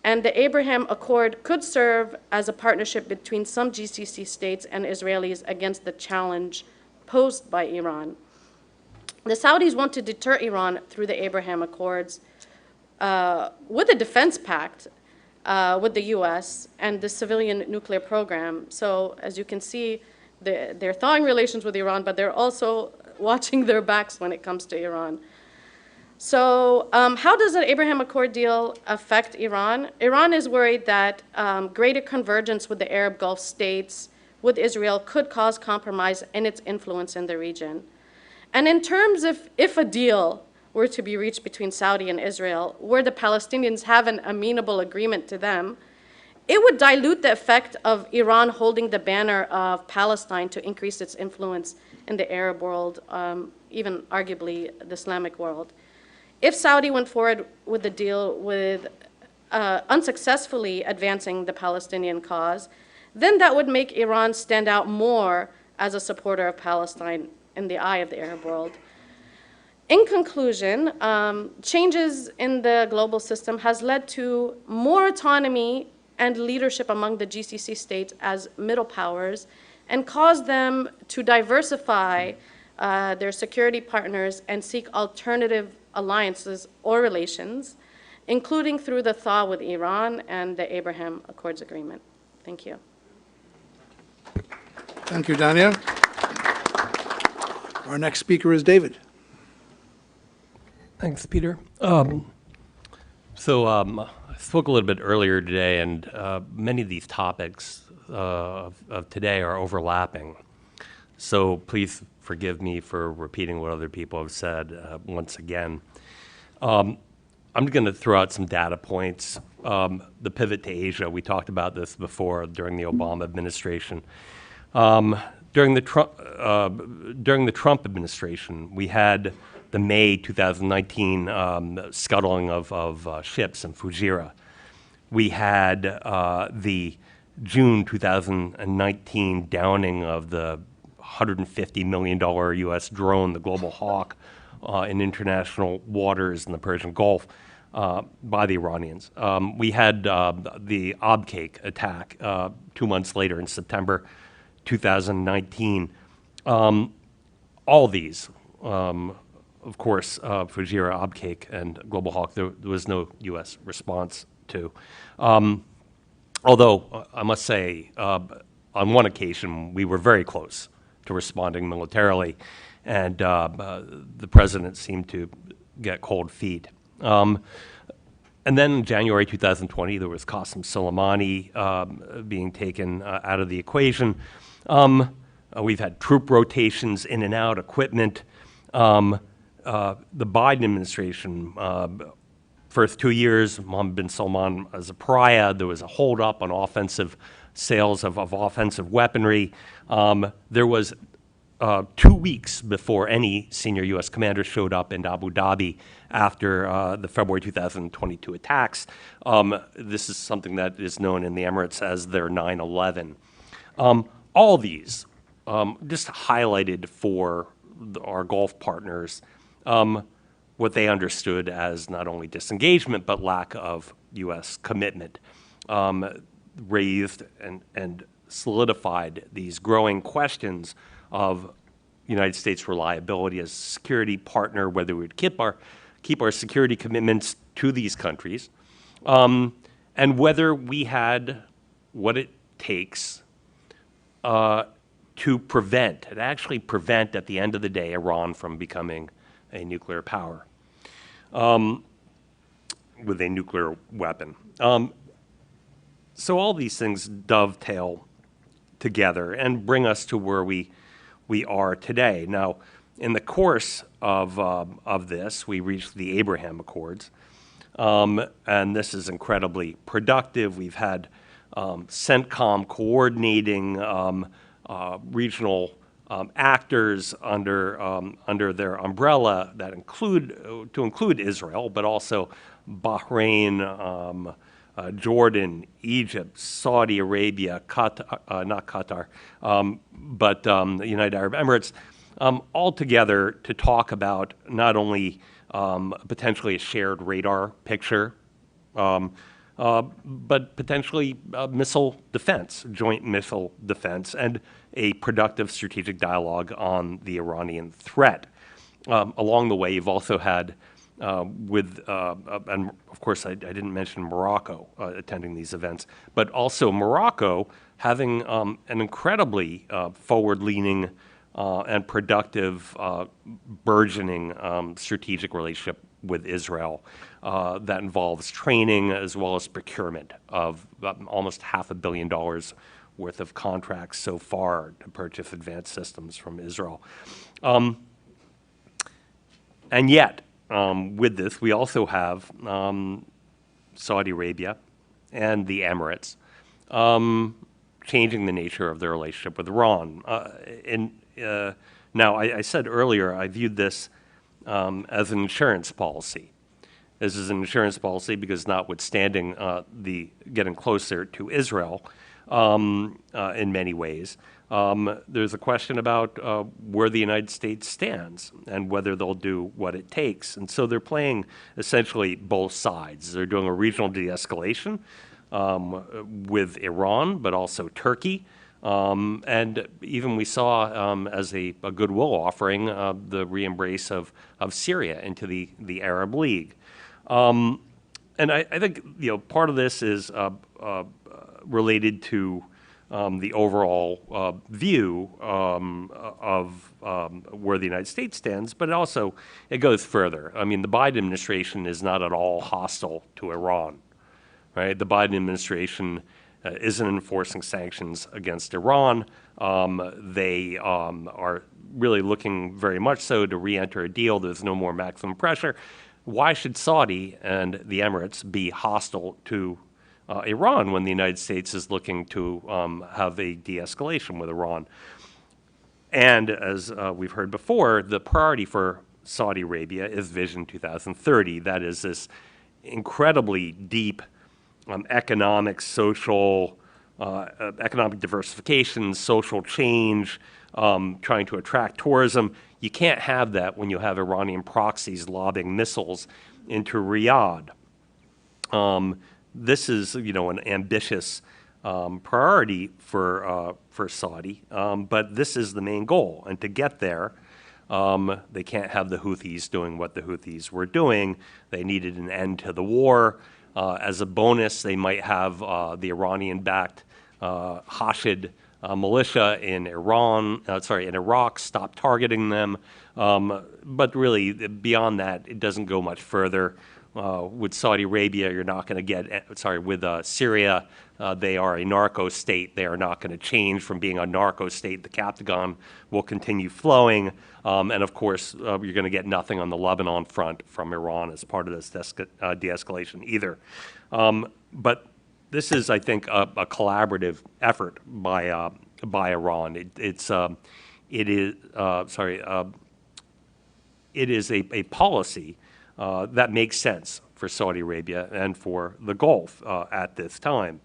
And the Abraham Accord could serve as a partnership between some GCC states and Israelis against the challenge posed by Iran. The Saudis want to deter Iran through the Abraham Accords with a defense pact with the US and the civilian nuclear program. So as you can see, they're thawing relations with Iran, but they're also watching their backs when it comes to Iran. So how does the Abraham Accord deal affect Iran? Iran is worried that greater convergence with the Arab Gulf states, with Israel, could cause compromise in its influence in the region. And in terms of if a deal were to be reached between Saudi and Israel, where the Palestinians have an amenable agreement to them, it would dilute the effect of Iran holding the banner of Palestine to increase its influence in the Arab world, even arguably the Islamic world. If Saudi went forward with the deal with unsuccessfully advancing the Palestinian cause, then that would make Iran stand out more as a supporter of Palestine in the eye of the Arab world. In conclusion, changes in the global system has led to more autonomy and leadership among the GCC states as middle powers and caused them to diversify their security partners and seek alternative alliances or relations, including through the thaw with Iran and the Abraham Accords Agreement. Thank you. Thank you, Dania. Our next speaker is David. Thanks, Peter. I spoke a little bit earlier today, and many of these topics of today are overlapping. So please forgive me for repeating what other people have said once again. I'm going to throw out some data points. The pivot to Asia, we talked about this before during the Obama administration. During the Trump administration, we had the May 2019 scuttling of ships in Fujairah. We had the June 2019 downing of the $150 million U.S. drone, the Global Hawk, in international waters in the Persian Gulf by the Iranians. We had the Abqaiq attack 2 months later in September 2019. All these, of course, Fujairah, Abqaiq, and Global Hawk, there was no U.S. response to. Although, I must say, on one occasion, we were very close to responding militarily, and the president seemed to get cold feet. And then in January 2020, there was Qasem Soleimani being taken out of the equation. We've had troop rotations in and out, equipment. The Biden administration, first 2 years, Mohammed bin Salman as a pariah. There was a holdup on offensive sales of offensive weaponry. There was 2 weeks before any senior U.S. commander showed up in Abu Dhabi after the February 2022 attacks. This is something that is known in the Emirates as their 9/11. All these just highlighted for our Gulf partners what they understood as not only disengagement but lack of U.S. commitment, raised and solidified these growing questions of United States reliability as a security partner, whether we would keep our security commitments to these countries, and whether we had what it takes to actually prevent at the end of the day Iran from becoming a nuclear power with a nuclear weapon. So all these things dovetail together and bring us to where we are today. Now, in the course of this, we reached the Abraham Accords, and this is incredibly productive. We've had CENTCOM coordinating regional actors under their umbrella that include Israel, but also Bahrain, Jordan, Egypt, Saudi Arabia, Qatar, not Qatar, but the United Arab Emirates, all together to talk about not only potentially a shared radar picture, but potentially missile defense, joint missile defense, and a productive strategic dialogue on the Iranian threat. Along the way, you've also had and of course I didn't mention Morocco attending these events, but also Morocco having an incredibly forward-leaning and productive, burgeoning strategic relationship with Israel that involves training as well as procurement of almost $500 million worth of contracts so far to purchase advanced systems from Israel. And yet, with this, we also have Saudi Arabia and the Emirates changing the nature of their relationship with Iran. Now, I said earlier, I viewed this as an insurance policy. This is an insurance policy because notwithstanding the getting closer to Israel in many ways, there's a question about where the United States stands and whether they'll do what it takes. And so they're playing essentially both sides. They're doing a regional de-escalation with Iran, but also Turkey. And even we saw as a goodwill offering the re-embrace of Syria into the Arab League. And I think part of this is related to the overall view of where the United States stands, but also it goes further. I mean, the Biden administration is not at all hostile to Iran, right? The Biden administration isn't enforcing sanctions against Iran. They are really looking very much so to re-enter a deal. There's no more maximum pressure. Why should Saudi and the Emirates be hostile to Iran when the United States is looking to have a de-escalation with Iran? And as we've heard before, the priority for Saudi Arabia is Vision 2030. That is this incredibly deep economic, social, economic diversification, social change, trying to attract tourism. You can't have that when you have Iranian proxies lobbing missiles into Riyadh. This is, an ambitious priority for Saudi, but this is the main goal. And to get there, they can't have the Houthis doing what the Houthis were doing. They needed an end to the war. As a bonus, they might have the Iranian-backed Hashid militia in Iraq stop targeting them. But really, beyond that, it doesn't go much further. With Saudi Arabia, you're not going to get, with Syria, they are a narco state. They are not going to change from being a narco state. The Captagon will continue flowing. And of course, you're going to get nothing on the Lebanon front from Iran as part of this de-escalation either. But this is, I think, a collaborative effort by Iran. It is a policy that makes sense for Saudi Arabia and for the Gulf at this time.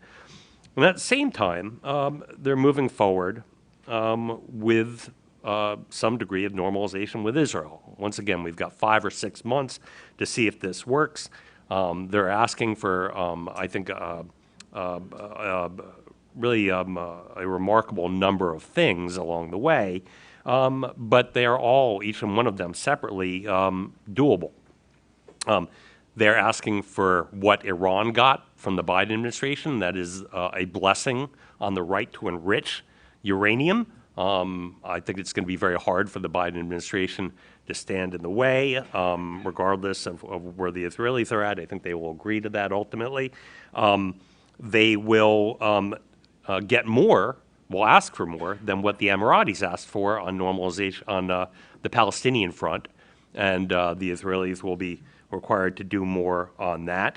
And at the same time, they're moving forward with some degree of normalization with Israel. Once again, we've got 5 or 6 months to see if this works. They're asking for, I think, really a remarkable number of things along the way, but they are all, each and one of them separately, doable. They're asking for what Iran got from the Biden administration, that is a blessing on the right to enrich uranium. I think it's going to be very hard for the Biden administration to stand in the way, regardless of where the Israelis are at. I think they will agree to that ultimately. They will get more, will ask for more than what the Emiratis asked for on normalization on the Palestinian front, and the Israelis will be required to do more on that.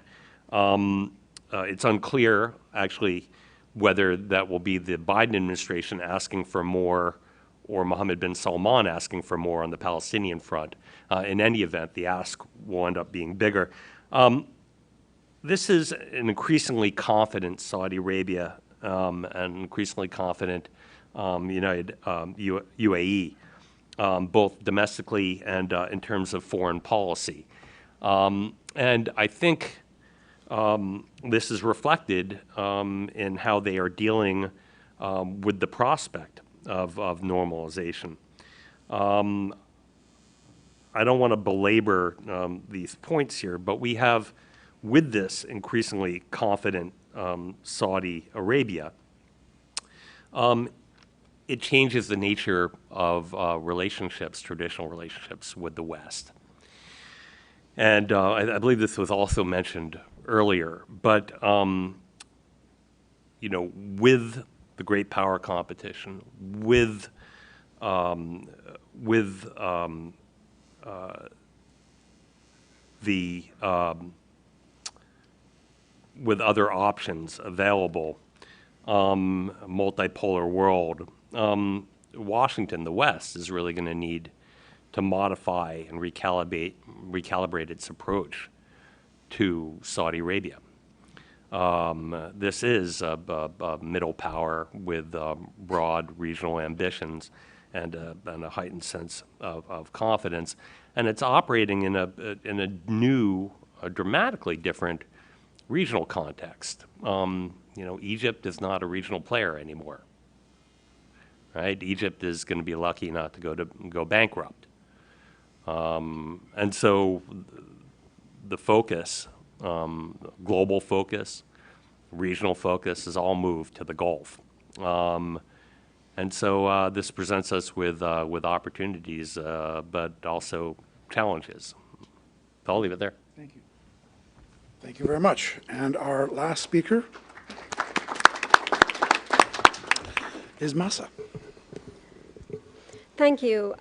It's unclear, actually, whether that will be the Biden administration asking for more or Mohammed bin Salman asking for more on the Palestinian front. In any event, the ask will end up being bigger. This is an increasingly confident Saudi Arabia and increasingly confident UAE, both domestically and in terms of foreign policy. And I think this is reflected in how they are dealing with the prospect of normalization. I don't want to belabor these points here, but we have, with this increasingly confident Saudi Arabia, it changes the nature of relationships, traditional relationships with the West. And I believe this was also mentioned earlier, but you know, with the great power competition, with other options available, multipolar world, Washington, the West, is really going to need to modify and recalibrate its approach to Saudi Arabia. This is a middle power with broad regional ambitions and a heightened sense of confidence, and it's operating in a new, dramatically different regional context. You know, Egypt is not a regional player anymore, right? Egypt is going to be lucky not to go bankrupt, and so the focus, global focus, regional focus, is all moved to the Gulf. And so this presents us with opportunities, but also challenges. I'll leave it there. Thank you. Thank you very much. And our last speaker is Masa. Thank you.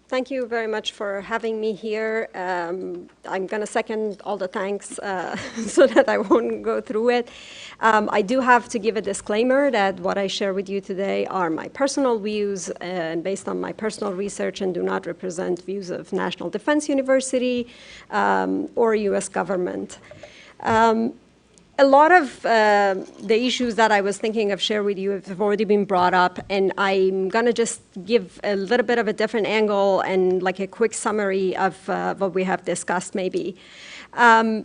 Thank you very much for having me here. I'm going to second all the thanks so that I won't go through it. I do have to give a disclaimer that what I share with you today are my personal views and based on my personal research and do not represent views of National Defense University or U.S. government. A lot of the issues that I was thinking of share with you have already been brought up, and I'm going to just give a little bit of a different angle and like a quick summary of what we have discussed maybe. When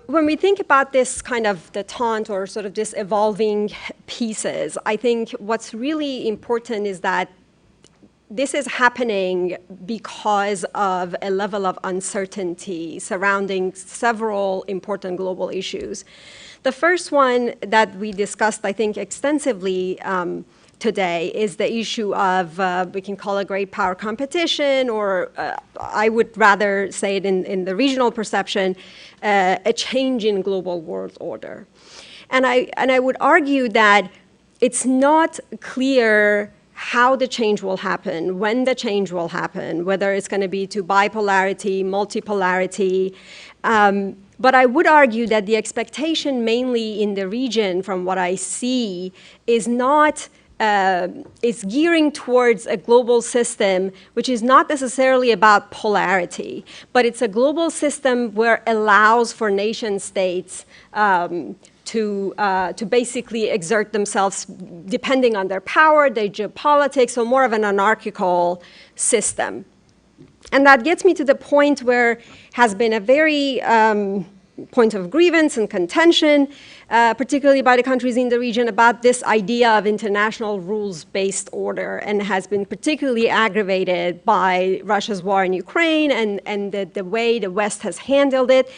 we think about this kind of détente or sort of this evolving pieces, I think what's really important is that this is happening because of a level of uncertainty surrounding several important global issues. The first one that we discussed, I think, extensively today is the issue of, we can call it great power competition, or I would rather say it in the regional perception, a change in global world order. And I would argue that it's not clear how the change will happen, when the change will happen, whether it's going to be to bipolarity, multipolarity. But I would argue that the expectation mainly in the region, from what I see, is not, is gearing towards a global system, which is not necessarily about polarity, but it's a global system where it allows for nation states to basically exert themselves depending on their power, their geopolitics, so more of an anarchical system. And that gets me to the point where has been a very point of grievance and contention, particularly by the countries in the region, about this idea of international rules-based order, and has been particularly aggravated by Russia's war in Ukraine and the way the West has handled it,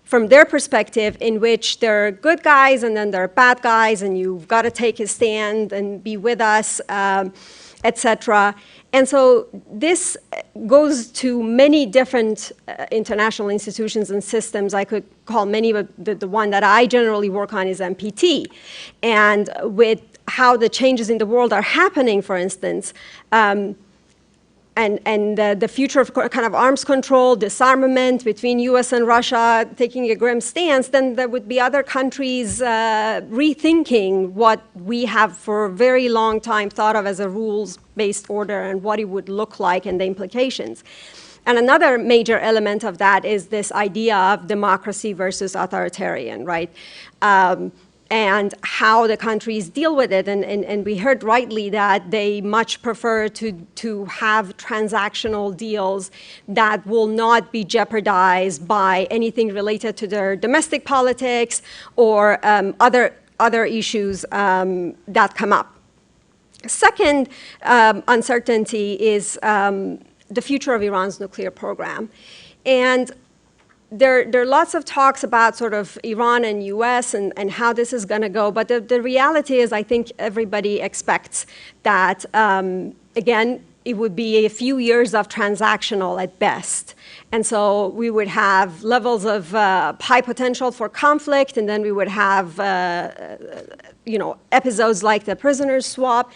from their perspective, in which there are good guys and then there are bad guys, and you've got to take a stand and be with us, etc. And so this goes to many different international institutions and systems. I could call many, but the one that I generally work on is MPT. And with how the changes in the world are happening, for instance, and the future of kind of arms control, disarmament between US and Russia taking a grim stance, then there would be other countries rethinking what we have for a very long time thought of as a rules-based order and what it would look like and the implications. And another major element of that is this idea of democracy versus authoritarian, right? And how the countries deal with it. And we heard rightly that they much prefer to have transactional deals that will not be jeopardized by anything related to their domestic politics or other issues that come up. Second uncertainty is the future of Iran's nuclear program. And there are lots of talks about sort of Iran and US and how this is going to go, but the reality is I think everybody expects that, again, it would be a few years of transactional at best. And so we would have levels of high potential for conflict, and then we would have episodes like the prisoners swap,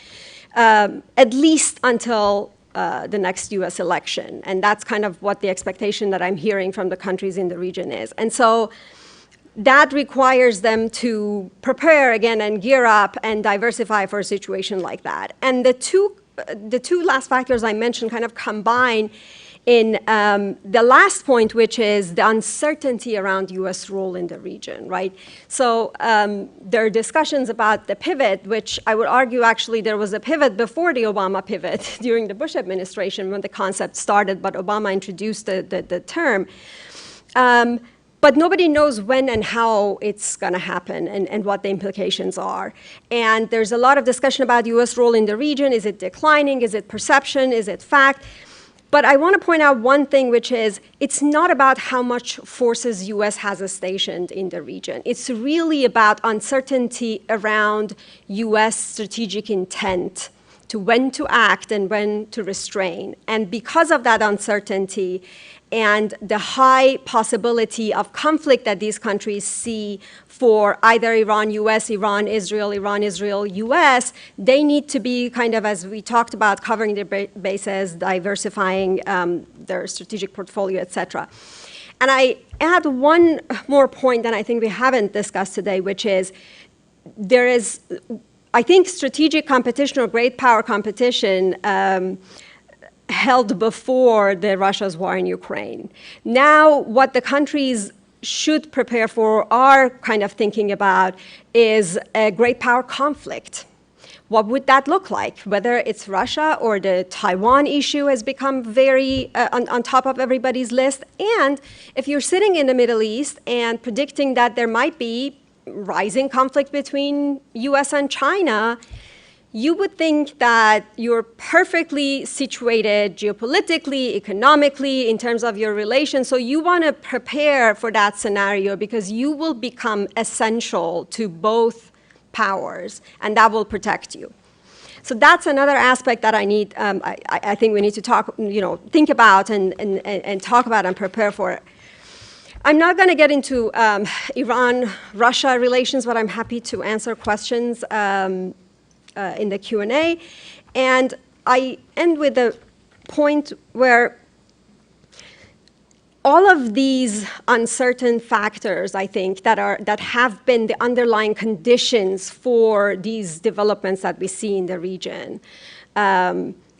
at least until the next US election. And that's kind of what the expectation that I'm hearing from the countries in the region is. And so that requires them to prepare again and gear up and diversify for a situation like that. And the two last factors I mentioned kind of combine in the last point, which is the uncertainty around US role in the region, right? So there are discussions about the pivot, which I would argue actually there was a pivot before the Obama pivot during the Bush administration when the concept started, but Obama introduced the term. But nobody knows when and how it's going to happen and what the implications are. And there's a lot of discussion about US role in the region. Is it declining? Is it perception? Is it fact? But I want to point out one thing, which is it's not about how much forces US has stationed in the region. It's really about uncertainty around US strategic intent to when to act and when to restrain. And because of that uncertainty and the high possibility of conflict that these countries see for either Iran-US, Iran-Israel, Iran-Israel-US, they need to be kind of, as we talked about, covering their bases, diversifying their strategic portfolio, et cetera. And I add one more point that I think we haven't discussed today, which is there is, I think, strategic competition or great power competition held before the Russia's war in Ukraine. Now, what the countries should prepare for, are kind of thinking about, is a great power conflict. What would that look like? Whether it's Russia or the Taiwan issue has become very on top of everybody's list. And if you're sitting in the Middle East and predicting that there might be rising conflict between US and China, you would think that you're perfectly situated geopolitically, economically, in terms of your relations. So you want to prepare for that scenario because you will become essential to both powers, and that will protect you. So that's another aspect that I need. I think we need to talk, think about and talk about and prepare for it. I'm not going to get into Iran-Russia relations, but I'm happy to answer questions in the Q&A. And I end with a point where all of these uncertain factors, I think, that have been the underlying conditions for these developments that we see in the region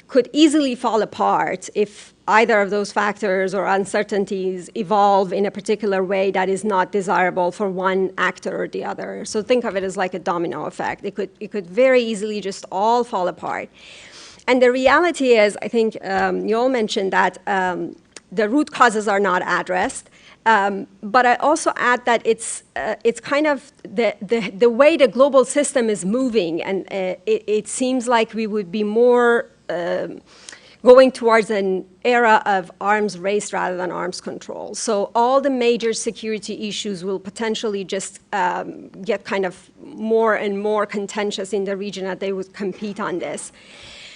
could easily fall apart if either of those factors or uncertainties evolve in a particular way that is not desirable for one actor or the other. So think of it as like a domino effect. It could very easily just all fall apart. And the reality is, I think you all mentioned that the root causes are not addressed. But I also add that it's kind of the way the global system is moving, and it seems like we would be more going towards an era of arms race rather than arms control. So all the major security issues will potentially just get kind of more and more contentious in the region that they would compete on this.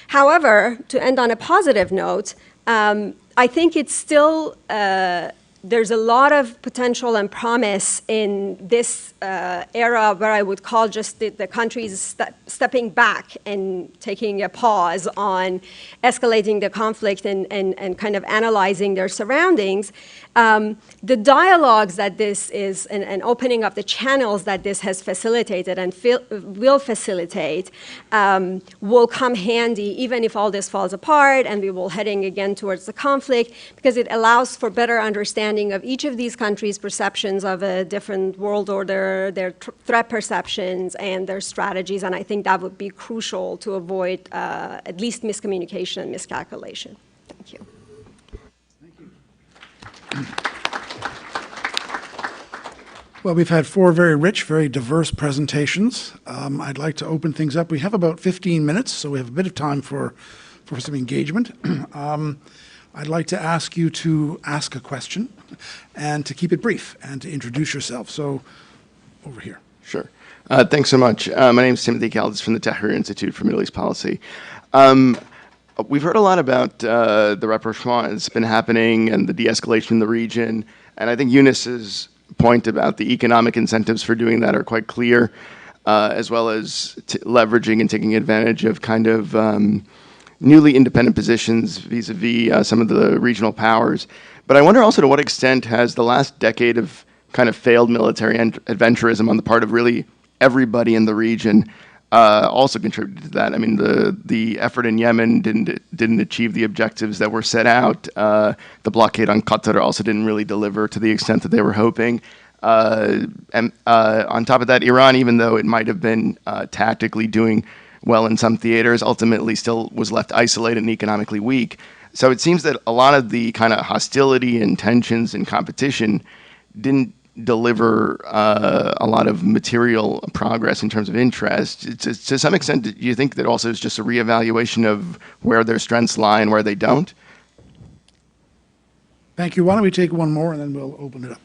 However, to end on a positive note, I think it's still, there's a lot of potential and promise in this era where I would call just the countries stepping back and taking a pause on escalating the conflict and kind of analyzing their surroundings. The dialogues that this is and opening up the channels that this has facilitated and will facilitate will come handy even if all this falls apart and we will heading again towards the conflict, because it allows for better understanding of each of these countries' perceptions of a different world order, their threat perceptions, and their strategies. And I think that would be crucial to avoid at least miscommunication and miscalculation. Thank you. Well, we've had 4 very rich, very diverse presentations. I'd like to open things up. We have about 15 minutes, so we have a bit of time for some engagement. I'd like to ask you to ask a question and to keep it brief and to introduce yourself. So, over here. Sure. Thanks so much. My name is Timothy Kaldis from the Tahrir Institute for Middle East Policy. We've heard a lot about the rapprochement that's been happening and the de-escalation in the region, and I think Eunice's point about the economic incentives for doing that are quite clear, as well as leveraging and taking advantage of kind of newly independent positions vis-a-vis some of the regional powers. But I wonder also to what extent has the last decade of kind of failed military adventurism on the part of really everybody in the region also contributed to that. I mean, the effort in Yemen didn't achieve the objectives that were set out. The blockade on Qatar also didn't really deliver to the extent that they were hoping. And on top of that, Iran, even though it might have been tactically doing well in some theaters, ultimately still was left isolated and economically weak. So it seems that a lot of the kind of hostility and tensions and competition didn't deliver a lot of material progress in terms of interest. To some extent, do you think that also is just a reevaluation of where their strengths lie and where they don't? Thank you. Why don't we take one more and then we'll open it up.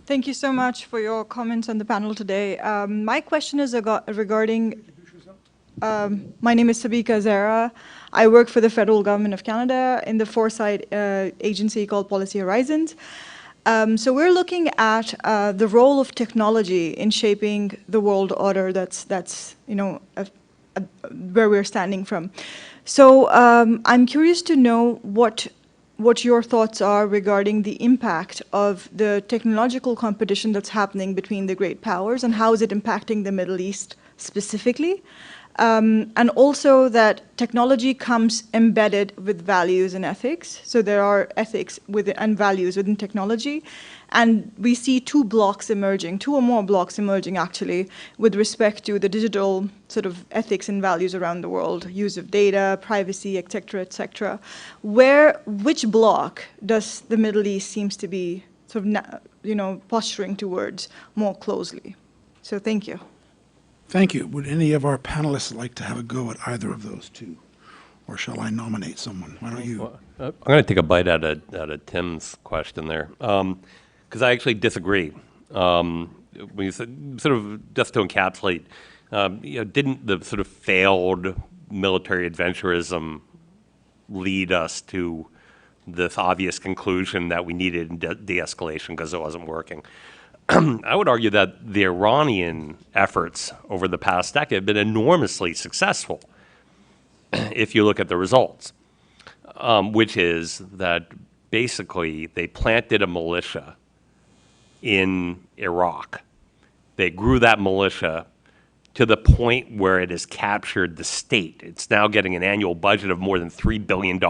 Thank you so much for your comments on the panel today. My question is regarding, my name is Sabika Zara. I work for the federal government of Canada in the foresight agency called Policy Horizons. So we're looking at the role of technology in shaping the world order that's you know, where we're standing from. So I'm curious to know what your thoughts are regarding the impact of the technological competition that's happening between the great powers and how is it impacting the Middle East specifically. And also that technology comes embedded with values and ethics. So there are ethics and values within technology. And we see two or more blocks emerging actually, with respect to the digital sort of ethics and values around the world, use of data, privacy, et cetera, et cetera. Which block does the Middle East seems to be sort of, posturing towards more closely? So thank you. Thank you. Would any of our panelists like to have a go at either of those two? Or shall I nominate someone? Why don't you? Well, I'm going to take a bite out of Tim's question there, because I actually disagree. When you said, sort of just to encapsulate, didn't the sort of failed military adventurism lead us to this obvious conclusion that we needed de-escalation because it wasn't working? I would argue that the Iranian efforts over the past decade have been enormously successful if you look at the results, which is that basically they planted a militia in Iraq. They grew that militia to the point where it has captured the state. It's now getting an annual budget of more than $3 billion,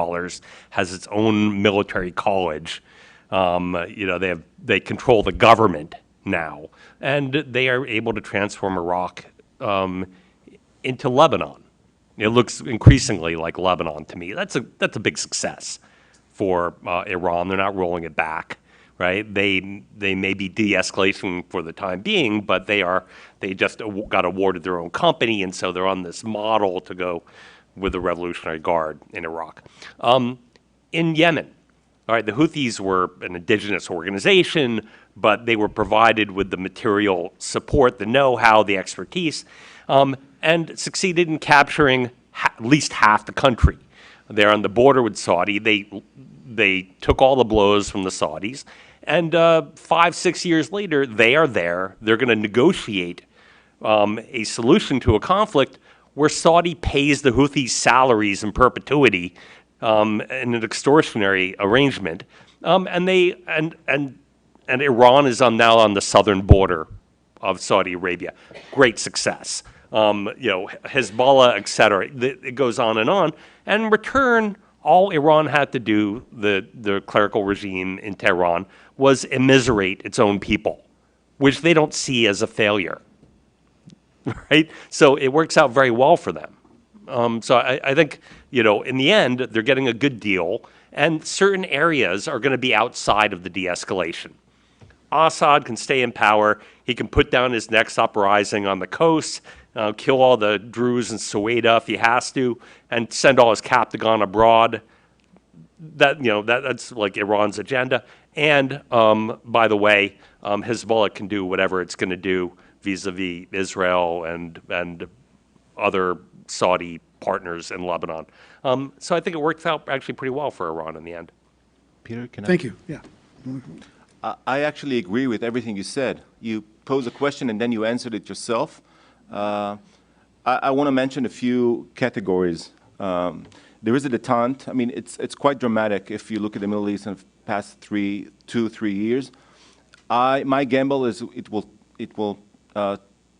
has its own military college. They control the government now, and they are able to transform Iraq into Lebanon. It looks increasingly like Lebanon to me. That's a big success for Iran. They're not rolling it back, right? They may be de-escalation for the time being, but they just got awarded their own company, and so they're on this model to go with the Revolutionary Guard in Iraq. In Yemen, all right, the Houthis were an indigenous organization, but they were provided with the material support, the know-how, the expertise, and succeeded in capturing at least half the country. They're on the border with Saudi. They took all the blows from the Saudis, and 5-6 years later, they are there. They're going to negotiate a solution to a conflict where Saudi pays the Houthis salaries in perpetuity in an extortionary arrangement, and Iran is now on the southern border of Saudi Arabia. Great success. Hezbollah, et cetera. It goes on. And in return, all Iran had to do, the clerical regime in Tehran, was immiserate its own people, which they don't see as a failure. Right? So it works out very well for them. So I think, in the end, they're getting a good deal, and certain areas are going to be outside of the de-escalation. Assad can stay in power. He can put down his next uprising on the coast, kill all the Druze in Suwaida if he has to, and send all his Captagon abroad. that's like Iran's agenda. And by the way, Hezbollah can do whatever it's going to do vis-a-vis Israel and other Saudi partners in Lebanon. So I think it worked out actually pretty well for Iran in the end. Peter, can I? Thank you. Yeah. I actually agree with everything you said. You posed a question and then you answered it yourself. I want to mention a few categories. There is a detente. I mean, it's quite dramatic if you look at the Middle East in the past 2, 3 years. My gamble is it will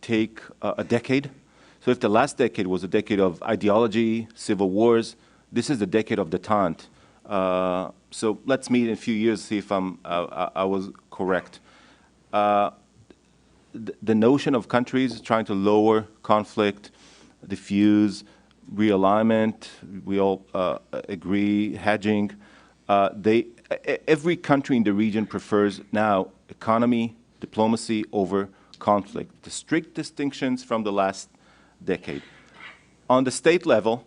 take a decade. So if the last decade was a decade of ideology, civil wars, this is the decade of detente. So let's meet in a few years, see if I was correct. The notion of countries trying to lower conflict, diffuse, realignment, we all agree, hedging. Every country in the region prefers now economy, diplomacy over conflict. The strict distinctions from the last decade. On the state level,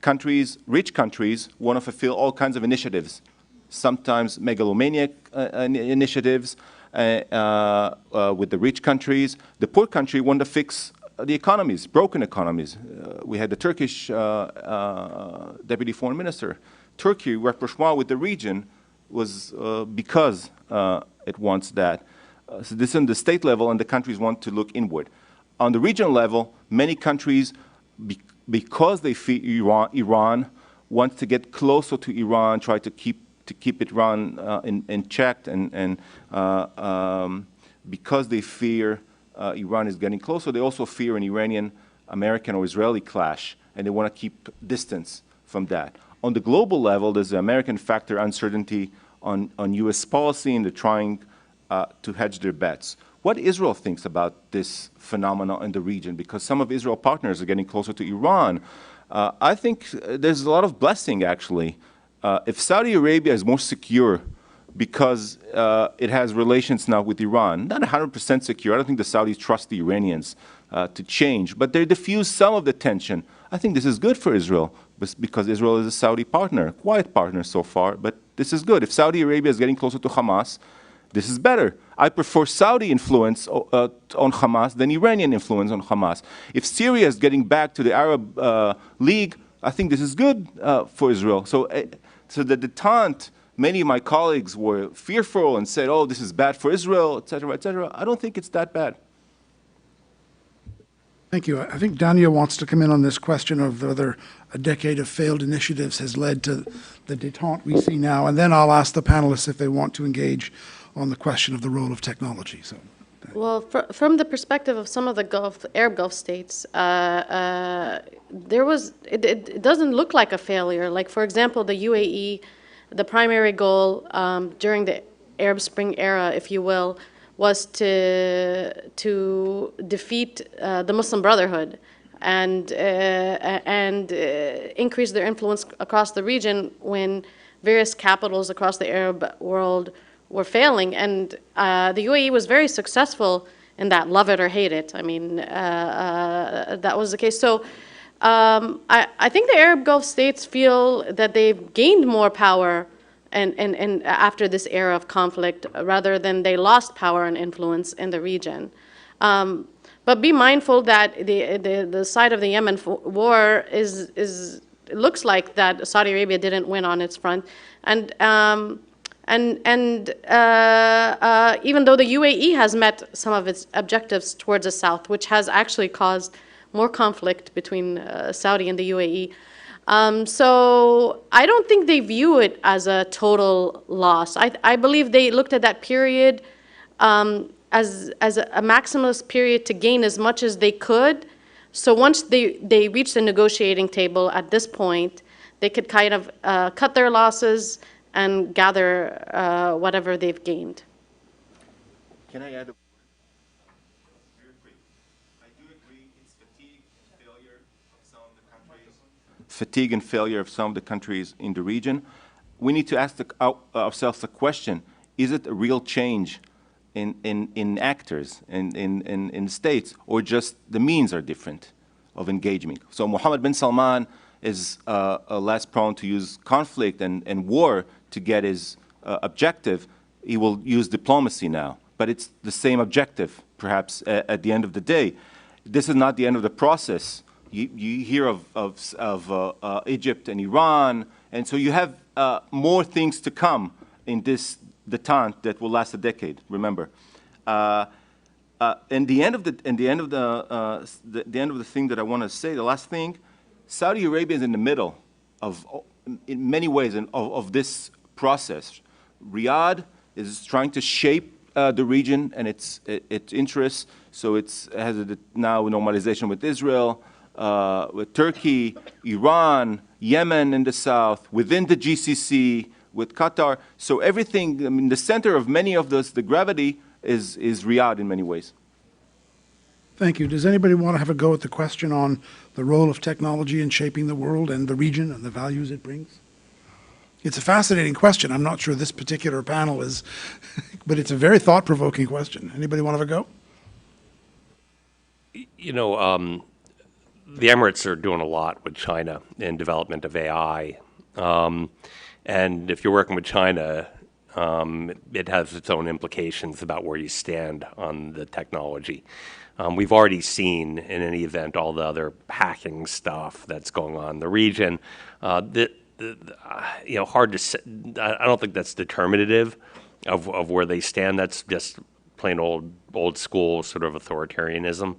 countries, rich countries, want to fulfill all kinds of initiatives, sometimes megalomaniac initiatives with the rich countries. The poor country want to fix the economies, broken economies. We had the Turkish deputy foreign minister. Turkey, rapprochement with the region was because it wants that. So this is on the state level, and the countries want to look inward. On the regional level, many countries, because they fear Iran, want to get closer to Iran, try to keep it run in check, and because they fear Iran is getting closer, they also fear an Iranian, American, or Israeli clash, and they want to keep distance from that. On the global level, there's the American factor uncertainty on U.S. policy, and they're trying to hedge their bets. What Israel thinks about this phenomenon in the region, because some of Israel's partners are getting closer to Iran. I think there's a lot of blessing, actually. If Saudi Arabia is more secure because it has relations now with Iran, not 100% secure. I don't think the Saudis trust the Iranians to change, but they diffuse some of the tension. I think this is good for Israel because Israel is a Saudi partner, quiet partner so far, but this is good. If Saudi Arabia is getting closer to Hamas, this is better. I prefer Saudi influence on Hamas than Iranian influence on Hamas. If Syria is getting back to the Arab League, I think this is good for Israel. So the detente, many of my colleagues were fearful and said, oh, this is bad for Israel, et cetera, et cetera. I don't think it's that bad. Thank you. I think Dania wants to come in on this question of whether a decade of failed initiatives has led to the detente we see now. And then I'll ask the panelists if they want to engage on the question of the role of technology. So, well, from the perspective of some of the Arab Gulf states, it doesn't look like a failure. Like, for example, the UAE, the primary goal during the Arab Spring era, if you will, was to defeat the Muslim Brotherhood and increase their influence across the region when various capitals across the Arab world were failing. And the UAE was very successful in that, love it or hate it. I mean, that was the case. So I think the Arab Gulf states feel that they've gained more power and after this era of conflict, rather than they lost power and influence in the region. But be mindful that the side of the Yemen war it looks like that Saudi Arabia didn't win on its front, and even though the UAE has met some of its objectives towards the south, which has actually caused more conflict between Saudi and the UAE. So I don't think they view it as a total loss. I believe they looked at that period as a maximalist period to gain as much as they could. So once they reached the negotiating table at this point, they could kind of cut their losses and gather whatever they've gained. Can I add a very quick? I do agree it's fatigue and failure of some of the countries. Fatigue and failure of some of the countries in the region. We need to ask ourselves the question, is it a real change in actors, in states, or just the means are different of engagement? So Mohammed bin Salman is less prone to use conflict and war to get his objective, he will use diplomacy now. But it's the same objective, perhaps, at the end of the day. This is not the end of the process. You hear of Egypt and Iran, and so you have more things to come in this detente that will last a decade. Remember, and the end of the end of the thing that I want to say, the last thing, Saudi Arabia is in the middle of, in many ways, of this process. Riyadh is trying to shape the region and its interests. So it has now normalization with Israel, with Turkey, Iran, Yemen in the south, within the GCC, with Qatar. So everything, I mean, the center of many of those, the gravity is Riyadh in many ways. Thank you. Does anybody want to have a go at the question on the role of technology in shaping the world and the region and the values it brings? It's a fascinating question. I'm not sure this particular panel is, but it's a very thought-provoking question. Anybody want to have a go? You know, the Emirates are doing a lot with China in development of AI. And if you're working with China, it has its own implications about where you stand on the technology. We've already seen, in any event, all the other hacking stuff that's going on in the region. You know, hard to say. I don't think that's determinative of where they stand. That's just plain old school sort of authoritarianism.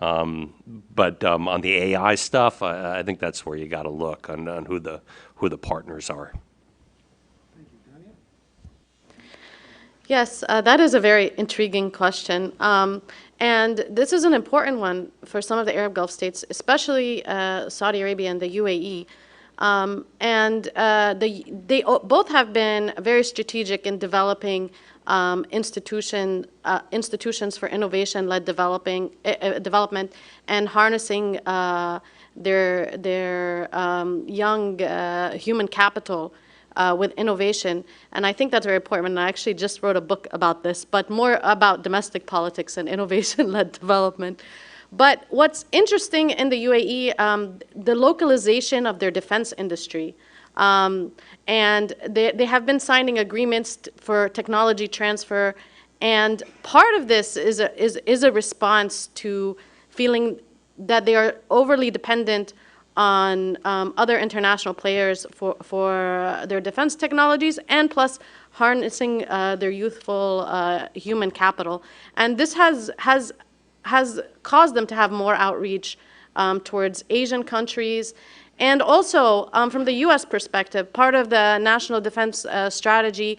But on the AI stuff, I think that's where you got to look on who the partners are. Yes, that is a very intriguing question. And this is an important one for some of the Arab Gulf states, especially Saudi Arabia and the UAE. They both have been very strategic in developing institutions for innovation-led development and harnessing their young human capital with innovation. And I think that's very important. And I actually just wrote a book about this, but more about domestic politics and innovation-led development. But what's interesting in the UAE, the localization of their defense industry. And they have been signing agreements for technology transfer. And part of this is a response to feeling that they are overly dependent on other international players for their defense technologies, and plus harnessing their youthful human capital. And this has caused them to have more outreach towards Asian countries. And also, from the U.S. perspective, part of the national defense strategy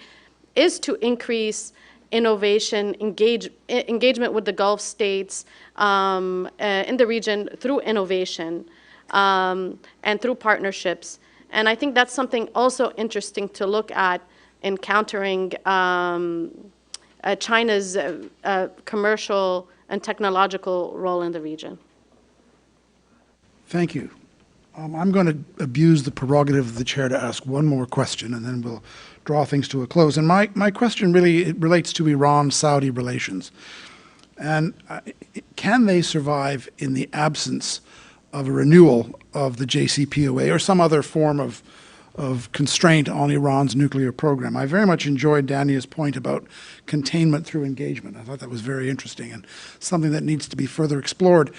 is to increase innovation, engagement with the Gulf states in the region through innovation and through partnerships. And I think that's something also interesting to look at in countering China's commercial and technological role in the region. Thank you. I'm going to abuse the prerogative of the chair to ask one more question, and then we'll draw things to a close. And my question really relates to Iran-Saudi relations. And can they survive in the absence of a renewal of the JCPOA or some other form of constraint on Iran's nuclear program? I very much enjoyed Dania's point about containment through engagement. I thought that was very interesting and something that needs to be further explored.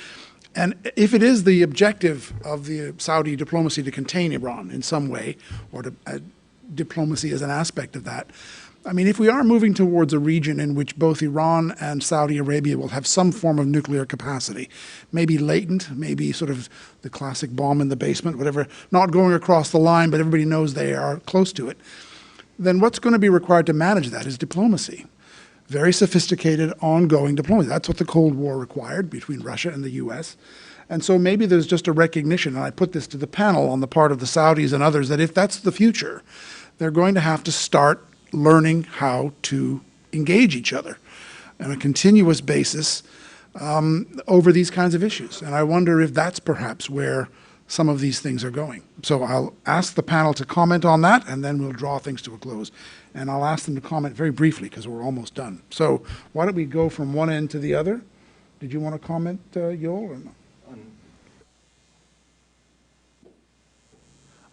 And if it is the objective of the Saudi diplomacy to contain Iran in some way, or to, diplomacy as an aspect of that, I mean, if we are moving towards a region in which both Iran and Saudi Arabia will have some form of nuclear capacity, maybe latent, maybe sort of the classic bomb in the basement, whatever, not going across the line, but everybody knows they are close to it, then what's going to be required to manage that is diplomacy. Very sophisticated, ongoing diplomacy. That's what the Cold War required between Russia and the US. And so maybe there's just a recognition, and I put this to the panel on the part of the Saudis and others, that if that's the future, they're going to have to start learning how to engage each other on a continuous basis over these kinds of issues. And I wonder if that's perhaps where some of these things are going. So I'll ask the panel to comment on that, and then we'll draw things to a close. And I'll ask them to comment very briefly, because we're almost done. So why don't we go from one end to the other? Did you want to comment, Yoel, or no?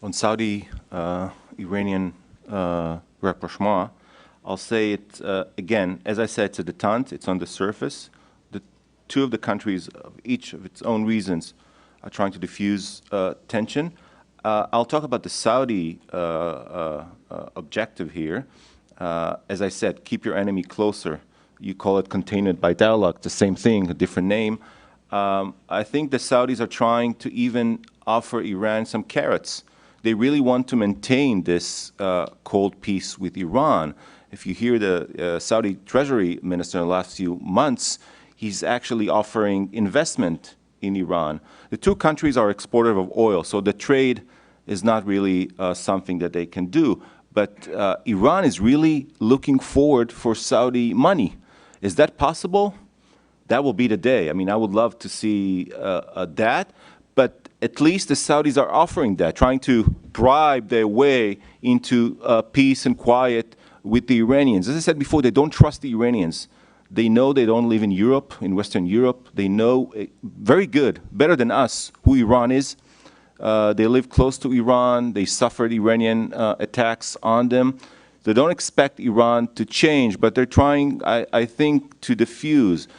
on Saudi-Iranian rapprochement, I'll say it again, as I said, it's a detente, it's on the surface. The two of the countries, each of its own reasons, are trying to diffuse tension. I'll talk about the Saudi objective here. As I said, keep your enemy closer. You call it containment by dialogue, the same thing, a different name. I think the Saudis are trying to even offer Iran some carrots. They really want to maintain this cold peace with Iran. If you hear the Saudi Treasury Minister in the last few months, he's actually offering investment in Iran. The two countries are exporters of oil, so the trade is not really something that they can do. But Iran is really looking forward for Saudi money. Is that possible? That will be the day. I mean, I would love to see that, but at least the Saudis are offering that, trying to bribe their way into peace and quiet with the Iranians. As I said before, they don't trust the Iranians. They know they don't live in Europe, in Western Europe. They know very good, better than us, who Iran is. They live close to Iran. They suffered Iranian attacks on them. They don't expect Iran to change, but they're trying, I think, to diffuse.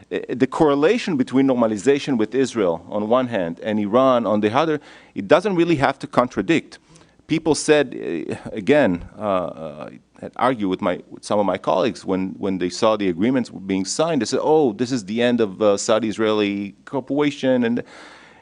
The correlation between normalization with Israel on one hand and Iran on the other, it doesn't really have to contradict. People said, again, I had argued with some of my colleagues when they saw the agreements being signed. They said, oh, this is the end of Saudi-Israeli cooperation. And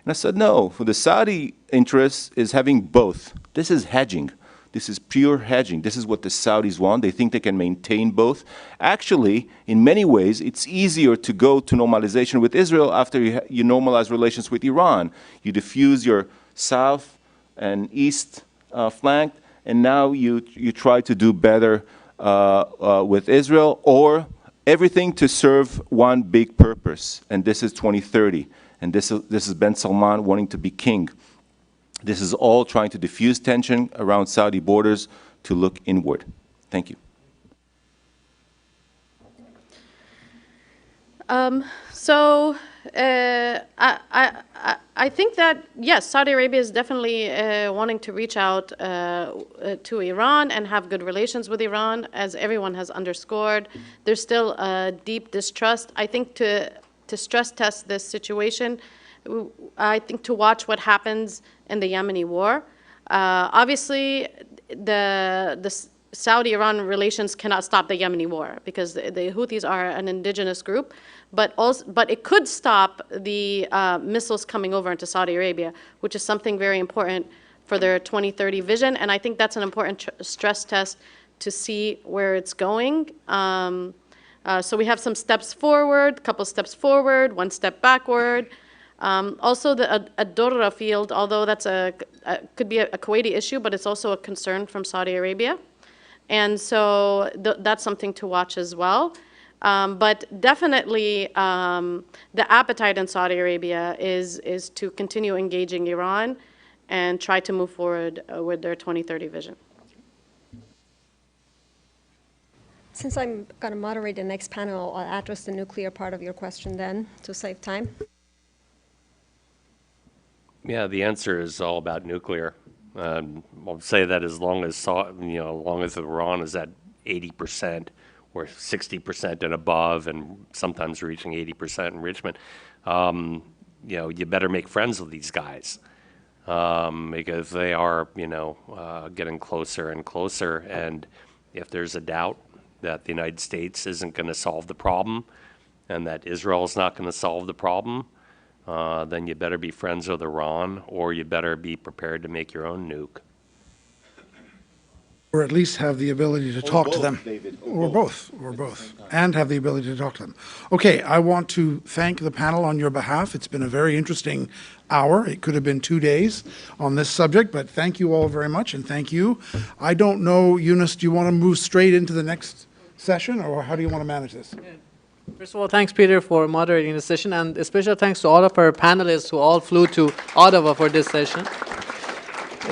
I said, no, for the Saudi interest is having both. This is hedging. This is pure hedging. This is what the Saudis want. They think they can maintain both. Actually, in many ways, it's easier to go to normalization with Israel after you normalize relations with Iran. You diffuse your south and east flank, and now you try to do better with Israel, or everything to serve one big purpose, and this is 2030. And this is Ben Salman wanting to be king. This is all trying to diffuse tension around Saudi borders to look inward. Thank you. I think that, yes, Saudi Arabia is definitely wanting to reach out to Iran and have good relations with Iran, as everyone has underscored. There's still a deep distrust. I think to stress test this situation, I think to watch what happens in the Yemeni war. Obviously, the Saudi-Iran relations cannot stop the Yemeni war because the Houthis are an indigenous group, but it could stop the missiles coming over into Saudi Arabia, which is something very important for their 2030 vision, and I think that's an important stress test to see where it's going. So we have some steps forward, couple steps forward, one step backward. Also, the Ad-Durra field, although that's could be a Kuwaiti issue, but it's also a concern from Saudi Arabia. And so that's something to watch as well. But definitely, the appetite in Saudi Arabia is to continue engaging Iran and try to move forward with their 2030 vision. Since I'm going to moderate the next panel, I'll address the nuclear part of your question then, to save time. Yeah, the answer is all about nuclear. I'll say that as long as Iran is at 80% or 60% and above, and sometimes reaching 80% enrichment, you better make friends with these guys because they are, getting closer and closer. And if there's a doubt that the United States isn't going to solve the problem, and that Israel is not going to solve the problem, then you better be friends with Iran, or you better be prepared to make your own nuke. Or at least have the ability to talk to them. Or both, and have the ability to talk to them. Okay, I want to thank the panel on your behalf. It's been a very interesting hour. It could have been 2 days on this subject, but thank you all very much, and thank you. I don't know, Eunice, do you want to move straight into the next session, or how do you want to manage this? First of all, thanks, Peter, for moderating the session, and a special thanks to all of our panelists who all flew to Ottawa for this session.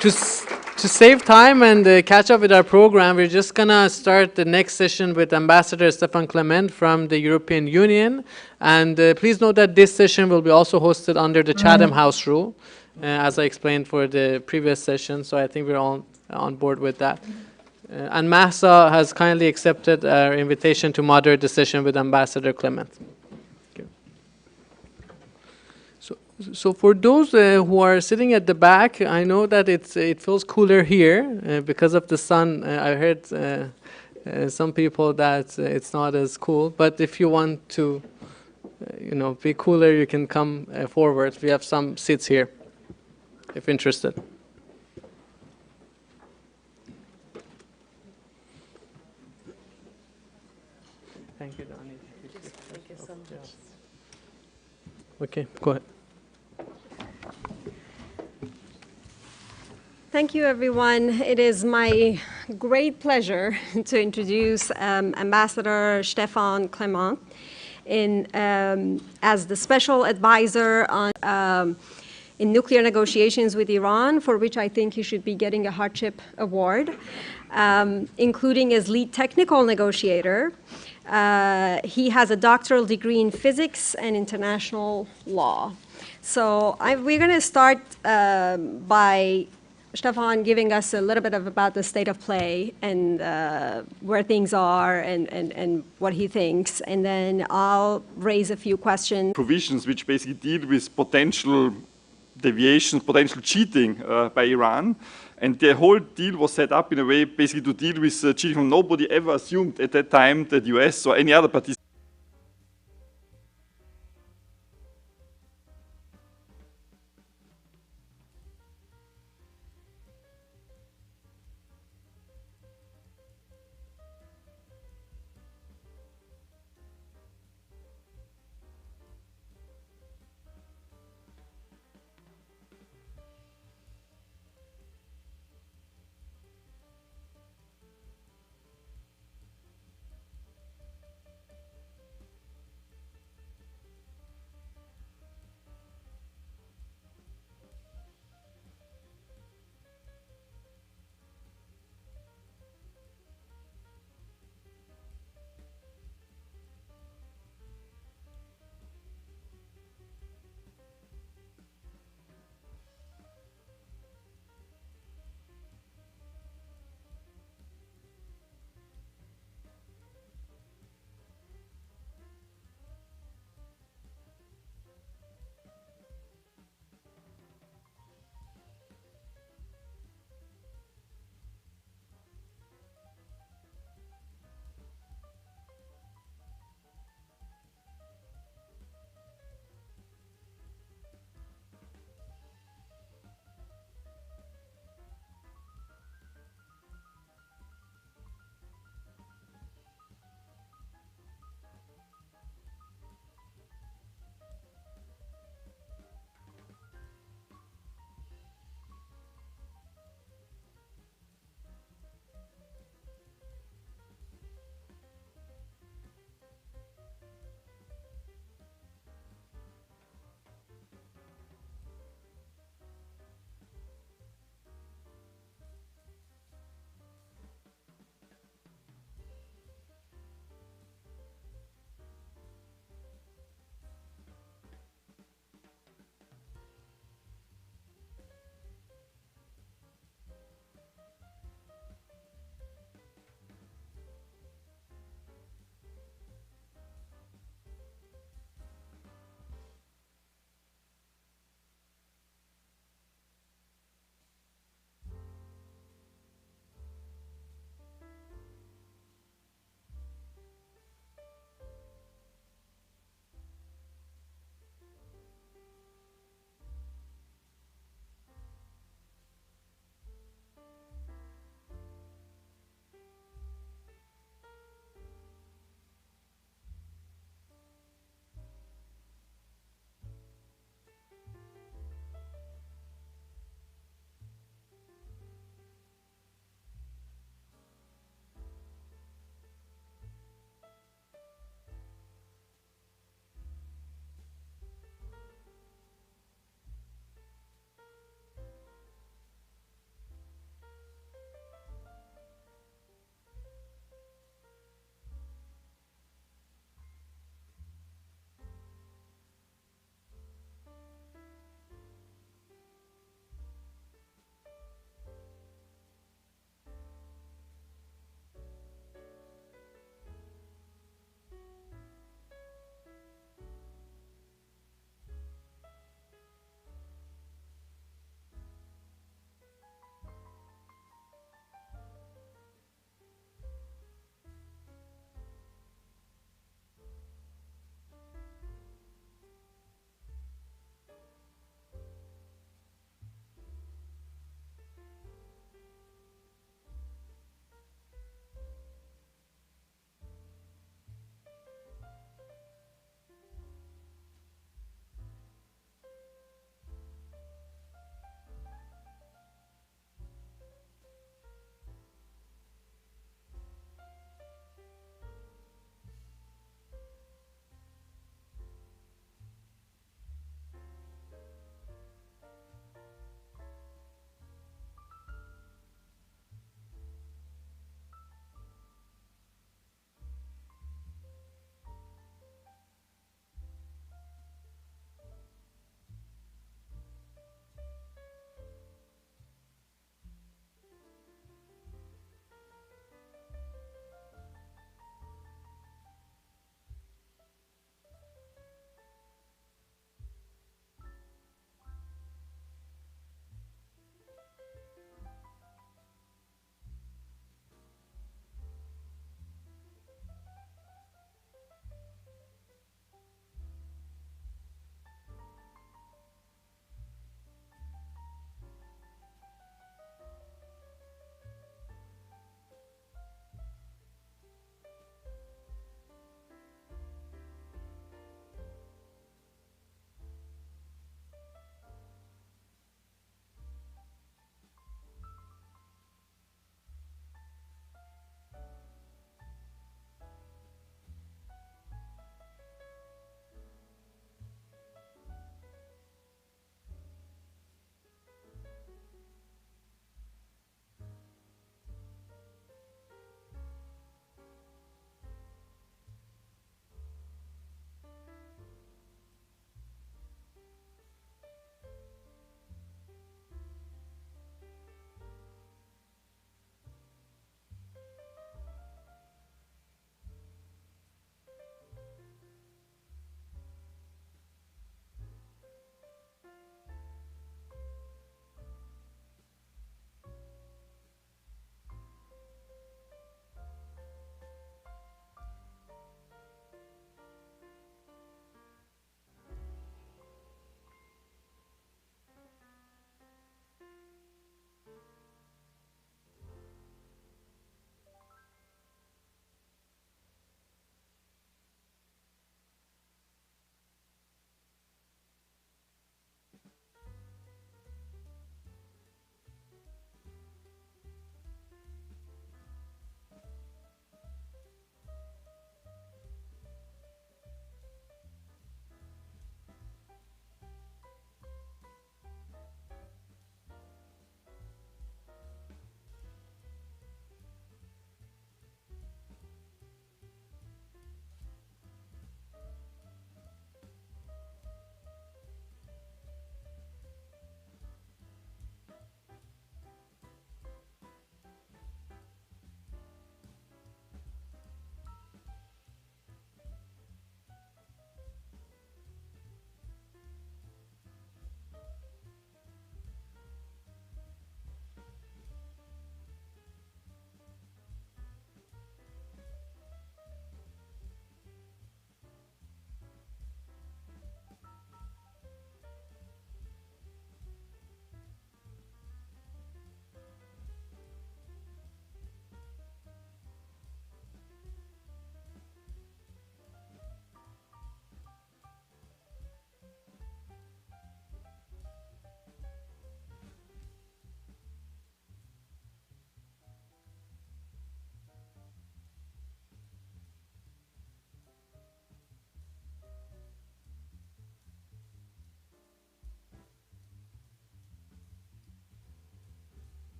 To save time and catch up with our program, we're just going to start the next session with Ambassador Stefan Clement from the European Union. And please note that this session will be also hosted under the Chatham House rule. as I explained for the previous session, so I think we're all on board with that. And MASA has kindly accepted our invitation to moderate the session with Ambassador Clement. So for those who are sitting at the back, I know that it feels cooler here because of the sun. I heard some people that it's not as cool, but if you want to, be cooler, you can come forward. We have some seats here, if interested. Thank you, Donnie. Thank you so much. Okay, go ahead. Thank you, everyone. It is my great pleasure to introduce Ambassador Stefan Clement as the special advisor on in nuclear negotiations with Iran, for which I think he should be getting a hardship award, including as lead technical negotiator. He has a doctoral degree in physics and international law. So we're going to start by Stefan giving us a little bit about the state of play and where things are and what he thinks. And then I'll raise a few questions. Provisions which basically deal with potential deviations, potential cheating by Iran. And the whole deal was set up in a way basically to deal with cheating. Nobody ever assumed at that time that the US or any other participant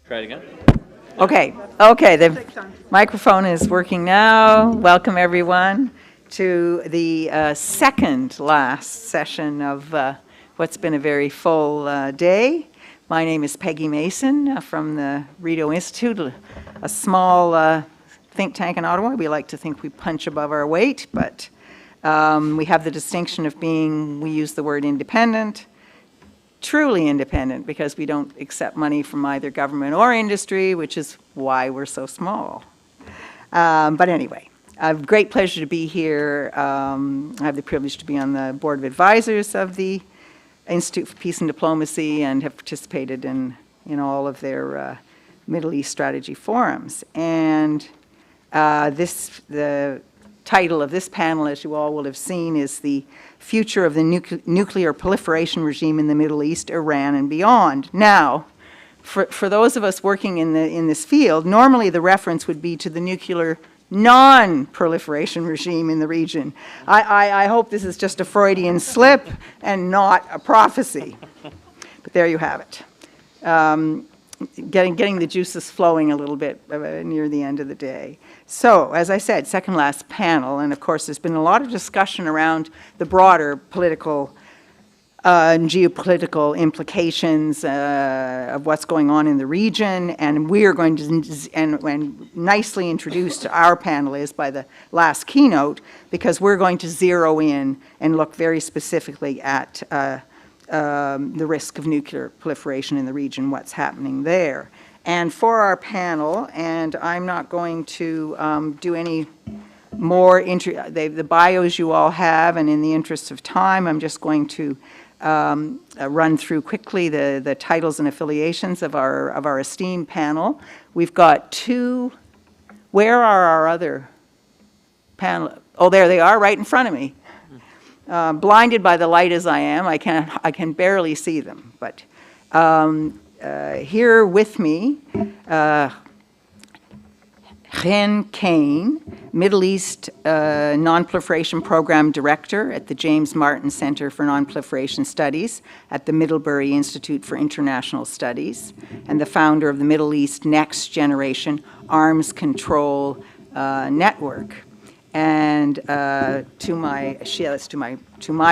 Try it again. Okay, okay, the microphone is working now. Welcome, everyone, to the second last session of what's been a very full day. My name is Peggy Mason from the Rideau Institute, a small think tank in Ottawa. We like to think we punch above our weight, but we have the distinction of being, we use the word independent, truly independent, because we don't accept money from either government or industry, which is why we're so small. But anyway, a great pleasure to be here. I have the privilege to be on the board of advisors of the Institute for Peace and Diplomacy and have participated in all of their Middle East strategy forums. And the title of this panel, as you all will have seen, is the future of the nuclear proliferation regime in the Middle East, Iran, and beyond. Now, for those of us working in this field, normally the reference would be to the nuclear non-proliferation regime in the region. I hope this is just a Freudian slip and not a prophecy. But there you have it. Getting the juices flowing a little bit near the end of the day. So, as I said, second last panel, and of course there's been a lot of discussion around the broader political and geopolitical implications of what's going on in the region, and we are going to, and nicely introduced to our panel is by the last keynote, because we're going to zero in and look very specifically at the risk of nuclear proliferation in the region, what's happening there. And for our panel, and I'm not going to do any more, the bios you all have, and in the interest of time, I'm just going to run through quickly the titles and affiliations of our esteemed panel. We've got two, where are our other panel? Oh, there they are, right in front of me. Blinded by the light as I am, I can barely see them, but here with me, Chen Kane, Middle East Non-Proliferation Program Director at the James Martin Center for Non-Proliferation Studies at the Middlebury Institute for International Studies, and the founder of the Middle East Next Generation Arms Control Network. And to my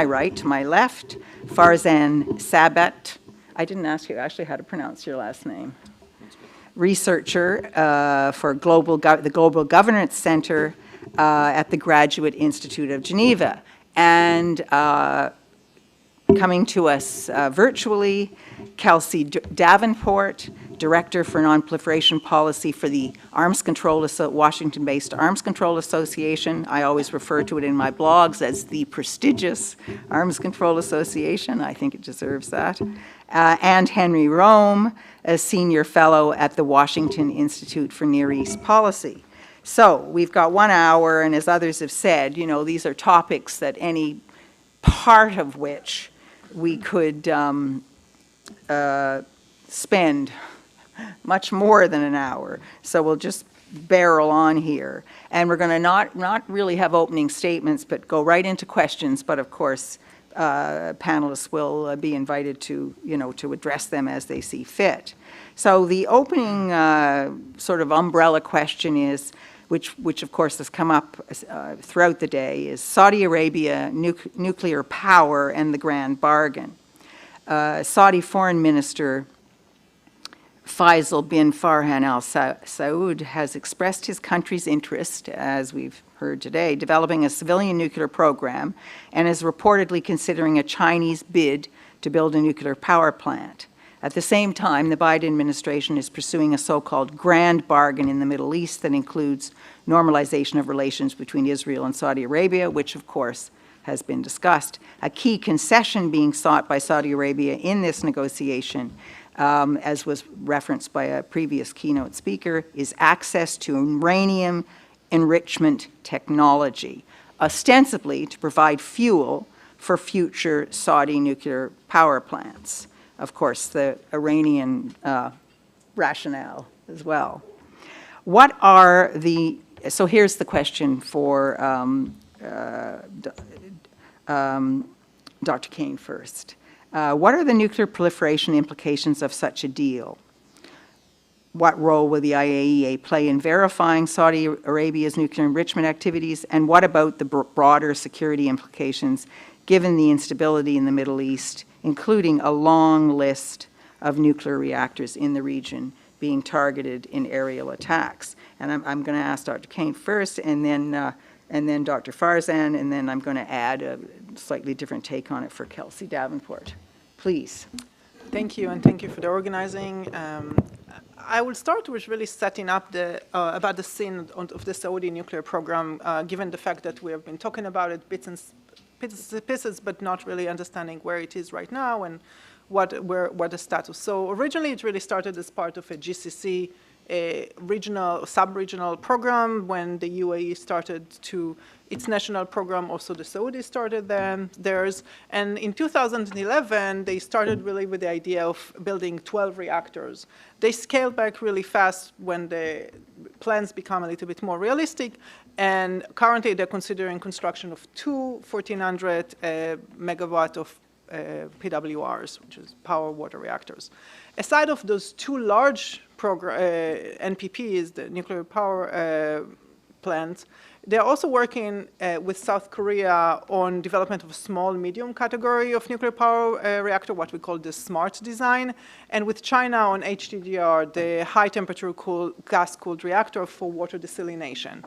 right, to my left, Farzan Sabat. I didn't ask you actually how to pronounce your last name. Researcher for the Global Governance Center at the Graduate Institute of Geneva. And coming to us virtually, Kelsey Davenport, Director for Non-Proliferation Policy for the Washington-based Arms Control Association. I always refer to it in my blogs as the prestigious Arms Control Association. I think it deserves that. And Henry Rome, a Senior Fellow at the Washington Institute for Near East Policy. So we've got 1 hour, and as others have said, these are topics that any part of which we could spend much more than an hour. So we'll just barrel on here. And we're going to not really have opening statements, but go right into questions. But of course, panelists will be invited to, to address them as they see fit. So the opening sort of umbrella question is, which of course has come up throughout the day, is Saudi Arabia, nuclear power, and the grand bargain. Saudi Foreign Minister Faisal bin Farhan Al Saud has expressed his country's interest, as we've heard today, developing a civilian nuclear program, and is reportedly considering a Chinese bid to build a nuclear power plant. At the same time, the Biden administration is pursuing a so-called grand bargain in the Middle East that includes normalization of relations between Israel and Saudi Arabia, which of course has been discussed. A key concession being sought by Saudi Arabia in this negotiation, as was referenced by a previous keynote speaker, is access to uranium enrichment technology, ostensibly to provide fuel for future Saudi nuclear power plants. Of course, the Iranian rationale as well. What are the, so here's the question for Dr. Kane first. What are the nuclear proliferation implications of such a deal? what role will the IAEA play in verifying Saudi Arabia's nuclear enrichment activities? And what about the broader security implications given the instability in the Middle East, including a long list of nuclear reactors in the region being targeted in aerial attacks? And I'm going to ask Dr. Kane first, and then Dr. Farzan, and then I'm going to add a slightly different take on it for Kelsey Davenport. Please. Thank you, and thank you for the organizing. I will start with really setting up about the scene of the Saudi nuclear program, given the fact that we have been talking about it bits and pieces, but not really understanding where it is right now and what the status. So originally, it really started as part of a GCC, a sub-regional program. When the UAE started its national program, also the Saudis started theirs. And in 2011, they started really with the idea of building 12 reactors. They scaled back really fast when the plans become a little bit more realistic. And currently, they're considering construction of 2 1,400 megawatt of PWRs, which is power water reactors. Aside of those 2 large NPPs, the nuclear power plants, they're also working with South Korea on development of a small, medium category of nuclear power reactor, what we call the SMART design, and with China on HTGR, the high-temperature gas-cooled reactor for water desalination.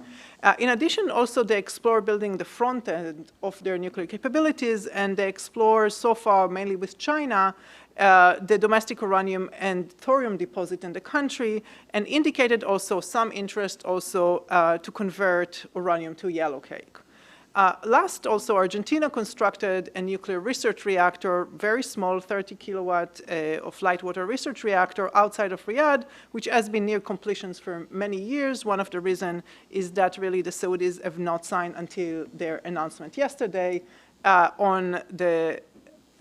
In addition, also, they explore building the front end of their nuclear capabilities, and they explore so far, mainly with China, the domestic uranium and thorium deposit in the country, and indicated also some interest also to convert uranium to yellowcake. Last, also, Argentina constructed a nuclear research reactor, very small, 30 kilowatt of light water research reactor outside of Riyadh, which has been near completion for many years. One of the reasons is that really the Saudis have not signed until their announcement yesterday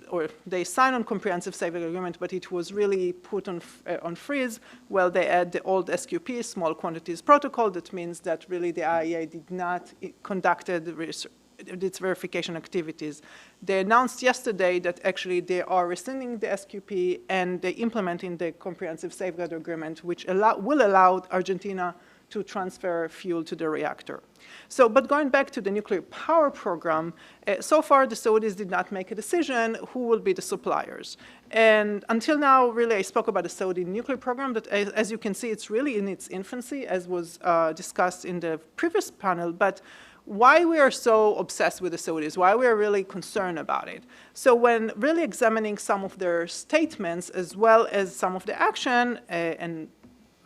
or they signed on comprehensive safeguard agreement, but it was really put on freeze. Well, they had the old SQP, small quantities protocol. That means that really the IAEA did not conduct its verification activities. They announced yesterday that actually they are rescinding the SQP and they're implementing the comprehensive safeguard agreement, which will allow Argentina to transfer fuel to the reactor. So, but going back to the nuclear power program, so far the Saudis did not make a decision who will be the suppliers. And until now, really, I spoke about the Saudi nuclear program, but as you can see, it's really in its infancy, as was discussed in the previous panel. But why we are so obsessed with the Saudis, why we are really concerned about it. So when really examining some of their statements, as well as some of the action, and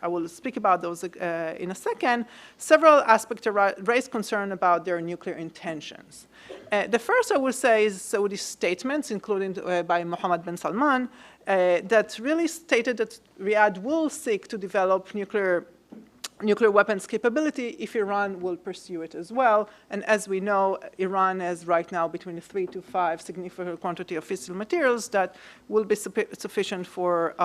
I will speak about those in a second, several aspects raise concern about their nuclear intentions. The first, I will say, is Saudi statements, including by Mohammed bin Salman, that really stated that Riyadh will seek to develop nuclear weapons capability if Iran will pursue it as well. And as we know, Iran has right now between 3 to 5 significant quantity of fissile materials that will be sufficient for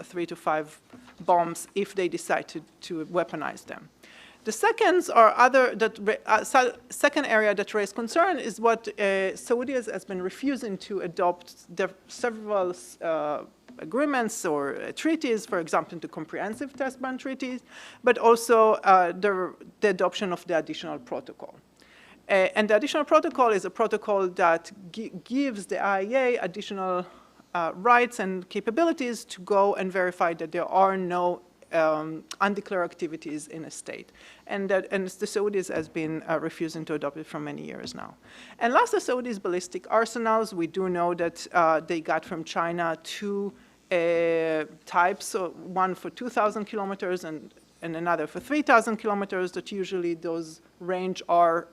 3 to 5 bombs if they decide to weaponize them. The seconds are second area that raised concern is what Saudi has been refusing to adopt several agreements or treaties, for example, the comprehensive test ban treaties, but also the adoption of the additional protocol. And the additional protocol is a protocol that gives the IAEA additional rights and capabilities to go and verify that there are no undeclared activities in a state. And the Saudis has been refusing to adopt it for many years now. And last, the Saudis' ballistic arsenals. We do know that they got from China 2 types, so one for 2,000 kilometers and another for 3,000 kilometers, that usually those range are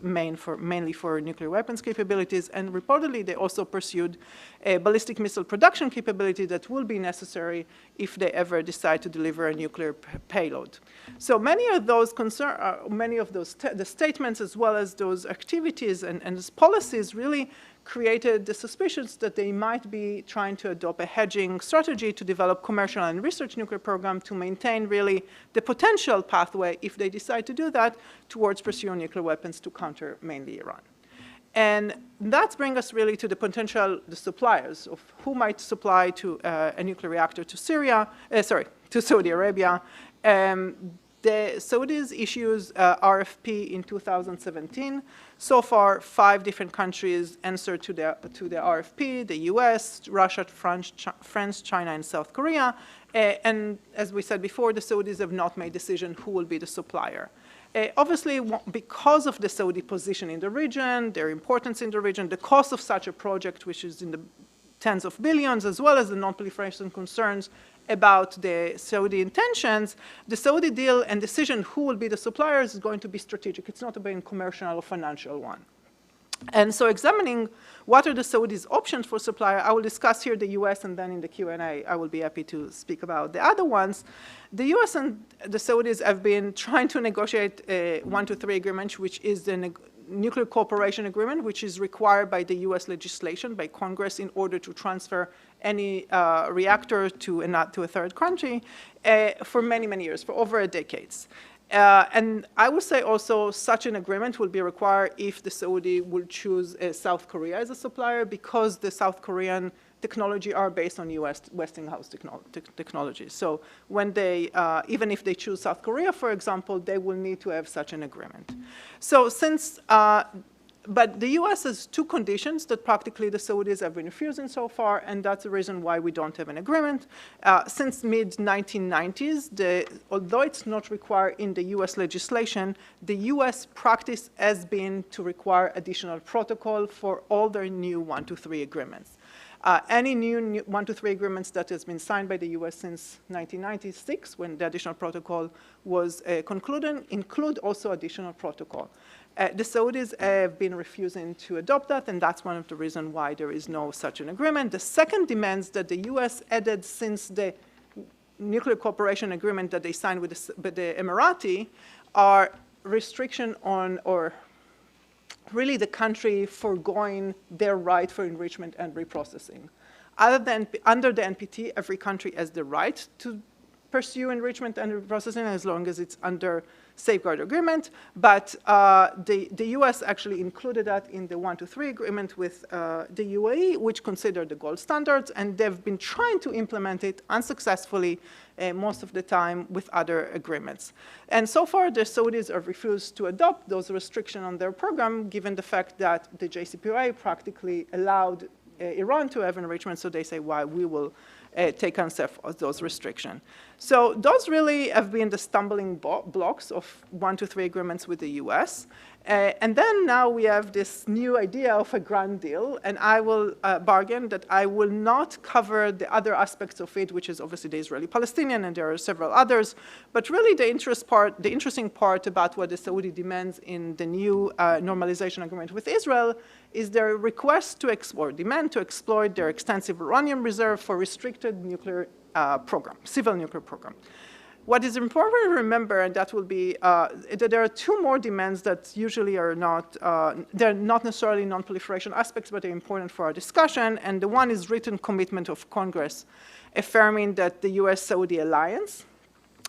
mainly for nuclear weapons capabilities. And reportedly, they also pursued a ballistic missile production capability that will be necessary if they ever decide to deliver a nuclear payload. So many of those the statements, as well as those activities and those policies, really created the suspicions that they might be trying to adopt a hedging strategy to develop commercial and research nuclear program to maintain really the potential pathway, if they decide to do that, towards pursuing nuclear weapons to counter mainly Iran. And that brings us really to the suppliers of who might supply to a nuclear reactor to to Saudi Arabia. The Saudis issues RFP in 2017. So far, 5 different countries answered to the RFP: the U.S., Russia, France, China, and South Korea. And as we said before, the Saudis have not made a decision who will be the supplier. Obviously, because of the Saudi position in the region, their importance in the region, the cost of such a project, which is in the tens of billions, as well as the non-proliferation concerns about the Saudi intentions, the Saudi deal and decision who will be the suppliers is going to be strategic. It's not a commercial or financial one. And so examining what are the Saudis' options for supplier, I will discuss here the US, and then in the Q&A, I will be happy to speak about the other ones. The US and the Saudis have been trying to negotiate a 123 agreement, which is the nuclear cooperation agreement, which is required by the US legislation, by Congress, in order to transfer any reactor to a third country for many, many years, for over a decade. And I would say also such an agreement will be required if the Saudi will choose South Korea as a supplier, because the South Korean technology are based on US Westinghouse technology. So when they, even if they choose South Korea, for example, they will need to have such an agreement. So since, but the US has 2 conditions that practically the Saudis have been refusing so far, and that's the reason why we don't have an agreement. Since mid-1990s, although it's not required in the US legislation, the US practice has been to require additional protocol for all their new 123 agreements. Any new 123 agreements that has been signed by the US since 1996, when the additional protocol was concluded, include also additional protocol. The Saudis have been refusing to adopt that, and that's one of the reasons why there is no such an agreement. The second demands that the US added since the nuclear cooperation agreement that they signed with the Emirati are restriction on, or really the country foregoing their right for enrichment and reprocessing. Under the NPT, every country has the right to pursue enrichment and reprocessing as long as it's under safeguard agreement, but the US actually included that in the 123 agreement with the UAE, which considered the gold standards, and they've been trying to implement it unsuccessfully most of the time with other agreements. And so far, the Saudis have refused to adopt those restrictions on their program, given the fact that the JCPOA practically allowed Iran to have enrichment, so they say, why we will take on those restrictions. So those really have been the stumbling blocks of 123 agreements with the US. And then now we have this new idea of a grand deal, and I will bargain that I will not cover the other aspects of it, which is obviously the Israeli-Palestinian, and there are several others. But really the interesting part about what the Saudi demands in the new normalization agreement with Israel is their request to demand to exploit their extensive uranium reserve for restricted nuclear program, civil nuclear program. What is important to remember, and that will be, that there are 2 more demands that usually are not, they're not necessarily non-proliferation aspects, but they're important for our discussion. And the one is written commitment of Congress, affirming that the US-Saudi alliance,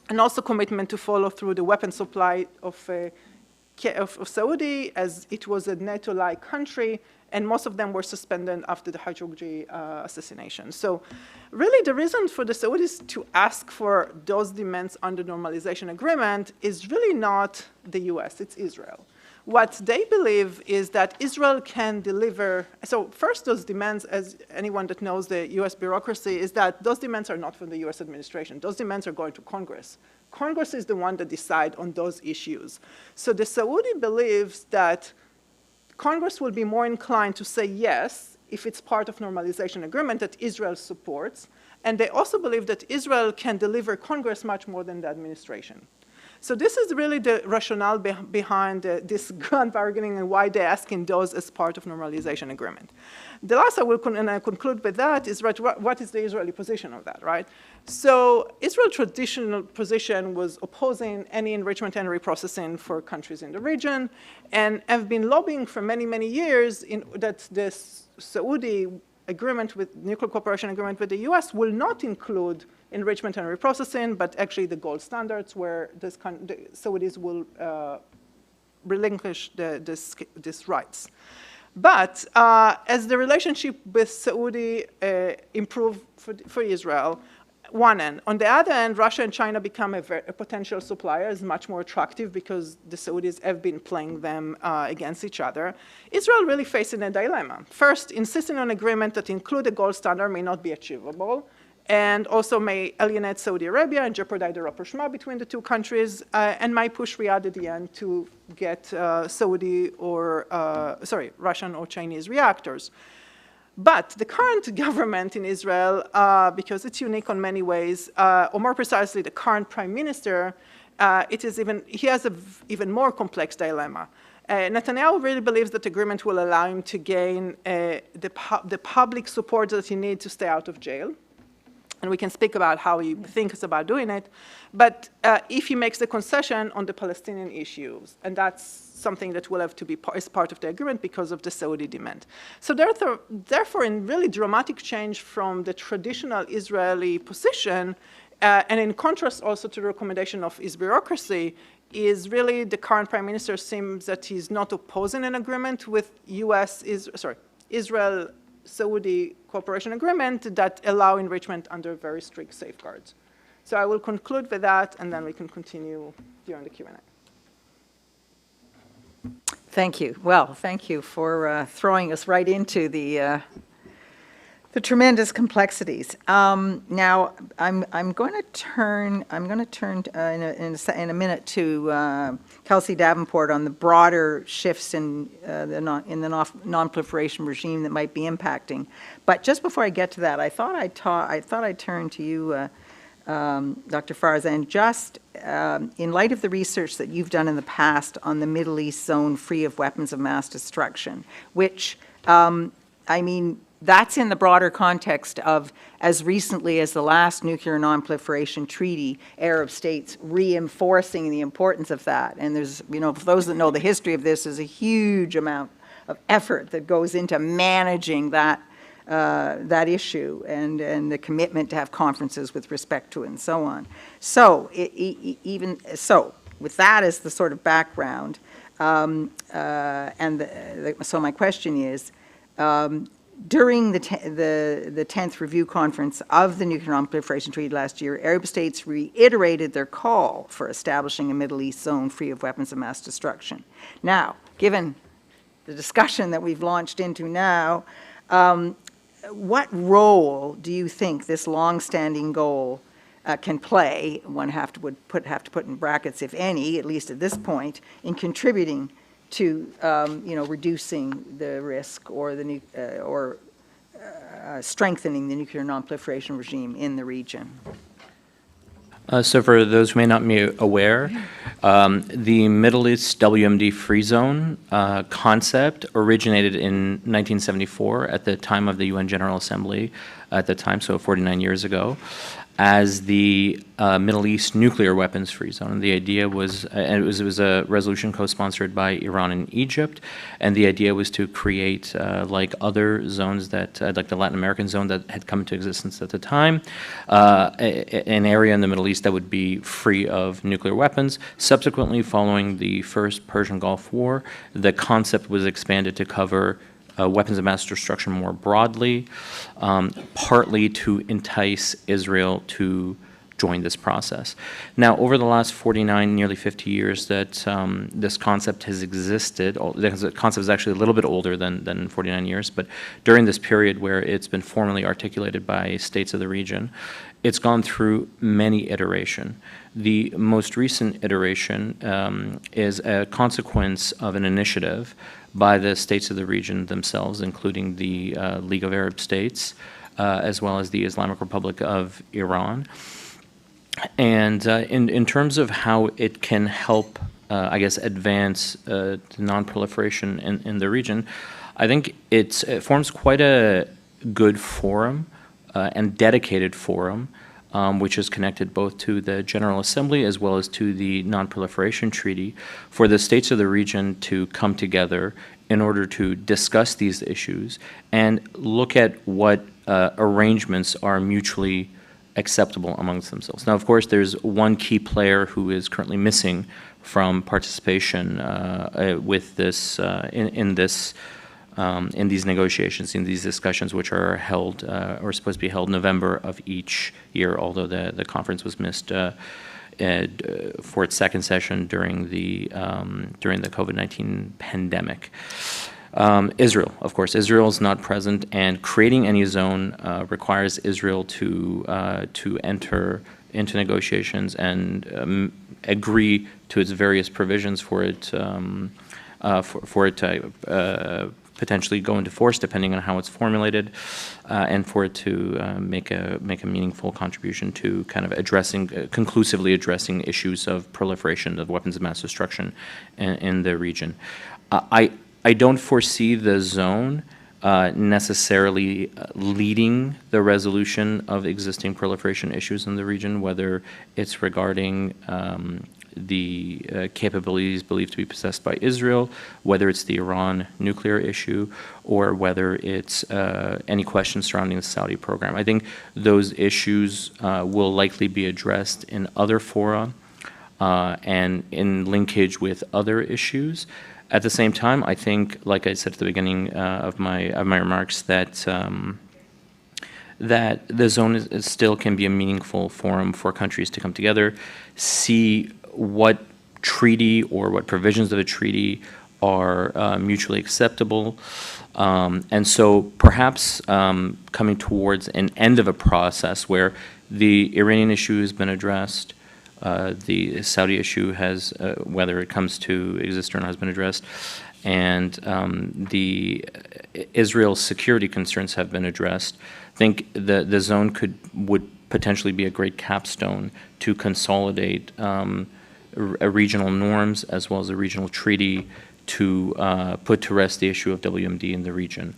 and also commitment to follow through the weapon supply of Saudi, as it was a NATO-like country, and most of them were suspended after the Khashoggi assassination. So really the reason for the Saudis to ask for those demands under normalization agreement is really not the US, it's Israel. What they believe is that Israel can deliver, so first those demands, as anyone that knows the US bureaucracy, is that those demands are not from the US administration. Those demands are going to Congress. Congress is the one that decides on those issues. So the Saudi believes that Congress will be more inclined to say yes if it's part of normalization agreement that Israel supports. And they also believe that Israel can deliver Congress much more than the administration. So this is really the rationale behind this grand bargaining and why they're asking those as part of normalization agreement. The last I will conclude with that is what is the Israeli position of that, right? So Israel's traditional position was opposing any enrichment and reprocessing for countries in the region, and have been lobbying for many, many years that this Saudi agreement with nuclear cooperation agreement with the US will not include enrichment and reprocessing, but actually the gold standards where the Saudis will relinquish these rights. But as the relationship with Saudi improved for Israel, one end. On the other end, Russia and China become a potential supplier, is much more attractive because the Saudis have been playing them against each other. Israel really facing a dilemma. First, insisting on agreement that include a gold standard may not be achievable, and also may alienate Saudi Arabia and jeopardize the rapprochement between the two countries, and might push Riyadh at the end to get Russian or Chinese reactors. But the current government in Israel, because it's unique in many ways, or more precisely, the current prime minister, he has an even more complex dilemma. Netanyahu really believes that agreement will allow him to gain the public support that he needs to stay out of jail. And we can speak about how he thinks about doing it. But if he makes the concession on the Palestinian issues, and that's something that will have to be as part of the agreement because of the Saudi demand. So therefore, in really dramatic change from the traditional Israeli position, and in contrast also to the recommendation of his bureaucracy, is really the current prime minister seems that he's not opposing an agreement with Israel-Saudi cooperation agreement that allow enrichment under very strict safeguards. So I will conclude with that, and then we can continue during the Q&A. Thank you. Well, thank you for throwing us right into the tremendous complexities. Now, I'm going to turn in a minute to Kelsey Davenport on the broader shifts in the non-proliferation regime that might be impacting. But just before I get to that, I thought I'd turn to you, Dr. Farzan, just in light of the research that you've done in the past on the Middle East zone free of weapons of mass destruction, which, I mean, that's in the broader context of, as recently as the last nuclear non-proliferation treaty, Arab states reinforcing the importance of that. And there's, for those that know the history of this, there's a huge amount of effort that goes into managing that issue and the commitment to have conferences with respect to it and so on. So with that as the sort of background, so my question is, during the 10th review conference of the Nuclear Non-Proliferation Treaty last year, Arab states reiterated their call for establishing a Middle East zone free of weapons of mass destruction. Now, given the discussion that we've launched into now, what role do you think this long-standing goal can play, one have to put in brackets, if any, at least at this point, in contributing to reducing the risk or strengthening the nuclear non-proliferation regime in the region? So for those who may not be aware, the Middle East WMD free zone concept originated in 1974 at the time of the UN General Assembly at the time, so 49 years ago, as the Middle East nuclear weapons free zone. And the idea was, and it was a resolution co-sponsored by Iran and Egypt, and the idea was to create, like other zones that, like the Latin American zone that had come into existence at the time, an area in the Middle East that would be free of nuclear weapons. Subsequently, following the first Persian Gulf War, the concept was expanded to cover weapons of mass destruction more broadly, partly to entice Israel to join this process. Now, over the last 49, nearly 50 years that this concept has existed, the concept is actually a little bit older than 49 years, but during this period where it's been formally articulated by states of the region, it's gone through many iterations. The most recent iteration is a consequence of an initiative by the states of the region themselves, including the League of Arab States, as well as the Islamic Republic of Iran. And in terms of how it can help, I guess, advance non-proliferation in the region, I think it forms quite a good forum and dedicated forum, which is connected both to the General Assembly as well as to the Non-Proliferation Treaty, for the states of the region to come together in order to discuss these issues and look at what arrangements are mutually acceptable amongst themselves. Now, of course, there's one key player who is currently missing from participation with this in this in these negotiations, in these discussions, which are held or supposed to be held November of each year, although the conference was missed for its second session during the COVID-19 pandemic. Israel, of course, Israel is not present, and creating any zone requires Israel to enter into negotiations and agree to its various provisions for it to potentially go into force, depending on how it's formulated, and for it to make a meaningful contribution to kind of conclusively addressing issues of proliferation of weapons of mass destruction in the region. I don't foresee the zone necessarily leading the resolution of existing proliferation issues in the region, whether it's regarding the capabilities believed to be possessed by Israel, whether it's the Iran nuclear issue, or whether it's any questions surrounding the Saudi program. I think those issues will likely be addressed in other fora and in linkage with other issues. At the same time, I think, like I said at the beginning of my remarks, that that the zone still can be a meaningful forum for countries to come together, see what treaty or what provisions of a treaty are mutually acceptable, and so perhaps coming towards an end of a process where the Iranian issue has been addressed, the Saudi issue has, whether it comes to exist or not, has been addressed, and the Israel's security concerns have been addressed. I think the zone would potentially be a great capstone to consolidate regional norms as well as a regional treaty to put to rest the issue of WMD in the region.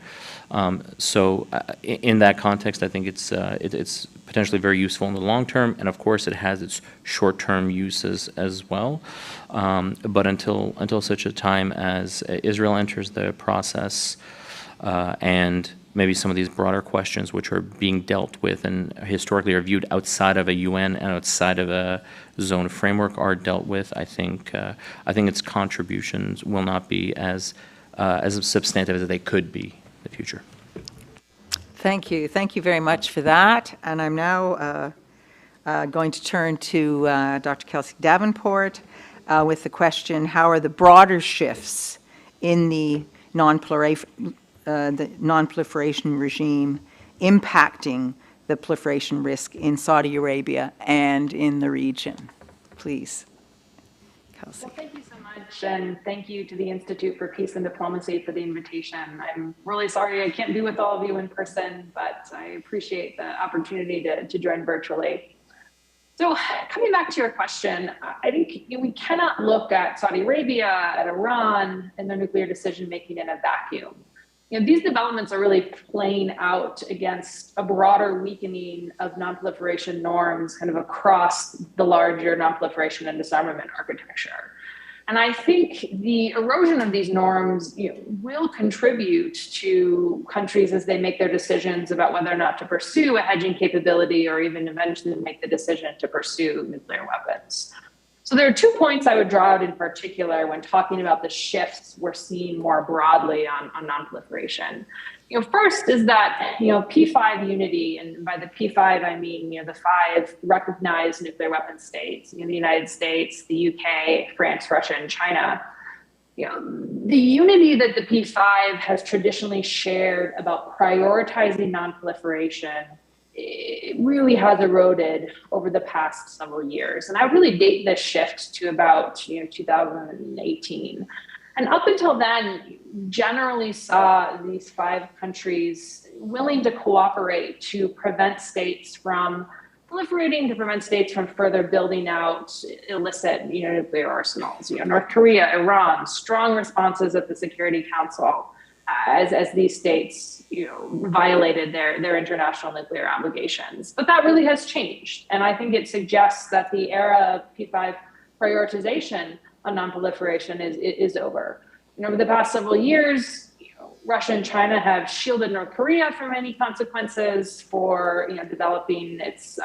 So in that context, I think it's potentially very useful in the long term, and of course it has its short-term uses as well. But until such a time as Israel enters the process and maybe some of these broader questions which are being dealt with and historically are viewed outside of a UN and outside of a zone framework are dealt with, I think its contributions will not be as substantive as they could be in the future. Thank you. Thank you very much for that. And I'm now going to turn to Dr. Kelsey Davenport with the question, how are the broader shifts in the non-proliferation regime impacting the proliferation risk in Saudi Arabia and in the region? Please, Kelsey. Well, thank you so much, and thank you to the Institute for Peace and Diplomacy for the invitation. I'm really sorry I can't be with all of you in person, but I appreciate the opportunity to join virtually. So coming back to your question, I think we cannot look at Saudi Arabia, at Iran, and their nuclear decision-making in a vacuum. These developments are really playing out against a broader weakening of non-proliferation norms kind of across the larger non-proliferation and disarmament architecture. And I think the erosion of these norms will contribute to countries as they make their decisions about whether or not to pursue a hedging capability or even eventually make the decision to pursue nuclear weapons. So there are 2 points I would draw out in particular when talking about the shifts we're seeing more broadly on non-proliferation. First is that, P5 unity, and by the P5, I mean, the 5 recognized nuclear weapon states, the United States, the UK, France, Russia, and China. The unity that the P5 has traditionally shared about prioritizing non-proliferation, it really has eroded over the past several years. And I really date this shift to about 2018. And up until then, generally saw these 5 countries willing to cooperate to prevent states from proliferating, to prevent states from further building out illicit nuclear arsenals. North Korea, Iran, strong responses at the Security Council as these states violated their international nuclear obligations. But that really has changed. And I think it suggests that the era of P5 prioritization on non-proliferation is over. Over the past several years, Russia and China have shielded North Korea from any consequences for developing its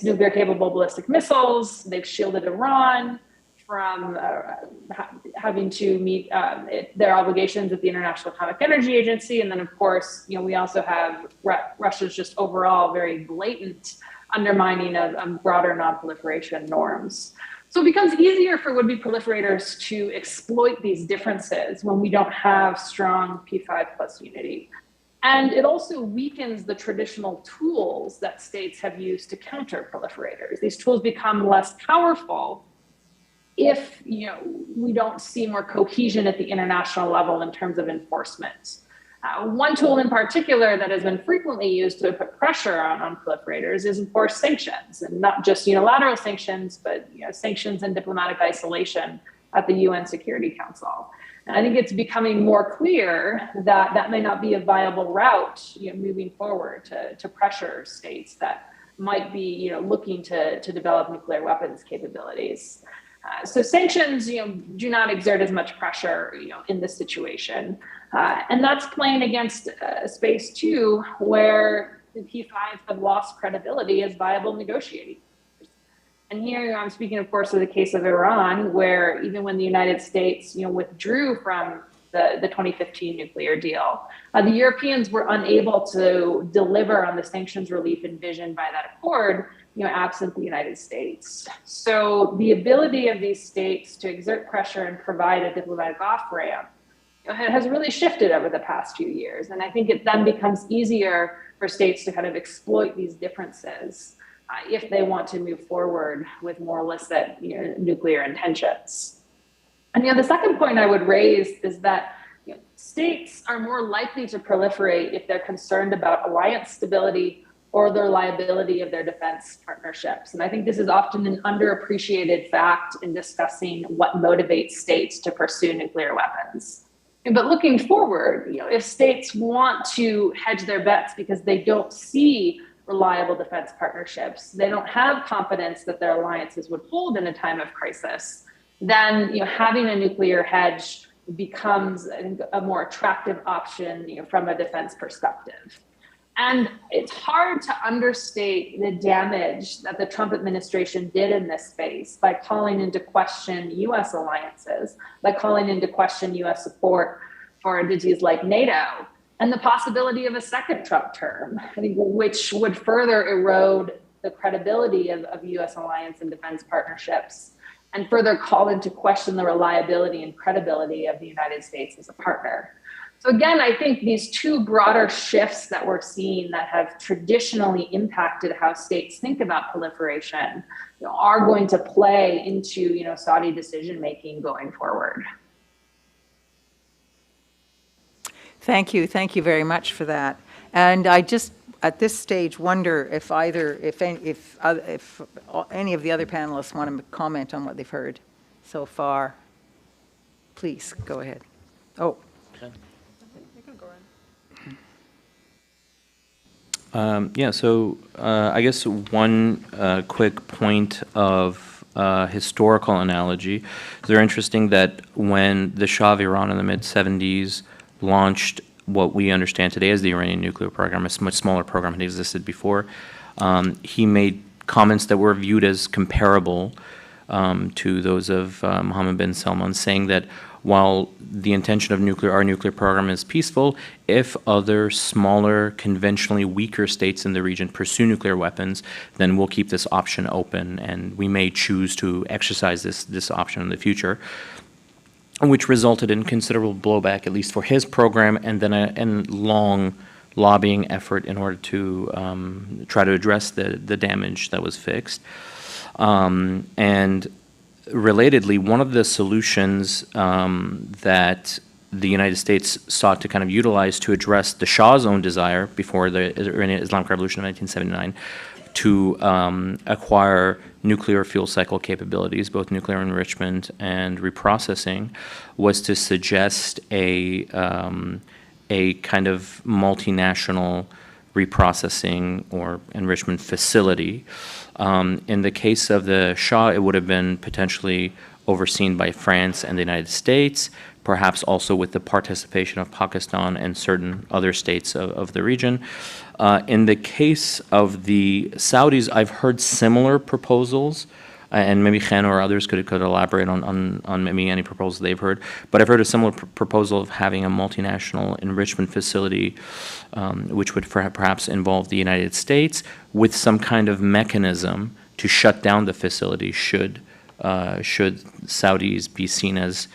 nuclear-capable ballistic missiles. They've shielded Iran from having to meet their obligations at the International Atomic Energy Agency. And then, of course, we also have Russia's just overall very blatant undermining of broader non-proliferation norms. So it becomes easier for would-be proliferators to exploit these differences when we don't have strong P5+ unity. And it also weakens the traditional tools that states have used to counter proliferators. These tools become less powerful if we don't see more cohesion at the international level in terms of enforcement. One tool in particular that has been frequently used to put pressure on proliferators is, of course, sanctions, and not just unilateral sanctions, but sanctions and diplomatic isolation at the UN Security Council. And I think it's becoming more clear that that may not be a viable route moving forward to pressure states that might be looking to develop nuclear weapons capabilities. So sanctions, do not exert as much pressure, in this situation, and that's playing against a space too where the P5 have lost credibility as viable negotiating. And here I'm speaking, of course, of the case of Iran, where even when the United States, withdrew from the 2015 nuclear deal, the Europeans were unable to deliver on the sanctions relief envisioned by that accord, absent the United States. So the ability of these states to exert pressure and provide a diplomatic off-ramp has really shifted over the past few years. And I think it then becomes easier for states to kind of exploit these differences if they want to move forward with more illicit nuclear intentions. And the second point I would raise is that states are more likely to proliferate if they're concerned about alliance stability or the reliability of their defense partnerships. And I think this is often an underappreciated fact in discussing what motivates states to pursue nuclear weapons. But looking forward, if states want to hedge their bets because they don't see reliable defense partnerships, they don't have confidence that their alliances would hold in a time of crisis, then having a nuclear hedge becomes a more attractive option from a defense perspective. And it's hard to understate the damage that the Trump administration did in this space by calling into question US alliances, by calling into question US support for entities like NATO, and the possibility of a second Trump term, I think, which would further erode the credibility of US alliance and defense partnerships, and further call into question the reliability and credibility of the United States as a partner. So again, I think these two broader shifts that we're seeing that have traditionally impacted how states think about proliferation are going to play into Saudi decision-making going forward. Thank you very much for that. And I just, at this stage, wonder if any of the other panelists want to comment on what they've heard so far. Please, go ahead. Oh. Okay. So I guess one quick point of historical analogy. They're interesting that when the Shah of Iran in the mid-70s launched what we understand today as the Iranian nuclear program, a much smaller program had existed before, he made comments that were viewed as comparable to those of Mohammed bin Salman, saying that while the intention of our nuclear program is peaceful, if other smaller, conventionally weaker states in the region pursue nuclear weapons, then we'll keep this option open, and we may choose to exercise this option in the future, which resulted in considerable blowback, at least for his program, and then a long lobbying effort in order to try to address the damage that was fixed. And relatedly, one of the solutions that the United States sought to kind of utilize to address the Shah's own desire before the Iranian Islamic Revolution of 1979 to acquire nuclear fuel cycle capabilities, both nuclear enrichment and reprocessing, was to suggest a kind of multinational reprocessing or enrichment facility. In the case of the Shah, it would have been potentially overseen by France and the United States, perhaps also with the participation of Pakistan and certain other states of the region. In the case of the Saudis, I've heard similar proposals and maybe Chen or others could elaborate on maybe any proposals they've heard. But I've heard a similar proposal of having a multinational enrichment facility, which would perhaps involve the United States with some kind of mechanism to shut down the facility should Saudis be seen as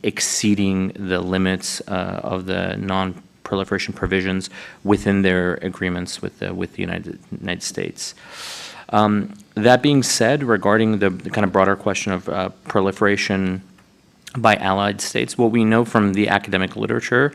exceeding the limits of the non-proliferation provisions within their agreements with the United States. That being said, regarding the kind of broader question of proliferation by allied states, what we know from the academic literature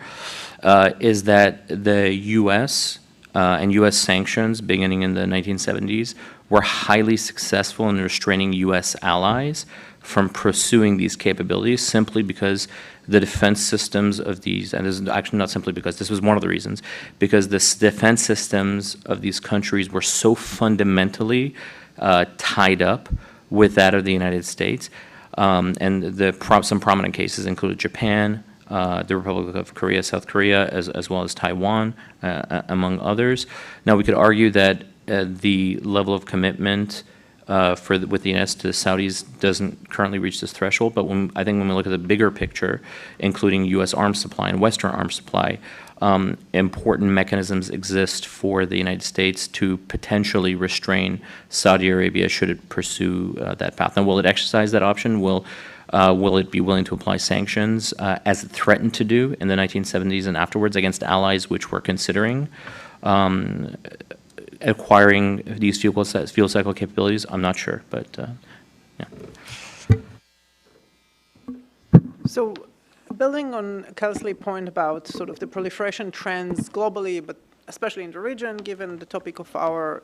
is that the U.S. And U.S. sanctions beginning in the 1970s were highly successful in restraining U.S. allies from pursuing these capabilities simply because the defense systems of these, and this is actually not simply because, this was one of the reasons, because the defense systems of these countries were so fundamentally tied up with that of the United States. And some prominent cases included Japan, the Republic of Korea, South Korea, as well as Taiwan, among others. Now, we could argue that the level of commitment with the U.S. to the Saudis doesn't currently reach this threshold, but I think when we look at the bigger picture, including U.S. arms supply and Western arms supply, important mechanisms exist for the United States to potentially restrain Saudi Arabia should it pursue that path. Now, will it exercise that option? Will it be willing to apply sanctions, as it threatened to do in the 1970s and afterwards against allies which were considering acquiring these fuel cycle capabilities? I'm not sure, but yeah. So building on Kelsey's point about sort of the proliferation trends globally, but especially in the region, given the topic of our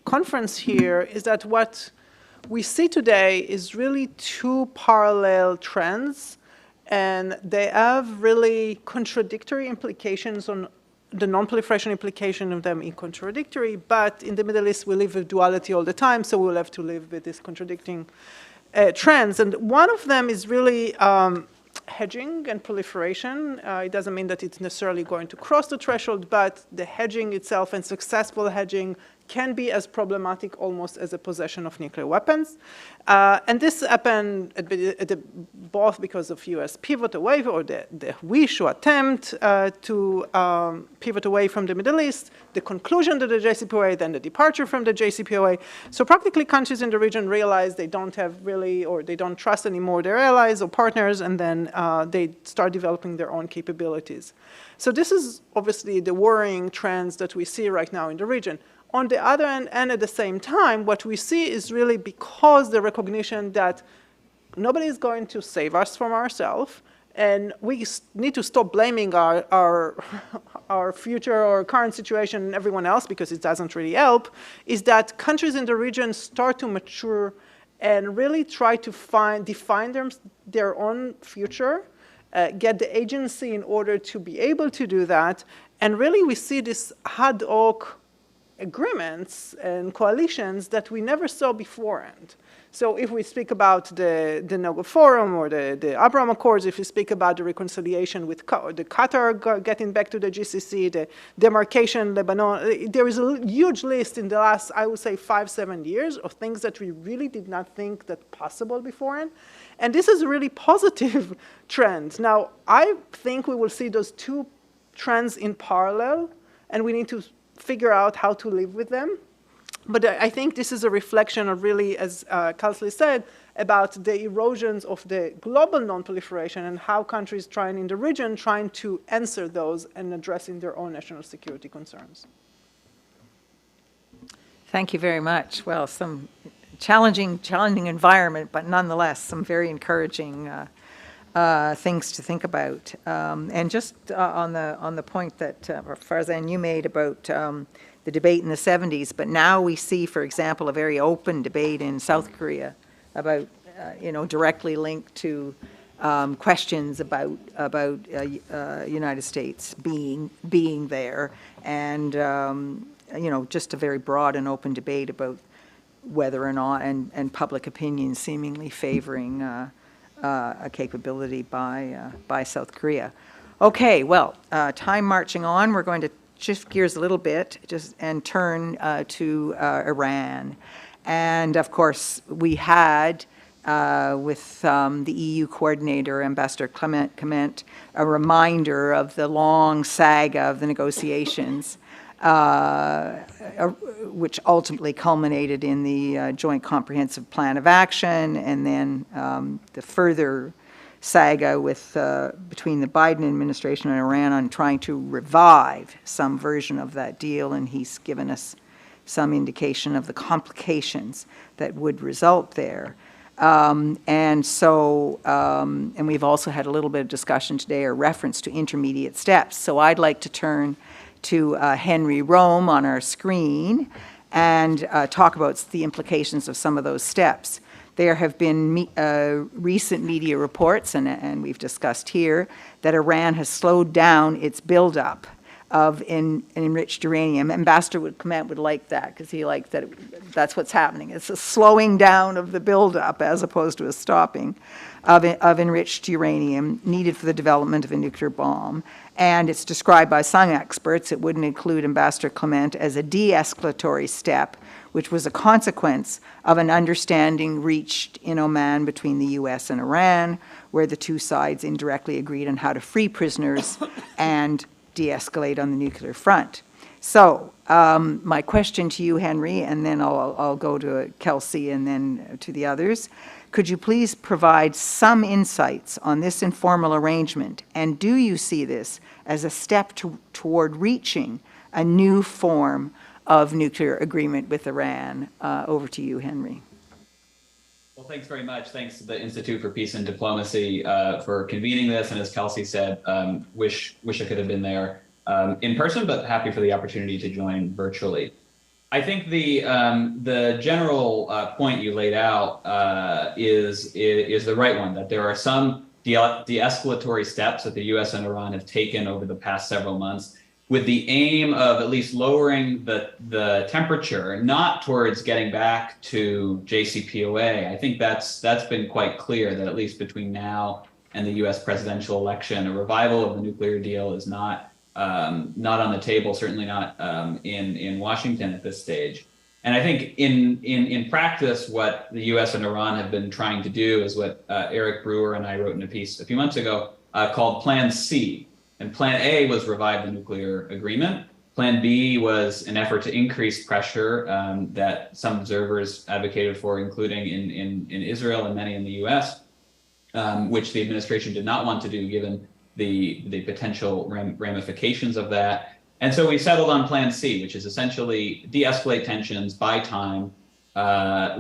conference here, is that what we see today is really two parallel trends, and they have really contradictory implications on the non-proliferation implication of them in contradictory, but in the Middle East we live with duality all the time, so we'll have to live with these contradicting trends. And one of them is really hedging and proliferation. It doesn't mean that it's necessarily going to cross the threshold, but the hedging itself and successful hedging can be as problematic almost as a possession of nuclear weapons. And this happened both because of US pivot away, or the wish or attempt to pivot away from the Middle East, the conclusion to the JCPOA, then the departure from the JCPOA. So practically countries in the region realize they don't have really, or they don't trust anymore their allies or partners, and then they start developing their own capabilities. So this is obviously the worrying trends that we see right now in the region. On the other hand, and at the same time, what we see is really because the recognition that nobody is going to save us from ourselves, and we need to stop blaming our future or current situation and everyone else, because it doesn't really help, is that countries in the region start to mature and really try to define their own future, get the agency in order to be able to do that. And really we see this ad hoc agreements and coalitions that we never saw beforehand. So if we speak about the Nogo Forum or the Abraham Accords, if we speak about the reconciliation with the Qatar getting back to the GCC, the demarcation, Lebanon, there is a huge list in the last, I would say, 5-7 years of things that we really did not think that possible beforehand. And this is a really positive trend. Now, I think we will see those two trends in parallel, and we need to figure out how to live with them. But I think this is a reflection of really, as Kelsey said, about the erosions of the global non-proliferation and how countries in the region trying to answer those and addressing their own national security concerns. Thank you very much. Well, some challenging environment, but nonetheless, some very encouraging things to think about. And just on the point that Farzan, you made about the debate in the 70s, but now we see, for example, a very open debate in South Korea about, directly linked to questions about United States being there, and just a very broad and open debate about whether or not, and public opinion seemingly favoring a capability by South Korea. Okay, well, time marching on, we're going to shift gears a little bit and turn to Iran. And of course, we had, with the EU coordinator, Ambassador Clement, a reminder of the long saga of the negotiations, which ultimately culminated in the Joint Comprehensive Plan of Action, and then the further saga with, between the Biden administration and Iran on trying to revive some version of that deal, and he's given us some indication of the complications that would result there. And we've also had a little bit of discussion today or reference to intermediate steps. So I'd like to turn to Henry Rome on our screen and talk about the implications of some of those steps. There have been recent media reports, and we've discussed here, that Iran has slowed down its buildup of enriched uranium. Ambassador Clement would like that, because he likes that that's what's happening. It's a slowing down of the buildup as opposed to a stopping of enriched uranium needed for the development of a nuclear bomb. And it's described by some experts, it wouldn't include Ambassador Clement, as a de-escalatory step, which was a consequence of an understanding reached in Oman between the US and Iran, where the two sides indirectly agreed on how to free prisoners and de-escalate on the nuclear front. So my question to you, Henry, and then I'll go to Kelsey and then to the others. Could you please provide some insights on this informal arrangement? And do you see this as a step toward reaching a new form of nuclear agreement with Iran? Over to you, Henry. Well, thanks very much. Thanks to the Institute for Peace and Diplomacy for convening this. And as Kelsey said, wish I could have been there in person, but happy for the opportunity to join virtually. I think the general point you laid out is the right one, that there are some de-escalatory steps that the US and Iran have taken over the past several months with the aim of at least lowering the temperature, not towards getting back to JCPOA. I think that's been quite clear that at least between now and the US presidential election, a revival of the nuclear deal is not on the table, certainly not in Washington at this stage. And I think in practice, what the US and Iran have been trying to do is what Eric Brewer and I wrote in a piece a few months ago called Plan C. And Plan A was revive the nuclear agreement. Plan B was an effort to increase pressure that some observers advocated for, including in Israel and many in the US, which the administration did not want to do given the potential ramifications of that. And so we settled on Plan C, which is essentially de-escalate tensions, buy time,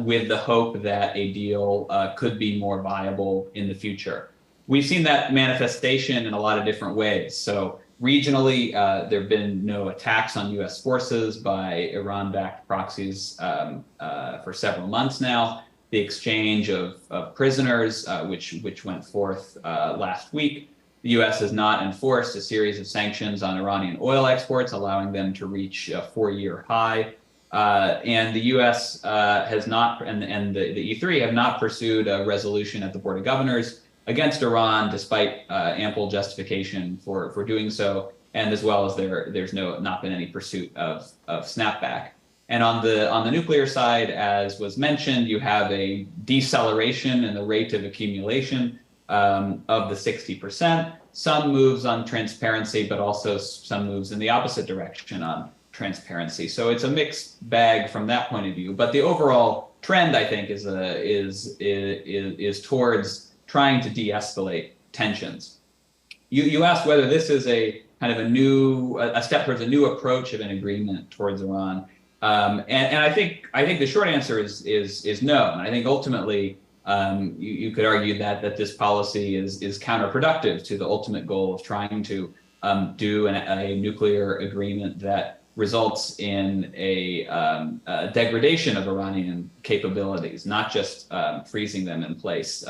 with the hope that a deal could be more viable in the future. We've seen that manifestation in a lot of different ways. So regionally, there have been no attacks on US forces by Iran-backed proxies for several months now. The exchange of prisoners, which went forth last week. The US has not enforced a series of sanctions on Iranian oil exports, allowing them to reach a 4-year high. And the US has not, and the E3 have not pursued a resolution at the Board of Governors against Iran, despite ample justification for doing so, and as well as there's not been any pursuit of snapback. And on the nuclear side, as was mentioned, you have a deceleration in the rate of accumulation of the 60%. Some moves on transparency, but also some moves in the opposite direction on transparency. So it's a mixed bag from that point of view. But the overall trend, I think, is towards trying to de-escalate tensions. You asked whether this is a kind of a step towards a new approach of an agreement towards Iran, and I think the short answer is no. And I think ultimately you could argue that this policy is counterproductive to the ultimate goal of trying to do a nuclear agreement that results in a degradation of Iranian capabilities, not just freezing them in place.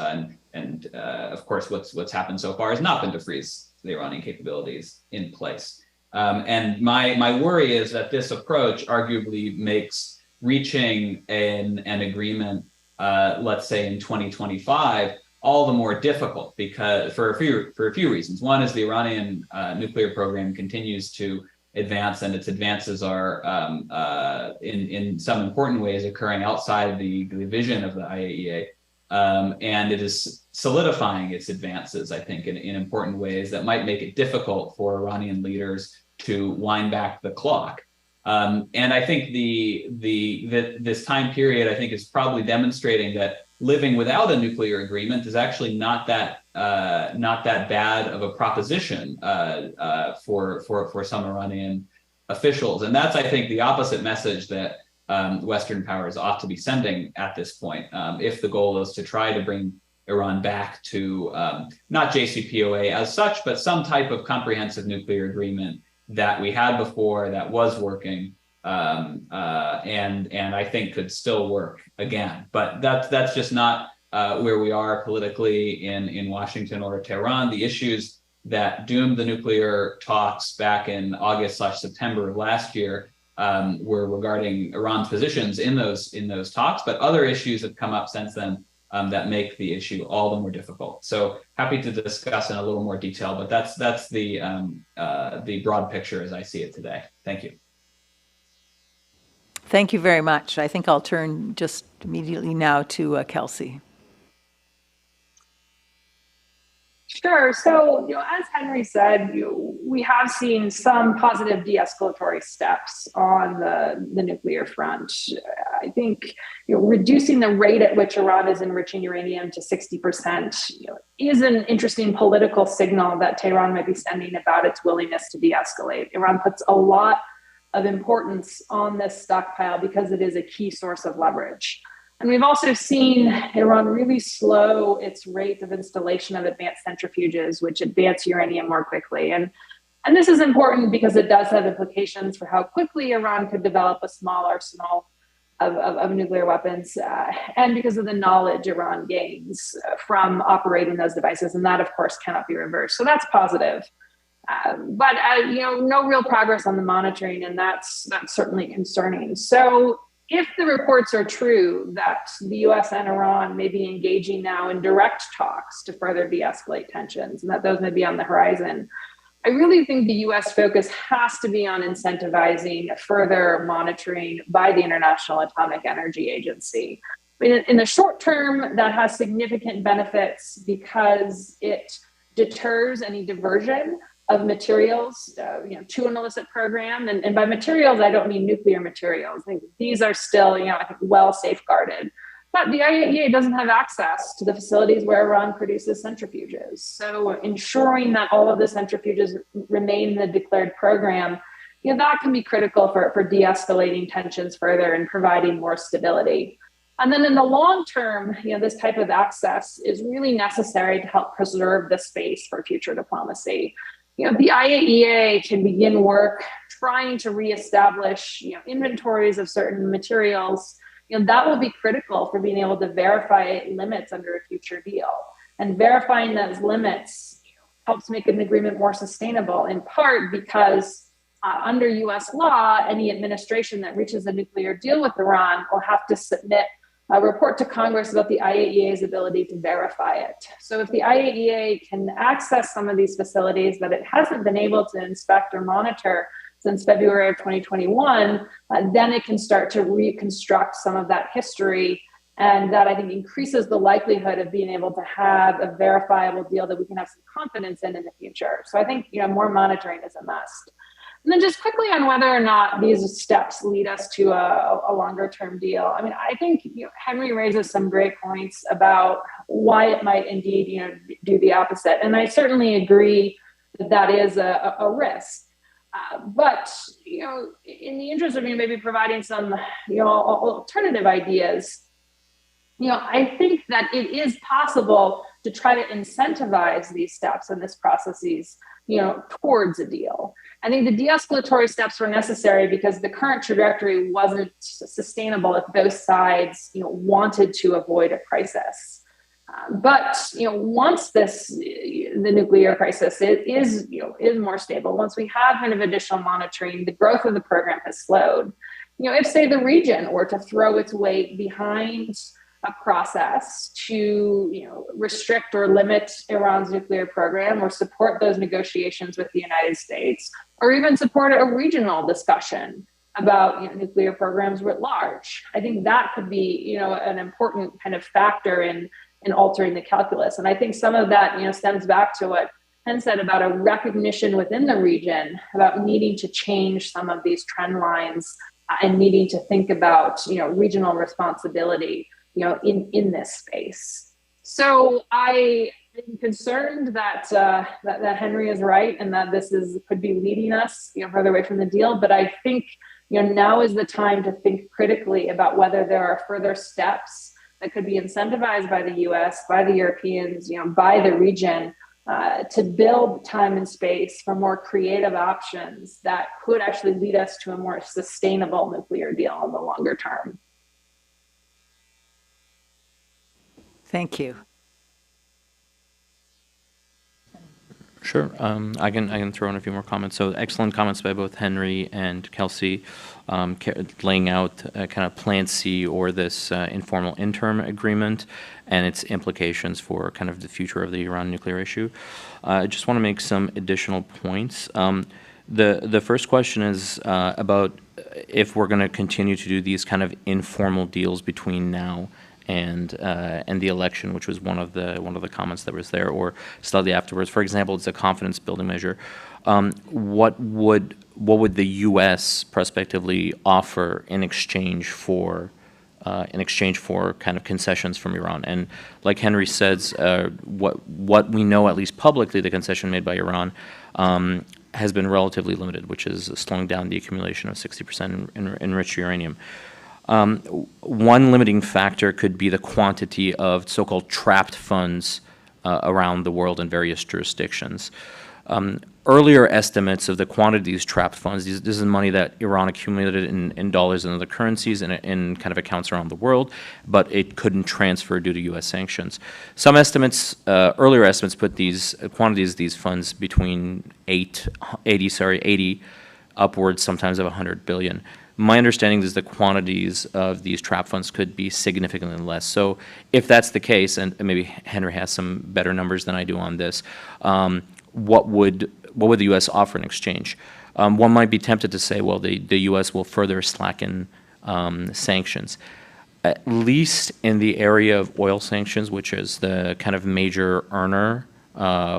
And of course, what's happened so far has not been to freeze the Iranian capabilities in place. And my worry is that this approach arguably makes reaching an agreement, let's say in 2025, all the more difficult because for a few reasons. One is the Iranian nuclear program continues to advance, and its advances are in some important ways occurring outside the vision of the IAEA. And it is solidifying its advances, I think, in important ways that might make it difficult for Iranian leaders to wind back the clock. And I think this time period, I think, is probably demonstrating that living without a nuclear agreement is actually not that bad of a proposition for some Iranian officials. And that's, I think, the opposite message that Western powers ought to be sending at this point, if the goal is to try to bring Iran back to not JCPOA as such, but some type of comprehensive nuclear agreement that we had before that was working, and I think could still work again. But that's just not where we are politically in Washington or Tehran. The issues that doomed the nuclear talks back in August/September of last year were regarding Iran's positions in those talks, but other issues have come up since then that make the issue all the more difficult. So happy to discuss in a little more detail, but that's the broad picture as I see it today. Thank you. Thank you very much. I think I'll turn just immediately now to Kelsey. Sure. So, as Henry said, we have seen some positive de-escalatory steps on the nuclear front. I think reducing the rate at which Iran is enriching uranium to 60% is an interesting political signal that Tehran might be sending about its willingness to de-escalate. Iran puts a lot of importance on this stockpile because it is a key source of leverage. And we've also seen Iran really slow its rate of installation of advanced centrifuges, which advance uranium more quickly. And this is important because it does have implications for how quickly Iran could develop a small arsenal of nuclear weapons, and because of the knowledge Iran gains from operating those devices. And that, of course, cannot be reversed. So that's positive. But no real progress on the monitoring, and that's certainly concerning. So if the reports are true that the US and Iran may be engaging now in direct talks to further de-escalate tensions, and that those may be on the horizon, I really think the US focus has to be on incentivizing further monitoring by the International Atomic Energy Agency. In the short term, that has significant benefits because it deters any diversion of materials to an illicit program. And by materials, I don't mean nuclear materials. I think these are still, I think, well safeguarded. But the IAEA doesn't have access to the facilities where Iran produces centrifuges. So ensuring that all of the centrifuges remain in the declared program, that can be critical for de-escalating tensions further and providing more stability. And then in the long term, this type of access is really necessary to help preserve the space for future diplomacy. The IAEA can begin work trying to reestablish inventories of certain materials. That will be critical for being able to verify limits under a future deal. And verifying those limits helps make an agreement more sustainable, in part because under US law, any administration that reaches a nuclear deal with Iran will have to submit a report to Congress about the IAEA's ability to verify it. So if the IAEA can access some of these facilities that it hasn't been able to inspect or monitor since February of 2021, then it can start to reconstruct some of that history. And that, I think, increases the likelihood of being able to have a verifiable deal that we can have some confidence in the future. So I think more monitoring is a must. And then just quickly on whether or not these steps lead us to a longer term deal. I mean, I think Henry raises some great points about why it might indeed do the opposite. And I certainly agree that that is a risk. But in the interest of maybe providing some alternative ideas, I think that it is possible to try to incentivize these steps and these processes towards a deal. I think the de-escalatory steps were necessary because the current trajectory wasn't sustainable if both sides, wanted to avoid a crisis. But once the nuclear crisis is more stable, once we have kind of additional monitoring, the growth of the program has slowed. If, say, the region were to throw its weight behind a process to, restrict or limit Iran's nuclear program, or support those negotiations with the United States, or even support a regional discussion about nuclear programs writ large. I think that could be, an important kind of factor in altering the calculus. And I think some of that, stems back to what Ken said about a recognition within the region about needing to change some of these trend lines and needing to think about, regional responsibility, in this space. So I'm concerned that that Henry is right, and that this could be leading us, further away from the deal. But I think, now is the time to think critically about whether there are further steps that could be incentivized by the U.S., by the Europeans, by the region, to build time and space for more creative options that could actually lead us to a more sustainable nuclear deal in the longer term. Thank you. Sure, I can throw in a few more comments. So excellent comments by both Henry and Kelsey, laying out kind of Plan C, or this informal interim agreement, and its implications for kind of the future of the Iran nuclear issue. I just want to make some additional points. The first question is about if we're going to continue to do these kind of informal deals between now and the election, which was one of the comments that was there, or slightly afterwards. For example, it's a confidence building measure. What would the U.S. prospectively offer in exchange for kind of concessions from Iran? And like Henry says, what we know, at least publicly, the concession made by Iran has been relatively limited, which is slowing down the accumulation of 60% enriched uranium. One limiting factor could be the quantity of so-called trapped funds around the world in various jurisdictions. Earlier estimates of the quantity of these trapped funds, this is money that Iran accumulated in dollars and other currencies in kind of accounts around the world, but it couldn't transfer due to U.S. sanctions. Some estimates, earlier estimates, put these quantities of these funds between 80 upwards, sometimes of 100 billion. My understanding is the quantities of these trap funds could be significantly less. So if that's the case, and maybe Henry has some better numbers than I do on this, what would the U.S. offer in exchange? One might be tempted to say, well, the U.S. will further slacken sanctions, at least in the area of oil sanctions, which is the kind of major earner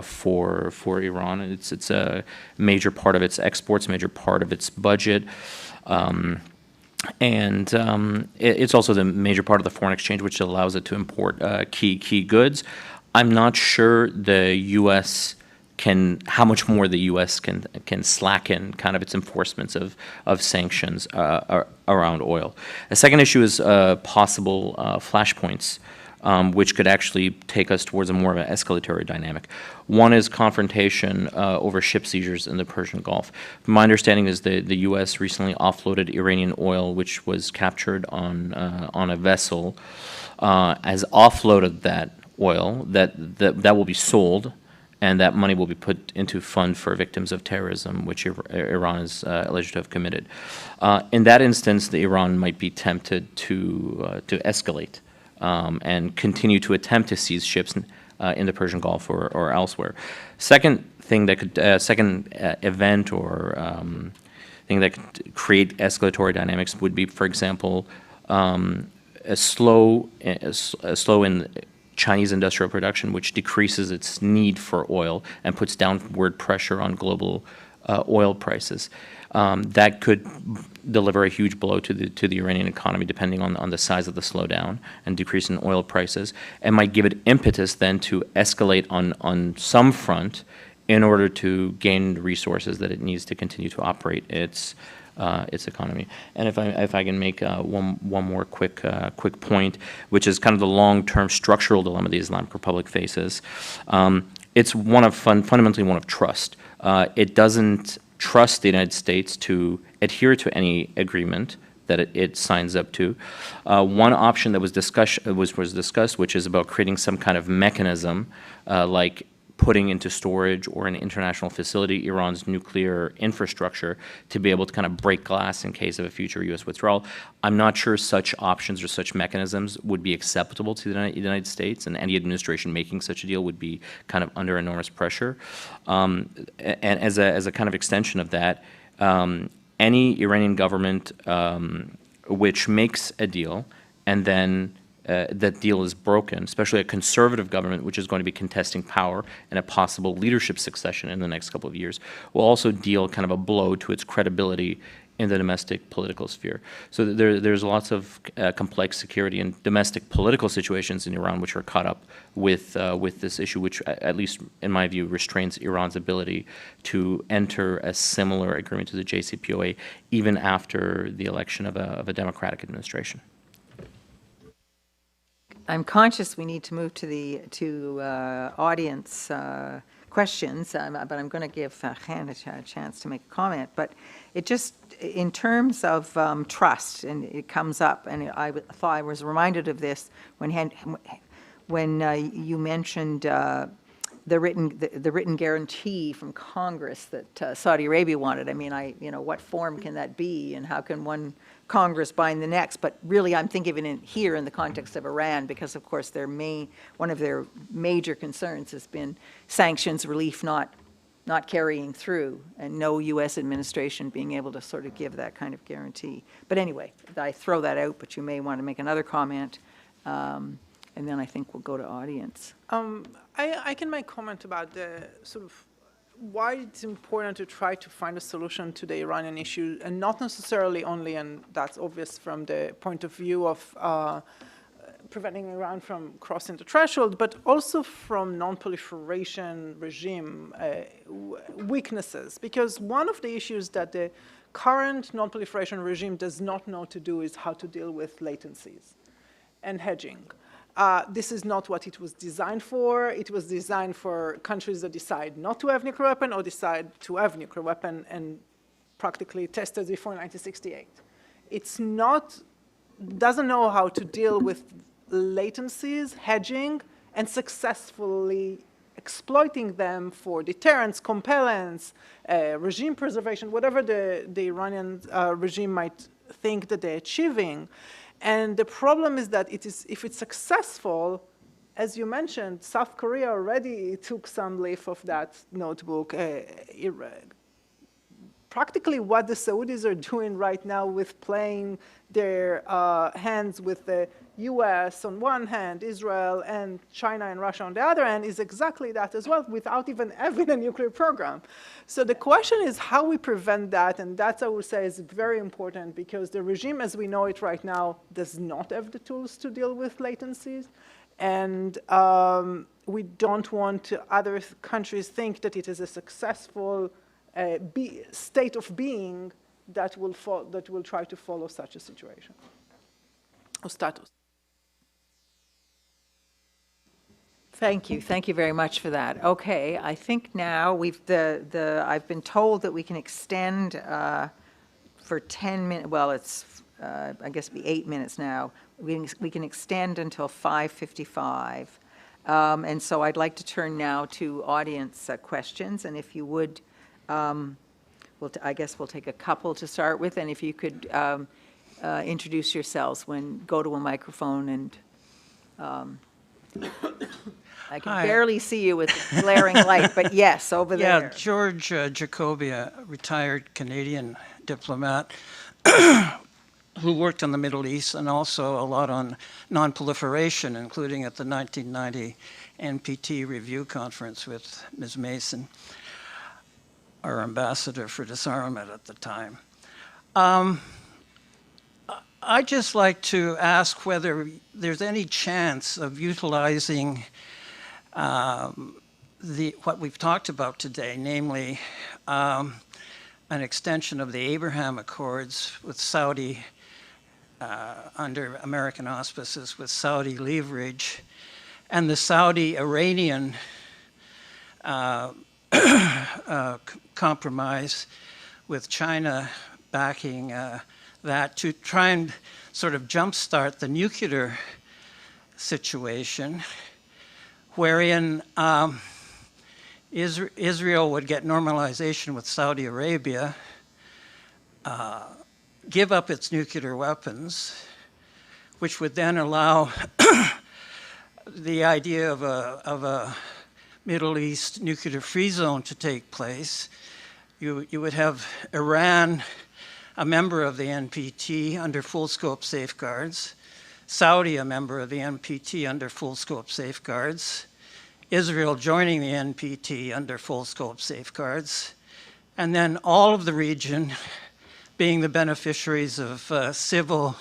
for Iran. It's a major part of its exports, major part of its budget. It's also the major part of the foreign exchange, which allows it to import key goods. I'm not sure the U.S. how much more the U.S. can slacken kind of its enforcements of sanctions around oil. The second issue is possible flashpoints, which could actually take us towards a more of an escalatory dynamic. One is confrontation over ship seizures in the Persian Gulf. My understanding is the U.S. recently offloaded Iranian oil, which was captured on a vessel, has offloaded that oil that will be sold, and that money will be put into fund for victims of terrorism, which Iran is alleged to have committed. In that instance, Iran might be tempted to escalate and continue to attempt to seize ships in the Persian Gulf or elsewhere. Second thing that could, second event or thing that could create escalatory dynamics would be, for example, a slow in Chinese industrial production, which decreases its need for oil and puts downward pressure on global oil prices. That could deliver a huge blow to the Iranian economy, depending on the size of the slowdown and decrease in oil prices, and might give it impetus then to escalate on some front in order to gain the resources that it needs to continue to operate its economy. And if I can make one more quick point, which is kind of the long-term structural dilemma the Islamic Republic faces. It's fundamentally one of trust. It doesn't trust the United States to adhere to any agreement that it signs up to. One option that was discussed, which is about creating some kind of mechanism, like putting into storage or an international facility Iran's nuclear infrastructure to be able to kind of break glass in case of a future U.S. withdrawal. I'm not sure such options or such mechanisms would be acceptable to the United States, and any administration making such a deal would be kind of under enormous pressure. And as a kind of extension of that, any Iranian government which makes a deal and then that deal is broken, especially a conservative government which is going to be contesting power and a possible leadership succession in the next couple of years, will also deal kind of a blow to its credibility in the domestic political sphere. So there's lots of complex security and domestic political situations in Iran which are caught up with this issue, which at least in my view restrains Iran's ability to enter a similar agreement to the JCPOA even after the election of a democratic administration. I'm conscious we need to move to the audience questions, but I'm going to give Han a chance to make a comment. But it just, in terms of trust, and it comes up, and I thought I was reminded of this when you mentioned the written guarantee from Congress that Saudi Arabia wanted. I mean, what form can that be, and how can one Congress bind the next? But really, I'm thinking of it here in the context of Iran, because of course one of their major concerns has been sanctions relief not carrying through, and no U.S. administration being able to sort of give that kind of guarantee. But anyway, I throw that out, but you may want to make another comment, and then I think we'll go to audience. I can make a comment about the sort of why it's important to try to find a solution to the Iranian issue, and not necessarily only, and that's obvious from the point of view of preventing Iran from crossing the threshold, but also from non-proliferation regime weaknesses. Because one of the issues that the current non-proliferation regime does not know to do is how to deal with latencies and hedging. This is not what it was designed for. It was designed for countries that decide not to have nuclear weapon or decide to have nuclear weapon and practically tested before 1968. It's not, doesn't know how to deal with latencies, hedging, and successfully exploiting them for deterrence, compellence, regime preservation, whatever the Iranian regime might think that they're achieving. And the problem is that if it's successful, as you mentioned, South Korea already took some leaf of that notebook. Practically what the Saudis are doing right now with playing their hands with the US on one hand, Israel and China and Russia on the other hand, is exactly that as well, without even having a nuclear program. So the question is how we prevent that, and that I would say is very important, because the regime as we know it right now does not have the tools to deal with latencies, and we don't want other countries think that it is a successful state of being that will try to follow such a situation or status. Thank you very much for that. Okay, I think now I've been told that we can extend for 10 minutes. Well, it's I guess it'll be 8 minutes now. We can extend until 5:55, and so I'd like to turn now to audience questions. And if you would, I guess we'll take a couple to start with, and if you could introduce yourselves go to a microphone and. I can barely see you with the glaring light, but yes, over there. Yeah, George Jacobia, retired Canadian diplomat who worked in the Middle East and also a lot on non-proliferation, including at the 1990 NPT review conference with Ms. Mason, our ambassador for disarmament at the time. I'd just like to ask whether there's any chance of utilizing what we've talked about today, namely an extension of the Abraham Accords with Saudi, under American auspices, with Saudi leverage, and the Saudi-Iranian compromise with China backing that, to try and sort of jumpstart the nuclear situation, wherein Israel would get normalization with Saudi Arabia, give up its nuclear weapons, which would then allow the idea of a Middle East nuclear-free zone to take place. You would have Iran, a member of the NPT, under full-scope safeguards, Saudi, a member of the NPT, under full-scope safeguards, Israel joining the NPT under full-scope safeguards, and then all of the region being the beneficiaries of civil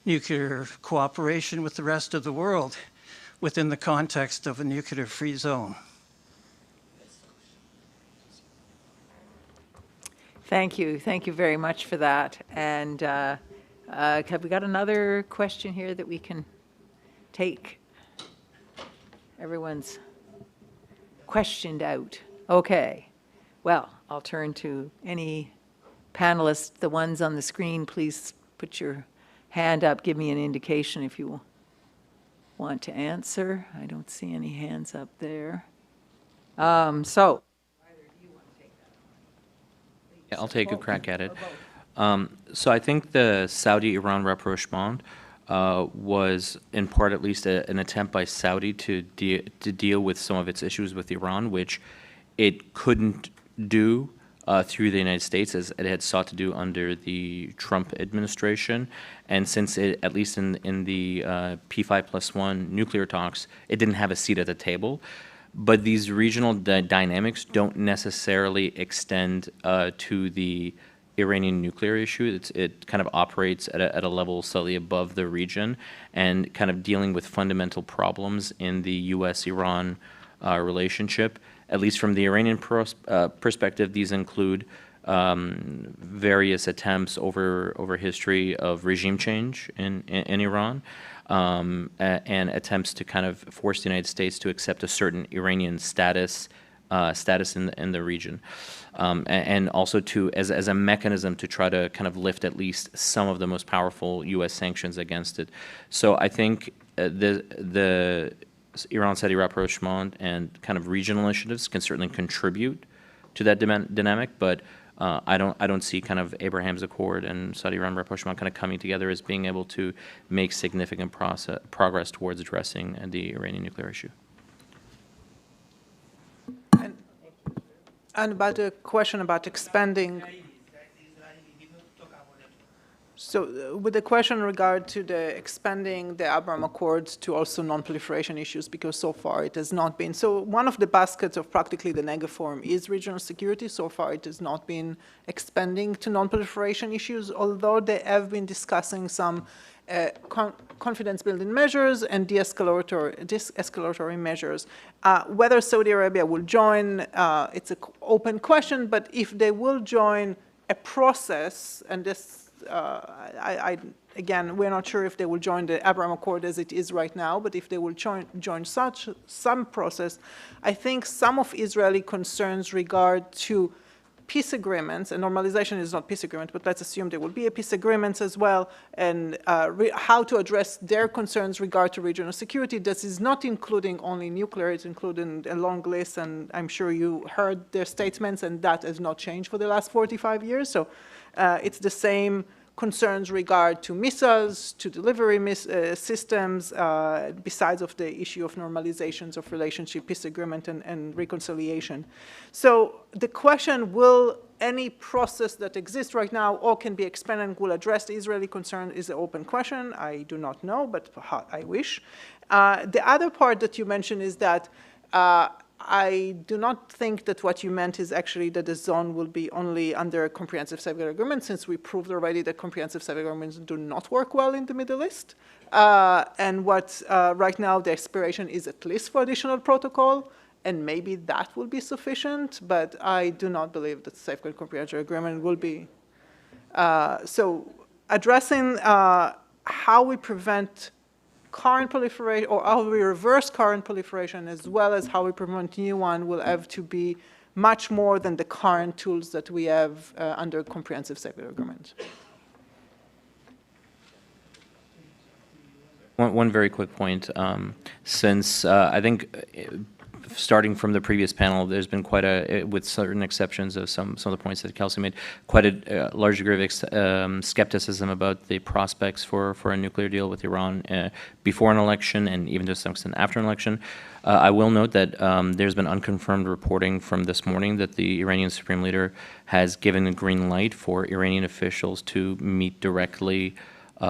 nuclear cooperation with the rest of the world within the context of a nuclear-free zone. Thank you. Thank you very much for that. And have we got another question here that we can take? Everyone's questioned out. Okay. Well, I'll turn to any panelists. The ones on the screen, please put your hand up. Give me an indication if you want to answer. I don't see any hands up there. So. I'll take a crack at it. So I think the Saudi-Iran rapprochement was, in part at least, an attempt by Saudi to deal with some of its issues with Iran, which it couldn't do through the United States, as it had sought to do under the Trump administration. And since it, at least in the P5+1 nuclear talks, it didn't have a seat at the table. But these regional dynamics don't necessarily extend to the Iranian nuclear issue. It kind of operates at a level slightly above the region and kind of dealing with fundamental problems in the U.S.-Iran relationship. At least from the Iranian perspective, these include various attempts over history of regime change in Iran. And attempts to kind of force the United States to accept a certain Iranian status in the region, and also as a mechanism to try to kind of lift at least some of the most powerful U.S. sanctions against it. So I think the Iran-Saudi rapprochement and kind of regional initiatives can certainly contribute to that dynamic, but I don't see kind of Abraham's Accord and Saudi-Iran rapprochement kind of coming together as being able to make significant progress towards addressing the Iranian nuclear issue. And about the question about expanding. So with the question in regard to the expanding the Abraham Accords to also non-proliferation issues, because so far it has not been. So one of the baskets of practically the negaform is regional security. So far it has not been expanding to non-proliferation issues, although they have been discussing some confidence-building measures and de-escalatory measures. Whether Saudi Arabia will join, it's an open question, but if they will join a process, and this again, we're not sure if they will join the Abraham Accord as it is right now, but if they will join some process, I think some of Israeli concerns regard to peace agreements, and normalization is not peace agreement, but let's assume there will be a peace agreement as well, and how to address their concerns regard to regional security. This is not including only nuclear, it's including a long list, and I'm sure you heard their statements, and that has not changed for the last 45 years. So it's the same concerns regard to missiles, to delivery systems, besides of the issue of normalizations of relationship, peace agreement, and reconciliation. So the question, will any process that exists right now or can be expanded and will address the Israeli concern, is an open question. I do not know, but I wish. The other part that you mentioned is that I do not think that what you meant is actually that the zone will be only under a comprehensive safeguard agreement, since we proved already that comprehensive safeguard agreements do not work well in the Middle East. And what right now the aspiration is at least for additional protocol, and maybe that will be sufficient, but I do not believe that safeguard comprehensive agreement will be. So addressing how we prevent current proliferation, or how we reverse current proliferation, as well as how we prevent new one, will have to be much more than the current tools that we have under comprehensive safeguard agreement. One very quick point. Since I think starting from the previous panel, there's been quite a, with certain exceptions of some of the points that Kelsey made, quite a large degree of skepticism about the prospects for a nuclear deal with Iran before an election and even to some extent after an election. I will note that there's been unconfirmed reporting from this morning that the Iranian Supreme Leader has given a green light for Iranian officials to meet directly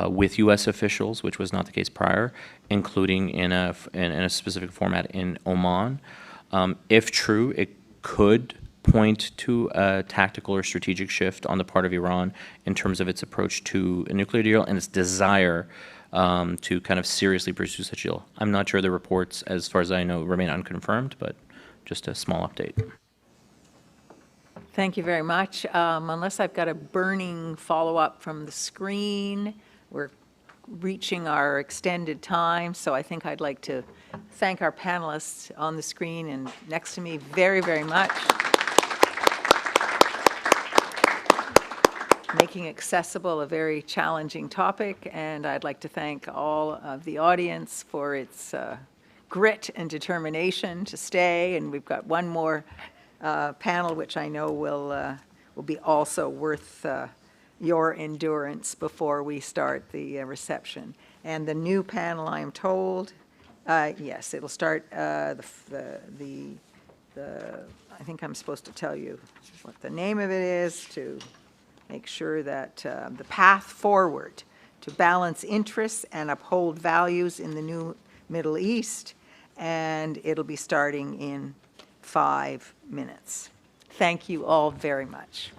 with U.S. officials, which was not the case prior, including in a specific format in Oman. If true, it could point to a tactical or strategic shift on the part of Iran in terms of its approach to a nuclear deal and its desire to kind of seriously pursue such a deal. I'm not sure the reports, as far as I know, remain unconfirmed, but just a small update. Thank you very much. Unless I've got a burning follow-up from the screen, we're reaching our extended time, so I think I'd like to thank our panelists on the screen and next to me very, very much. Making accessible a very challenging topic, and I'd like to thank all of the audience for its grit and determination to stay, and we've got one more panel which I know will be also worth your endurance before we start the reception. And the new panel, I am told, yes, it'll start I think I'm supposed to tell you what the name of it is to make sure that the path forward to balance interests and uphold values in the new Middle East, and it'll be starting in 5 minutes. Thank you all very much.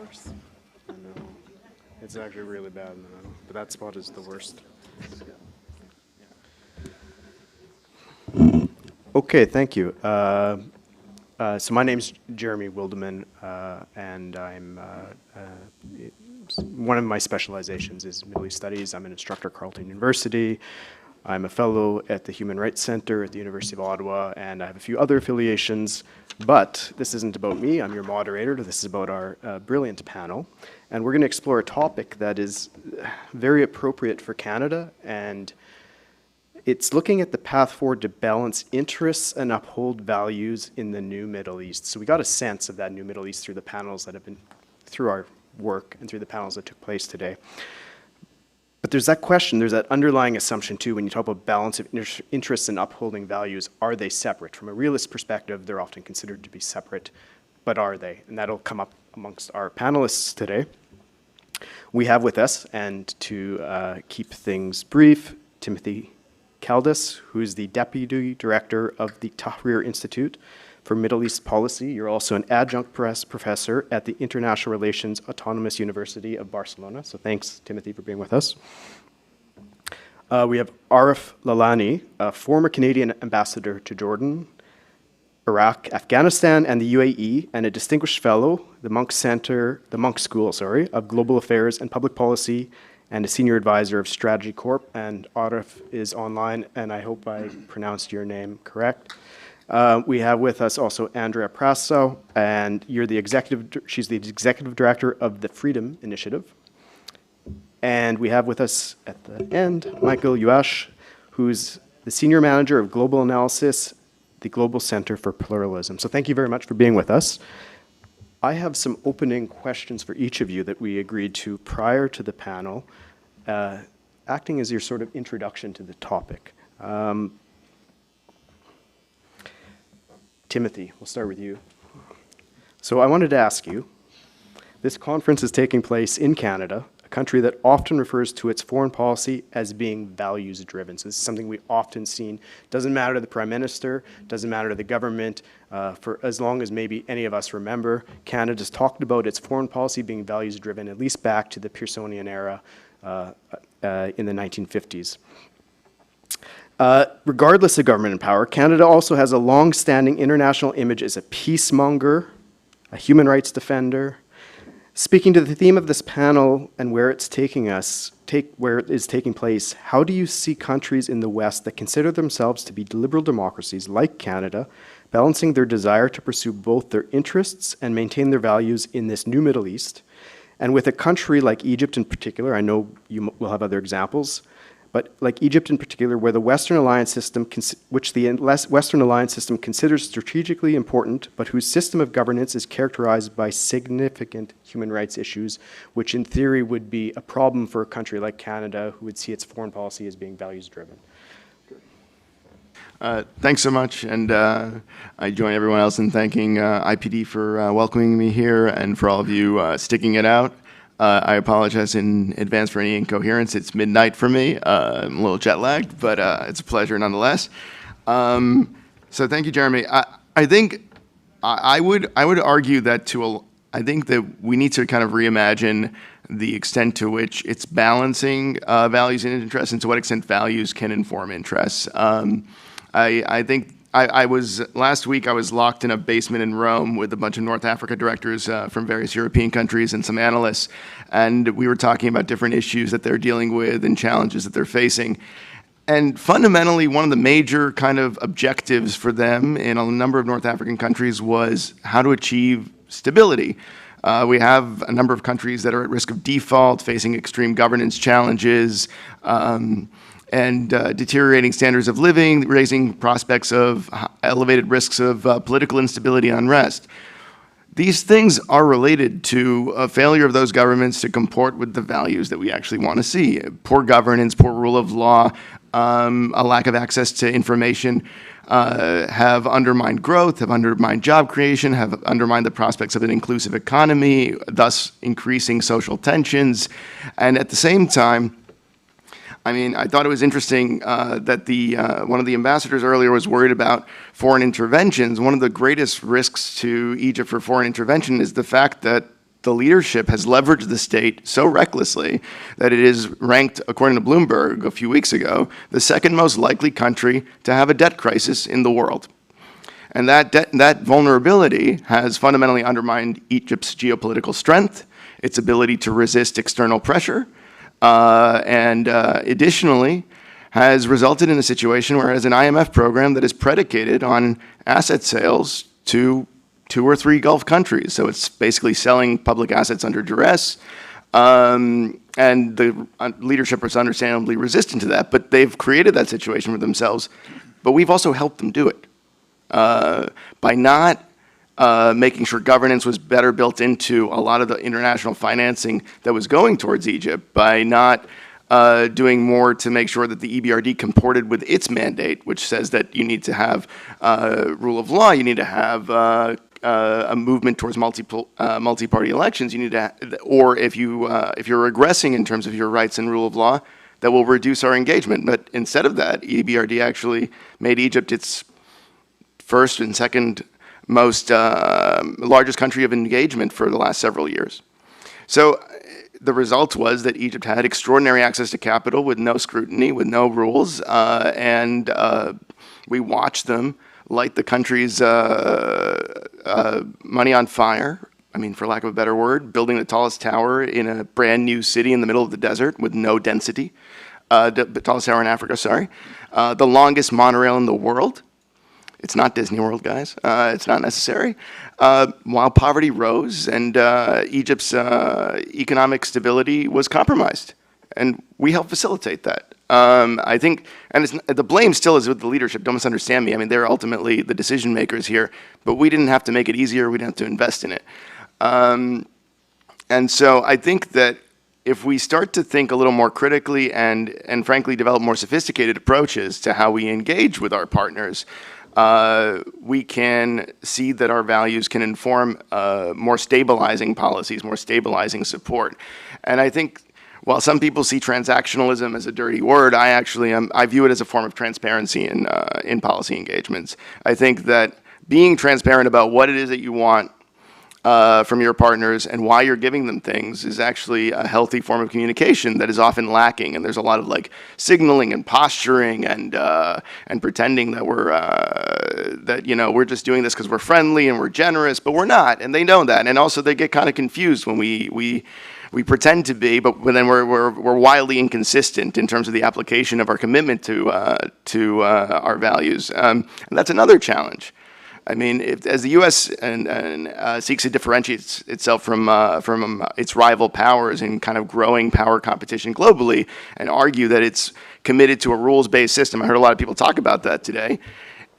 worse. I know. It's actually really bad now, but that spot is the worst. Okay, thank you. So my name's Jeremy Wildeman, and I'm one of my specializations is Middle East Studies. I'm an instructor at Carleton University. I'm a fellow at the Human Rights Center at the University of Ottawa, and I have a few other affiliations, but this isn't about me. I'm your moderator. This is about our brilliant panel, and we're going to explore a topic that is very appropriate for Canada, and it's looking at the path forward to balance interests and uphold values in the new Middle East. So we got a sense of that new Middle East through the panels that have been, through our work and through the panels that took place today. But there's that question, there's that underlying assumption too, when you talk about balance of interests and upholding values, are they separate? From a realist perspective, they're often considered to be separate, but are they? And that'll come up amongst our panelists today. We have with us, and to keep things brief, Timothy Kaldis, who is the Deputy Director of the Tahrir Institute for Middle East Policy. You're also an adjunct professor at the International Relations Autonomous University of Barcelona. So thanks, Timothy, for being with us. We have Arif Lalani, a former Canadian ambassador to Jordan, Iraq, Afghanistan, and the UAE, and a distinguished fellow, the Monk School of Global Affairs and Public Policy, and a senior advisor of Strategy Corp. And Arif is online, and I hope I pronounced your name correct. We have with us also Andrea Prasso, and she's the executive director of the Freedom Initiative. And we have with us at the end, Michael Uash, who's the senior manager of global analysis, the Global Center for Pluralism. So thank you very much for being with us. I have some opening questions for each of you that we agreed to prior to the panel, acting as your sort of introduction to the topic. Timothy, we'll start with you. So I wanted to ask you, this conference is taking place in Canada, a country that often refers to its foreign policy as being values-driven. So this is something we often seen. Doesn't matter to the Prime Minister, doesn't matter to the government. For as long as maybe any of us remember, Canada's talked about its foreign policy being values-driven, at least back to the Pearsonian era in the 1950s. Regardless of government and power, Canada also has a long-standing international image as a peacemonger, a human rights defender. Speaking to the theme of this panel and where it's taking us, where it is taking place, how do you see countries in the West that consider themselves to be liberal democracies like Canada, balancing their desire to pursue both their interests and maintain their values in this new Middle East? And with a country like Egypt in particular, I know you will have other examples, but like Egypt in particular, where the Western alliance system, which the Western alliance system considers strategically important, but whose system of governance is characterized by significant human rights issues, which in theory would be a problem for a country like Canada, who would see its foreign policy as being values-driven. Thanks so much, and I join everyone else in thanking IPD for welcoming me here and for all of you sticking it out. I apologize in advance for any incoherence. It's midnight for me. I'm a little jet lagged, but it's a pleasure nonetheless. So thank you, Jeremy. I think I would argue that I think that we need to kind of reimagine the extent to which it's balancing values and interests, and to what extent values can inform interests. I think last week I was locked in a basement in Rome with a bunch of North Africa directors from various European countries and some analysts, and we were talking about different issues that they're dealing with and challenges that they're facing. And fundamentally, one of the major kind of objectives for them in a number of North African countries was how to achieve stability. We have a number of countries that are at risk of default, facing extreme governance challenges, and deteriorating standards of living, raising prospects of elevated risks of political instability and unrest. These things are related to a failure of those governments to comport with the values that we actually want to see. Poor governance, poor rule of law, a lack of access to information have undermined growth, have undermined job creation, have undermined the prospects of an inclusive economy, thus increasing social tensions. And at the same time, I mean, I thought it was interesting that one of the ambassadors earlier was worried about foreign interventions. One of the greatest risks to Egypt for foreign intervention is the fact that the leadership has leveraged the state so recklessly that it is ranked, according to Bloomberg a few weeks ago, the second most likely country to have a debt crisis in the world. And that vulnerability has fundamentally undermined Egypt's geopolitical strength, its ability to resist external pressure, and additionally has resulted in a situation where it has an IMF program that is predicated on asset sales to 2 or 3 Gulf countries. So it's basically selling public assets under duress. And the leadership is understandably resistant to that, but they've created that situation for themselves. But we've also helped them do it by not making sure governance was better built into a lot of the international financing that was going towards Egypt, by not doing more to make sure that the EBRD comported with its mandate, which says that you need to have rule of law, you need to have a movement towards multi-party elections. You need to, or if you're regressing in terms of your rights and rule of law, that will reduce our engagement. But instead of that, EBRD actually made Egypt its first and second most largest country of engagement for the last several years. So the result was that Egypt had extraordinary access to capital with no scrutiny, with no rules, and we watched them light the country's money on fire, I mean, for lack of a better word, building the tallest tower in a brand new city in the middle of the desert with no density, the tallest tower in Africa, sorry, the longest monorail in the world. It's not Disney World, guys. It's not necessary. While poverty rose and Egypt's economic stability was compromised. And we helped facilitate that. I think, and the blame still is with the leadership, don't misunderstand me. I mean, they're ultimately the decision makers here, but we didn't have to make it easier, we didn't have to invest in it. And so I think that if we start to think a little more critically and frankly develop more sophisticated approaches to how we engage with our partners, we can see that our values can inform more stabilizing policies, more stabilizing support. And I think while some people see transactionalism as a dirty word, I view it as a form of transparency in policy engagements. I think that being transparent about what it is that you want from your partners and why you're giving them things is actually a healthy form of communication that is often lacking. And there's a lot of like signaling and posturing and pretending that we're just doing this because we're friendly and we're generous, but we're not, and they know that. And also they get kind of confused when we pretend to be, but then we're wildly inconsistent in terms of the application of our commitment to our values. And that's another challenge. I mean, as the U.S. seeks to differentiate itself from its rival powers in kind of growing power competition globally, and argue that it's committed to a rules-based system, I heard a lot of people talk about that today.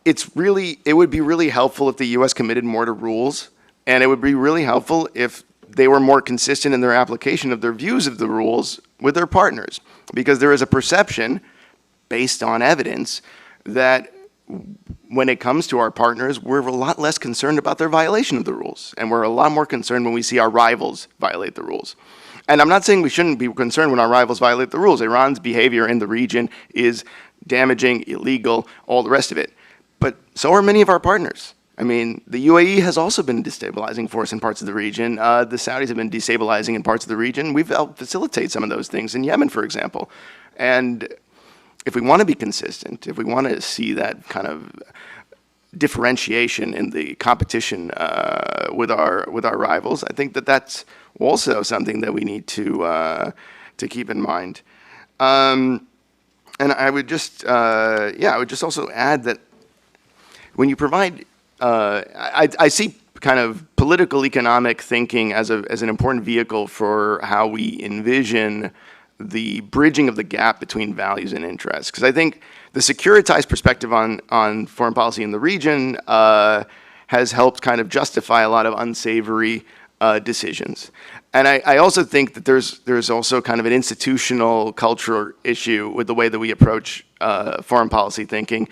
It would be really helpful if the U.S. committed more to rules, and it would be really helpful if they were more consistent in their application of their views of the rules with their partners, because there is a perception, based on evidence, that when it comes to our partners, we're a lot less concerned about their violation of the rules. And we're a lot more concerned when we see our rivals violate the rules. And I'm not saying we shouldn't be concerned when our rivals violate the rules. Iran's behavior in the region is damaging, illegal, all the rest of it. But so are many of our partners. I mean, the UAE has also been a destabilizing force in parts of the region. The Saudis have been destabilizing in parts of the region. We've helped facilitate some of those things in Yemen, for example. And if we want to be consistent, if we want to see that kind of differentiation in the competition with our rivals, I think that that's also something that we need to keep in mind. And I would just also add that when you provide, I see kind of political economic thinking as an important vehicle for how we envision the bridging of the gap between values and interests. Because I think the securitized perspective on foreign policy in the region has helped kind of justify a lot of unsavory decisions. And I also think that there's also kind of an institutional cultural issue with the way that we approach foreign policy thinking.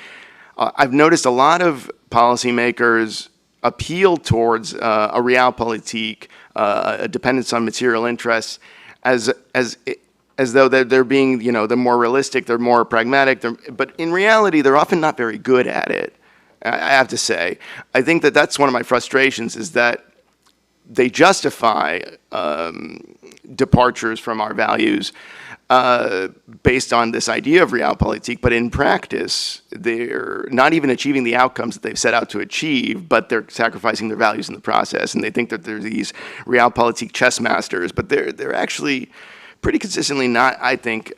I've noticed a lot of policymakers appeal towards a realpolitik, a dependence on material interests, as though they're being, they're more realistic, they're more pragmatic, but in reality, they're often not very good at it, I have to say. I think that that's one of my frustrations, is that they justify departures from our values based on this idea of realpolitik, but in practice, they're not even achieving the outcomes that they've set out to achieve, but they're sacrificing their values in the process. And they think that they're these realpolitik chess masters, but they're actually pretty consistently not, I think,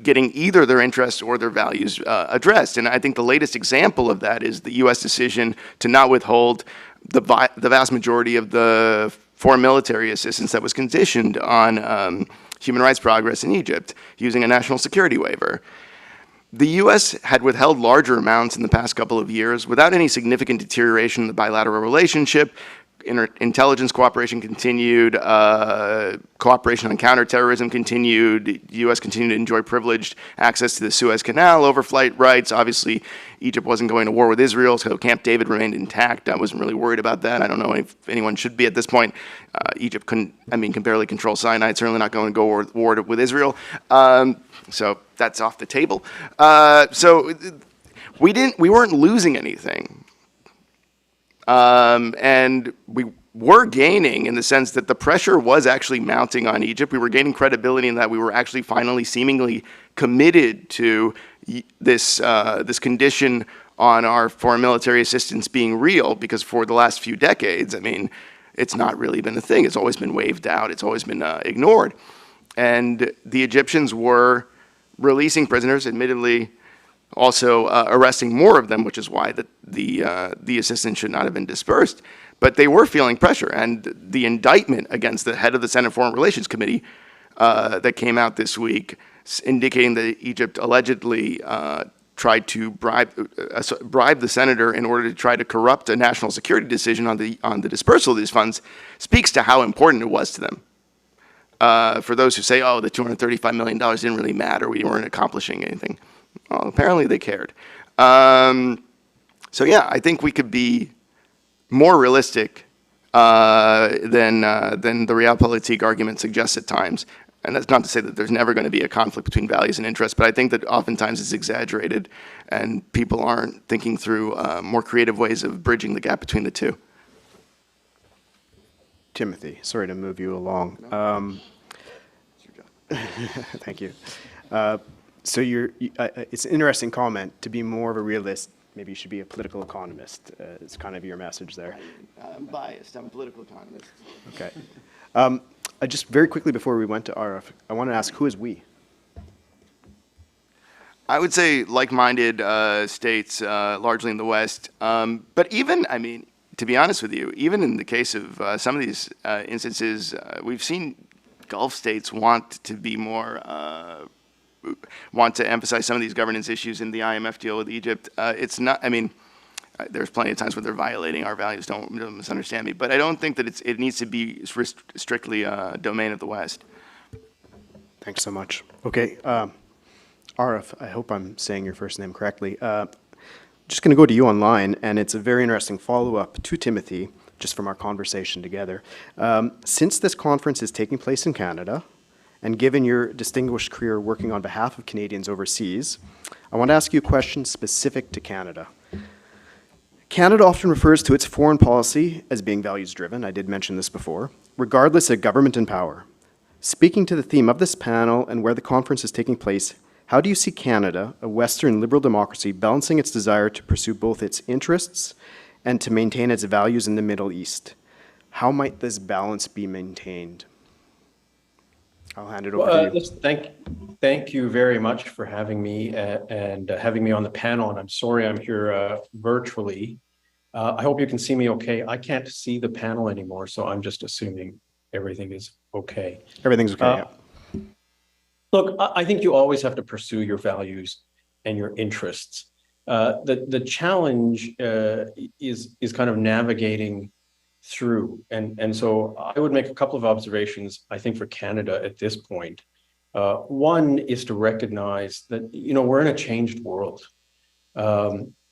getting either their interests or their values addressed. And I think the latest example of that is the U.S. decision to not withhold the vast majority of the foreign military assistance that was conditioned on human rights progress in Egypt using a national security waiver. The U.S. had withheld larger amounts in the past couple of years without any significant deterioration in the bilateral relationship. Intelligence cooperation continued, cooperation on counterterrorism continued, the U.S. continued to enjoy privileged access to the Suez Canal, overflight rights. Obviously, Egypt wasn't going to war with Israel, so Camp David remained intact. I wasn't really worried about that. I don't know if anyone should be at this point. Egypt can barely control Sinai. It's certainly not going to go war with Israel. So that's off the table. So we weren't losing anything. And we were gaining in the sense that the pressure was actually mounting on Egypt. We were gaining credibility in that we were actually finally seemingly committed to this condition on our foreign military assistance being real, because for the last few decades, I mean, it's not really been a thing. It's always been waved out. It's always been ignored. And the Egyptians were releasing prisoners, admittedly, also arresting more of them, which is why the assistance should not have been dispersed. But they were feeling pressure, and the indictment against the head of the Senate Foreign Relations Committee that came out this week, indicating that Egypt allegedly tried to bribe the senator in order to try to corrupt a national security decision on the dispersal of these funds, speaks to how important it was to them. For those who say, oh, the $235 million didn't really matter, we weren't accomplishing anything. Well, apparently they cared. So yeah, I think we could be more realistic than the realpolitik argument suggests at times. And that's not to say that there's never going to be a conflict between values and interests, but I think that oftentimes it's exaggerated and people aren't thinking through more creative ways of bridging the gap between the two. Timothy, sorry to move you along. Thank you. So it's an interesting comment. To be more of a realist, maybe you should be a political economist. It's kind of your message there. I'm biased. I'm a political economist. Okay. Just very quickly before we went to RF, I want to ask, who is we? I would say like-minded states, largely in the West. But even, I mean, to be honest with you, even in the case of some of these instances, we've seen Gulf states want to be more want to emphasize some of these governance issues in the IMF deal with Egypt. It's not, I mean, there's plenty of times when they're violating our values, don't misunderstand me, but I don't think that it needs to be strictly a domain of the West. Thanks so much. Okay, Arif, I hope I'm saying your first name correctly. Just going to go to you online, and it's a very interesting follow-up to Timothy, just from our conversation together. Since this conference is taking place in Canada, and given your distinguished career working on behalf of Canadians overseas, I want to ask you a question specific to Canada. Canada often refers to its foreign policy as being values-driven, I did mention this before, regardless of government in power. Speaking to the theme of this panel and where the conference is taking place, how do you see Canada, a Western liberal democracy, balancing its desire to pursue both its interests and to maintain its values in the Middle East? How might this balance be maintained? I'll hand it over to you. Thank you very much for having me and having me on the panel. And I'm sorry I'm here virtually. I hope you can see me okay. I can't see the panel anymore, so I'm just assuming everything is okay. Everything's okay, yeah. Look, I think you always have to pursue your values and your interests. The challenge is kind of navigating through. And so I would make a couple of observations, I think, for Canada at this point. One is to recognize that, we're in a changed world.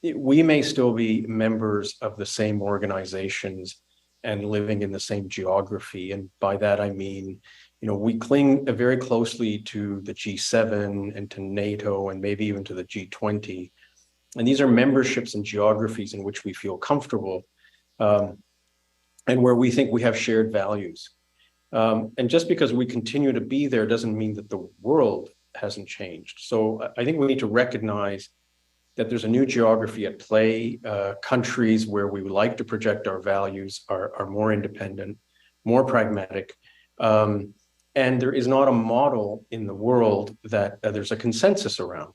We may still be members of the same organizations and living in the same geography. And by that, I mean, we cling very closely to the G7 and to NATO and maybe even to the G20. And these are memberships and geographies in which we feel comfortable. and where we think we have shared values. And just because we continue to be there doesn't mean that the world hasn't changed. So I think we need to recognize that there's a new geography at play. Countries where we would like to project our values are more independent, more pragmatic. And there is not a model in the world that there's a consensus around.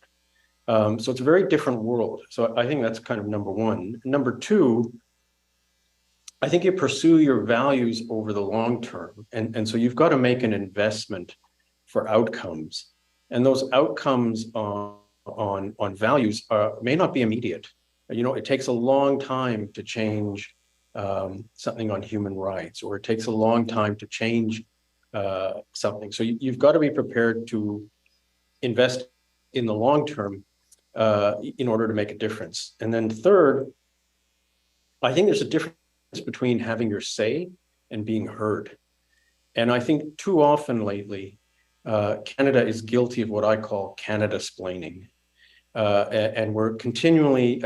So it's a very different world. So I think that's kind of number one. Number two, I think you pursue your values over the long term. And so you've got to make an investment for outcomes. And those outcomes on values may not be immediate. You know, it takes a long time to change something on human rights, or it takes a long time to change something. So you've got to be prepared to invest in the long term in order to make a difference. And then third, I think there's a difference between having your say and being heard. And I think too often lately, Canada is guilty of what I call Canada-splaining. And we're continually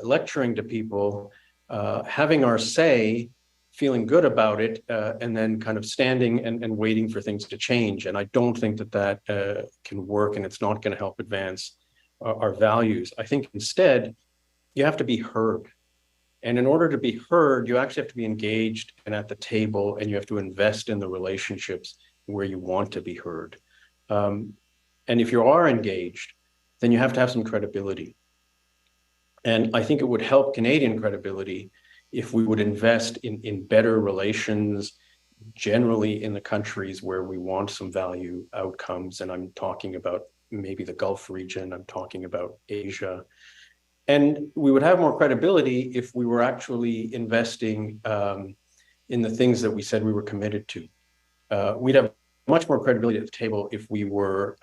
lecturing to people, having our say, feeling good about it, and then kind of standing and waiting for things to change. And I don't think that that can work, and it's not going to help advance our values. I think instead, you have to be heard. And in order to be heard, you actually have to be engaged and at the table, and you have to invest in the relationships where you want to be heard. And if you are engaged, then you have to have some credibility. And I think it would help Canadian credibility if we would invest in better relations generally in the countries where we want some value outcomes. And I'm talking about maybe the Gulf region, I'm talking about Asia. And we would have more credibility if we were actually investing in the things that we said we were committed to. We'd have much more credibility at the table if we were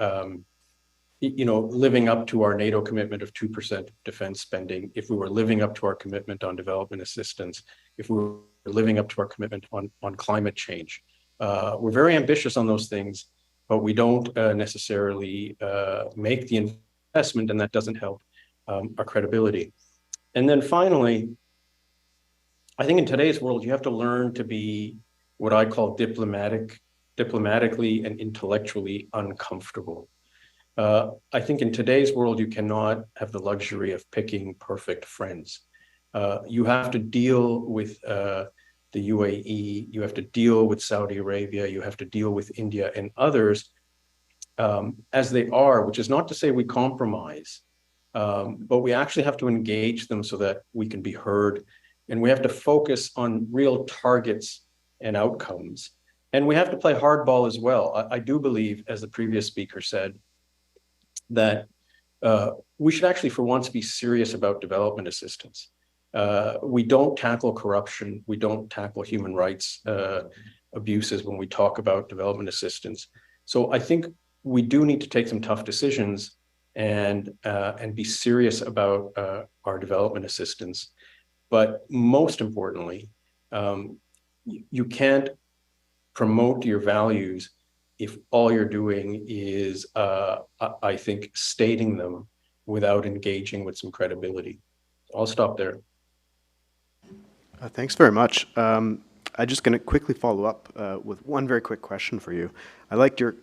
living up to our NATO commitment of 2% defense spending, if we were living up to our commitment on development assistance, if we were living up to our commitment on climate change. We're very ambitious on those things, but we don't necessarily make the investment, and that doesn't help our credibility. And then finally, I think in today's world, you have to learn to be what I call diplomatically and intellectually uncomfortable. I think in today's world, you cannot have the luxury of picking perfect friends. You have to deal with the UAE, you have to deal with Saudi Arabia, you have to deal with India and others as they are, which is not to say we compromise, but we actually have to engage them so that we can be heard. And we have to focus on real targets and outcomes. And we have to play hardball as well. I do believe, as the previous speaker said, that we should actually for once be serious about development assistance. We don't tackle corruption. We don't tackle human rights abuses when we talk about development assistance. So I think we do need to take some tough decisions and be serious about our development assistance. But most importantly, you can't promote your values if all you're doing is, I think, stating them without engaging with some credibility. I'll stop there. Thanks very much. I'm just going to quickly follow up with one very quick question for you. I liked your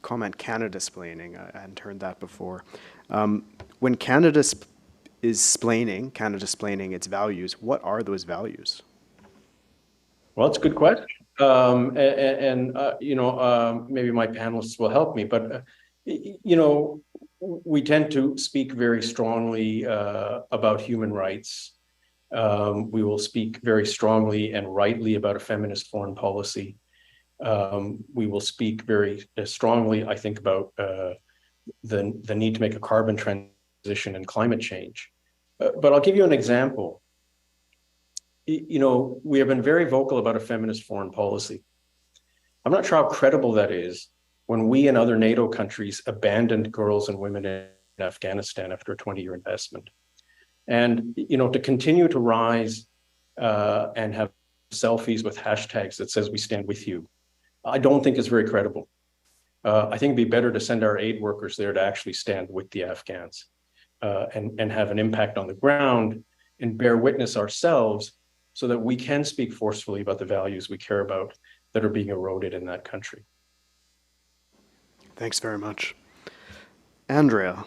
comment, Canada-splaining. I hadn't heard that before. When Canada is Canada-splaining its values, what are those values? Well, it's a good question. Maybe my panelists will help me, but, we tend to speak very strongly about human rights. We will speak very strongly and rightly about a feminist foreign policy. We will speak very strongly, I think, about the need to make a carbon transition and climate change. But I'll give you an example. We have been very vocal about a feminist foreign policy. I'm not sure how credible that is when we and other NATO countries abandoned girls and women in Afghanistan after a 20-year investment. And, to continue to rise and have selfies with hashtags that says we stand with you, I don't think is very credible. I think it'd be better to send our aid workers there to actually stand with the Afghans and have an impact on the ground and bear witness ourselves so that we can speak forcefully about the values we care about that are being eroded in that country. Thanks very much. Andrea,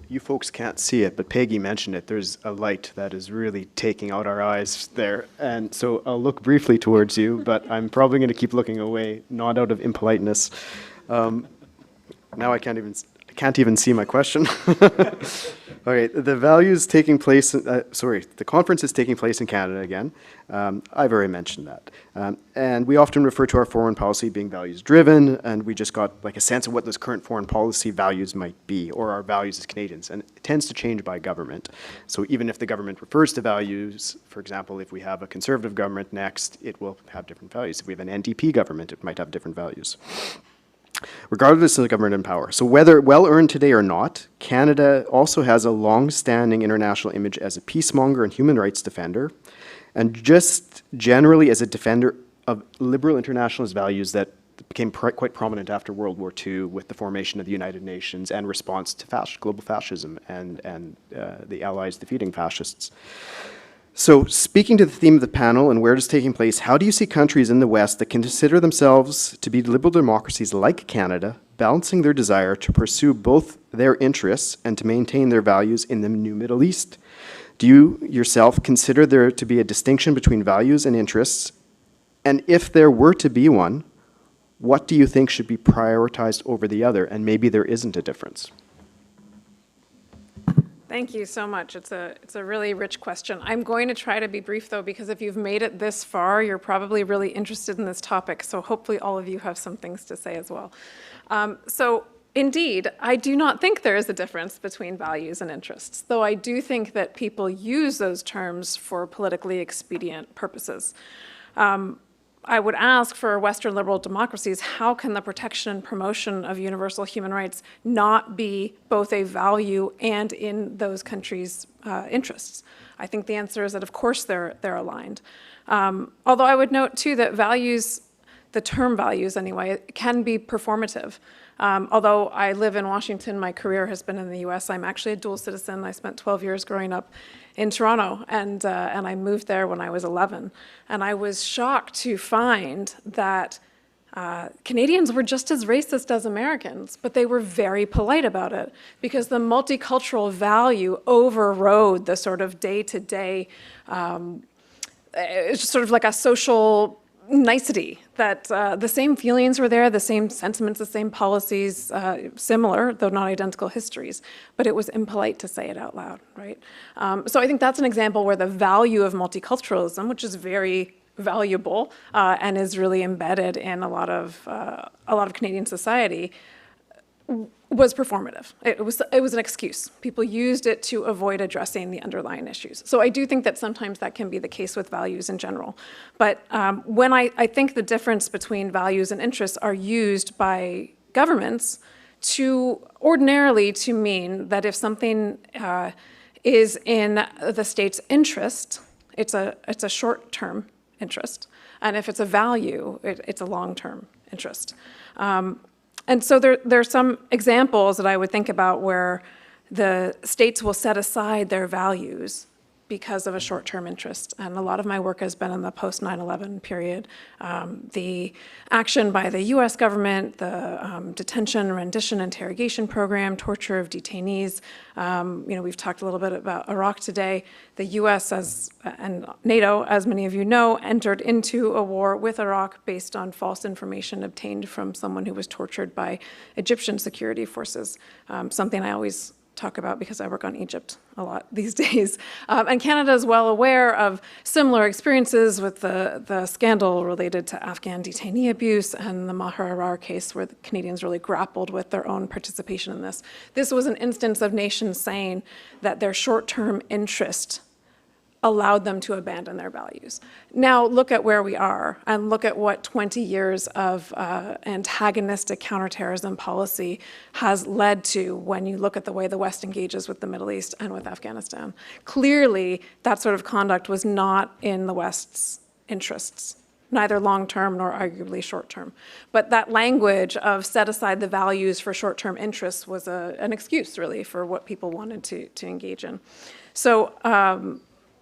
you folks can't see it, but Peggy mentioned it. There's a light that is really taking out our eyes there. And so I'll look briefly towards you, but I'm probably going to keep looking away, not out of impoliteness. Now I can't even see my question. Okay, the values taking place, the conference is taking place in Canada again. I've already mentioned that. And we often refer to our foreign policy being values driven, and we just got like a sense of what those current foreign policy values might be, or our values as Canadians. And it tends to change by government. So even if the government refers to values, for example, if we have a Conservative government next, it will have different values. If we have an NDP government, it might have different values, regardless of the government in power. So whether well-earned today or not, Canada also has a long-standing international image as a peacemonger and human rights defender, and just generally as a defender of liberal internationalist values that became quite prominent after World War II with the formation of the United Nations and response to global fascism and the Allies defeating fascists. So speaking to the theme of the panel and where it is taking place, how do you see countries in the West that consider themselves to be liberal democracies like Canada balancing their desire to pursue both their interests and to maintain their values in the new Middle East? Do you yourself consider there to be a distinction between values and interests? And if there were to be one, what do you think should be prioritized over the other? And maybe there isn't a difference. Thank you so much. It's a really rich question. I'm going to try to be brief, though, because if you've made it this far, you're probably really interested in this topic. So hopefully all of you have some things to say as well. So indeed, I do not think there is a difference between values and interests, though I do think that people use those terms for politically expedient purposes. I would ask for Western liberal democracies, how can the protection and promotion of universal human rights not be both a value and in those countries' interests? I think the answer is that, of course, they're aligned. Although I would note, too, that values, the term values anyway, can be performative. Although I live in Washington, my career has been in the US. I'm actually a dual citizen. I spent 12 years growing up in Toronto, and I moved there when I was 11. And I was shocked to find that Canadians were just as racist as Americans, but they were very polite about it because the multicultural value overrode the sort of day-to-day, it's sort of like a social nicety that the same feelings were there, the same sentiments, the same policies, similar, though not identical histories, but it was impolite to say it out loud, right? So I think that's an example where the value of multiculturalism, which is very valuable and is really embedded in a lot of Canadian society, was performative. It was an excuse. People used it to avoid addressing the underlying issues. So I do think that sometimes that can be the case with values in general. But when I think the difference between values and interests are used by governments to ordinarily to mean that if something is in the state's interest, it's a short-term interest. And if it's a value, it's a long-term interest. And so there are some examples that I would think about where the states will set aside their values because of a short-term interest. And a lot of my work has been in the post-9/11 period. The action by the US government, the detention, rendition, interrogation program, torture of detainees. We've talked a little bit about Iraq today. The US and NATO, as many of you know, entered into a war with Iraq based on false information obtained from someone who was tortured by Egyptian security forces, something I always talk about because I work on Egypt a lot these days. And Canada is well aware of similar experiences with the scandal related to Afghan detainee abuse and the Maher Arar case where the Canadians really grappled with their own participation in this. This was an instance of nations saying that their short-term interest allowed them to abandon their values. Now look at where we are and look at what 20 years of antagonistic counterterrorism policy has led to when you look at the way the West engages with the Middle East and with Afghanistan. Clearly, that sort of conduct was not in the West's interests, neither long-term nor arguably short-term. But that language of set aside the values for short-term interests was an excuse, really, for what people wanted to engage in. So,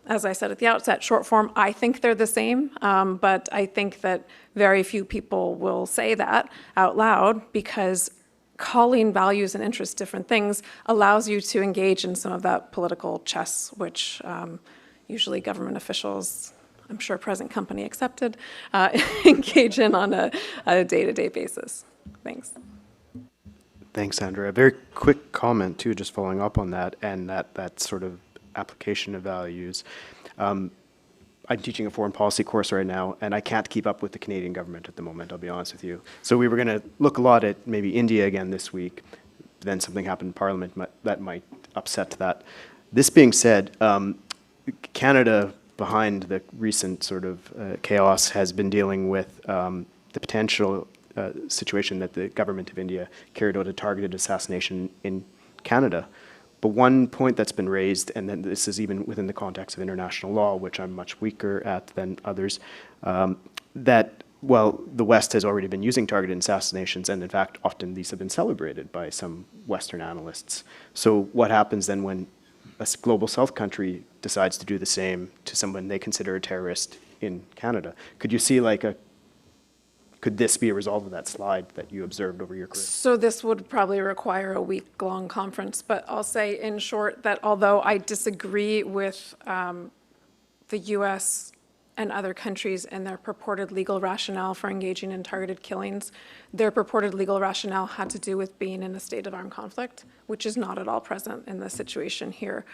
as I said at the outset, short form, I think they're the same, but I think that very few people will say that out loud because calling values and interests different things allows you to engage in some of that political chess, which usually government officials, I'm sure present company accepted, engage in on a day-to-day basis. Thanks. Thanks, Andrea. A very quick comment, too, just following up on that and that sort of application of values. I'm teaching a foreign policy course right now, and I can't keep up with the Canadian government at the moment, I'll be honest with you. So we were going to look a lot at maybe India again this week. Then something happened in Parliament that might upset that. This being said, Canada, behind the recent sort of chaos, has been dealing with the potential situation that the government of India carried out a targeted assassination in Canada. But one point that's been raised, and then this is even within the context of international law, which I'm much weaker at than others, that, well, the West has already been using targeted assassinations, and in fact, often these have been celebrated by some Western analysts. So what happens then when a global South country decides to do the same to someone they consider a terrorist in Canada? Could you see could this be a result of that slide that you observed over your career? So this would probably require a week-long conference, but I'll say in short that although I disagree with the US and other countries and their purported legal rationale for engaging in targeted killings, their purported legal rationale had to do with being in a state of armed conflict, which is not at all present in the situation here.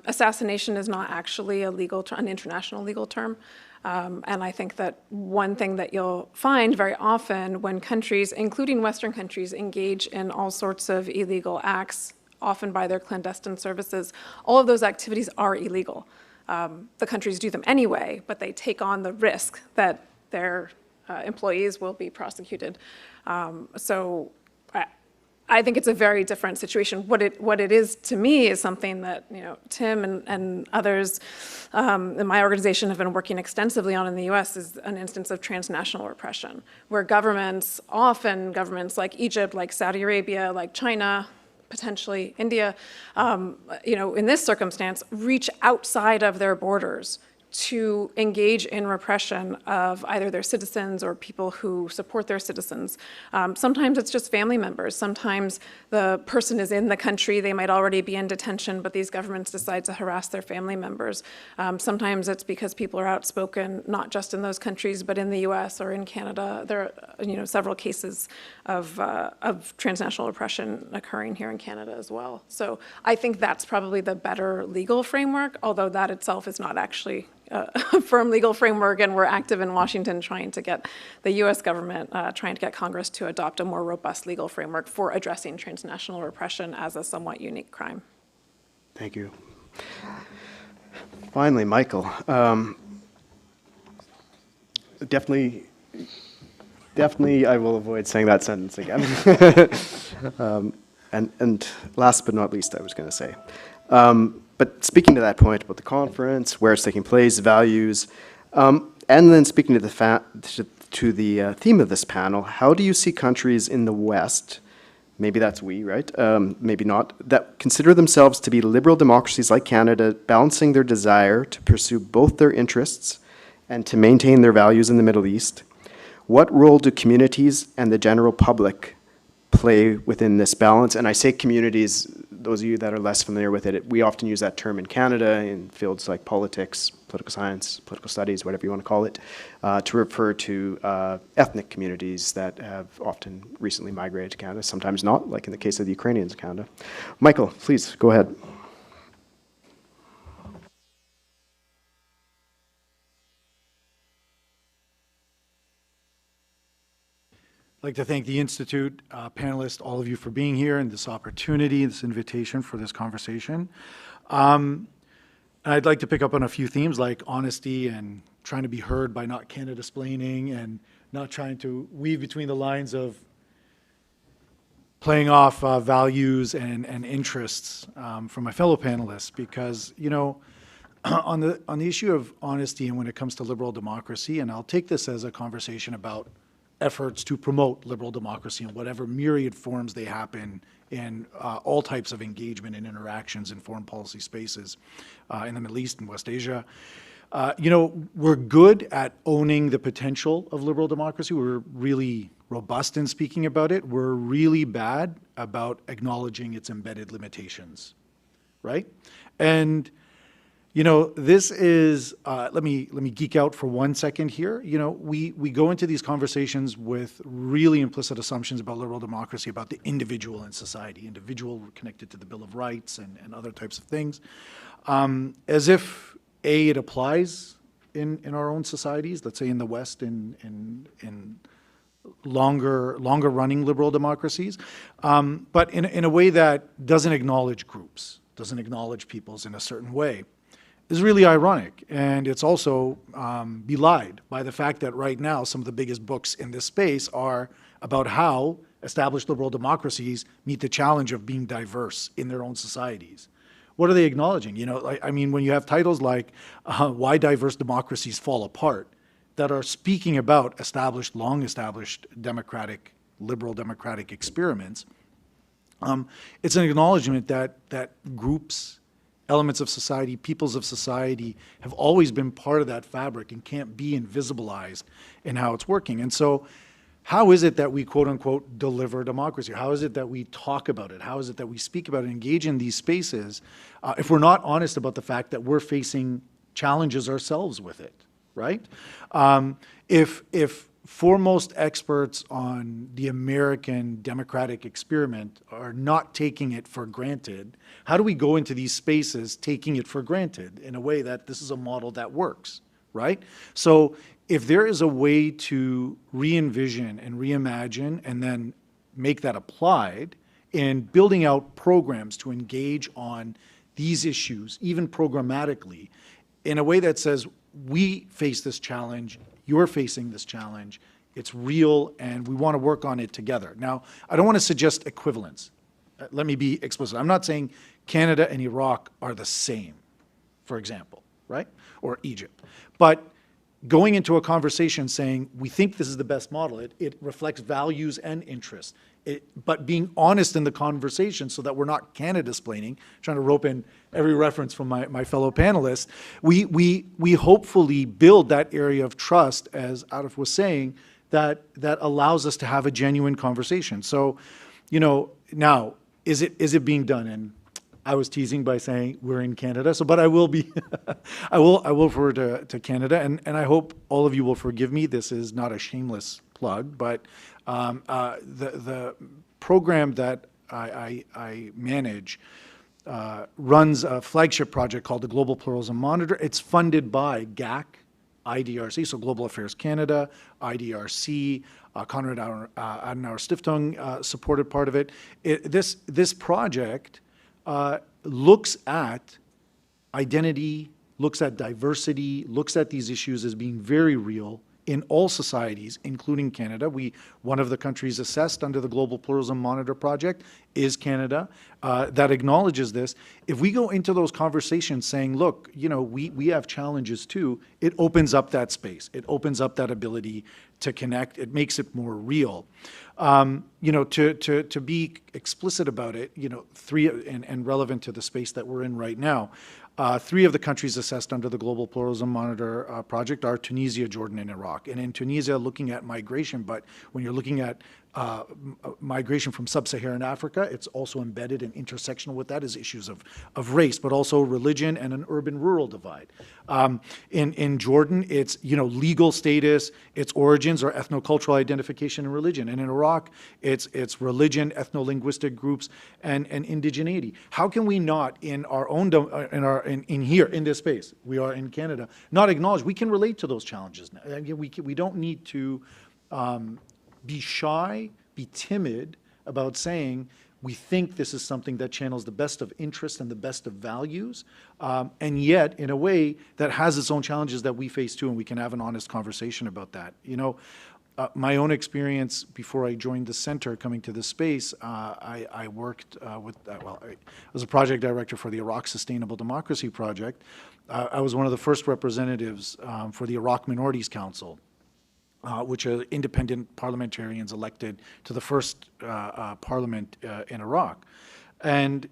Assassination is not actually an international legal term. And I think that one thing that you'll find very often when countries, including Western countries, engage in all sorts of illegal acts, often by their clandestine services, all of those activities are illegal. The countries do them anyway, but they take on the risk that their employees will be prosecuted. So I think it's a very different situation. What it is to me is something that Tim and others in my organization have been working extensively on in the U.S. is an instance of transnational repression, where governments, often governments like Egypt, like Saudi Arabia, like China, potentially India, in this circumstance, reach outside of their borders to engage in repression of either their citizens or people who support their citizens. Sometimes it's just family members. Sometimes the person is in the country, they might already be in detention, but these governments decide to harass their family members. Sometimes it's because people are outspoken, not just in those countries, but in the US or in Canada. There are several cases of transnational repression occurring here in Canada as well. So I think that's probably the better legal framework, although that itself is not actually a firm legal framework, and we're active in Washington trying to get the US government, trying to get Congress to adopt a more robust legal framework for addressing transnational repression as a somewhat unique crime. Thank you. Finally, Michael, definitely I will avoid saying that sentence again. And last but not least, I was going to say, but speaking to that point about the conference, where it's taking place, values, and then speaking to the theme of this panel, how do you see countries in the West, maybe that's we, right? Maybe not, that consider themselves to be liberal democracies like Canada, balancing their desire to pursue both their interests and to maintain their values in the Middle East? What role do communities and the general public play within this balance? And I say communities, those of you that are less familiar with it, we often use that term in Canada in fields like politics, political science, political studies, whatever you want to call it, to refer to ethnic communities that have often recently migrated to Canada, sometimes not, like in the case of the Ukrainians in Canada. Michael, please, go ahead. I'd like to thank the Institute, panelists, all of you for being here and this opportunity, this invitation for this conversation. I'd like to pick up on a few themes like honesty and trying to be heard by not Canada-splaining and not trying to weave between the lines of playing off values and interests from my fellow panelists, because, on the issue of honesty and when it comes to liberal democracy, and I'll take this as a conversation about efforts to promote liberal democracy in whatever myriad forms they happen in all types of engagement and interactions in foreign policy spaces in the Middle East and West Asia. You know, we're good at owning the potential of liberal democracy. We're really robust in speaking about it. We're really bad about acknowledging its embedded limitations, right? And you know, this is, let me geek out for 1 second here. You know, we go into these conversations with really implicit assumptions about liberal democracy, about the individual in society, individual connected to the Bill of Rights and other types of things, as if, A, it applies in our own societies, let's say in the West, in longer running liberal democracies, but in a way that doesn't acknowledge groups, doesn't acknowledge peoples in a certain way. Is really ironic, and it's also belied by the fact that right now some of the biggest books in this space are about how established liberal democracies meet the challenge of being diverse in their own societies. What are they acknowledging? You know, I mean, when you have titles like Why Diverse Democracies Fall Apart, that are speaking about long established democratic, liberal democratic experiments, it's an acknowledgement that groups, elements of society, peoples of society have always been part of that fabric and can't be invisibilized in how it's working. And so how is it that we, quote unquote, deliver democracy? How is it that we talk about it? How is it that we speak about it, engage in these spaces, if we're not honest about the fact that we're facing challenges ourselves with it, right? If foremost experts on the American democratic experiment are not taking it for granted, how do we go into these spaces taking it for granted in a way that this is a model that works, right? So if there is a way to re-envision and reimagine and then make that applied in building out programs to engage on these issues, even programmatically, in a way that says, we face this challenge, you're facing this challenge, it's real, and we want to work on it together. Now, I don't want to suggest equivalence. Let me be explicit. I'm not saying Canada and Iraq are the same, for example, right? Or Egypt. But going into a conversation saying, we think this is the best model, it reflects values and interests, but being honest in the conversation so that we're not Canada-splaining, trying to rope in every reference from my fellow panelists, we hopefully build that area of trust, as Arif was saying, that allows us to have a genuine conversation. So, you know, now, is it being done? And I was teasing by saying we're in Canada, but I will be, I will refer to Canada, and I hope all of you will forgive me. This is not a shameless plug, but the program that I manage runs a flagship project called the Global Pluralism Monitor. It's funded by GAC, IDRC, so Global Affairs Canada, IDRC, Konrad Adenauer Stiftung supported part of it. This project looks at identity, looks at diversity, looks at these issues as being very real in all societies, including Canada. One of the countries assessed under the Global Pluralism Monitor project is Canada. That acknowledges this. If we go into those conversations saying, look, you know, we have challenges too, it opens up that space. It opens up that ability to connect. It makes it more real. You know, to be explicit about it, you know, and relevant to the space that we're in right now, 3 of the countries assessed under the Global Pluralism Monitor project are Tunisia, Jordan, and Iraq. And in Tunisia, looking at migration, but when you're looking at migration from sub-Saharan Africa, it's also embedded and intersectional with that is issues of race, but also religion and an urban-rural divide. In Jordan, it's, you know, legal status, its origins or ethnocultural identification and religion. And in Iraq, it's religion, ethno-linguistic groups, and indigeneity. How can we not, in our own, in here, in this space, we are in Canada, not acknowledge we can relate to those challenges now? We don't need to be shy, be timid about saying we think this is something that channels the best of interest and the best of values, and yet in a way that has its own challenges that we face too, and we can have an honest conversation about that. You know, my own experience before I joined the center coming to this space, I worked with, well, I was a project director for the Iraq Sustainable Democracy Project. I was one of the first representatives for the Iraq Minorities Council. which are independent parliamentarians elected to the first parliament in Iraq. And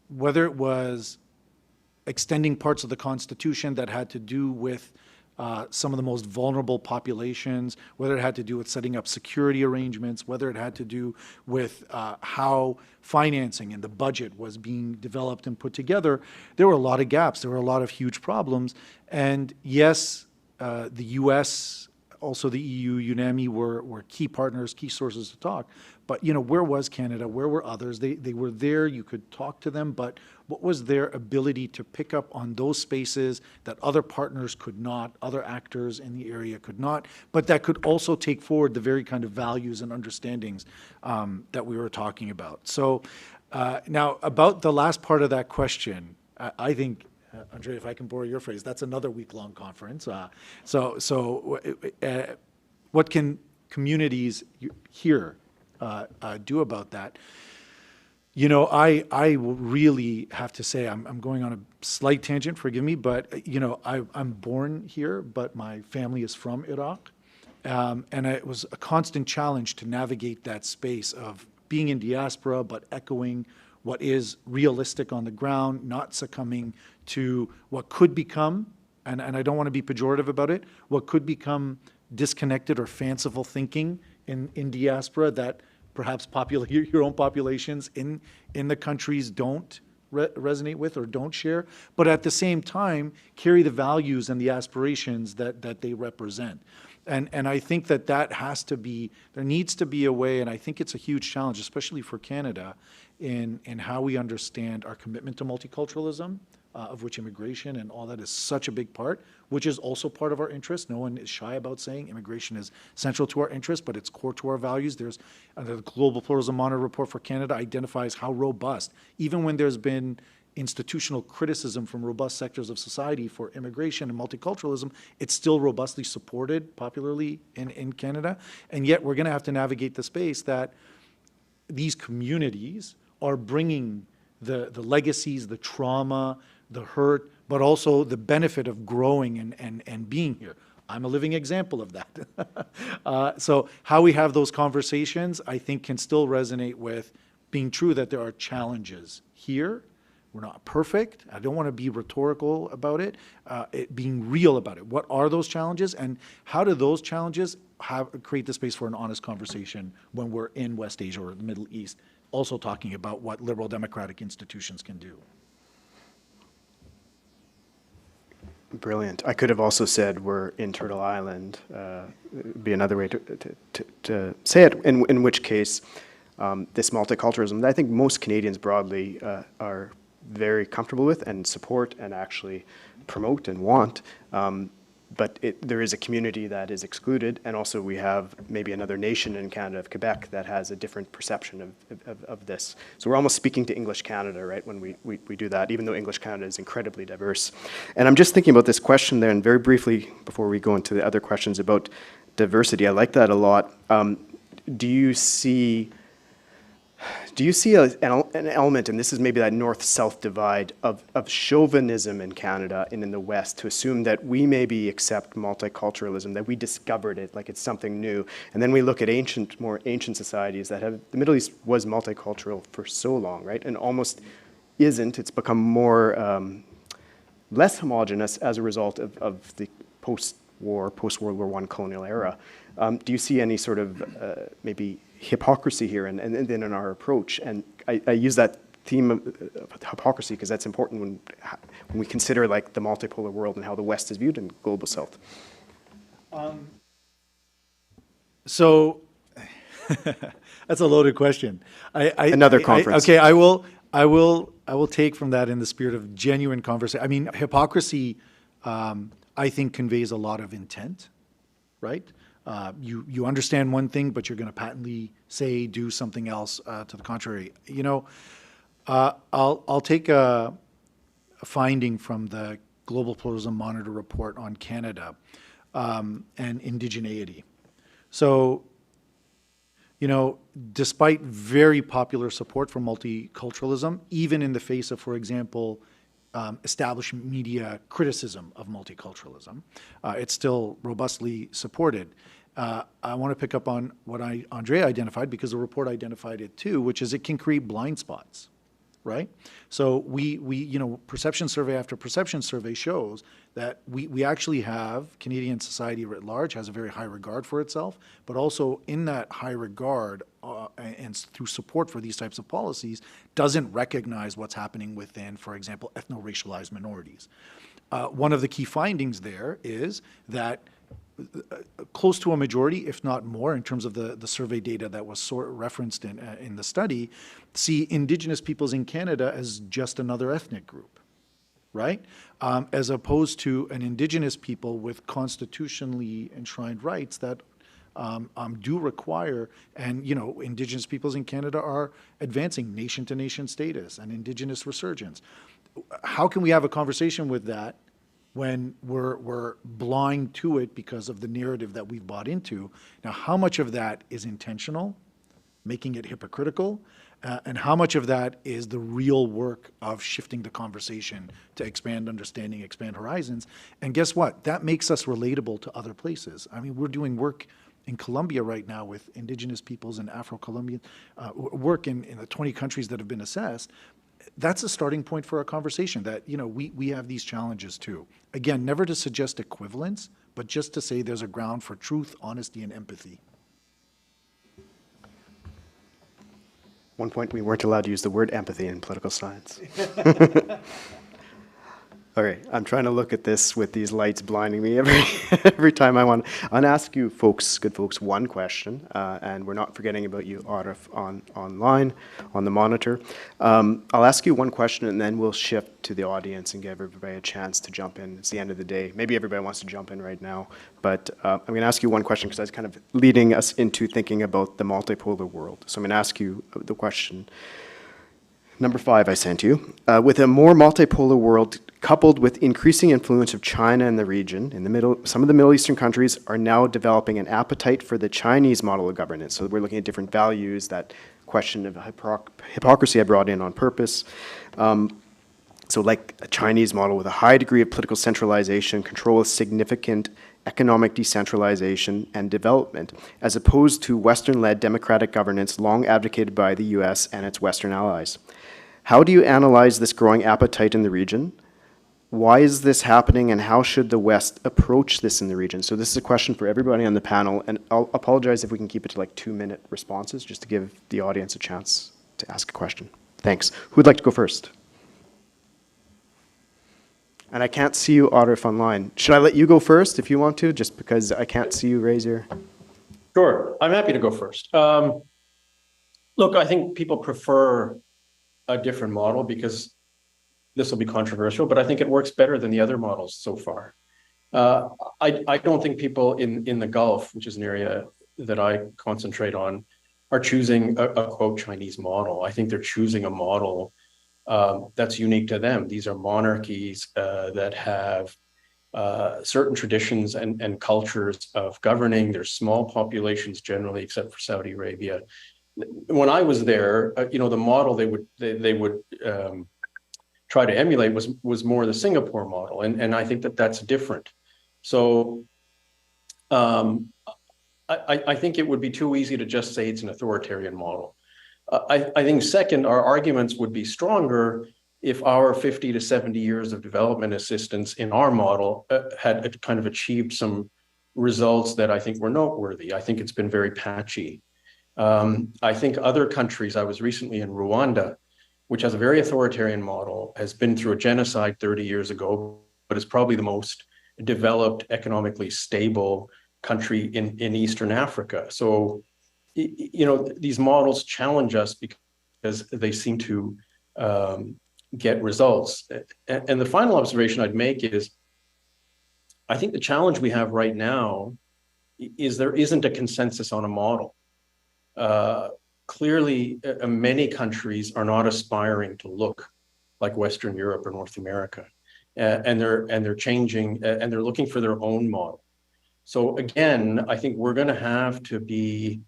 whether it was extending parts of the Constitution that had to do with some of the most vulnerable populations, whether it had to do with setting up security arrangements, whether it had to do with how financing and the budget was being developed and put together, there were a lot of gaps. There were a lot of huge problems. And yes, the U.S., also the EU, UNAMI were key partners, key sources to talk. But, where was Canada? Where were others? They were there. You could talk to them. But what was their ability to pick up on those spaces that other partners could not, other actors in the area could not, but that could also take forward the very kind of values and understandings that we were talking about? So now, about the last part of that question, I think, Andre, if I can borrow your phrase, that's another week-long conference. What can communities here do about that? I really have to say, I'm going on a slight tangent, forgive me, but, I'm born here, but my family is from Iraq. And it was a constant challenge to navigate that space of being in diaspora, but echoing what is realistic on the ground, not succumbing to what could become, and I don't want to be pejorative about it, what could become disconnected or fanciful thinking in diaspora that perhaps your own populations in the countries don't resonate with or don't share, but at the same time carry the values and the aspirations that they represent. And I think that has to be, there needs to be a way, and I think it's a huge challenge, especially for Canada, in how we understand our commitment to multiculturalism, of which immigration and all that is such a big part, which is also part of our interest. No one is shy about saying immigration is central to our interest, but it's core to our values. There's the Global Pluralism Monitor report for Canada identifies how robust, even when there's been institutional criticism from robust sectors of society for immigration and multiculturalism, it's still robustly supported popularly in Canada. And yet we're going to have to navigate the space that these communities are bringing the legacies, the trauma, the hurt, but also the benefit of growing and being here. I'm a living example of that. So how we have those conversations, I think, can still resonate with being true that there are challenges here. We're not perfect. I don't want to be rhetorical about it, being real about it. What are those challenges, and how do those challenges create the space for an honest conversation when we're in West Asia or the Middle East, also talking about what liberal democratic institutions can do? Brilliant. I could have also said we're in Turtle Island, be another way to say it, in which case this multiculturalism that I think most Canadians broadly are very comfortable with and support and actually promote and want. But there is a community that is excluded, and also we have maybe another nation in Canada, of Quebec, that has a different perception of this. So we're almost speaking to English Canada, right, when we do that, even though English Canada is incredibly diverse. And I'm just thinking about this question there, and very briefly, before we go into the other questions about diversity, I like that a lot. Do you see an element, and this is maybe that north-south divide, of chauvinism in Canada and in the West, to assume that we maybe accept multiculturalism, that we discovered it like it's something new, and then we look at more ancient societies that have, the Middle East was multicultural for so long, right, and almost isn't. It's become more, less homogenous as a result of the post-World War I colonial era. Do you see any sort of maybe hypocrisy here and then in our approach? And I use that theme of hypocrisy because that's important when we consider like the multipolar world and how the West is viewed in global South. So that's a loaded question. Another conference. Okay, I will take from that in the spirit of genuine conversation. I mean, hypocrisy, I think, conveys a lot of intent, right? You understand one thing, but you're going to patently do something else to the contrary. You know, I'll take a finding from the Global Pluralism Monitor report on Canada and indigeneity. So, you know, despite very popular support for multiculturalism, even in the face of, for example, established media criticism of multiculturalism. It's still robustly supported. I want to pick up on what Andrea identified, because the report identified it too, which is it can create blind spots, right? So perception survey after perception survey shows that we actually have, Canadian society writ large has a very high regard for itself, but also in that high regard and through support for these types of policies, doesn't recognize what's happening within, for example, ethno-racialized minorities. One of the key findings there is that close to a majority, if not more, in terms of the survey data that was referenced in the study, see Indigenous peoples in Canada as just another ethnic group, right? As opposed to an Indigenous people with constitutionally enshrined rights that do require, and Indigenous peoples in Canada are advancing nation-to-nation status and Indigenous resurgence. How can we have a conversation with that when we're blind to it because of the narrative that we've bought into? Now, how much of that is intentional, making it hypocritical, and how much of that is the real work of shifting the conversation to expand understanding, expand horizons? And guess what? That makes us relatable to other places. I mean, we're doing work in Colombia right now with Indigenous peoples and Afro-Colombian work in the 20 countries that have been assessed. That's a starting point for a conversation that, we have these challenges too. Again, never to suggest equivalence, but just to say there's a ground for truth, honesty, and empathy. One point, we weren't allowed to use the word empathy in political science. All right, I'm trying to look at this with these lights blinding me every time I want. I'll ask you folks, good folks, one question, and we're not forgetting about you, Arif, online, on the monitor. I'll ask you one question, and then we'll shift to the audience and give everybody a chance to jump in. It's the end of the day. Maybe everybody wants to jump in right now, but I'm going to ask you one question because that's kind of leading us into thinking about the multipolar world. So I'm going to ask you the question. Number 5 I sent you. With a more multipolar world coupled with increasing influence of China in the region, some of the Middle Eastern countries are now developing an appetite for the Chinese model of governance. So we're looking at different values, that question of hypocrisy I brought in on purpose. So like a Chinese model with a high degree of political centralization, control of significant economic decentralization and development, as opposed to Western-led democratic governance long advocated by the US and its Western allies. How do you analyze this growing appetite in the region? Why is this happening, and how should the West approach this in the region? So this is a question for everybody on the panel, and I'll apologize if we can keep it to like 2-minute responses, just to give the audience a chance to ask a question. Thanks. Who'd like to go first? And I can't see you, Arif, online. Should I let you go first if you want to, just because I can't see you raise your... Sure, I'm happy to go first. Look, I think people prefer a different model because this will be controversial, but I think it works better than the other models so far. I don't think people in the Gulf, which is an area that I concentrate on, are choosing a quote Chinese model. I think they're choosing a model that's unique to them. These are monarchies that have certain traditions and cultures of governing. They're small populations generally, except for Saudi Arabia. When I was there, the model they would try to emulate was more the Singapore model, and I think that's different. So I think it would be too easy to just say it's an authoritarian model. I think second, our arguments would be stronger if our 50 to 70 years of development assistance in our model had kind of achieved some results that I think were noteworthy. I think it's been very patchy. I think other countries, I was recently in Rwanda, which has a very authoritarian model, has been through a genocide 30 years ago, but is probably the most developed, economically stable country in Eastern Africa. So, these models challenge us because they seem to get results. And the final observation I'd make is, I think the challenge we have right now is there isn't a consensus on a model. Clearly, many countries are not aspiring to look like Western Europe or North America, and they're changing, and they're looking for their own model. So again, I think we're going to have to be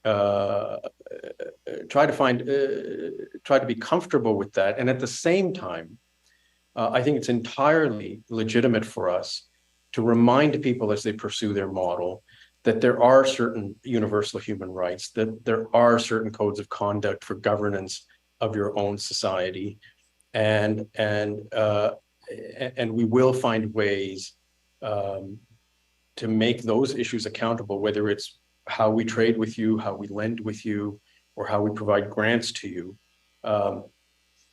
try to be comfortable with that, and at the same time, I think it's entirely legitimate for us to remind people as they pursue their model that there are certain universal human rights, that there are certain codes of conduct for governance of your own society, and we will find ways to make those issues accountable, whether it's how we trade with you, how we lend with you, or how we provide grants to you.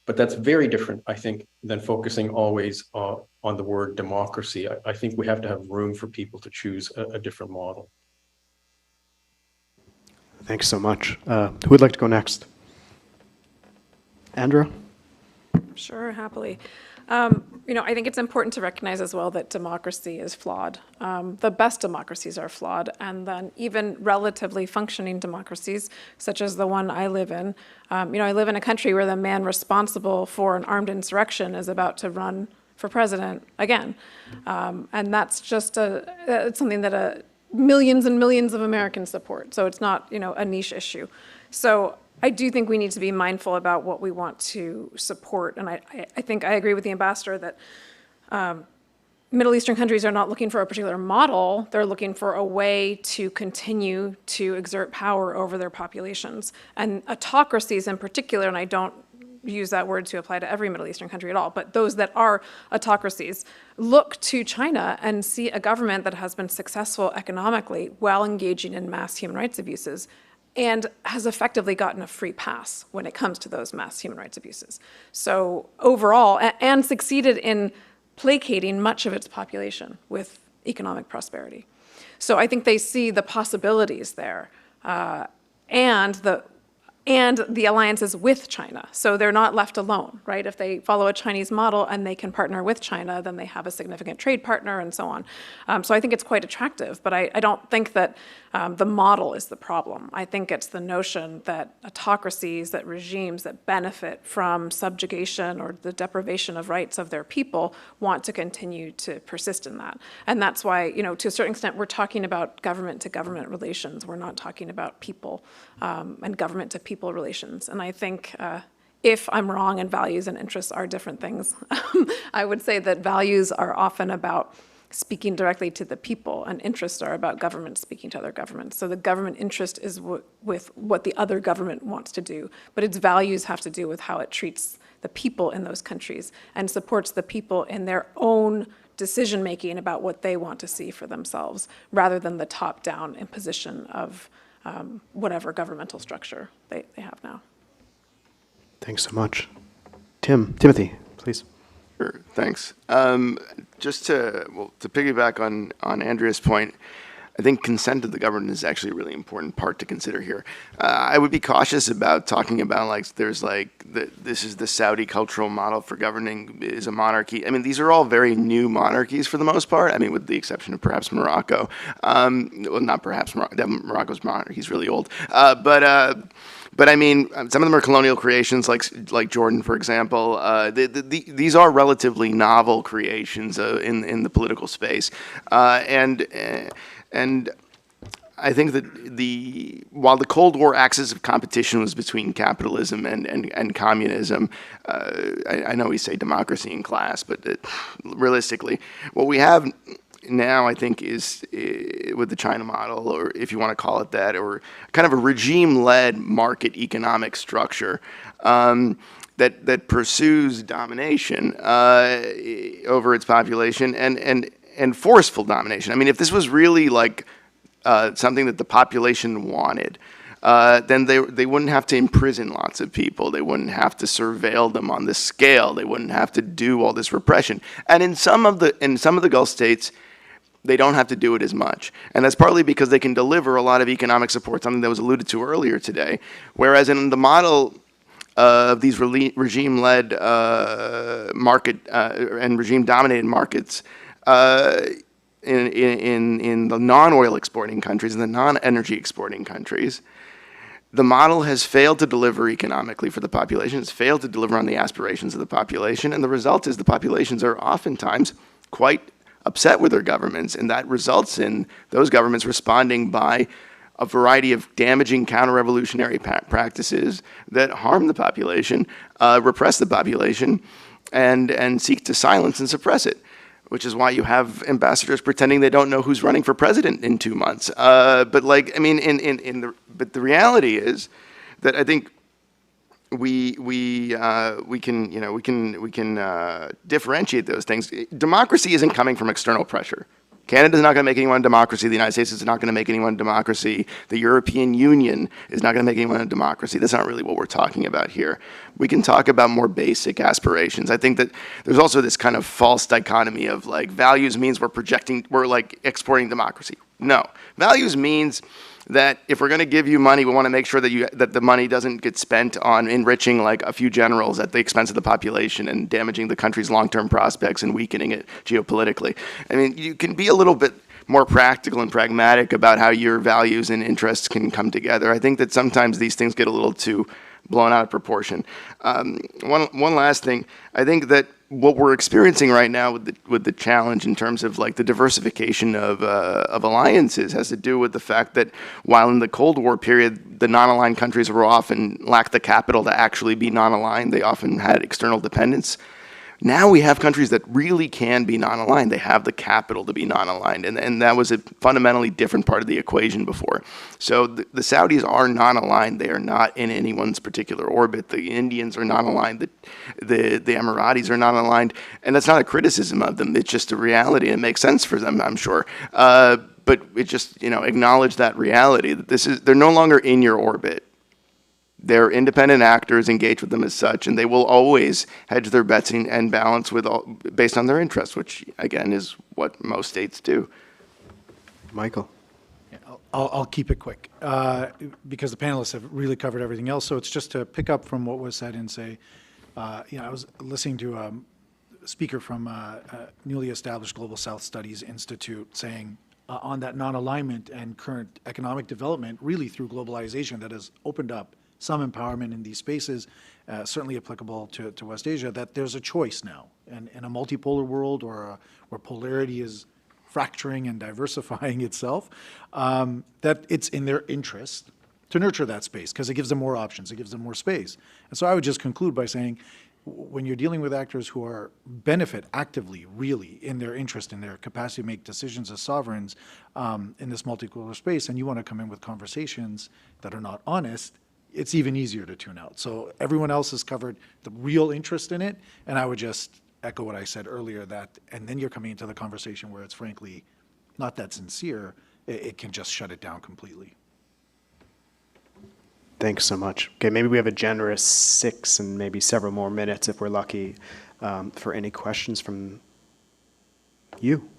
But that's very different, I think, than focusing always on the word democracy. I think we have to have room for people to choose a different model. Thanks so much. Who would like to go next? Andrea? Sure, happily. I think it's important to recognize as well that democracy is flawed. The best democracies are flawed, and then even relatively functioning democracies, such as the one I live in. I live in a country where the man responsible for an armed insurrection is about to run for president again. And that's just it's something that millions and millions of Americans support. So it's not, a niche issue. So I do think we need to be mindful about what we want to support. And I think I agree with the ambassador that Middle Eastern countries are not looking for a particular model. They're looking for a way to continue to exert power over their populations. And autocracies in particular, and I don't use that word to apply to every Middle Eastern country at all, but those that are autocracies look to China and see a government that has been successful economically while engaging in mass human rights abuses, and has effectively gotten a free pass when it comes to those mass human rights abuses. So overall, and succeeded in placating much of its population with economic prosperity. So I think they see the possibilities there, and the alliances with China. So they're not left alone, right? If they follow a Chinese model and they can partner with China, then they have a significant trade partner and so on. So I think it's quite attractive, but I don't think that the model is the problem. I think it's the notion that autocracies, that regimes that benefit from subjugation or the deprivation of rights of their people want to continue to persist in that. And that's why, to a certain extent, we're talking about government-to-government relations. We're not talking about people and government-to-people relations. And I think if I'm wrong and values and interests are different things, I would say that values are often about speaking directly to the people, and interests are about governments speaking to other governments. So the government interest is with what the other government wants to do, but its values have to do with how it treats the people in those countries and supports the people in their own decision-making about what they want to see for themselves, rather than the top-down imposition of whatever governmental structure they have now. Thanks so much. Timothy, please. Sure, thanks. Just to piggyback on Andrea's point, I think consent of the government is actually a really important part to consider here. I would be cautious about talking about this is the Saudi cultural model for governing is a monarchy. I mean, these are all very new monarchies for the most part. I mean, with the exception of perhaps Morocco. Well, not perhaps Morocco. Morocco's monarchy is really old. But I mean, some of them are colonial creations, like Jordan, for example. These are relatively novel creations in the political space, and I think that while the Cold War axis of competition was between capitalism and communism, I know we say democracy and class, but realistically, what we have now, I think, is with the China model, or if you want to call it that, or kind of a regime-led market economic structure that pursues domination over its population and forceful domination. I mean, if this was really like something that the population wanted, then they wouldn't have to imprison lots of people. They wouldn't have to surveil them on this scale. They wouldn't have to do all this repression. And in some of the Gulf states, they don't have to do it as much. And that's partly because they can deliver a lot of economic support, something that was alluded to earlier today. Whereas in the model of these regime-led market and regime-dominated markets, in the non-oil exporting countries and the non-energy exporting countries, the model has failed to deliver economically for the population. It's failed to deliver on the aspirations of the population. And the result is the populations are oftentimes quite upset with their governments, and that results in those governments responding by a variety of damaging counter-revolutionary practices that harm the population, repress the population, and seek to silence and suppress it, which is why you have ambassadors pretending they don't know who's running for president in 2 months. But like, I mean, but the reality is that I think we can differentiate those things. Democracy isn't coming from external pressure. Canada's not going to make anyone a democracy. The United States is not going to make anyone a democracy. The European Union is not going to make anyone a democracy. That's not really what we're talking about here. We can talk about more basic aspirations. I think that there's also this kind of false dichotomy of like values means we're like exporting democracy. No, values means that if we're going to give you money, we want to make sure that the money doesn't get spent on enriching like a few generals at the expense of the population and damaging the country's long-term prospects and weakening it geopolitically. I mean, you can be a little bit more practical and pragmatic about how your values and interests can come together. I think that sometimes these things get a little too blown out of proportion. One last thing, I think that what we're experiencing right now with the challenge in terms of like the diversification of alliances has to do with the fact that while in the Cold War period, the non-aligned countries were often lacked the capital to actually be non-aligned. They often had external dependence. Now we have countries that really can be non-aligned. They have the capital to be non-aligned, and that was a fundamentally different part of the equation before. So the Saudis are non-aligned. They are not in anyone's particular orbit. The Indians are non-aligned. The Emiratis are non-aligned, and that's not a criticism of them. It's just a reality. It makes sense for them, I'm sure. But it just, acknowledge that reality, that they're no longer in your orbit. They're independent actors, engage with them as such, and they will always hedge their bets and balance based on their interests, which, again, is what most states do. Michael. Yeah, I'll keep it quick because the panelists have really covered everything else. So it's just to pick up from what was said and say, I was listening to a speaker from a newly established Global South Studies Institute saying on that non-alignment and current economic development, really through globalization, that has opened up some empowerment in these spaces, certainly applicable to West Asia, that there's a choice now. And in a multipolar world where polarity is fracturing and diversifying itself, that it's in their interest to nurture that space because it gives them more options, it gives them more space. And so I would just conclude by saying, when you're dealing with actors who benefit actively, really, in their interest, in their capacity to make decisions as sovereigns in this multipolar space, and you want to come in with conversations that are not honest, it's even easier to tune out. So everyone else has covered the real interest in it, and I would just echo what I said earlier, and then you're coming into the conversation where it's frankly not that sincere, it can just shut it down completely. Thanks so much. Okay, maybe we have a generous 6 and maybe several more minutes if we're lucky for any questions from you.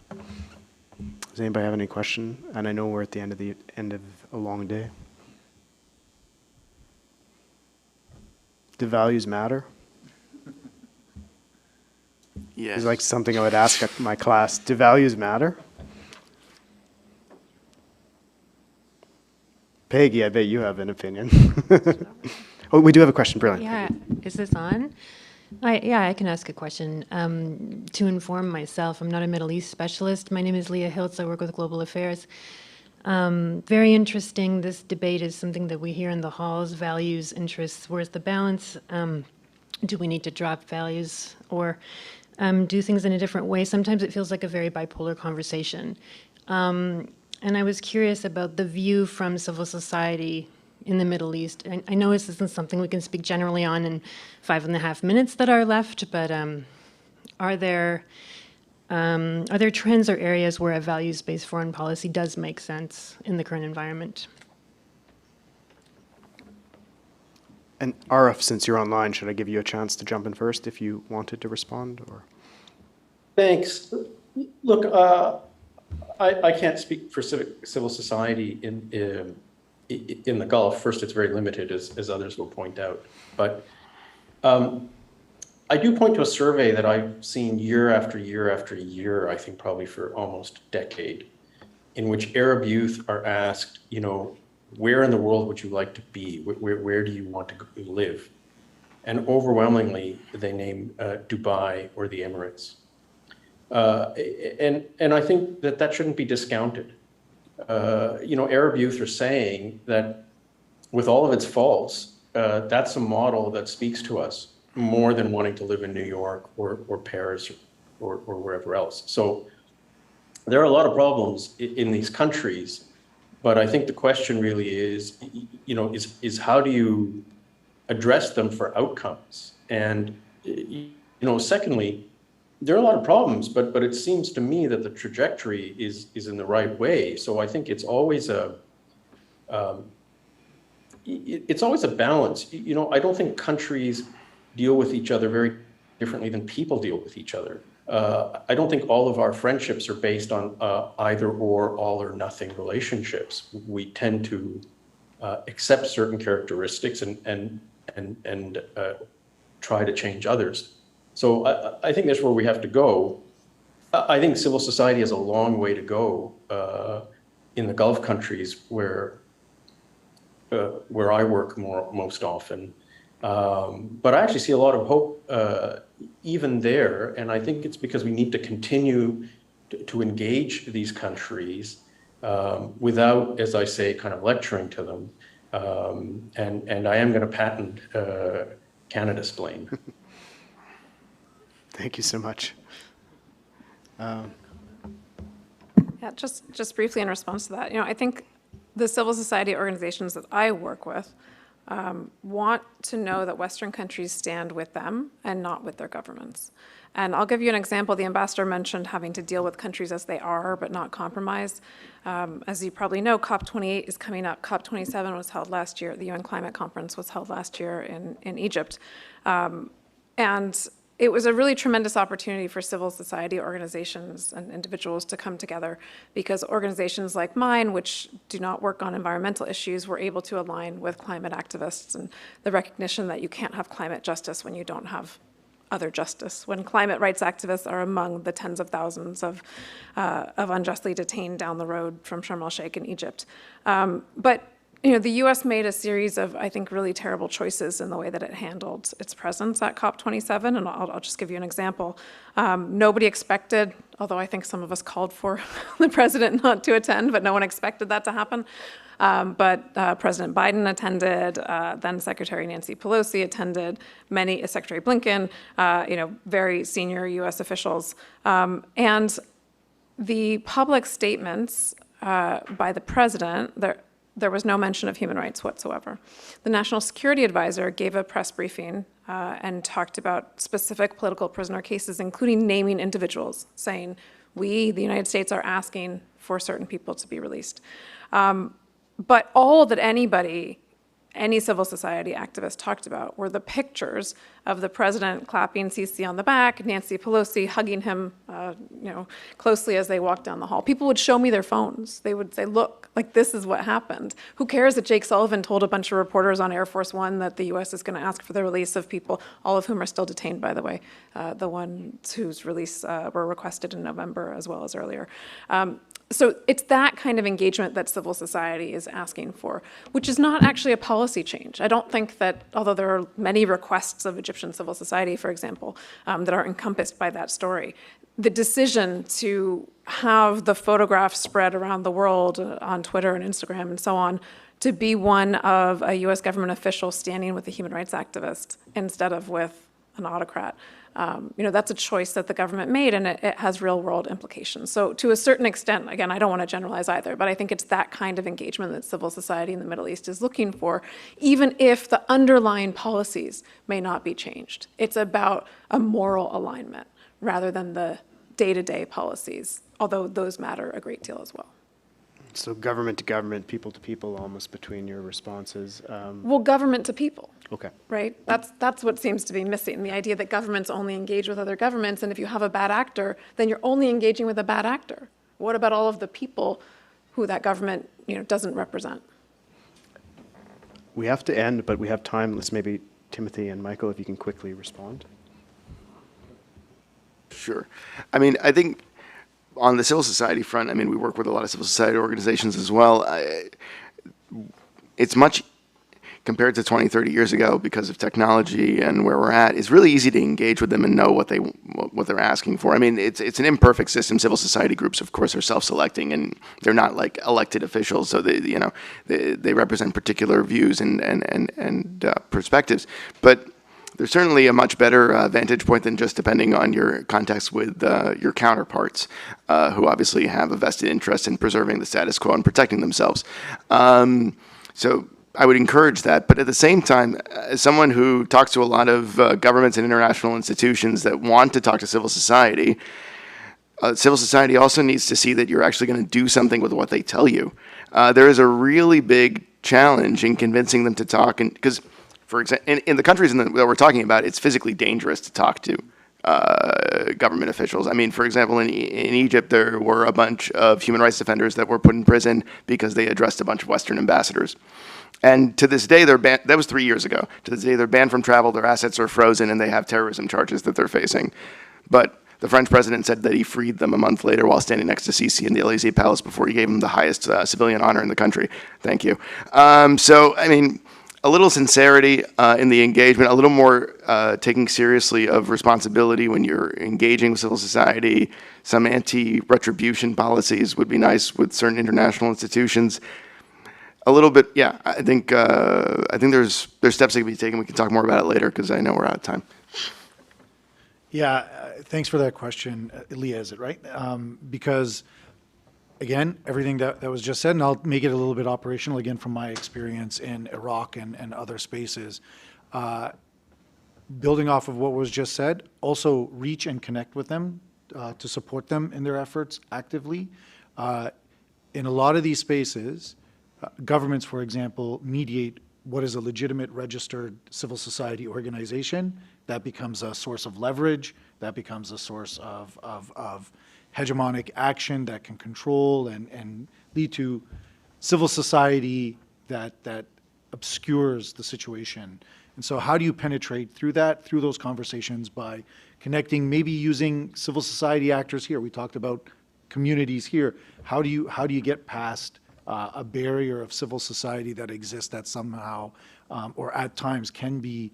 Does anybody have any question? And I know we're at the end of a long day. Do values matter? Yes. It's like something I would ask at my class. Do values matter? Peggy, I bet you have an opinion. Oh, we do have a question. Brilliant. Yeah, is this on? I can ask a question. To inform myself, I'm not a Middle East specialist. My name is Leah Hiltz. I work with Global Affairs. Very interesting. This debate is something that we hear in the halls, values, interests. Where's the balance? Do we need to drop values or do things in a different way? Sometimes it feels like a very bipolar conversation. And I was curious about the view from civil society in the Middle East. I know this isn't something we can speak generally on in 5.5 minutes that are left, but are there trends or areas where a values-based foreign policy does make sense in the current environment? And Arif, since you're online, should I give you a chance to jump in first if you wanted to respond? Or Thanks. Look, I can't speak for civil society in the Gulf. First, it's very limited, as others will point out. But I do point to a survey that I've seen year after year after year, I think probably for almost a decade, in which Arab youth are asked, where in the world would you like to be? Where do you want to live? And overwhelmingly, they name Dubai or the Emirates. And I think that shouldn't be discounted. Arab youth are saying that with all of its faults, that's a model that speaks to us. more than wanting to live in New York or Paris or wherever else. So there are a lot of problems in these countries, but I think the question really is, is how do you address them for outcomes? And, secondly, there are a lot of problems, but it seems to me that the trajectory is in the right way. So I think it's always a balance. I don't think countries deal with each other very differently than people deal with each other. I don't think all of our friendships are based on either or, all or nothing relationships. We tend to accept certain characteristics and try to change others. So I think that's where we have to go. I think civil society has a long way to go in the Gulf countries where I work most often. But I actually see a lot of hope even there, and I think it's because we need to continue to engage these countries without, as I say, kind of lecturing to them. And I am going to patent Canada-splain. Thank you so much. Yeah, just briefly in response to that, I think the civil society organizations that I work with want to know that Western countries stand with them and not with their governments. And I'll give you an example. The ambassador mentioned having to deal with countries as they are, but not compromise. As you probably know, COP28 is coming up. COP27 was held last year. The UN Climate Conference was held last year in Egypt. And it was a really tremendous opportunity for civil society organizations and individuals to come together, because organizations like mine, which do not work on environmental issues, were able to align with climate activists and the recognition that you can't have climate justice when you don't have other justice, when climate rights activists are among the tens of thousands of unjustly detained down the road from Sharm el-Sheikh in Egypt. But the U.S. made a series of, I think, really terrible choices in the way that it handled its presence at COP27, and I'll just give you an example. Nobody expected, although I think some of us called for the president not to attend, but no one expected that to happen. But President Biden attended, then Secretary Nancy Pelosi attended, Secretary Blinken, very senior U.S. officials. And the public statements by the president, there was no mention of human rights whatsoever. The National Security Advisor gave a press briefing and talked about specific political prisoner cases, including naming individuals, saying, we, the United States, are asking for certain people to be released. But all that any civil society activist talked about were the pictures of the president clapping Sisi on the back, Nancy Pelosi hugging him, closely as they walked down the hall. People would show me their phones. They would say, look, this is what happened. Who cares that Jake Sullivan told a bunch of reporters on Air Force One that the U.S. is going to ask for the release of people, all of whom are still detained, by the way, the ones whose release were requested in November as well as earlier. So it's that kind of engagement that civil society is asking for, which is not actually a policy change. I don't think that, although there are many requests of Egyptian civil society, for example, that are encompassed by that story, the decision to have the photograph spread around the world on Twitter and Instagram and so on, to be one of a U.S. government official standing with a human rights activist instead of with an autocrat, that's a choice that the government made, and it has real-world implications. So to a certain extent, again, I don't want to generalize either, but I think it's that kind of engagement that civil society in the Middle East is looking for, even if the underlying policies may not be changed. It's about a moral alignment rather than the day-to-day policies, although those matter a great deal as well. So government to government, people to people, almost between your responses. Well, government to people. Okay. Right? That's what seems to be missing, the idea that governments only engage with other governments, and if you have a bad actor, then you're only engaging with a bad actor. What about all of the people who that government doesn't represent? We have to end, but we have time. Let's maybe Timothy and Michael, if you can quickly respond. Sure. I think on the civil society front, we work with a lot of civil society organizations as well. It's much, compared to 20, 30 years ago, because of technology and where we're at, it's really easy to engage with them and know what they're asking for. It's an imperfect system. Civil society groups, of course, are self-selecting, and they're not like elected officials, so they represent particular views and perspectives. But there's certainly a much better vantage point than just depending on your contacts with your counterparts, who obviously have a vested interest in preserving the status quo and protecting themselves. So I would encourage that. But at the same time, as someone who talks to a lot of governments and international institutions that want to talk to civil society also needs to see that you're actually going to do something with what they tell you. There is a really big challenge in convincing them to talk, and because, for example, in the countries that we're talking about, it's physically dangerous to talk to government officials. I mean, for example, in Egypt, there were a bunch of human rights defenders that were put in prison because they addressed a bunch of Western ambassadors. And to this day, they're banned. That was 3 years ago. To this day, they're banned from travel, their assets are frozen, and they have terrorism charges that they're facing. But the French president said that he freed them a month later while standing next to Sisi in the Élysée Palace before he gave him the highest civilian honor in the country. Thank you. So, I mean, a little sincerity in the engagement, a little more taking seriously of responsibility when you're engaging with civil society. Some anti-retribution policies would be nice with certain international institutions. A little bit, yeah. I think there's steps that can be taken. We can talk more about it later because I know we're out of time. Yeah, thanks for that question, Leah, is it right? Because, again, everything that was just said, and I'll make it a little bit operational, again, from my experience in Iraq and other spaces. Building off of what was just said, also reach and connect with them to support them in their efforts actively. In a lot of these spaces, governments, for example, mediate what is a legitimate registered civil society organization. That becomes a source of leverage. That becomes a source of hegemonic action that can control and lead to civil society that obscures the situation. And so how do you penetrate through that, through those conversations by connecting, maybe using civil society actors here? We talked about communities here. How do you get past a barrier of civil society that exists that somehow, or at times can be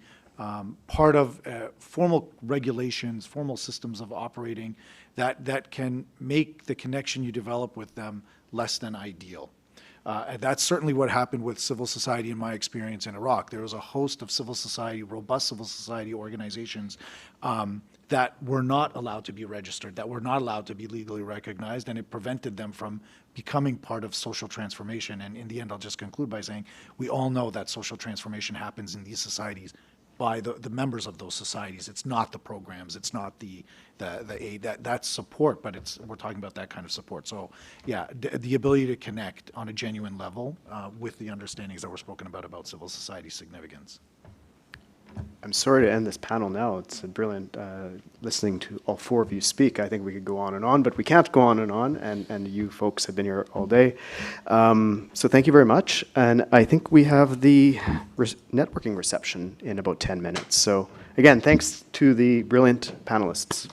part of formal regulations, formal systems of operating that can make the connection you develop with them less than ideal. And that's certainly what happened with civil society in my experience in Iraq. There was a host of civil society, robust civil society organizations that were not allowed to be registered, that were not allowed to be legally recognized, and it prevented them from becoming part of social transformation. And in the end, I'll just conclude by saying we all know that social transformation happens in these societies by the members of those societies. It's not the programs, it's not the aid, that's support, but we're talking about that kind of support. So yeah, the ability to connect on a genuine level with the understandings that were spoken about civil society significance. I'm sorry to end this panel now. It's brilliant listening to all four of you speak. I think we could go on, but we can't go on, and you folks have been here all day. So thank you very much. And I think we have the networking reception in about 10 minutes. So again, thanks to the brilliant panelists.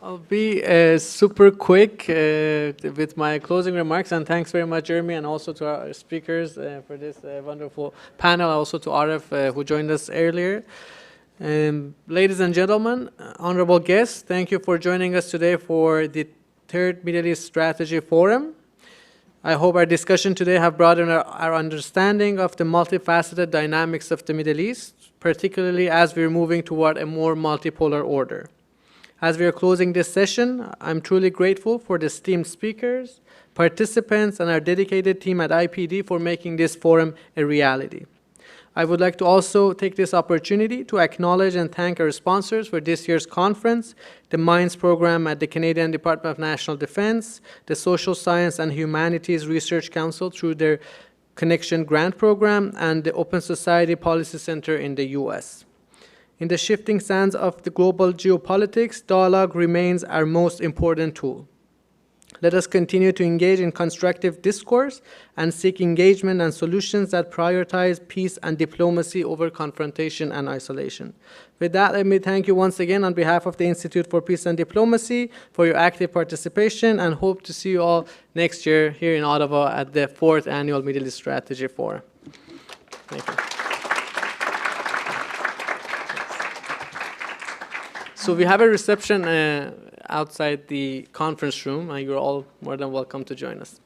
I'll be super quick with my closing remarks, and thanks very much, Jeremy, and also to our speakers for this wonderful panel, also to Arif who joined us earlier. Ladies and gentlemen, honorable guests, thank you for joining us today for the Third Middle East Strategy Forum. I hope our discussion today have broadened our understanding of the multifaceted dynamics of the Middle East, particularly as we're moving toward a more multipolar order. As we are closing this session, I'm truly grateful for the esteemed speakers, participants, and our dedicated team at IPD for making this forum a reality. I would like to also take this opportunity to acknowledge and thank our sponsors for this year's conference, the MINDS program at the Canadian Department of National Defense, the Social Science and Humanities Research Council through their Connection Grant Program, and the Open Society Policy Center in the US. In the shifting sands of the global geopolitics, dialogue remains our most important tool. Let us continue to engage in constructive discourse and seek engagement and solutions that prioritize peace and diplomacy over confrontation and isolation. With that, let me thank you once again on behalf of the Institute for Peace and Diplomacy for your active participation, and hope to see you all next year here in Ottawa at the 4th Annual Middle East Strategy Forum. Thank you. So we have a reception outside the conference room. You're all more than welcome to join us.